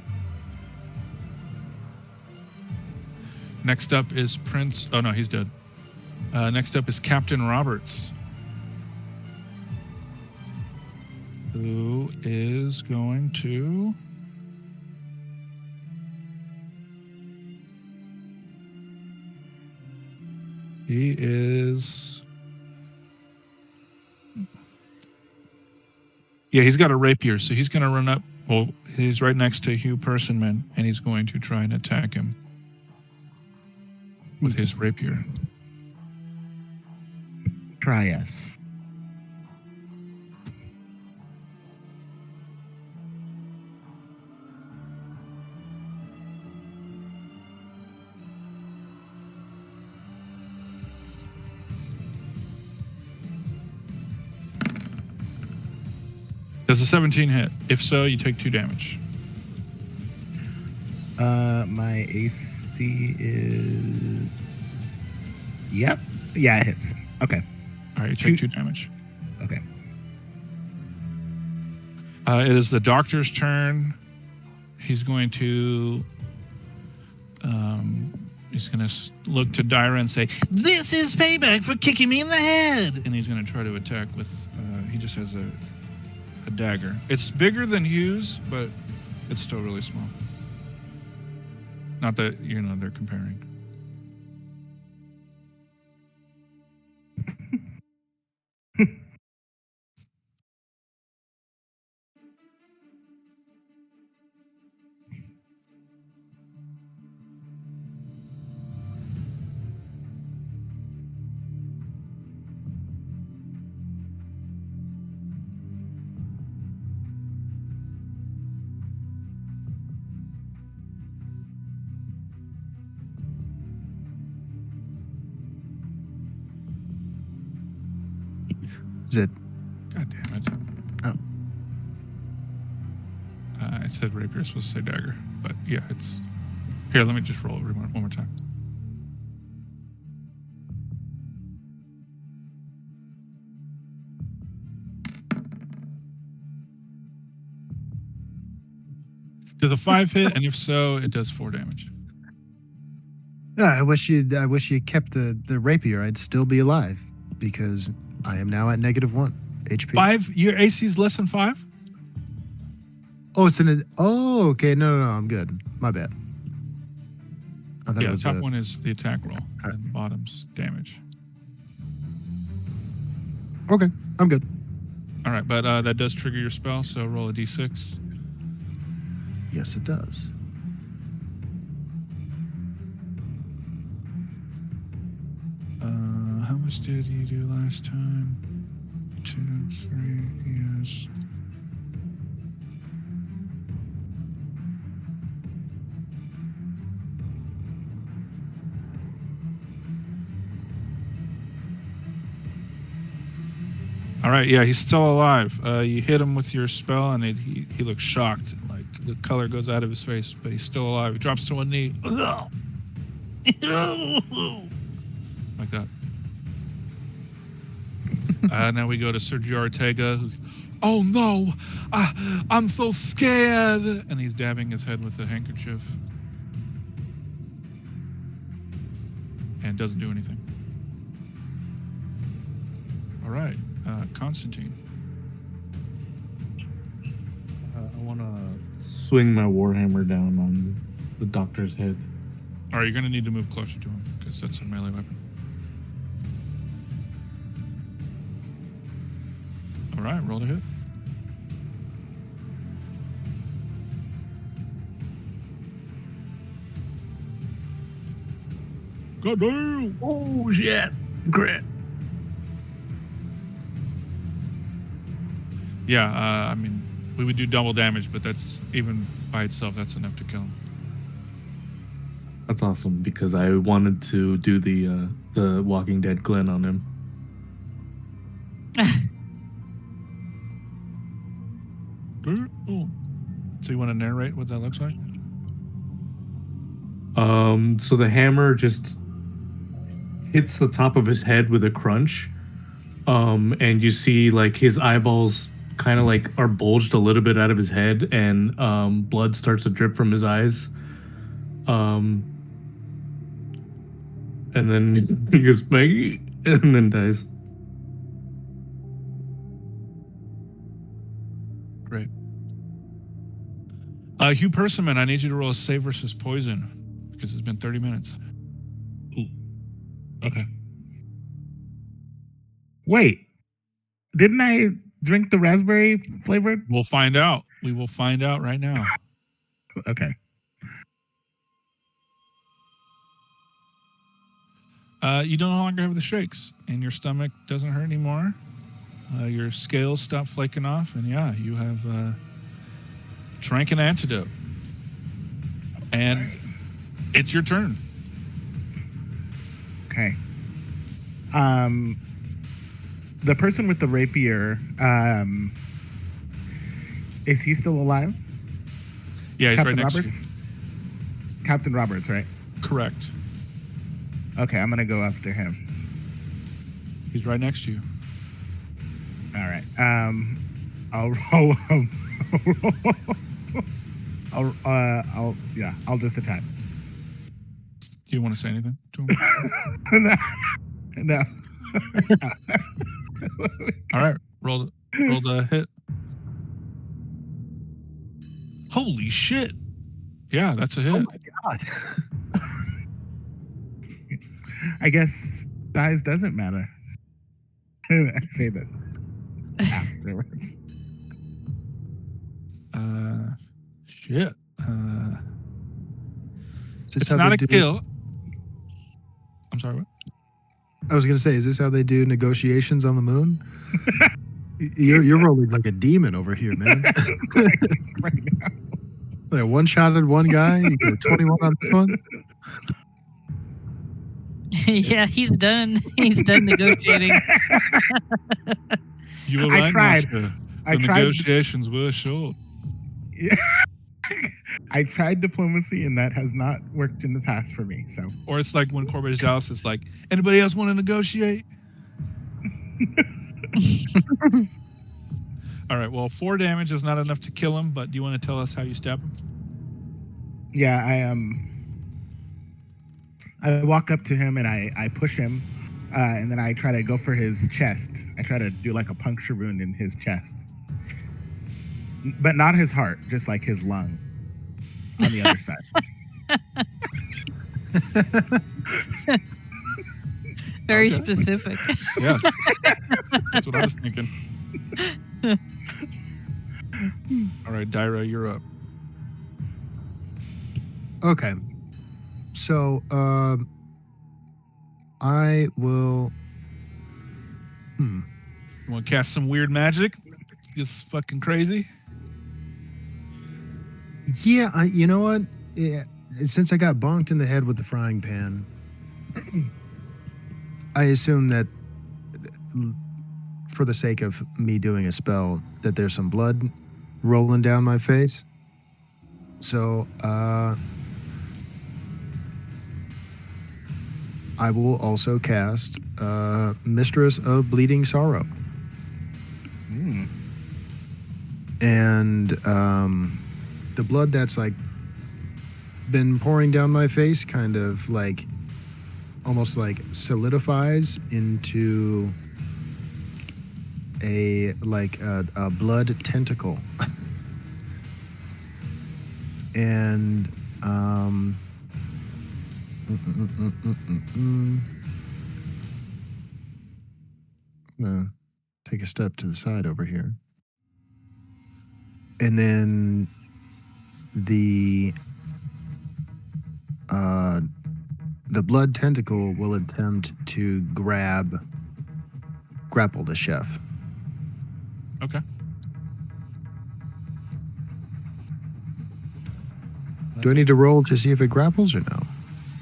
Speaker 2: Next up is Prince. Oh no, he's dead. Next up is Captain Roberts, who is going to. He is. Yeah, he's got a rapier, so he's going to run up. Well, he's right next to Hugh Persimmon, and he's going to try and attack him with his rapier.
Speaker 5: Try us.
Speaker 2: Does a 17 hit? If so, you take 2 damage.
Speaker 5: My AC is. Yep. Yeah, it hits. Okay.
Speaker 2: All right, you take 2 damage.
Speaker 5: Okay.
Speaker 2: It is the doctor's turn. He's going to. He's going to look to Dyra and say, "This is payback for kicking me in the head." And he's going to try to attack with. He just has a dagger. It's bigger than Hugh's, but it's still really small. Not that they're comparing.
Speaker 4: Is it?
Speaker 2: God damn it.
Speaker 4: Oh.
Speaker 2: I said rapier, supposed to say dagger. But yeah, it's... Here, let me just roll it one more time. Does a 5 hit? And if so, it does 4 damage.
Speaker 4: Yeah, I wish you kept the rapier. I'd still be alive because I am now at -1 HP.
Speaker 2: 5? Your AC is less than 5?
Speaker 4: Oh, it's oh, okay. No, I'm good. My bad. I thought
Speaker 2: Yeah,
Speaker 4: it
Speaker 2: the
Speaker 4: was
Speaker 2: top one is the attack roll, and the bottom's damage.
Speaker 4: Okay, I'm good.
Speaker 2: All right, but that does trigger your spell, so roll a d6.
Speaker 4: Yes, it does.
Speaker 2: How much damage did you do last time? 2, 3, yes. All right, yeah, he's still alive. You hit him with your spell, and he looks shocked. Like the color goes out of his face, but he's still alive. He drops to one knee. Like that. Now we go to Sergio Ortega, who's, oh no, I'm so scared. And he's dabbing his head with a handkerchief. And doesn't do anything. All right, Constantine.
Speaker 6: I want to swing my warhammer down on the doctor's head.
Speaker 2: All right, you're going to need to move closer to him, because that's a melee weapon. All right, roll to hit. God damn!
Speaker 6: Oh shit! Crit.
Speaker 2: Yeah, I mean, we would do double damage, but that's, even by itself, that's enough to kill him.
Speaker 6: That's awesome because I wanted to do the Walking Dead Glen on him.
Speaker 2: So you want to narrate what that looks like?
Speaker 6: So the hammer just hits the top of his head with a crunch. And you see like his eyeballs kind of like are bulged a little bit out of his head, and blood starts to drip from his eyes. And then he goes, Maggie, and then dies.
Speaker 2: Great. Hugh Persimmon, I need you to roll a save versus poison, because it's been 30 minutes.
Speaker 5: Ooh. Okay. Wait, didn't I drink the raspberry flavored?
Speaker 2: We'll find out. We will find out right now.
Speaker 5: Okay.
Speaker 2: You no longer have the shakes, and your stomach doesn't hurt anymore. Your scales stop flaking off, and yeah, you have drank an antidote. And it's your turn.
Speaker 5: Okay. The person with the rapier, is he still alive?
Speaker 2: Yeah, he's
Speaker 5: Captain
Speaker 2: right next
Speaker 5: Roberts?
Speaker 2: to you.
Speaker 5: Captain Roberts, right?
Speaker 2: Correct.
Speaker 5: Okay, I'm gonna go after him.
Speaker 2: He's right next to you.
Speaker 5: All right. I'll roll. I'll just attack.
Speaker 2: Do you want to say anything to him?
Speaker 5: No.
Speaker 2: All right, roll the hit. Holy shit! Yeah, that's a hit.
Speaker 4: Oh my god.
Speaker 5: I guess size doesn't matter. I say that afterwards.
Speaker 2: Shit.
Speaker 4: Is this
Speaker 2: It's
Speaker 4: how
Speaker 2: not
Speaker 4: they
Speaker 2: a
Speaker 4: do-
Speaker 2: kill. I'm sorry, what?
Speaker 4: I was gonna say, is this how they do negotiations on the moon? You're rolling like a demon over here, man.
Speaker 5: Right now.
Speaker 4: Like one shot at one guy, you go 21 on this one.
Speaker 1: Yeah, he's done. He's done negotiating.
Speaker 2: You were
Speaker 5: I
Speaker 2: right,
Speaker 5: tried.
Speaker 2: Master.
Speaker 5: I
Speaker 2: The
Speaker 5: tried.
Speaker 2: negotiations were short.
Speaker 5: I tried diplomacy, and that has not worked in the past for me. So
Speaker 2: Or it's like when Corbett Dallas is like, anybody else want to negotiate? All right, well, 4 damage is not enough to kill him, but do you want to tell us how you stab him?
Speaker 5: yeah, I walk up to him and I push him, and then I try to go for his chest. I try to do like a puncture wound in his chest, but not his heart, just like his lung on the other side.
Speaker 1: Very
Speaker 2: Okay.
Speaker 1: specific.
Speaker 2: Yes. That's what I was thinking. All right, Dyra, you're up.
Speaker 4: Okay. So I will
Speaker 2: You want to cast some weird magic? It's fucking crazy.
Speaker 4: Yeah, you know what? Yeah, since I got bonked in the head with the frying pan, I assume that for the sake of me doing a spell, that there's some blood rolling down my face. So, I will also cast Mistress of Bleeding Sorrow. And the blood that's like been pouring down my face kind of like almost like solidifies into a blood tentacle. And I'm gonna take a step to the side over here. And then the blood tentacle will attempt to grapple the chef.
Speaker 2: Okay.
Speaker 4: Do I need to roll to see if it grapples or no?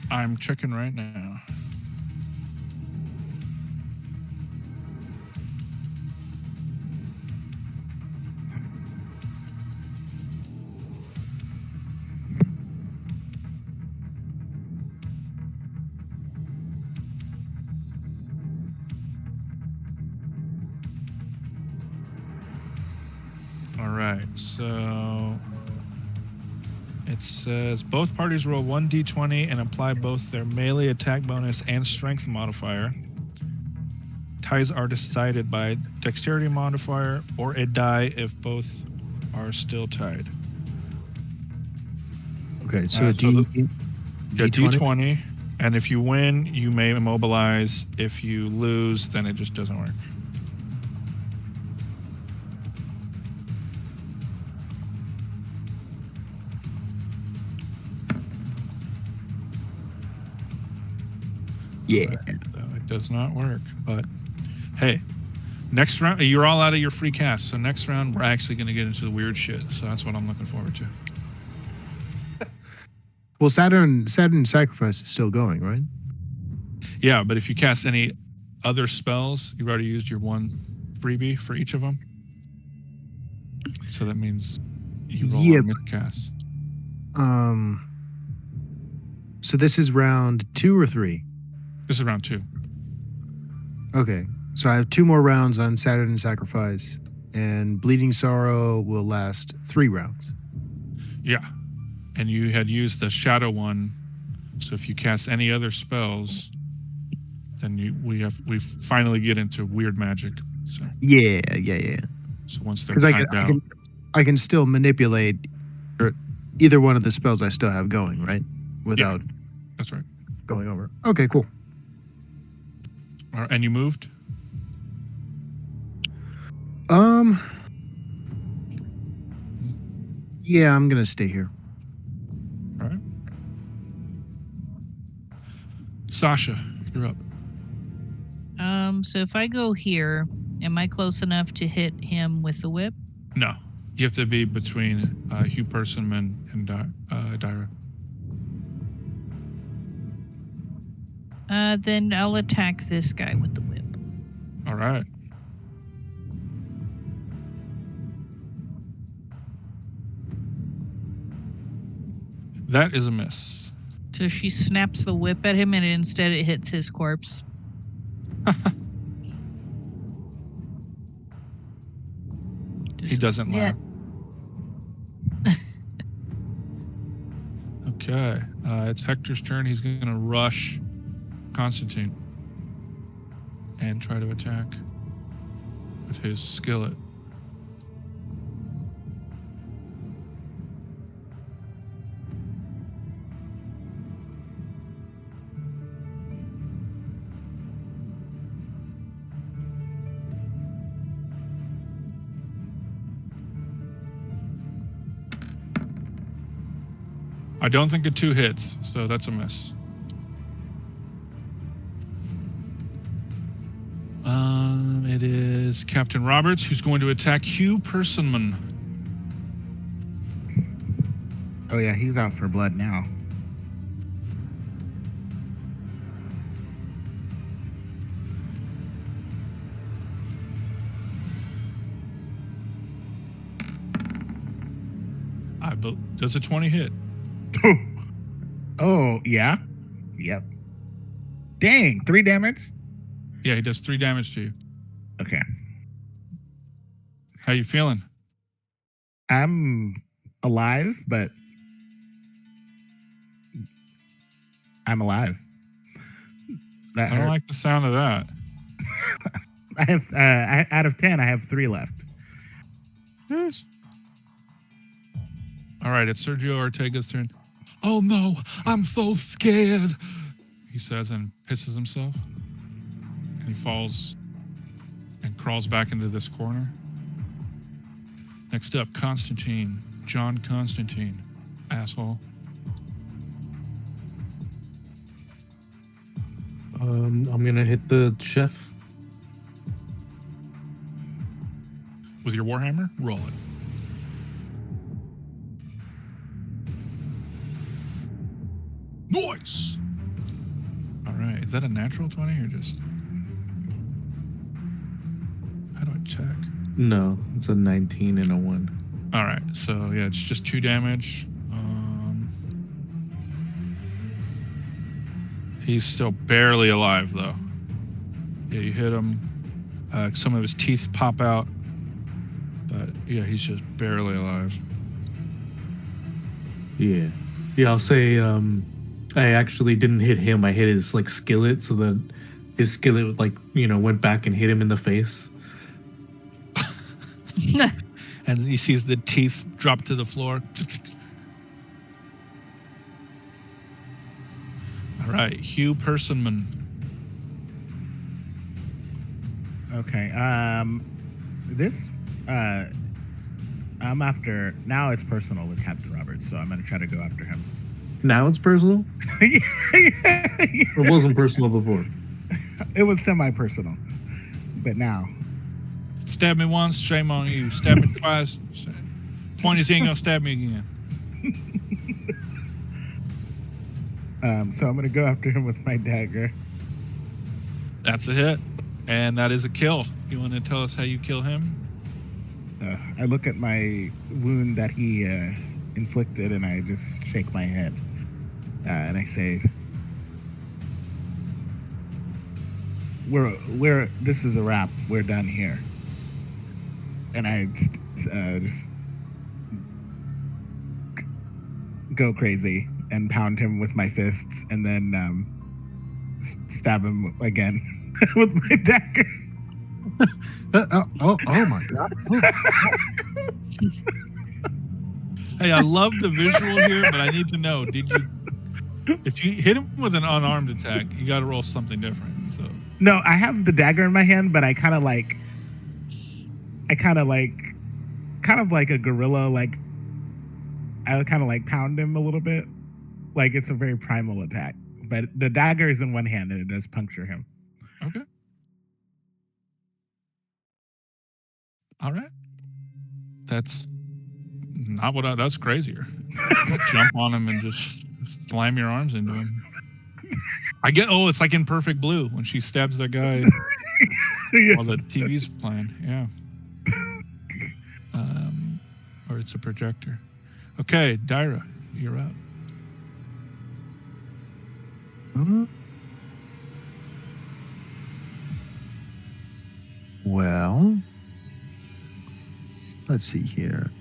Speaker 2: I'm checking right now. All right, so it says both parties roll 1d20 and apply both their melee attack bonus and strength modifier. Ties are decided by dexterity modifier or a die if both are still tied.
Speaker 4: Okay, so,
Speaker 2: D20?
Speaker 4: D20?
Speaker 2: D20, and if you win, you may immobilize. If you lose, then it just doesn't work.
Speaker 4: Yeah.
Speaker 2: So it does not work, but hey, next round, you're all out of your free cast. So next round, we're actually going to get into the weird shit. So that's what I'm looking forward to.
Speaker 4: Well, Saturn Sacrifice is still going, right?
Speaker 2: Yeah, but if you cast any other spells, you've already used your one freebie for each of them. So that means you roll on miscast.
Speaker 4: So this is round 2 or 3?
Speaker 2: This is round 2.
Speaker 4: Okay, so I have 2 more rounds on Saturn Sacrifice, and Bleeding Sorrow will last 3 rounds.
Speaker 2: Yeah, and you had used the shadow one, so if you cast any other spells, then we finally get into weird magic. So
Speaker 4: Yeah.
Speaker 2: So once they're
Speaker 4: Because
Speaker 2: timed out,
Speaker 4: I can still manipulate either one of the spells I still have going, right? Without
Speaker 2: that's right.
Speaker 4: going over. Okay, cool.
Speaker 2: All right, and you moved?
Speaker 4: Yeah, I'm gonna stay here.
Speaker 2: All right. Sasha, you're up.
Speaker 1: So if I go here, am I close enough to hit him with the whip?
Speaker 2: No, you have to be between Hugh Persimmon and Dyra.
Speaker 1: Then I'll attack this guy with the whip.
Speaker 2: All right. That is a miss.
Speaker 1: So she snaps the whip at him, and instead it hits his corpse.
Speaker 2: He doesn't laugh. Okay. It's Hector's turn. He's going to rush Constantine and try to attack with his skillet. I don't think it 2 hits, so that's a miss. It is Captain Roberts who's going to attack Hugh Persimmon.
Speaker 5: Oh yeah, he's out for blood now.
Speaker 2: Does a 20 hit?
Speaker 5: Oh yeah, yep. Dang, 3 damage.
Speaker 2: Yeah, he does 3 damage to you.
Speaker 5: Okay,
Speaker 2: How you feeling?
Speaker 5: I'm alive, but I'm alive. That
Speaker 2: I don't
Speaker 5: hurt.
Speaker 2: like the sound of that.
Speaker 5: I have out of 10, I have 3 left.
Speaker 2: Yes. All right, it's Sergio Ortega's turn. Oh no, I'm so scared, he says and pisses himself. And he falls and crawls back into this corner. Next up, Constantine. John Constantine. Asshole.
Speaker 6: I'm gonna hit the chef.
Speaker 2: With your Warhammer, roll it. Nice! All right, is that a natural 20 or just... How do I check?
Speaker 6: No, it's a 19 and a 1.
Speaker 2: All right, so yeah, it's just 2 damage. He's still barely alive, though. Yeah, you hit him. Some of his teeth pop out. But yeah, he's just barely alive.
Speaker 6: Yeah. Yeah, I'll say I actually didn't hit him. I hit his like skillet, so that his skillet like, went back and hit him in the face.
Speaker 2: And he sees the teeth drop to the floor. All right, Hugh Persimmon.
Speaker 5: Okay. This I'm after now. It's personal with Captain Roberts, so I'm gonna try to go after him.
Speaker 6: Now it's personal?
Speaker 5: Yeah.
Speaker 6: It wasn't personal before.
Speaker 5: It was semi-personal, but now.
Speaker 2: Stab me once, shame on you. Stab me twice. Point is, he ain't gonna stab me again.
Speaker 5: So I'm gonna go after him with my dagger.
Speaker 2: That's a hit, and that is a kill. You want to tell us how you kill him?
Speaker 5: I look at my wound that he inflicted, and I just shake my head, and I say, "We're this is a wrap. We're done here." And I just go crazy and pound him with my fists, and then stab him again with my dagger.
Speaker 4: Oh my god!
Speaker 2: Hey, I love the visual here, but I need to know: if you hit him with an unarmed attack, you got to roll something different. So
Speaker 5: No, I have the dagger in my hand, but I kind of like a gorilla. Like I kind of like pound him a little bit, like it's a very primal attack. But the dagger is in one hand, and it does puncture him.
Speaker 2: okay, all right. That's not what that's crazier. Jump on him and just slam your arms into him. It's like in Perfect Blue when she stabs that guy while the TV's playing. Yeah. Or it's a projector. Okay, Dyra, you're up.
Speaker 4: Well, let's see here.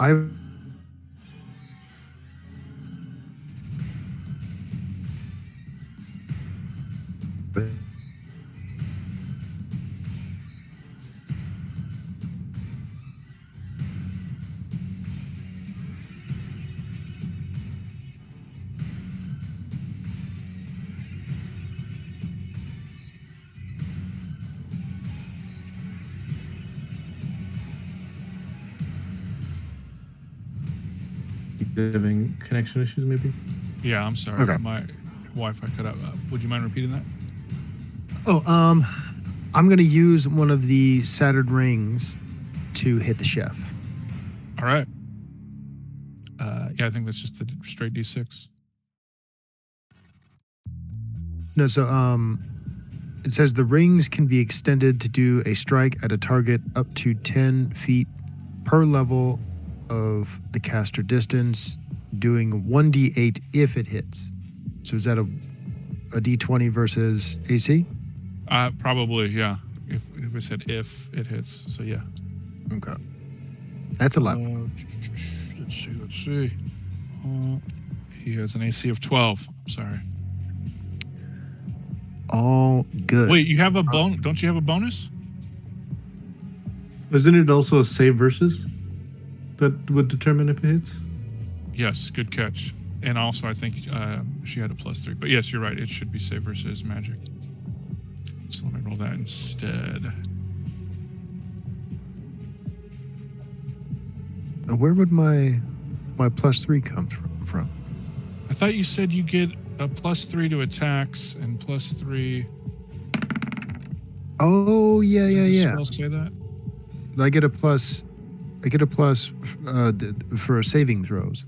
Speaker 4: I
Speaker 6: having connection issues, maybe.
Speaker 2: Yeah, I'm sorry.
Speaker 4: Okay.
Speaker 2: My Wi-Fi cut out. Would you mind repeating that?
Speaker 4: Oh, I'm gonna use one of the Saturn rings to hit the chef.
Speaker 2: All right. Yeah, I think that's just a straight D6.
Speaker 4: No, so it says the rings can be extended to do a strike at a target up to 10 feet per level of the caster distance, doing 1d8 if it hits. So is that a d20 versus AC?
Speaker 2: Probably, yeah. If I said if it hits, so yeah.
Speaker 4: Okay. That's 11.
Speaker 2: Let's see. He has an AC of 12. Sorry.
Speaker 4: All good.
Speaker 2: Wait, you have a don't you have a bonus?
Speaker 6: Isn't it also a save versus that would determine if it hits?
Speaker 2: Yes, good catch. And also, I think she had a +3. But yes, you're right. It should be save versus magic. So let me roll that instead.
Speaker 4: Where would my +3 come from?
Speaker 2: I thought you said you get a +3 to attacks and +3.
Speaker 4: Oh yeah,
Speaker 2: Does
Speaker 4: yeah,
Speaker 2: the
Speaker 4: yeah.
Speaker 2: spell say that?
Speaker 4: I get a plus for saving throws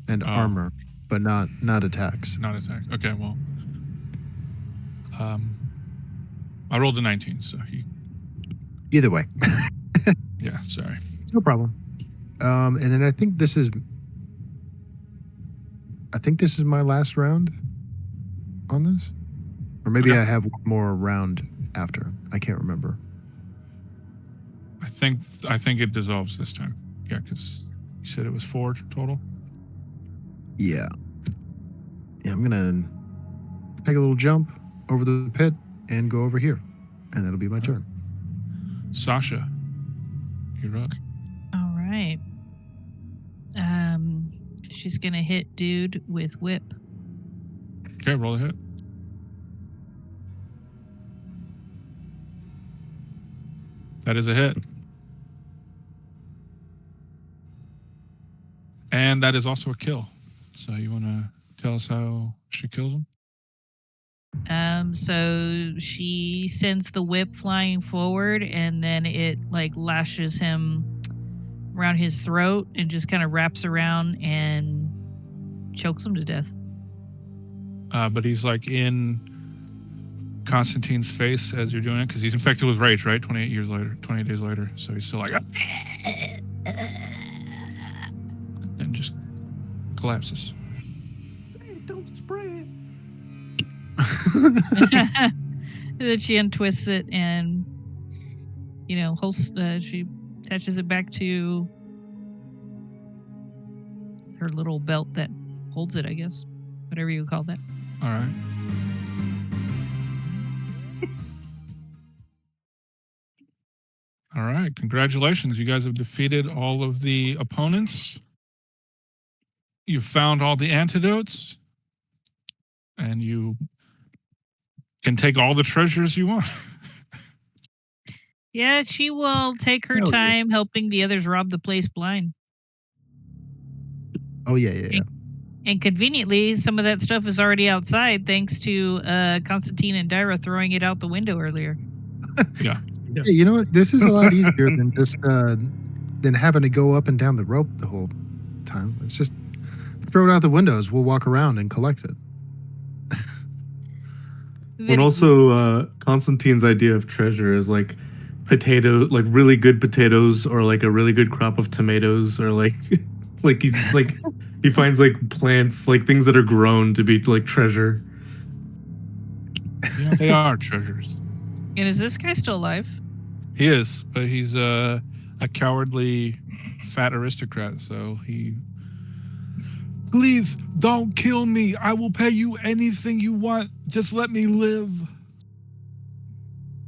Speaker 4: and armor, but not attacks.
Speaker 2: Not attacks. Okay, well. I rolled a 19, so he.
Speaker 4: Either way,
Speaker 2: Yeah, sorry.
Speaker 4: no problem. And then I think this is my last round on this, or maybe
Speaker 2: Okay.
Speaker 4: I have one more round after. I can't remember.
Speaker 2: I think it dissolves this time. Yeah, because you said it was 4 total.
Speaker 4: Yeah. I'm gonna take a little jump over the pit and go over here, and that'll be my turn.
Speaker 2: Sasha, you're up.
Speaker 1: All right. She's gonna hit dude with whip.
Speaker 2: Okay, roll a hit. That is a hit. And that is also a kill. So you want to tell us how she kills him?
Speaker 1: So she sends the whip flying forward, and then it like lashes him around his throat and just kind of wraps around and chokes him to death.
Speaker 2: But he's like in Constantine's face as you're doing it because he's infected with rage, right? 28 days later. So he's still like, and just collapses.
Speaker 6: Don't spray it.
Speaker 1: And then she untwists it and, she attaches it back to her little belt that holds it, I guess. Whatever you call that.
Speaker 2: All right. All right. Congratulations. You guys have defeated all of the opponents. You found all the antidotes. And you can take all the treasures you want.
Speaker 1: Yeah, she will take her
Speaker 4: Hell yeah.
Speaker 1: time helping the others rob the place blind.
Speaker 4: Oh yeah.
Speaker 1: And conveniently, some of that stuff is already outside thanks to Constantine and Dyra throwing it out the window earlier.
Speaker 2: Yeah.
Speaker 4: Hey, you know what? This is a lot easier than just than having to go up and down the rope the whole time. Let's just throw it out the windows. We'll walk around and collect it.
Speaker 6: And also, Constantine's idea of treasure is like really good potatoes, or like a really good crop of tomatoes, or like he's like he finds like plants, like things that are grown to be like treasure.
Speaker 2: Yeah, they are treasures.
Speaker 1: And is this guy still alive?
Speaker 2: He is, but he's a cowardly fat aristocrat, so he... Please, don't kill me. I will pay you anything you want. Just let me live.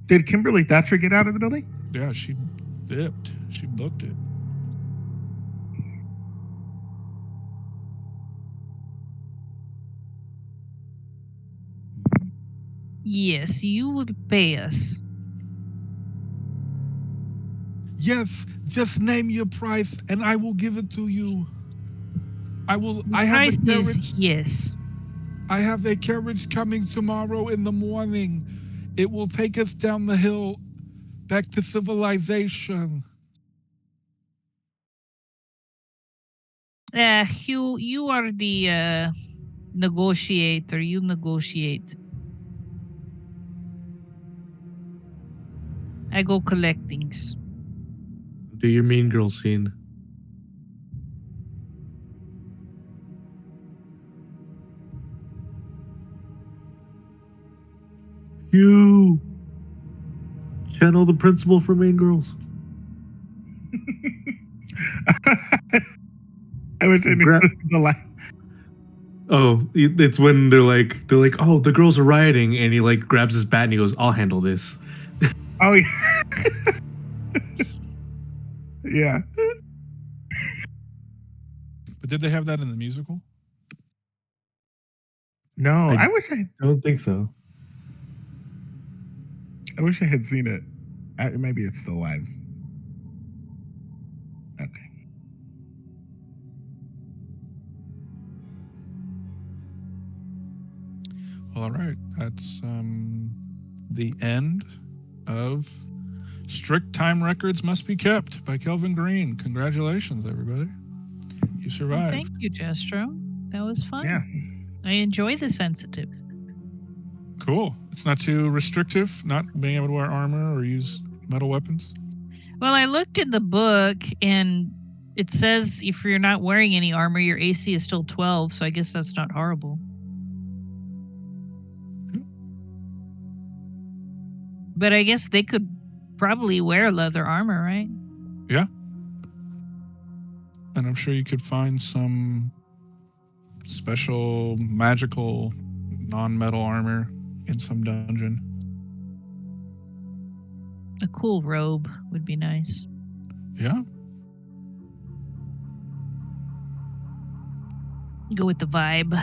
Speaker 5: Did Kimberly Thatcher get out of the building?
Speaker 2: Yeah, she dipped. She booked it.
Speaker 1: Yes, you will pay us.
Speaker 7: Yes, just name your price and I will give it to you. I will.
Speaker 1: The
Speaker 7: I have a
Speaker 1: price is
Speaker 7: carriage.
Speaker 1: yes.
Speaker 7: I have a carriage coming tomorrow in the morning. It will take us down the hill back to civilization.
Speaker 1: You are the negotiator. You negotiate. I go collect things.
Speaker 6: Do your mean girl scene. You channel the principal for Mean Girls.
Speaker 5: I wish I knew the line.
Speaker 6: Oh, it's when they're like, oh, the girls are rioting, and he like grabs his bat and he goes, I'll handle this.
Speaker 5: Oh yeah. Yeah.
Speaker 2: But did they have that in the musical?
Speaker 5: No,
Speaker 6: I
Speaker 5: I
Speaker 6: don't think so.
Speaker 5: wish I had seen it. Maybe it's still live. Okay.
Speaker 2: All right, that's the end of Strict Time Records Must Be Kept by Kelvin Green. Congratulations, everybody. You survived.
Speaker 1: Thank you, Jestro. That was fun.
Speaker 5: Yeah.
Speaker 1: I enjoy the sensitive.
Speaker 2: Cool. It's not too restrictive, not being able to wear armor or use metal weapons.
Speaker 1: Well, I looked in the book and it says if you're not wearing any armor, your AC is still 12, so I guess that's not horrible. But I guess they could probably wear leather armor, right?
Speaker 2: Yeah. And I'm sure you could find some special magical non-metal armor in some dungeon.
Speaker 1: A cool robe would be nice.
Speaker 2: Yeah.
Speaker 1: Go with the vibe.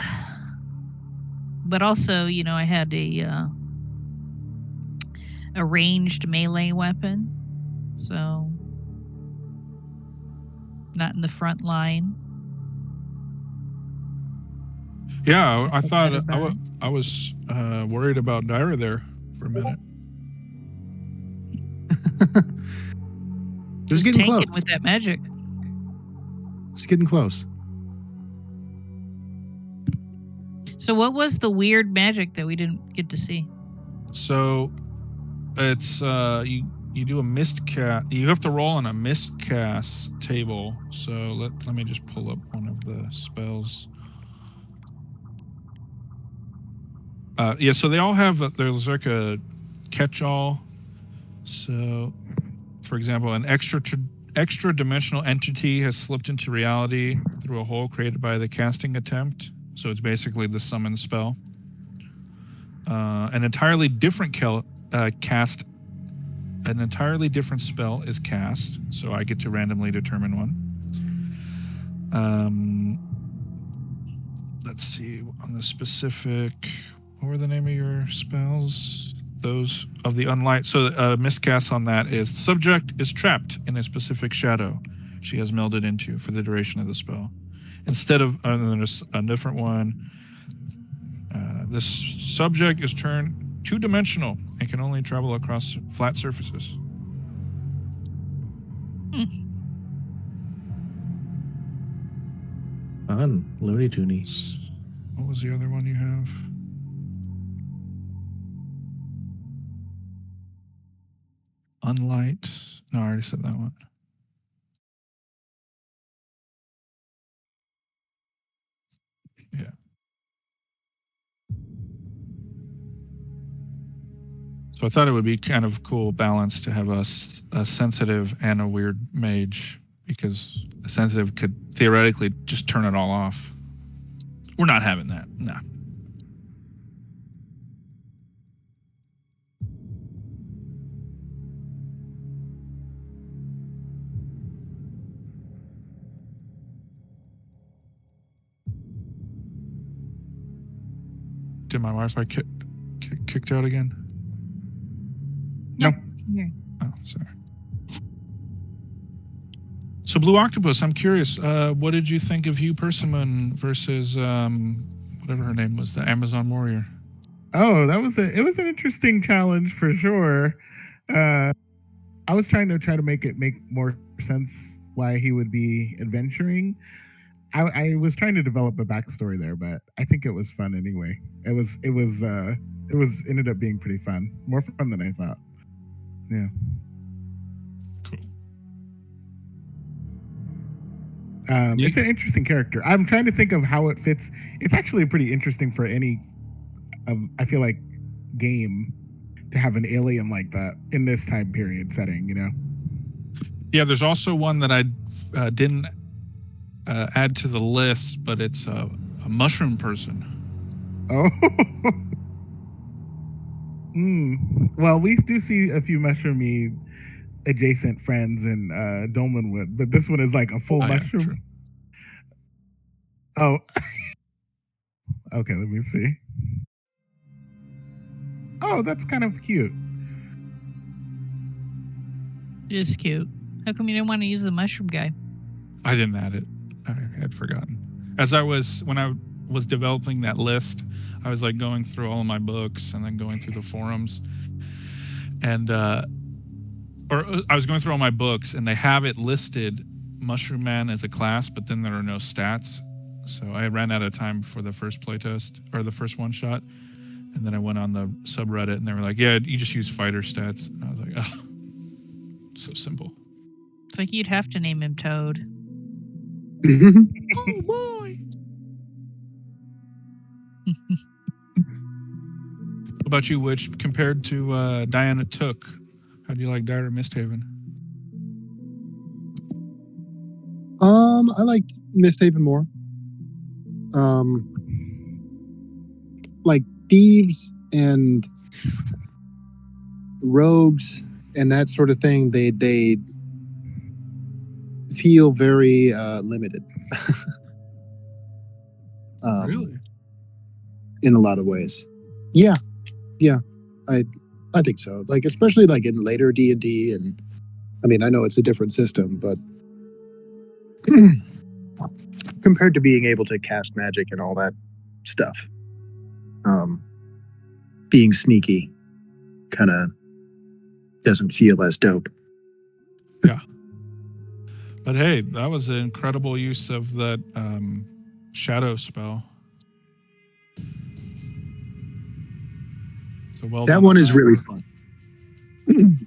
Speaker 1: But also, you know, I had a ranged melee weapon, so not in the front line.
Speaker 2: Yeah, I
Speaker 1: Feel
Speaker 2: thought
Speaker 1: better about it.
Speaker 2: I was worried about Dyra there for a minute.
Speaker 4: Just getting
Speaker 1: tanking
Speaker 4: close.
Speaker 1: with that magic.
Speaker 4: Just getting close.
Speaker 1: So what was the weird magic that we didn't get to see?
Speaker 2: So it's you do a mist cast. You have to roll on a mist cast table. So let me just pull up one of the spells. Yeah, so they all have there's like a catch-all. So, for example, an extra dimensional entity has slipped into reality through a hole created by the casting attempt. So it's basically the summon spell. An entirely different cast. An entirely different spell is cast, so I get to randomly determine one. Let's see on the specific. What were the name of your spells? Those of the unlight. So miscast on that is subject is trapped in a specific shadow she has melded into for the duration of the spell. Instead of there's a different one. This subject is turned two-dimensional and can only travel across flat surfaces.
Speaker 6: Fun. Looney Toony.
Speaker 2: What was the other one you have? Unlight. No, I already said that one. Yeah. So I thought it would be kind of cool balance to have a sensitive and a weird mage, because a sensitive could theoretically just turn it all off. We're not having that. No. Did my Wi-Fi kicked out again?
Speaker 5: No.
Speaker 1: Here.
Speaker 2: Oh, sorry. So Blue Octopus, I'm curious, what did you think of Hugh Persimmon versus whatever her name was, the Amazon warrior?
Speaker 5: Oh, it was an interesting challenge for sure. I was trying to make it make more sense why he would be adventuring. I was trying to develop a backstory there, but I think it was fun anyway. It ended up being pretty fun, more fun than I thought. Yeah.
Speaker 2: Cool.
Speaker 5: It's an interesting character. I'm trying to think of how it fits. It's actually pretty interesting for any, I feel like, game to have an alien like that in this time period setting. You know.
Speaker 2: Yeah, there's also one that I didn't add to the list, but it's a mushroom person.
Speaker 5: Oh. Well, we do see a few mushroomy adjacent friends in Dolmenwood, but this one is like a full mushroom. Oh. Okay, let me see. Oh, that's kind of cute.
Speaker 1: It's cute. How come you didn't want to use the mushroom guy?
Speaker 2: I didn't add it. I had forgotten. When I was developing that list, I was like going through all of my books and then going through the forums, and I was going through all my books, and they have it listed Mushroom Man as a class, but then there are no stats. So I ran out of time before the first playtest or the first one shot, and then I went on the subreddit, and they were like, "Yeah, you just use fighter stats." And I was like, "Oh, so simple."
Speaker 1: It's like you'd have to name him Toad.
Speaker 2: Oh boy. What about you, Witch? Compared to Diana Took, how do you like Dire Misthaven?
Speaker 3: I liked Misthaven more. Like thieves and rogues and that sort of thing, they feel very limited.
Speaker 2: Really?
Speaker 3: In a lot of ways. Yeah. I think so. Like especially like in later D&D, and I mean I know it's a different system, but compared to being able to cast magic and all that stuff, being sneaky kind of doesn't feel as dope.
Speaker 2: Yeah. But hey, that was an incredible use of that shadow spell. So well
Speaker 3: That
Speaker 2: done
Speaker 3: one
Speaker 2: on
Speaker 3: is really fun.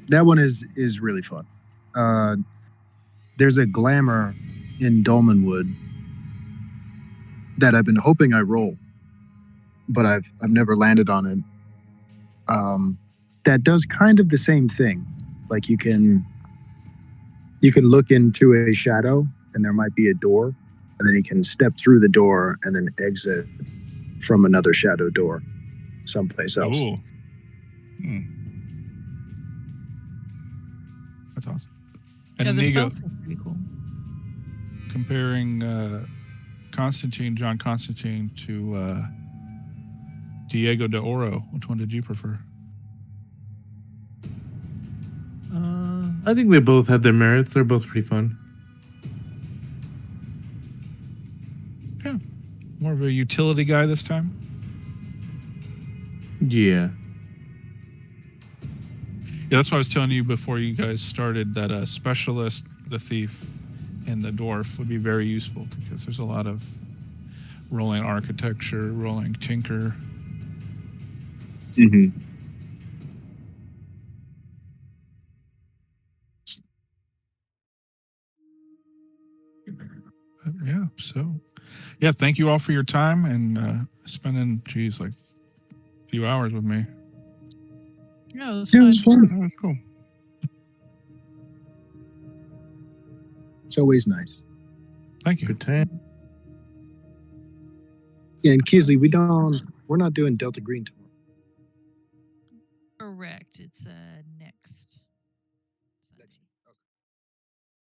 Speaker 3: That one is really fun. There's a glamour in Dolmenwood that I've been hoping I roll, but I've never landed on it. That does kind of the same thing. Like you can look into a shadow and there might be a door, and then you can step through the door and then exit from another shadow door someplace else.
Speaker 2: Ooh. That's awesome. And
Speaker 1: Yeah, the
Speaker 2: Inigo,
Speaker 1: spell's pretty cool.
Speaker 2: comparing John Constantine to Diego de Oro, which one did you prefer?
Speaker 6: I think they both had their merits. They're both pretty fun.
Speaker 2: Yeah. More of a utility guy this time?
Speaker 6: Yeah.
Speaker 2: Yeah, that's what I was telling you before you guys started, that a specialist, the thief, and the dwarf would be very useful because there's a lot of rolling architecture, rolling tinker.
Speaker 3: Mm-hmm.
Speaker 2: Yeah, so yeah, thank you all for your time and spending, like a few hours with me.
Speaker 1: Yeah, it was
Speaker 3: Yeah,
Speaker 1: fun.
Speaker 3: it was fun.
Speaker 5: That was cool.
Speaker 3: It's always nice.
Speaker 2: Thank you.
Speaker 6: Good time.
Speaker 3: Yeah, and Keasley, we're not doing Delta Green tomorrow.
Speaker 1: Correct. It's next.